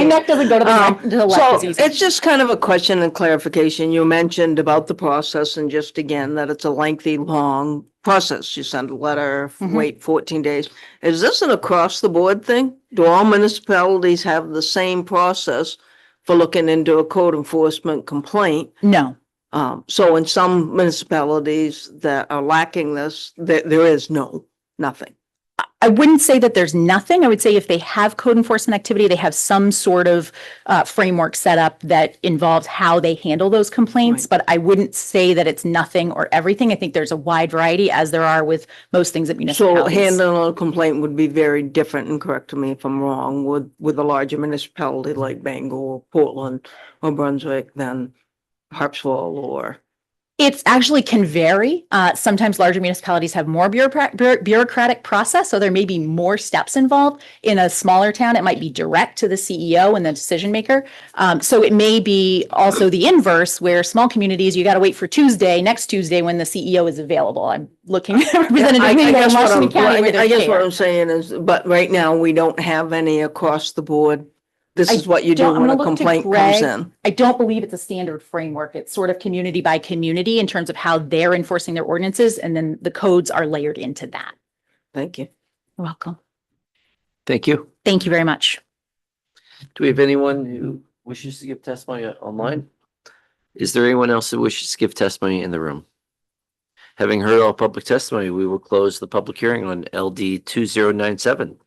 neck doesn't go to the left So as easy. it's just kind of a question and clarification. You mentioned about the process and just again, that it's a lengthy, long process. You send a letter, wait 14 days. Is this an across the board thing? Do all municipalities have the same process for looking into a code enforcement complaint? No. So in some municipalities that are lacking this, there is nothing. I wouldn't say that there's nothing. I would say if they have code enforcement activity, they have some sort of framework set up that involves how they handle those complaints. But I wouldn't say that it's nothing or everything. I think there's a wide variety as there are with most things at So municipalities. handling a complaint would be very different, and correct me if I'm wrong, with a larger municipality like Bangor, or Portland, or Brunswick than Harpswell or. It's actually can vary. Sometimes larger municipalities have more bureaucratic process, so there may be more steps involved. In a smaller town, it might be direct to the CEO and the decision maker. So it may be also the inverse, where small communities, you got to wait for next Tuesday when the CEO is available. I'm looking at Representative I Mingo in guess what Washington I'm- County. where I there's guess what care. I'm saying is, but right now, we don't have any across the board. This I is what you do don't- I'm when a gonna look to complaint comes Greg. in. I don't believe it's a standard framework. It's sort of community by community in terms of how they're enforcing their ordinances, and then the codes are layered into that. Thank you. You're welcome. Thank you. Thank you very much. Do we have anyone who wishes to give testimony online? Is there anyone else who wishes to give testimony in the room? Having heard all public testimony, we will close the public hearing on LD 2097.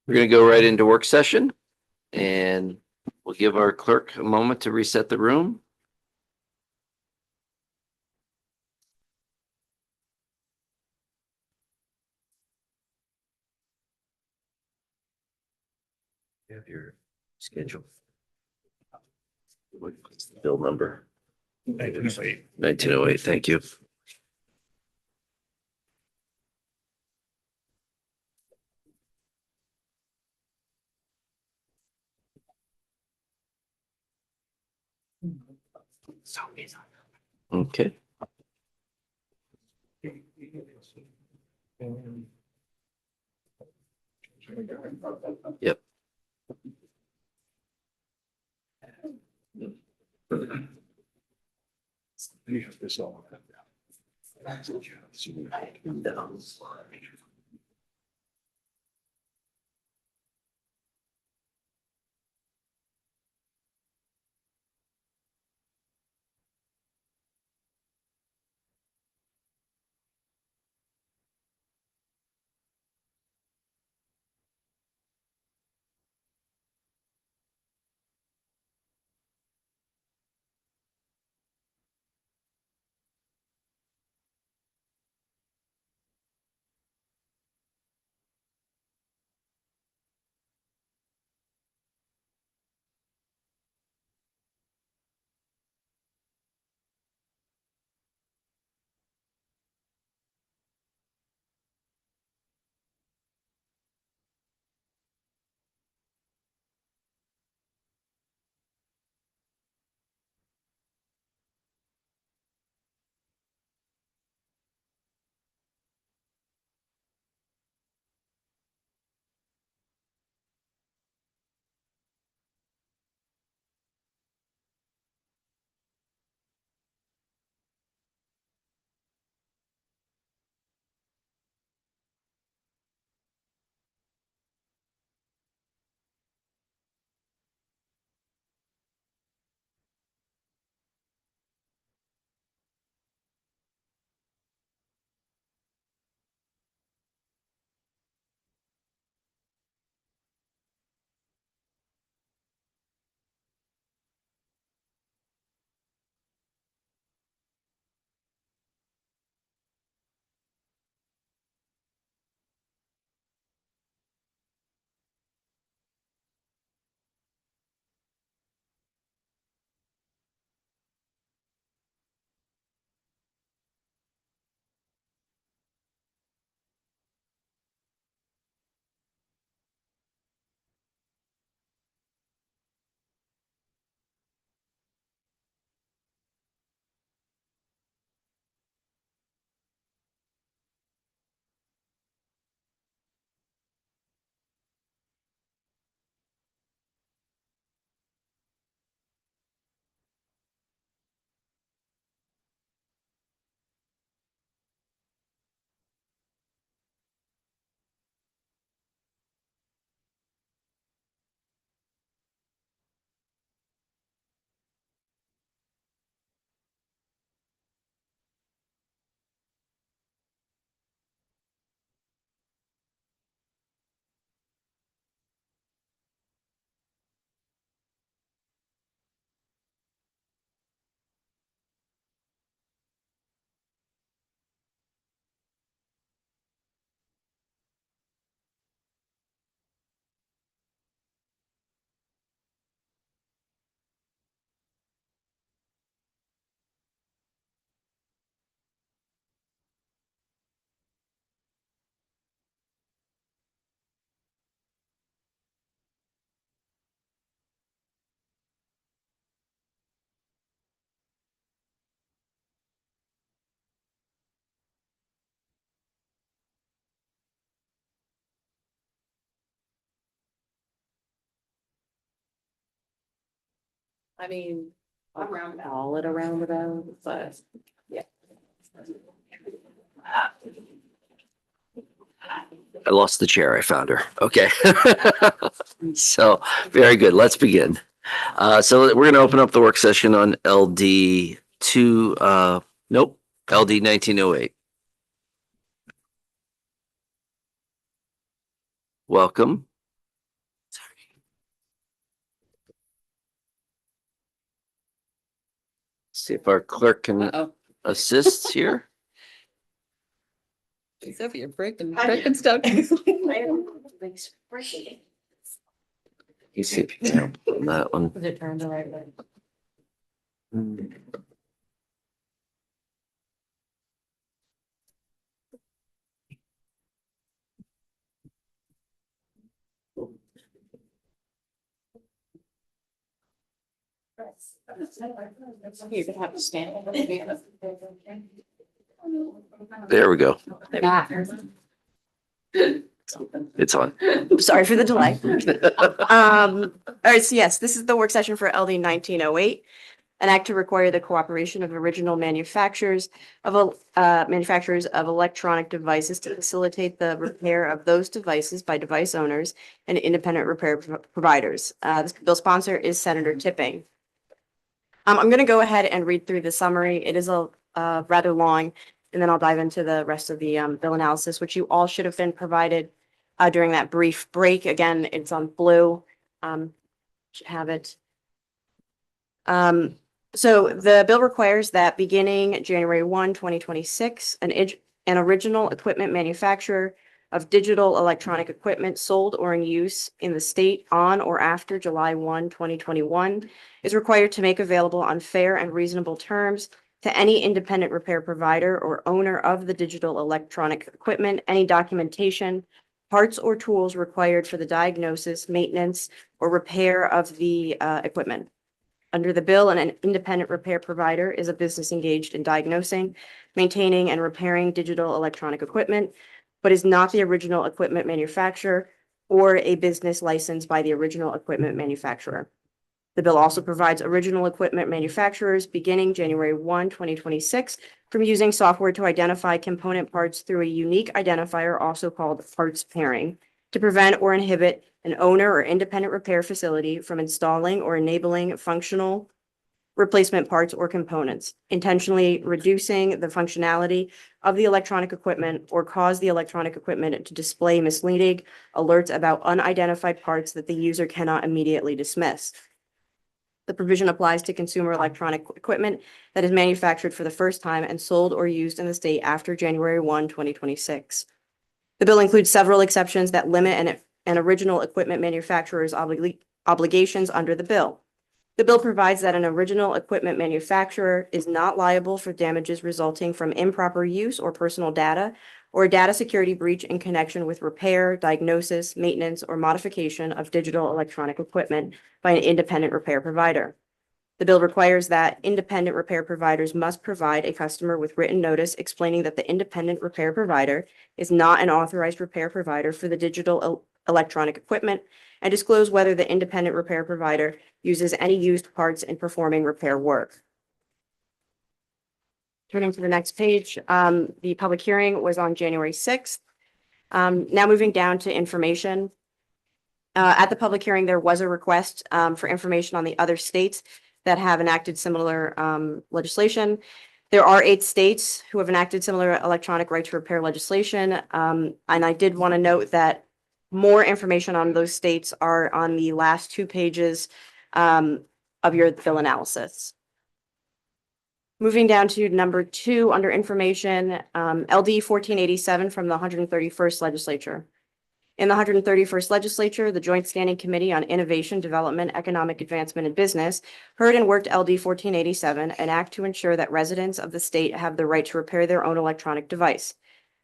We're going to go right into work session and we'll give our clerk a moment to reset the room. You have your schedule. What's the bill number? 1908. 1908, thank you. Okay. Yep. You have this all. I mean, around all it around about, but yeah. I lost the chair. I found her. Okay. So, very good. Let's begin. So we're going to open up the work session on LD LD 1908. Welcome. See if our clerk can assist here. Sophie, you're breaking stuff. You see if you can help on that one. Was it turned the right way? You could have to stand. There we go. It's on. Sorry for the delay. All right, so yes, this is the work session for LD 1908, an act to require the cooperation of original manufacturers of electronic devices to facilitate the repair of those devices by device owners and independent repair providers. This bill sponsor is Senator Tipping. I'm going to go ahead and read through the summary. It is a rather long, and then I'll dive into the rest of the bill analysis, which you all should have been provided during that brief break. Again, it's on blue. Should have it. So the bill requires that beginning January 1, 2026, an original equipment manufacturer of digital electronic equipment sold or in use in the state on or after July 1, 2021 is required to make available on fair and reasonable terms to any independent repair provider or owner of the digital electronic equipment any documentation, parts or tools required for the diagnosis, maintenance, or repair of the equipment. Under the bill, an independent repair provider is a business engaged in diagnosing, maintaining, and repairing digital electronic equipment, but is not the original equipment manufacturer or a business licensed by the original equipment manufacturer. The bill also provides original equipment manufacturers beginning January 1, 2026 from using software to identify component parts through a unique identifier, also called parts pairing, to prevent or inhibit an owner or independent repair facility from installing or enabling functional replacement parts or components, intentionally reducing the functionality of the electronic equipment or cause the electronic equipment to display misleading alerts about unidentified parts that the user cannot immediately dismiss. The provision applies to consumer electronic equipment that is manufactured for the first time and sold or used in the state after January 1, 2026. The bill includes several exceptions that limit an original equipment manufacturer's obligations under the bill. The bill provides that an original equipment manufacturer is not liable for damages resulting from improper use or personal data or a data security breach in connection with repair, diagnosis, maintenance, or modification of digital electronic equipment by an independent repair provider. The bill requires that independent repair providers must provide a customer with written notice explaining that the independent repair provider is not an authorized repair provider for the digital electronic equipment and disclose whether the independent repair provider uses any used parts in performing repair work. Turning to the next page, the public hearing was on January 6th. Now moving down to information. At the public hearing, there was a request for information on the other states that have enacted similar legislation. There are 8 states who have enacted similar electronic right to repair legislation. And I did want to note that more information on those states are on the last 2 pages of your bill analysis. Moving down to number 2 under information, LD 1487 from the 131st legislature. In the 131st legislature, the Joint Standing Committee on Innovation, Development, Economic Advancement, and Business heard and worked LD 1487, an act to ensure that residents of the state have the right to repair their own electronic device.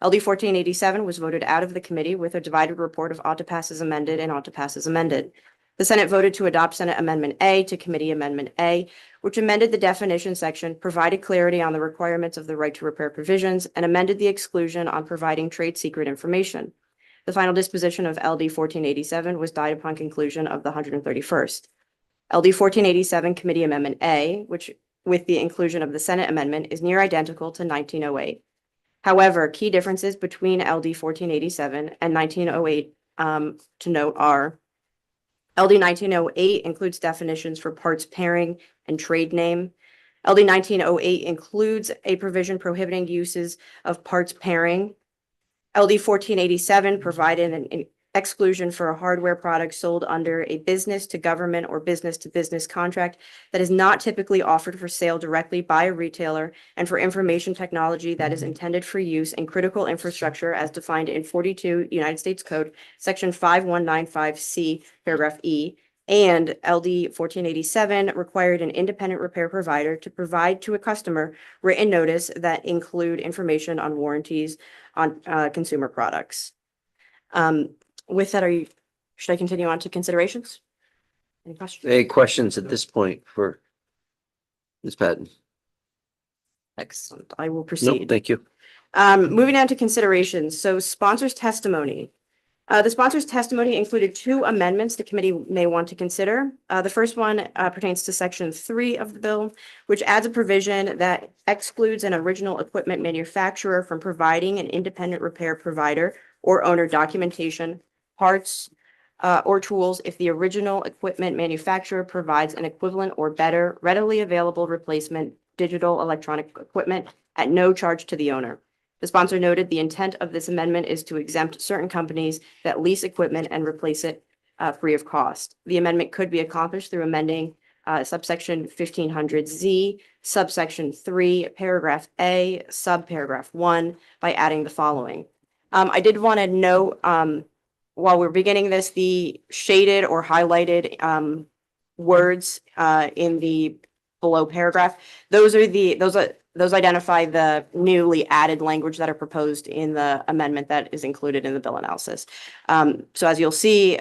LD 1487 was voted out of the committee with a divided report of ought to pass as amended and ought to pass as amended. The Senate voted to adopt Senate Amendment A to Committee Amendment A, which amended the definition section, provided clarity on the requirements of the right to repair provisions, and amended the exclusion on providing trade secret information. The final disposition of LD 1487 was died upon conclusion of the 131st. LD 1487 Committee Amendment A, which with the inclusion of the Senate amendment is near identical to 1908. However, key differences between LD 1487 and 1908 to note are LD 1908 includes definitions for parts pairing and trade name. LD 1908 includes a provision prohibiting uses of parts pairing. LD 1487 provided an exclusion for a hardware product sold under a business to government or business to business contract that is not typically offered for sale directly by a retailer, and for information technology that is intended for use in critical infrastructure as defined in 42 United States Code, Section 5195C, paragraph E. And LD 1487 required an independent repair provider to provide to a customer written notice that include information on warranties on consumer products. With that, should I continue on to considerations? Any questions? Any questions at this point for Ms. Patton? Excellent. I will Nope, proceed. thank you. Moving on to considerations. So sponsors testimony. The sponsors testimony included two amendments the committee may want to consider. The first one pertains to section 3 of the bill, which adds a provision that excludes an original equipment manufacturer from providing an independent repair provider or owner documentation, parts, or tools if the original equipment manufacturer provides an equivalent or better readily available replacement digital electronic equipment at no charge to the owner. The sponsor noted the intent of this amendment is to exempt certain companies that lease equipment and replace it free of cost. The amendment could be accomplished through amending subsection 1500Z, subsection 3, paragraph A, subparagraph 1 by adding the following. I did want to note, while we're beginning this, the shaded or highlighted words in the below paragraph, those identify the newly added language that are proposed in the amendment that is included in the bill analysis. So as you'll see,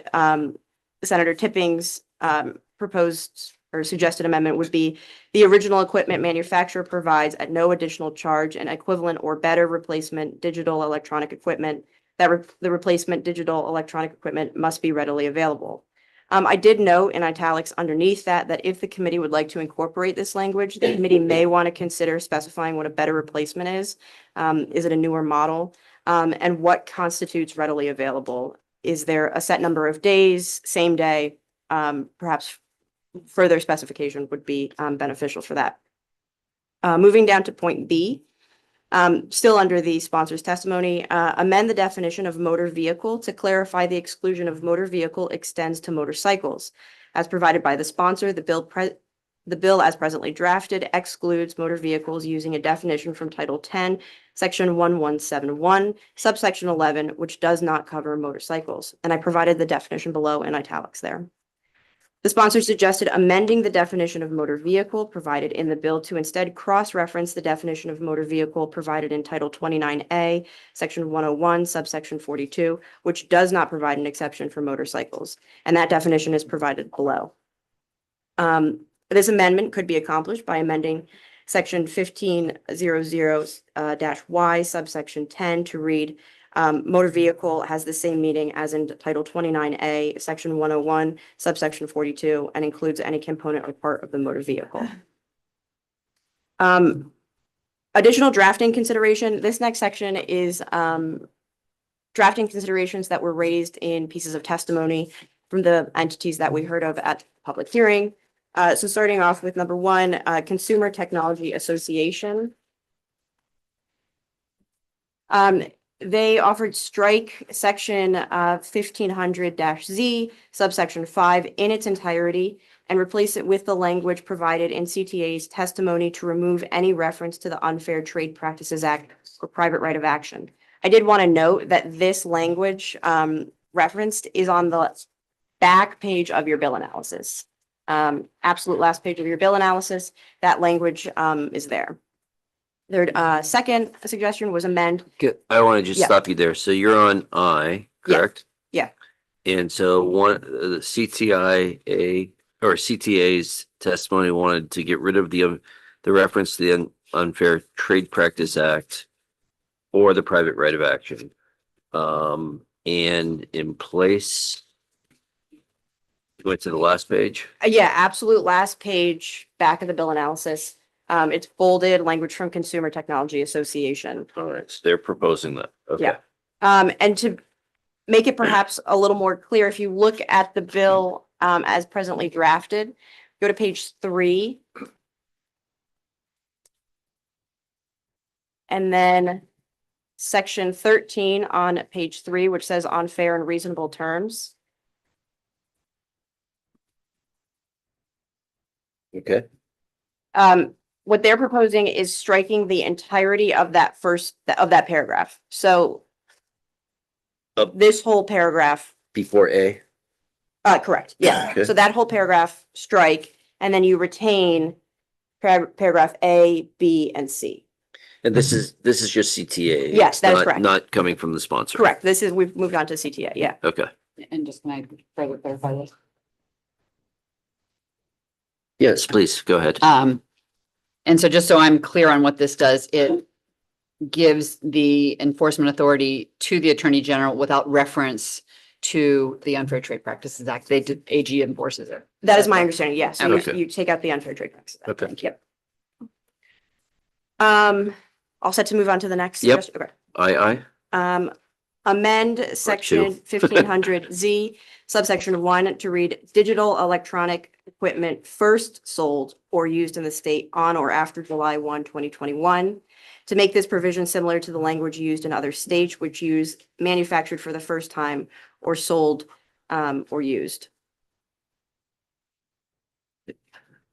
Senator Tipping's proposed or suggested amendment would be the original equipment manufacturer provides at no additional charge an equivalent or better replacement digital electronic equipment that the replacement digital electronic equipment must be readily available. I did note in italics underneath that if the committee would like to incorporate this language, the committee may want to consider specifying what a better replacement is. Is it a newer model? And what constitutes readily available? Is there a set number of days, same day? Perhaps further specification would be beneficial for that. Moving down to point B, still under the sponsor's testimony, amend the definition of motor vehicle to clarify the exclusion of motor vehicle extends to motorcycles. As provided by the sponsor, the bill as presently drafted excludes motor vehicles using a definition from Title 10, Section 1171, subsection 11, which does not cover motorcycles. And I provided the definition below in italics there. The sponsor suggested amending the definition of motor vehicle provided in the bill to instead cross-reference the definition of motor vehicle provided in Title 29A, Section 101, subsection 42, which does not provide an exception for motorcycles. And that definition is provided below. This amendment could be accomplished by amending Section 1500-Y, subsection 10 to read motor vehicle has the same meaning as in Title 29A, Section 101, subsection 42, and includes any component or part of the motor vehicle. Additional drafting consideration. This next section is drafting considerations that were raised in pieces of testimony from the entities that we heard of at public hearing. So starting off with number 1, Consumer Technology Association. They offered strike section 1500-Z, subsection 5 in its entirety and replace it with the language provided in CTA's testimony to remove any reference to the Unfair Trade Practices Act or private right of action. I did want to note that this language referenced is on the back page of your bill analysis. Absolute last page of your bill analysis, that language is there. Their second suggestion was amend. I want to just Yeah. stop you there. So you're on I, correct? Yeah. And so the CTIA or CTA's testimony wanted to get rid of the reference to the Unfair Trade Practice Act or the private right of action. And in place Went to the last page. Yeah, absolute last page, back of the bill analysis. It's bolded, language from Consumer Technology Association. All right, so they're proposing that. Okay. Yeah. And to make it perhaps a little more clear, if you look at the bill as presently drafted, go to page 3. And then section 13 on page 3, which says on fair and reasonable terms. Okay. What they're proposing is striking the entirety of that that paragraph. So this whole paragraph, Before A. correct, yeah. Okay. So that whole paragraph strike, and then you retain paragraph A, B, and C. And this is just CTA. Yes, It's that is not- correct. Not coming from the sponsor. Correct. We've moved on to CTA, yeah. Okay. And just can I further clarify this? Yes, please, go ahead. And so just so I'm clear on what this does, it gives the enforcement authority to the Attorney General without reference to the Unfair Trade Practices Act. AG enforces it. That is my understanding, yes. So Okay. you take out the unfair trade practices. Okay. Yep. All set to move on to the next? Yep. question? Okay. Aye. Amend section 1500Z, subsection 1 to read digital electronic equipment first sold or used in the state on or after July 1, 2021. To make this provision similar to the language used in other states which use manufactured for the first time or sold or used.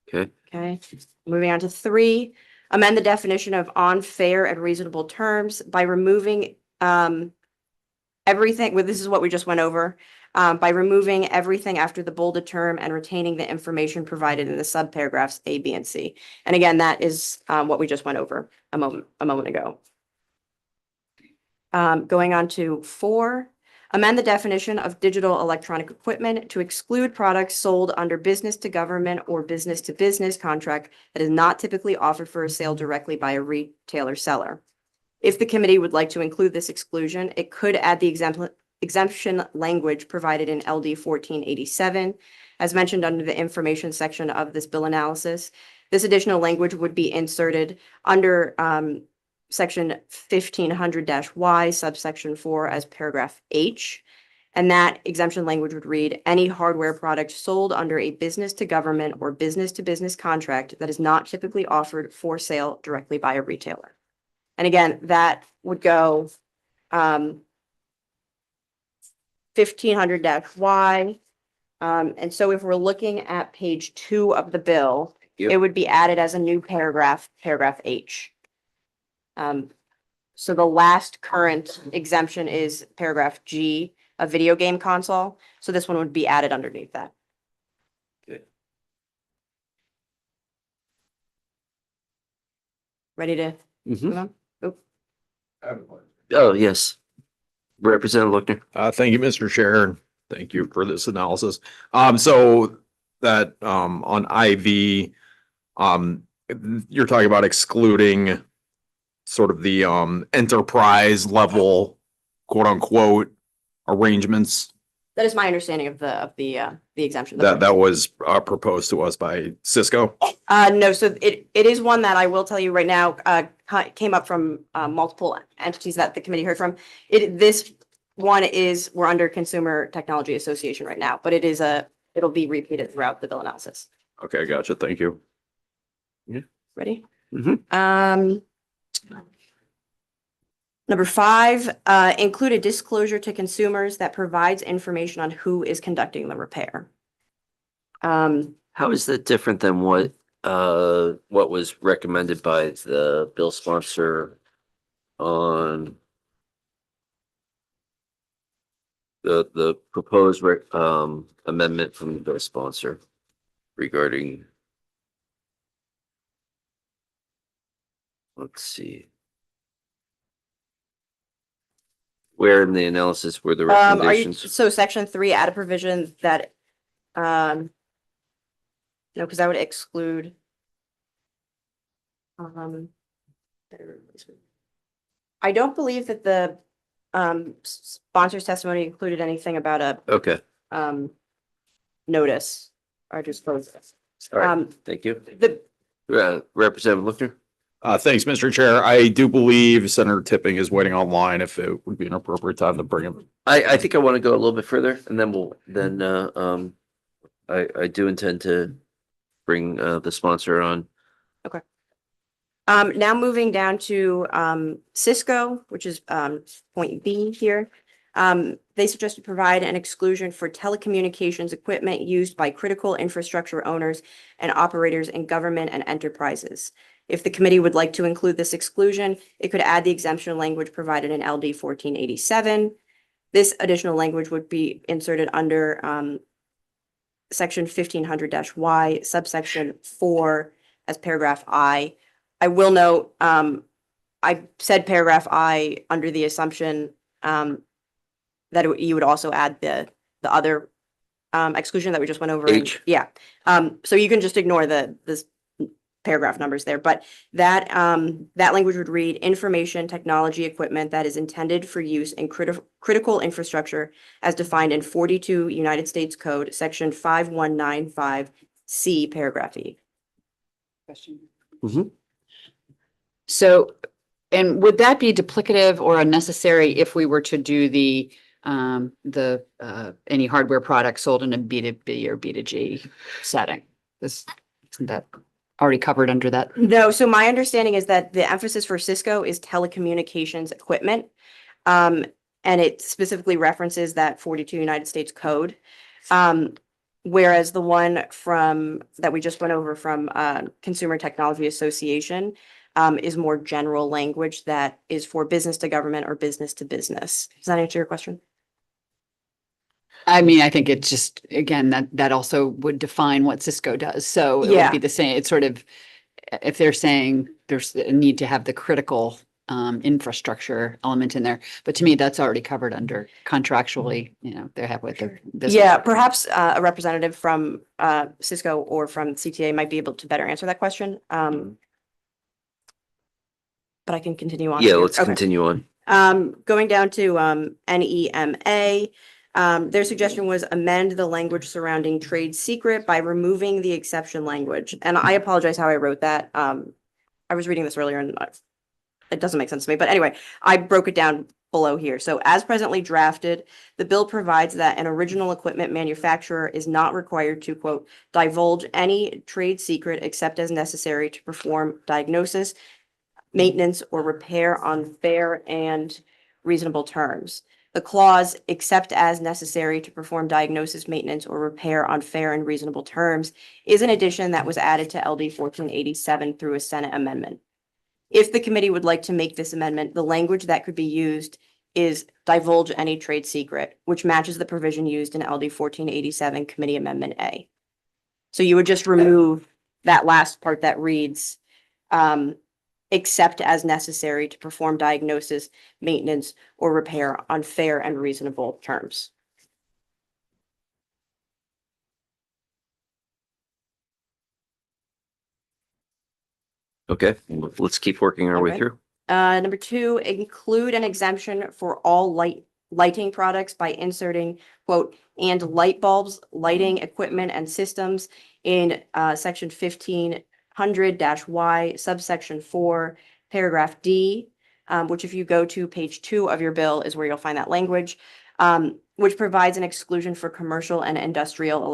Okay. Okay, moving on to 3, amend the definition of on fair and reasonable terms by removing everything, well, this is what we just went over, by removing everything after the bolded term and retaining the information provided in the subparagraphs A, B, and C. And again, that is what we just went over a moment ago. Going on to 4, amend the definition of digital electronic equipment to exclude products sold under business to government or business to business contract that is not typically offered for a sale directly by a retailer seller. If the committee would like to include this exclusion, it could add the exemption language provided in LD 1487, as mentioned under the information section of this bill analysis. This additional language would be inserted under section 1500-Y subsection 4 as paragraph H. And that exemption language would read, any hardware product sold under a business to government or business to business contract that is not typically offered for sale directly by a retailer. And again, that would go 1500-Y. And so if we're looking at page 2 of the bill, Yep. it would be added as a new paragraph, paragraph H. So the last current exemption is paragraph G, a video game console. So this one would be added underneath that. Okay. Ready to Mhm. move on? Oh, yes. Representative Lookner. Thank you, Mr. Chair, and thank you for this analysis. So that, on IV, you're talking about excluding sort of the, enterprise level, quote unquote, arrangements That is my understanding of the exemption. that was, proposed to us by Cisco. No, so it is one that I will tell you right now, came up from multiple entities that the committee heard from. This one is, we're under Consumer Technology Association right now, but it'll be repeated throughout the bill analysis. Okay, gotcha. Thank you. Ready? Mhm. Number 5, include a disclosure to consumers that provides information on who is conducting the repair. How is that different than what was recommended by the bill sponsor on the proposed amendment from the bill sponsor regarding, let's see. Where in the analysis were the recommendations? So section 3, add a provision that, no, because that would exclude. I don't believe that the sponsor's testimony included anything about Okay. notice or dispose of. All right, Um, thank you. the, Representative Lookner? Thanks, Mr. Chair. I do believe Senator Tipping is waiting online if it would be an appropriate time to bring him. I think I want to go a little bit further and then I do intend to bring the sponsor on. now moving down to, Cisco, which is, point B here. They suggested provide an exclusion for telecommunications equipment used by critical infrastructure owners and operators in government and enterprises. If the committee would like to include this exclusion, it could add the exemption language provided in LD 1487. This additional language would be inserted under, section 1500-Y, subsection 4 as paragraph I. I will note, I said paragraph I under the assumption, you would also add the other exclusion that we just went over. H. Yeah. So you can just ignore this paragraph numbers there, but that language would read information technology equipment that is intended for use in critical infrastructure as defined in 42 United States Code, section 5195C, paragraph E. Question. Mhm. So, and would that be duplicative or unnecessary if we were to do the any hardware product sold in a B2B or B2G setting? Isn't that already covered under that? No, so my understanding is that the emphasis for Cisco is telecommunications equipment. And it specifically references that 42 United States Code. Whereas the one that we just went over from Consumer Technology Association is more general language that is for business to government or business to business. Does that answer your question? I mean, I think it's just, again, that also would define what Cisco does. So it would be the same. It's sort of, if they're saying there's a need to have the critical infrastructure element in there. But to me, that's already covered under contractually, they have with their business. Yeah, perhaps a representative from Cisco or from CTA might be able to better answer that question. But I can continue on. Yeah, here. let's Okay. continue on. Going down to NEMA, their suggestion was amend the language surrounding trade secret by removing the exception language. And I apologize how I wrote that. I was reading this earlier and it doesn't make sense to me. But anyway, I broke it down below here. So as presently drafted, the bill provides that an original equipment manufacturer is not required to, quote, divulge any trade secret except as necessary to perform diagnosis, maintenance, or repair on fair and reasonable terms. The clause, except as necessary to perform diagnosis, maintenance, or repair on fair and reasonable terms, is an addition that was added to LD 1487 through a Senate amendment. If the committee would like to make this amendment, the language that could be used is divulge any trade secret, which matches the provision used in LD 1487 Committee Amendment A. So you would just remove that last part that reads, except as necessary to perform diagnosis, maintenance, or repair on fair and reasonable terms. Okay, let's keep working our way Okay. through. Number 2, include an exemption for all lighting products by inserting, quote, and light bulbs, lighting equipment and systems in section 1500-Y, subsection 4, paragraph D, which if you go to page 2 of your bill is where you'll find that language, which provides an exclusion for commercial and industrial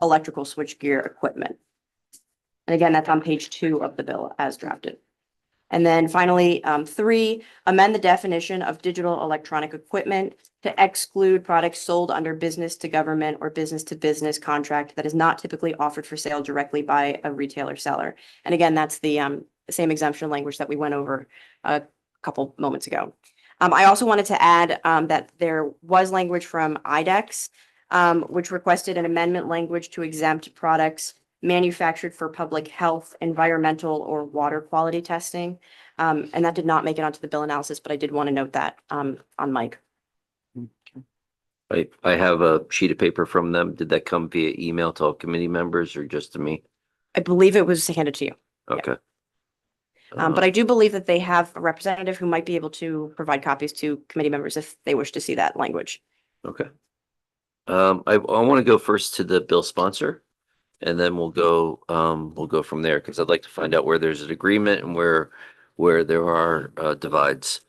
electrical switchgear equipment. And again, that's on page 2 of the bill as drafted. And then finally, 3, amend the definition of digital electronic equipment to exclude products sold under business to government or business to business contract that is not typically offered for sale directly by a retailer seller. And again, that's the same exemption language that we went over a couple moments ago. I also wanted to add that there was language from IDEX, which requested an amendment language to exempt products manufactured for public health, environmental, or water quality testing. And that did not make it onto the bill analysis, but I did want to note that on mic. I have a sheet of paper from them. Did that come via email to all committee members or just to me? I believe it was handed to you. Okay. But I do believe that they have a representative who might be able to provide copies to committee members if they wish to see that language. Okay. I want to go first to the bill sponsor, and then we'll go from there, because I'd like to find out where there's an agreement and where there are divides.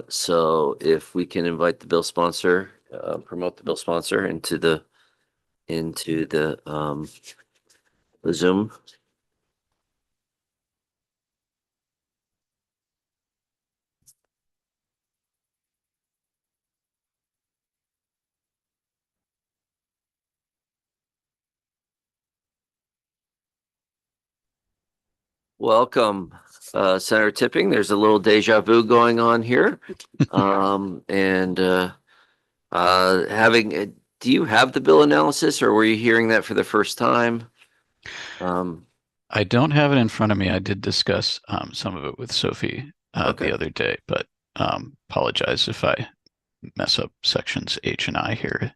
So if we can invite the bill sponsor, promote the bill sponsor into the Zoom. Welcome, Senator Tipping. There's a little deja vu going on here. Do you have the bill analysis, or were you hearing that for the first time? I don't have it in front of me. I did discuss some of it with Sophie the other day, but apologize if I mess up sections H and I here.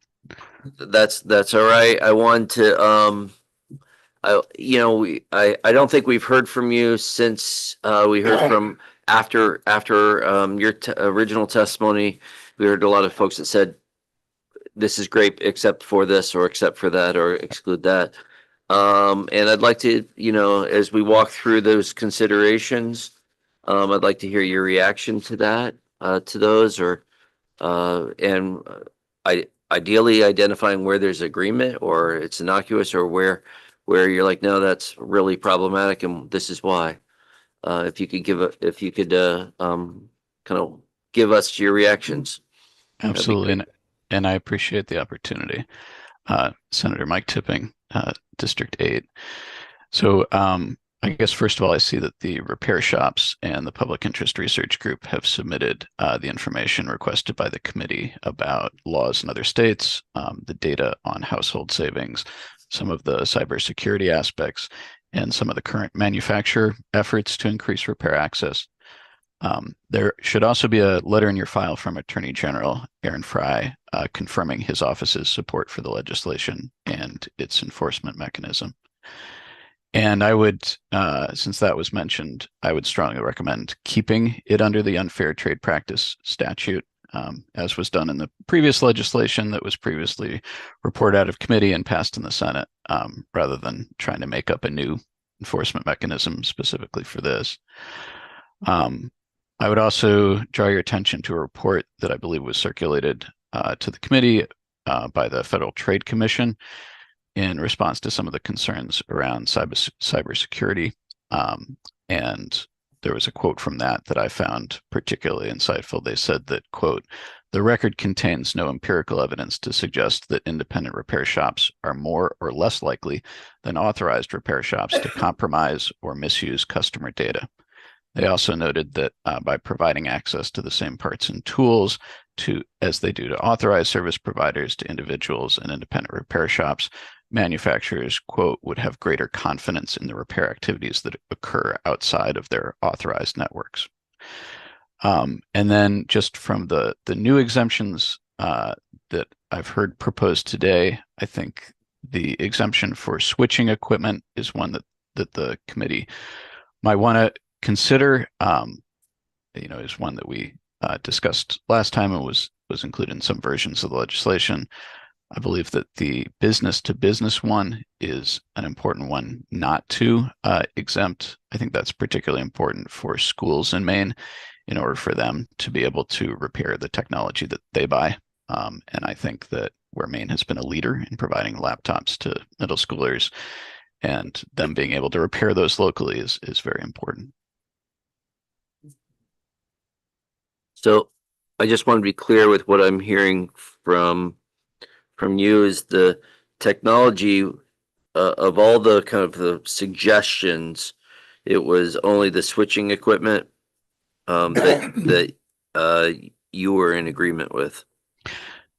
That's all right. I want to I don't think we've heard from you since we heard from after your original testimony. We heard a lot of folks that said this is great except for this, or except for that, or exclude that. And I'd like to, as we walk through those considerations, I'd like to hear your reaction to that, to those, or ideally identifying where there's agreement or it's innocuous, or where you're like, no, that's really problematic and this is why. If you could kind of give us your reactions. Absolutely. And I appreciate the opportunity. Senator Mike Tipping, District 8. So I guess first of all, I see that the repair shops and the Public Interest Research Group have submitted the information requested by the committee about laws in other states, the data on household savings, some of the cybersecurity aspects, and some of the current manufacturer efforts to increase repair access. There should also be a letter in your file from Attorney General Aaron Fry confirming his office's support for the legislation and its enforcement mechanism. And I would, since that was mentioned, I would strongly recommend keeping it under the unfair trade practice statute, as was done in the previous legislation that was previously reported out of committee and passed in the Senate, rather than trying to make up a new enforcement mechanism specifically for this. I would also draw your attention to a report that I believe was circulated to the committee by the Federal Trade Commission in response to some of the concerns around cybersecurity. And there was a quote from that I found particularly insightful. They said that, quote, "The record contains no empirical evidence to suggest that independent repair shops are more or less likely than authorized repair shops to compromise or misuse customer data." They also noted that by providing access to the same parts and tools as they do to authorized service providers to individuals and independent repair shops, manufacturers, quote, "would have greater confidence in the repair activities that occur outside of their authorized networks." And then just from the new exemptions that I've heard proposed today, I think the exemption for switching equipment is one that the committee might want to consider, is one that we discussed last time and was included in some versions of the legislation. I believe that the business to business one is an important one not to exempt. I think that's particularly important for schools in Maine in order for them to be able to repair the technology that they buy. And I think that where Maine has been a leader in providing laptops to middle schoolers, and them being able to repair those locally is very important. So I just want to be clear with what I'm hearing from you is the technology of all the kind of the suggestions, it was only the switching equipment that you were in agreement with.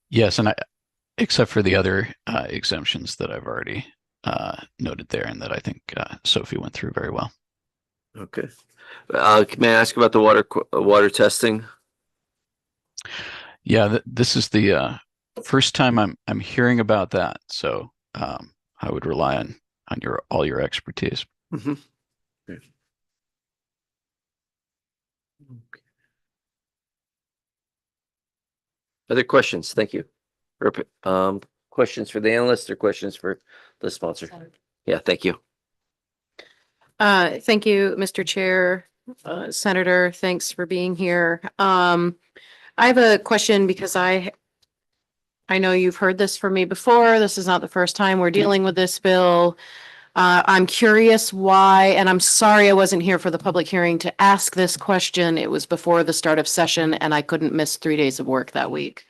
Yes, and except for the other exemptions that I've already noted there, and that I think Sophie went through very well. Okay. May I ask about the water testing? Yeah, this is the first time I'm hearing about that, so I would rely on all your expertise. Mm-hmm. Okay. Other questions? Thank you. questions for the analyst or questions for the sponsor? Yeah, thank you. Thank you, Mr. Chair. Senator, thanks for being here. I have a question because I know you've heard this from me before. This is not the first time we're dealing with this bill. I'm curious why, and I'm sorry I wasn't here for the public hearing to ask this question. It was before the start of session and I couldn't miss 3 days of work that week.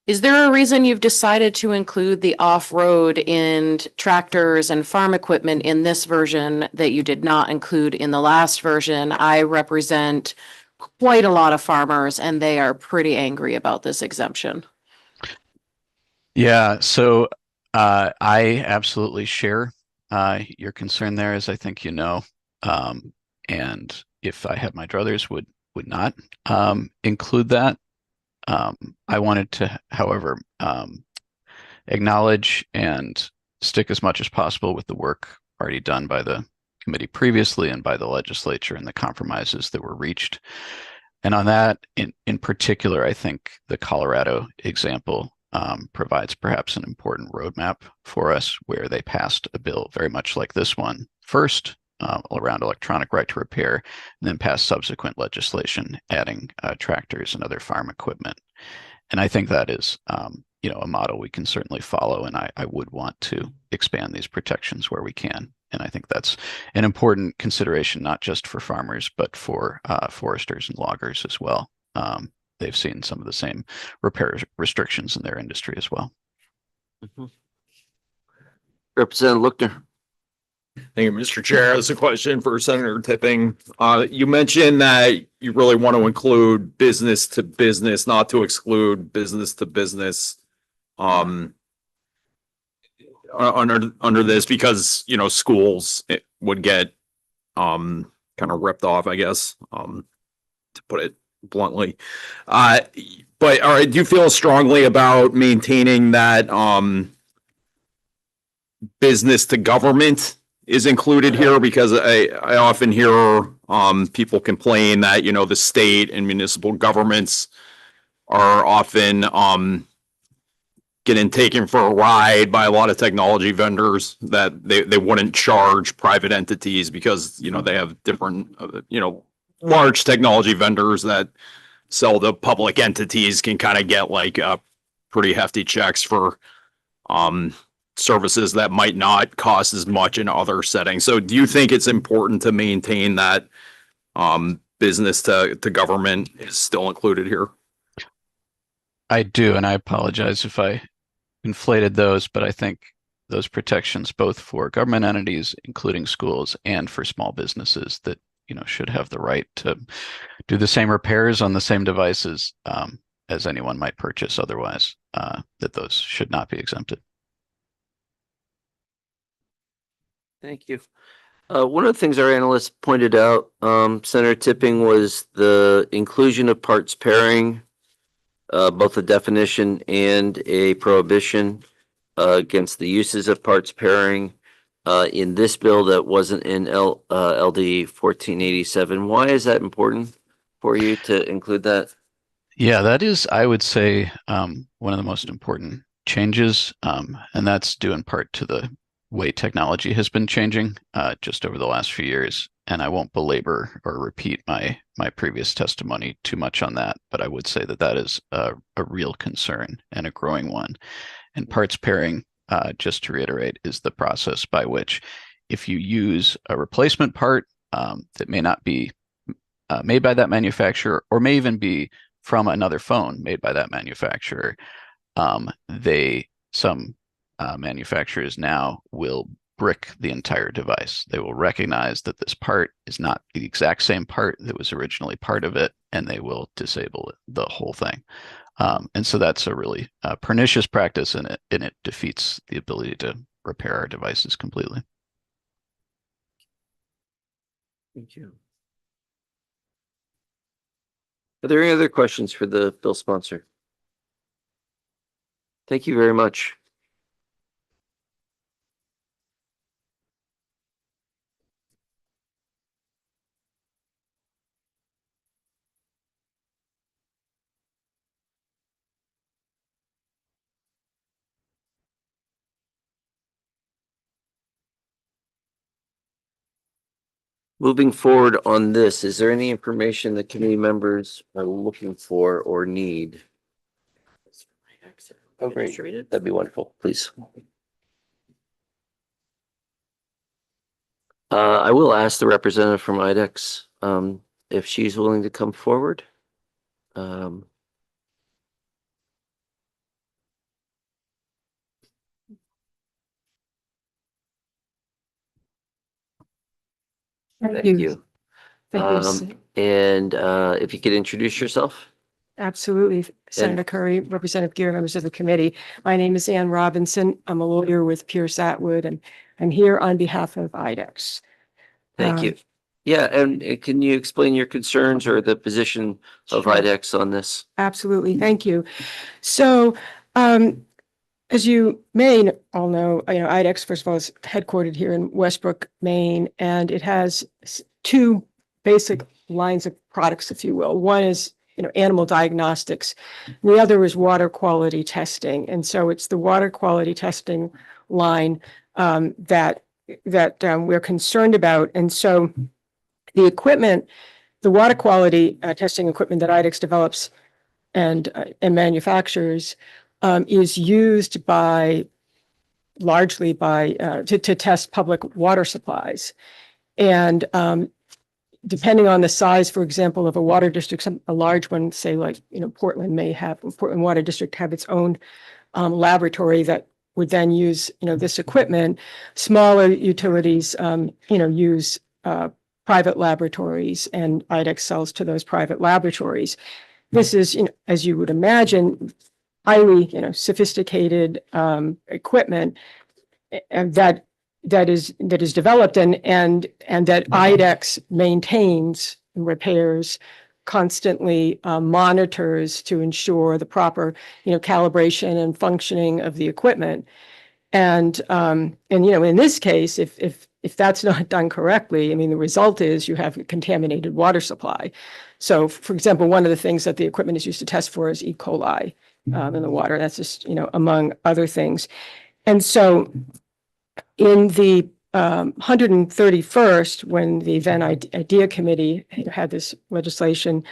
Is there a reason you've decided to include the off-road and tractors and farm equipment in this version that you did not include in the last version? I represent quite a lot of farmers and they are pretty angry about this exemption. Yeah, so I absolutely share your concern there, as I think you know. And if I had my druthers, would not include that. I wanted to, however, acknowledge and stick as much as possible with the work already done by the committee previously and by the legislature and the compromises that were reached. And on that, in particular, I think the Colorado example provides perhaps an important roadmap for us, where they passed a bill very much like this one first, around electronic right to repair, and then passed subsequent legislation adding tractors and other farm equipment. And I think that is, a model we can certainly follow, and I would want to expand these protections where we can. And I think that's an important consideration, not just for farmers, but for foresters and loggers as well. They've seen some of the same repair restrictions in their industry as well. Representative Lookner. Thank you, Mr. Chair. This is a question for Senator Tipping. You mentioned that you really want to include business to business, not to exclude business to business. Under this, because schools would get kind of ripped off, I guess, to put it bluntly. But all right, do you feel strongly about maintaining that business to government is included here? Because I often hear people complain that the state and municipal governments are often getting taken for a ride by a lot of technology vendors that they wouldn't charge private entities because they have different large technology vendors that sell to public entities can kind of get like pretty hefty checks for services that might not cost as much in other settings. So do you think it's important to maintain that business to government is still included here? I do, and I apologize if I inflated those, but I think those protections, both for government entities, including schools, and for small businesses that should have the right to do the same repairs on the same devices as anyone might purchase otherwise, that those should not be exempted. Thank you. One of the things our analysts pointed out, Senator Tipping, was the inclusion of parts pairing, both a definition and a prohibition against the uses of parts pairing in this bill that wasn't in LD 1487. Why is that important for you to include that? Yeah, that is, I would say, one of the most important changes, and that's due in part to the way technology has been changing just over the last few years. And I won't belabor or repeat my previous testimony too much on that, but I would say that that is a real concern and a growing one. And parts pairing, just to reiterate, is the process by which, if you use a replacement part that may not be made by that manufacturer, or may even be from another phone made by that manufacturer, some manufacturers now will brick the entire device. They will recognize that this part is not the exact same part that was originally part of it, and they will disable the whole thing. And so that's a really pernicious practice, and it defeats the ability to repair our devices completely. Thank you. Are there any other questions for the bill sponsor? Thank you very much. Moving forward on this, is there any information that committee members are looking for or need? Oh, great. That'd be wonderful, please. I will ask the representative from IDEX, if she's willing to come forward. Thank you. And if you could introduce yourself. Absolutely. Senator Curry, Representative Gear, members of the committee. My name is Ann Robinson. I'm a lawyer with Pierce Atwood, and I'm here on behalf of IDEX. Thank you. Yeah, and can you explain your concerns or the position of Sure. IDEX on this? Absolutely. Thank you. So, as you may all know, IDEX, first of all, is headquartered here in Westbrook, Maine, and it has two basic lines of products, if you will. One is animal diagnostics. The other is water quality testing. And so it's the water quality testing line that we're concerned about. And so the equipment, the water quality testing equipment that IDEX develops and manufactures is used largely to test public water supplies. And depending on the size, for example, of a water district, a large one, say like, Portland Water District have its own laboratory that would then use, this equipment. Smaller utilities, use private laboratories, and IDEX sells to those private laboratories. This is, as you would imagine, highly, sophisticated equipment that is developed and that IDEX maintains and repairs, constantly monitors to ensure the proper, calibration and functioning of the equipment. And in this case, if that's not done correctly, the result is you have a contaminated water supply. So, for example, one of the things that the equipment is used to test for is E. coli in the water. That's just, among other things. And so in the 131st, when the then IDEA committee had this legislation,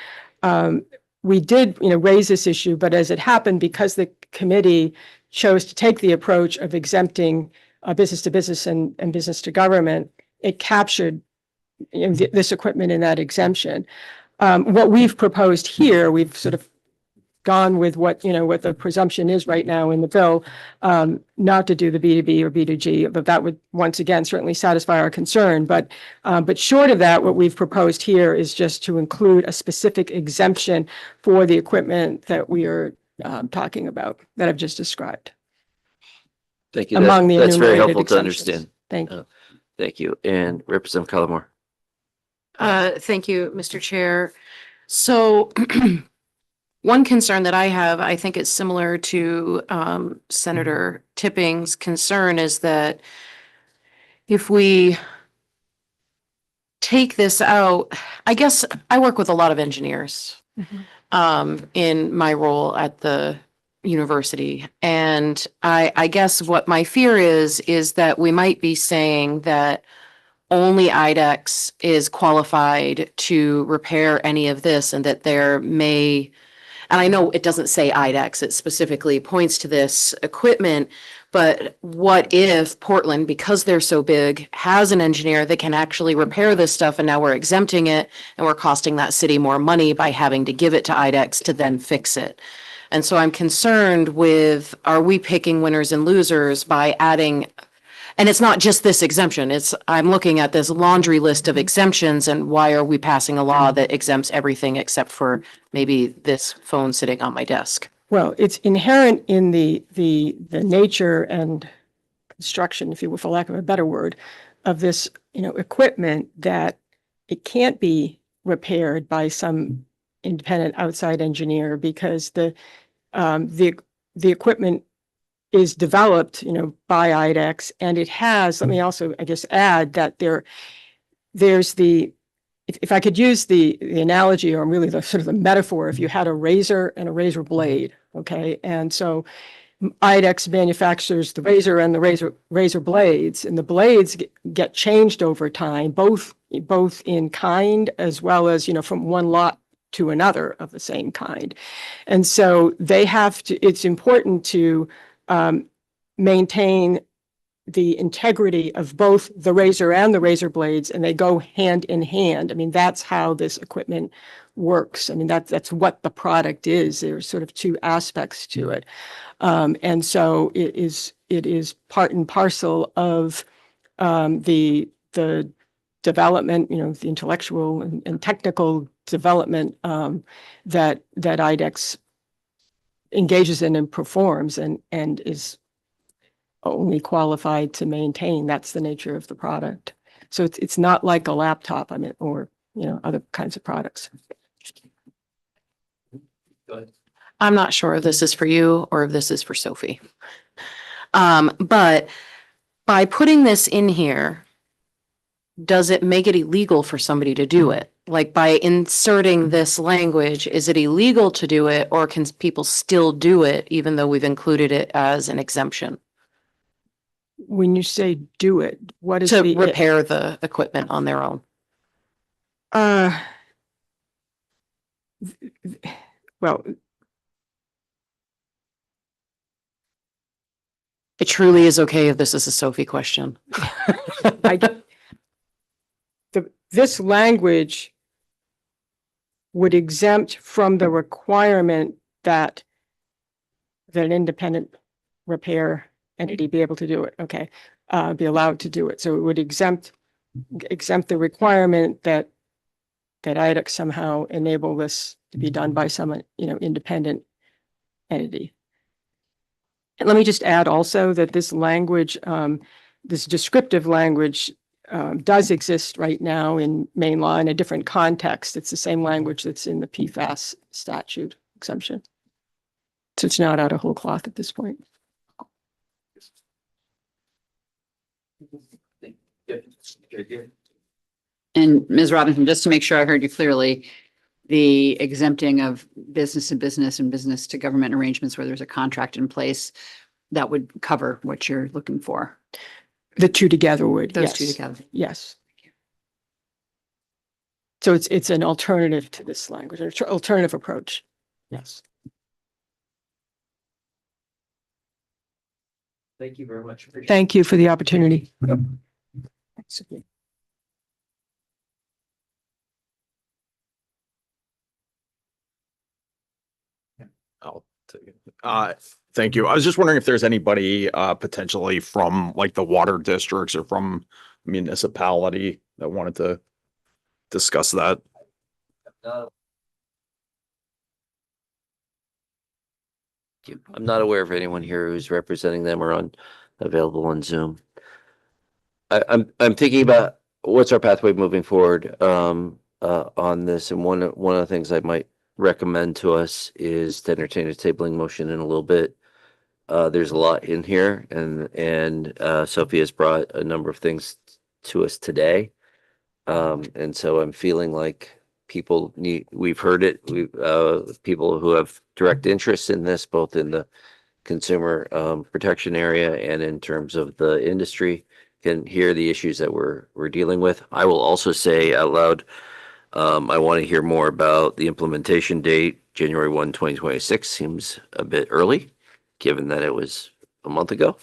we did, raise this issue, but as it happened, because the committee chose to take the approach of exempting business to business and business to government, it captured this equipment in that exemption. What we've proposed here, we've sort of gone with what the presumption is right now in the bill, not to do the B2B or B2G, but that would once again certainly satisfy our concern. But short of that, what we've proposed here is just to include a specific exemption for the equipment that we are talking about, that I've just described. Thank you. Among the That's very enumerated helpful to exemptions. understand. Thank you. Thank you. And Representative Callamore. Thank you, Mr. Chair. So one concern that I have, I think it's similar to Senator Tipping's concern, is that if we take this out, I guess I work with a lot of engineers in my role at the university. And I guess what my fear is that we might be saying that only IDEX is qualified to repair any of this, and that there may, and I know it doesn't say IDEX, it specifically points to this equipment, but what if Portland, because they're so big, has an engineer that can actually repair this stuff, and now we're exempting it and we're costing that city more money by having to give it to IDEX to then fix it. And so I'm concerned with, are we picking winners and losers by adding, and it's not just this exemption, I'm looking at this laundry list of exemptions, and why are we passing a law that exempts everything except for maybe this phone sitting on my desk? Well, it's inherent in the nature and construction, if you will, for lack of a better word, of this, equipment, that it can't be repaired by some independent outside engineer, because the equipment is developed, by IDEX, and it has, let me also, I guess, add that there's if I could use the analogy, or really the sort of the metaphor, if you had a razor and a razor blade, okay? And so IDEX manufactures the razor and the razor blades, and the blades get changed over time, both in kind as well as, from one lot to another of the same kind. And so they have to, it's important to maintain the integrity of both the razor and the razor blades, and they go hand in hand. I mean, that's how this equipment works. I mean, that's what the product is. There's sort of two aspects to it. And so it is part and parcel of the development, the intellectual and technical development that IDEX engages in and performs and is only qualified to maintain. That's the nature of the product. So it's not like a laptop, I mean, or, other kinds of products. Go ahead. I'm not sure if this is for you or if this is for Sophie. But by putting this in here, does it make it illegal for somebody to do it? Like by inserting this language, is it illegal to do it, or can people still do it even though we've included it as an exemption? When you say do it, what is To the repair the equipment on their own? Well, It truly is okay if this is a Sophie question. this language would exempt from the requirement that an independent repair entity be able to do it, okay, be allowed to do it. So it would exempt the requirement that IDEX somehow enable this to be done by some, independent entity. And let me just add also that this language, this descriptive language, does exist right now in Maine law in a different context. It's the same language that's in the PFAS statute exemption. So it's not out of whole cloth at this point. And Ms. Robinson, just to make sure I heard you clearly, the exempting of business to business and business to government arrangements where there's a contract in place, that would cover what you're looking for. The two together would, Those yes. two together. Yes. So it's an alternative to this language, an alternative approach. Yes. Thank you very much. Thank you for the opportunity. Thanks. I'll take it. Thank you. I was just wondering if there's anybody potentially from like the water districts or from municipality that wanted to discuss that. I'm not aware of anyone here who's representing them or available on Zoom. I'm thinking about what's our pathway moving forward on this, and one of the things I might recommend to us is to entertain a tabling motion in a little bit. There's a lot in here, and Sophie has brought a number of things to us today, and so I'm feeling like we've heard it. People who have direct interest in this, both in the consumer protection area and in terms of the industry, can hear the issues that we're dealing with. I will also say out loud, I want to hear more about the implementation date. January 1, 2026 seems a bit early, given that it was a month ago.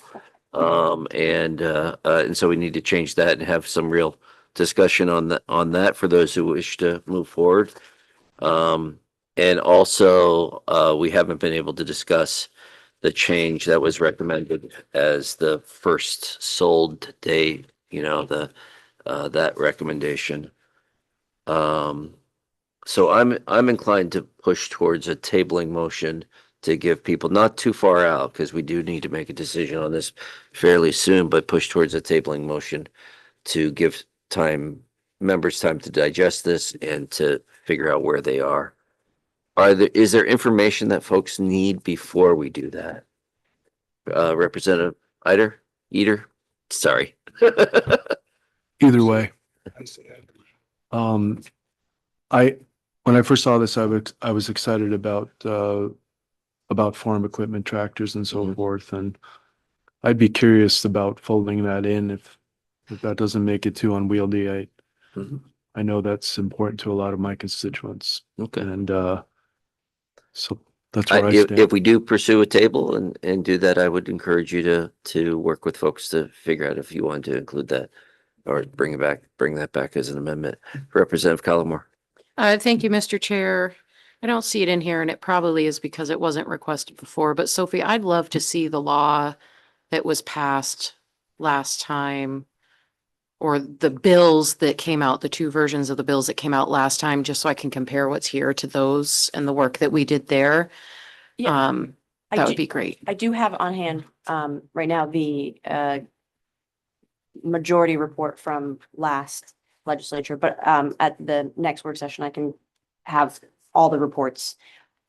And so we need to change that and have some real discussion on that for those who wish to move forward. And also, we haven't been able to discuss the change that was recommended as the first sold date, that recommendation. So I'm inclined to push towards a tabling motion to give people not too far out, because we do need to make a decision on this fairly soon, but push towards a tabling motion to give members time to digest this and to figure out where they are. Is there information that folks need before we do that? Representative Eater? Sorry. Either way. When I first saw this, I was excited about about farm equipment, tractors and so forth. And I'd be curious about folding that in if that doesn't make it too unwieldy. I know that's important to a lot of my constituents. Okay. And so that's where I If stand. we do pursue a table and do that, I would encourage you to work with folks to figure out if you want to include that or bring that back as an amendment. Representative Collmore. Thank you, Mr. Chair. I don't see it in here and it probably is because it wasn't requested before, but Sophie, I'd love to see the law that was passed last time or the bills that came out, the two versions of the bills that came out last time, just so I can compare what's here to those and the work that we did there. Yeah. That would be great. I do have on hand, right now, the, majority report from last legislature, but, at the next work session, I can have all the reports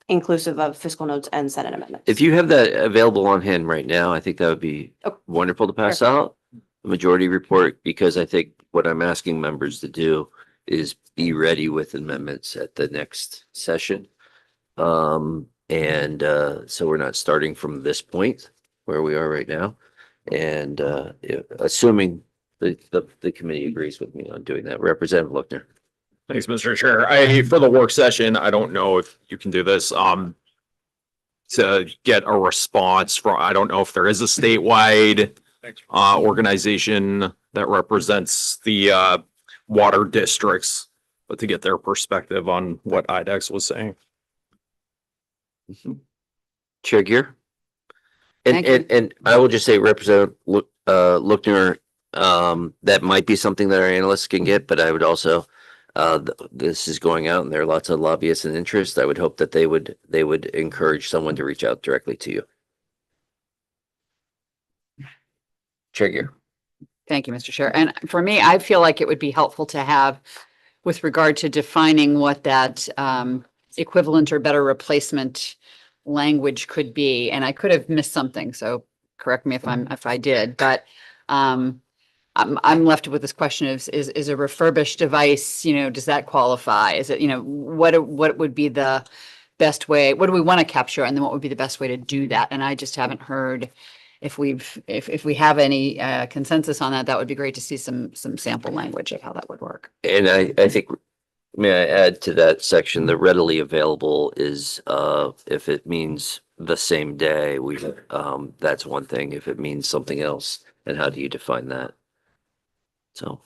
inclusive of fiscal notes and Senate amendments. If you have that available on hand right now, I think that would be Oh, wonderful to pass out, the majority report, because I think what I'm asking members to do is be ready with amendments at the next session. So we're not starting from this point where we are right now. And assuming the committee agrees with me on doing that. Representative Lookner. Thanks, Mr. Chair. For the work session, I don't know if you can do this, to get a response from, I don't know if there is a statewide organization that represents the water districts, but to get their perspective on what IDEX was saying. Chair Gear. Thank you. And I will just say, Representative Lookner, that might be something that our analysts can get, but I would also, this is going out and there are lots of lobbyists and interest. I would hope that they would encourage someone to reach out directly to you. Chair Gear. Thank you, Mr. Chair. And for me, I feel like it would be helpful to have with regard to defining what that equivalent or better replacement language could be. And I could have missed something, so correct me if I did, but I'm left with this question of is a refurbished device, does that qualify? Is it, what would be the best way? What do we want to capture? And then what would be the best way to do that? And I just haven't heard if we have any consensus on that, that would be great to see some sample language of how that would work. And I think, may I add to that section, the readily available is, if it means the same day, that's one thing. If it means something else, and how do you define that? So.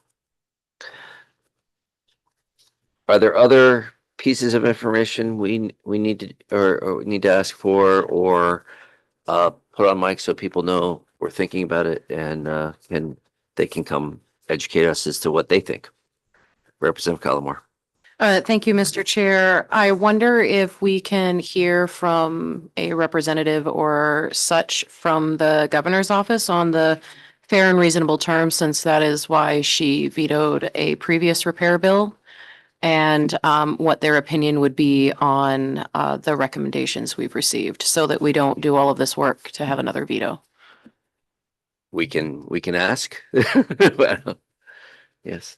Are there other pieces of information we need to, or we need to ask for, or put on mic so people know we're thinking about it and they can come educate us as to what they think? Representative Collmore. Thank you, Mr. Chair. I wonder if we can hear from a representative or such from the governor's office on the fair and reasonable terms, since that is why she vetoed a previous repair bill, and what their opinion would be on the recommendations we've received, so that we don't do all of this work to have another veto. We can ask. Yes.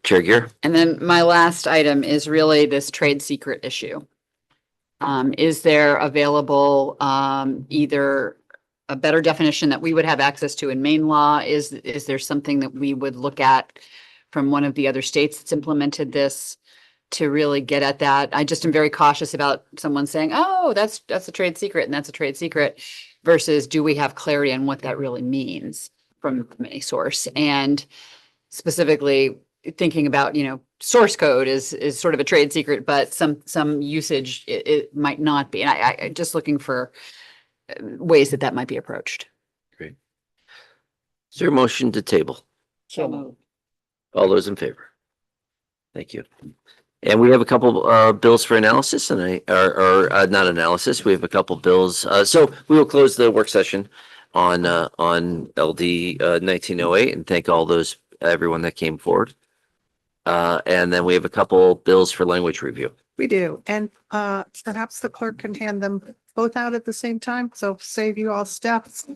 Chair Gear. And then my last item is really this trade secret issue. Is there available either a better definition that we would have access to in Maine law? Is there something that we would look at from one of the other states that's implemented this to really get at that? I just am very cautious about someone saying, oh, that's a trade secret and that's a trade secret, versus do we have clarity on what that really means from any source? And specifically thinking about, source code is sort of a trade secret, but some usage it might not be. And I just looking for ways that might be approached. Great. Is there a motion to table? So moved. All those in favor? Thank you. And we have a couple bills for analysis, and not analysis. We have a couple bills. So we will close the work session on LD 1908 and thank everyone that came forward. And then we have a couple bills for language review. We do. And perhaps the clerk can hand them both out at the same time, so save you all steps.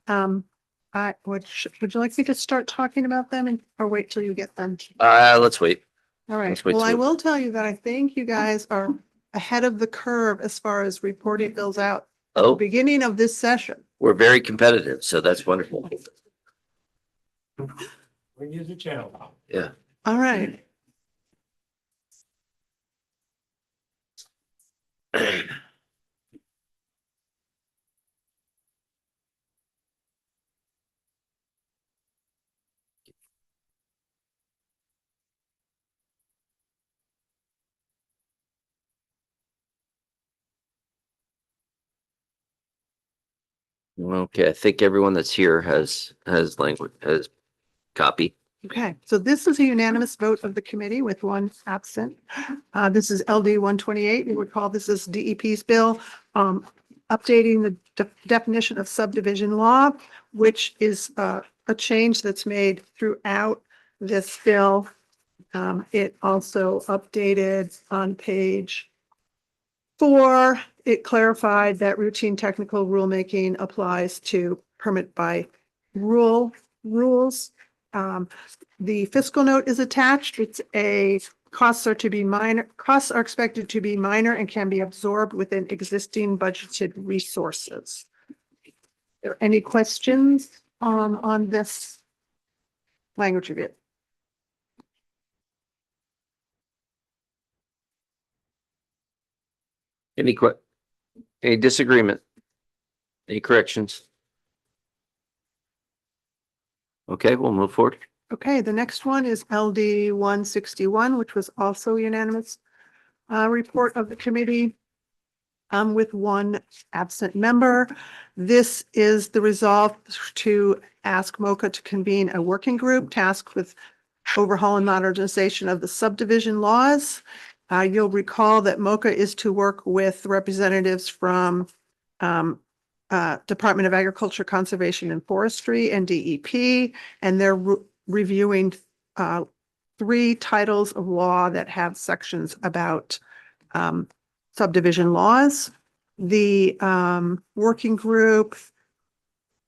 Would you like me to start talking about them or wait till you get them? Let's wait. All right. Let's wait Well, I till- will tell you that I think you guys are ahead of the curve as far as reporting bills out at the Oh, beginning of this session. we're very competitive, so that's wonderful. We use the channel. Yeah. All right. Okay, I think everyone that's here has language, has copy. Okay, so this is a unanimous vote of the committee with one absent. This is LD 128. You would call this is DEP's bill, updating the definition of subdivision law, which is a change that's made throughout this bill. It also updated on page 4. It clarified that routine technical rulemaking applies to permit by rules. The fiscal note is attached. Costs are expected to be minor and can be absorbed within existing budgeted resources. Are there any questions on this language of it? Any disagreement? Any corrections? Okay, we'll move forward. Okay, the next one is LD 161, which was also unanimous report of the committee with one absent member. This is the resolve to ask MOCA to convene a working group tasked with overhaul and modernization of the subdivision laws. You'll recall that MOCA is to work with representatives from Department of Agriculture, Conservation and Forestry and DEP, and they're reviewing 3 titles of law that have sections about subdivision laws. The working group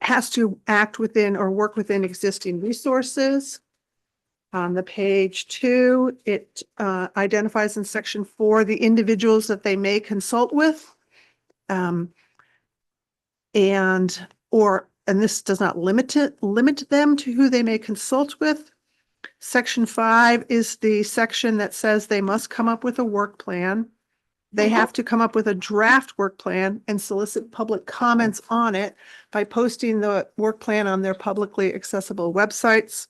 has to act within or work within existing resources. On the page 2, it identifies in section 4 the individuals that they may consult with. And this does not limit them to who they may consult with. Section 5 is the section that says they must come up with a work plan. They have to come up with a draft work plan and solicit public comments on it by posting the work plan on their publicly accessible websites.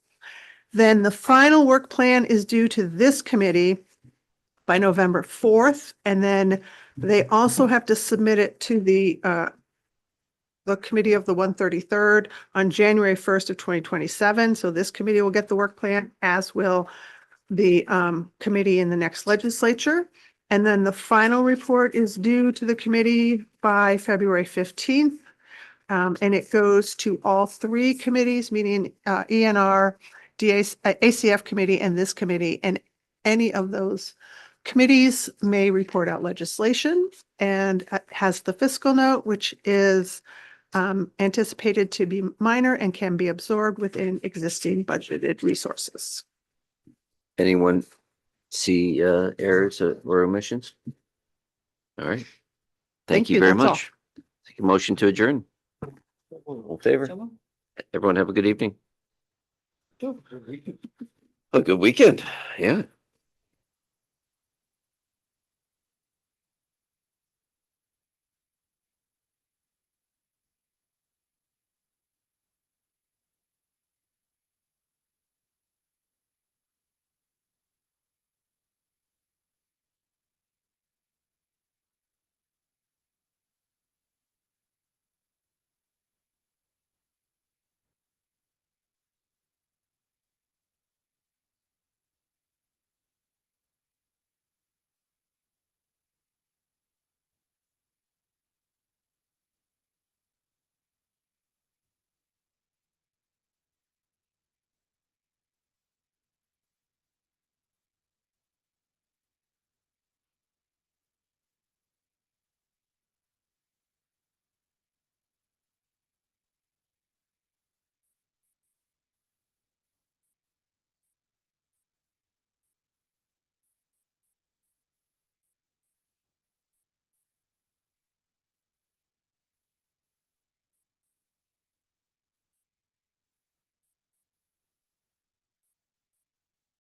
Then the final work plan is due to this committee by November 4th. And then they also have to submit it to the committee of the 133rd on January 1st of 2027. So this committee will get the work plan, as will the committee in the next legislature. And then the final report is due to the committee by February 15th. And it goes to all 3 committees, meaning ENR, ACF committee and this committee, and any of those committees may report out legislation, and has the fiscal note, which is anticipated to be minor and can be absorbed within existing budgeted resources. Anyone see errors or omissions? All right. Thank you very that's all. much. Take a motion to adjourn. All in favor? Everyone have a good evening. A good weekend. Yeah.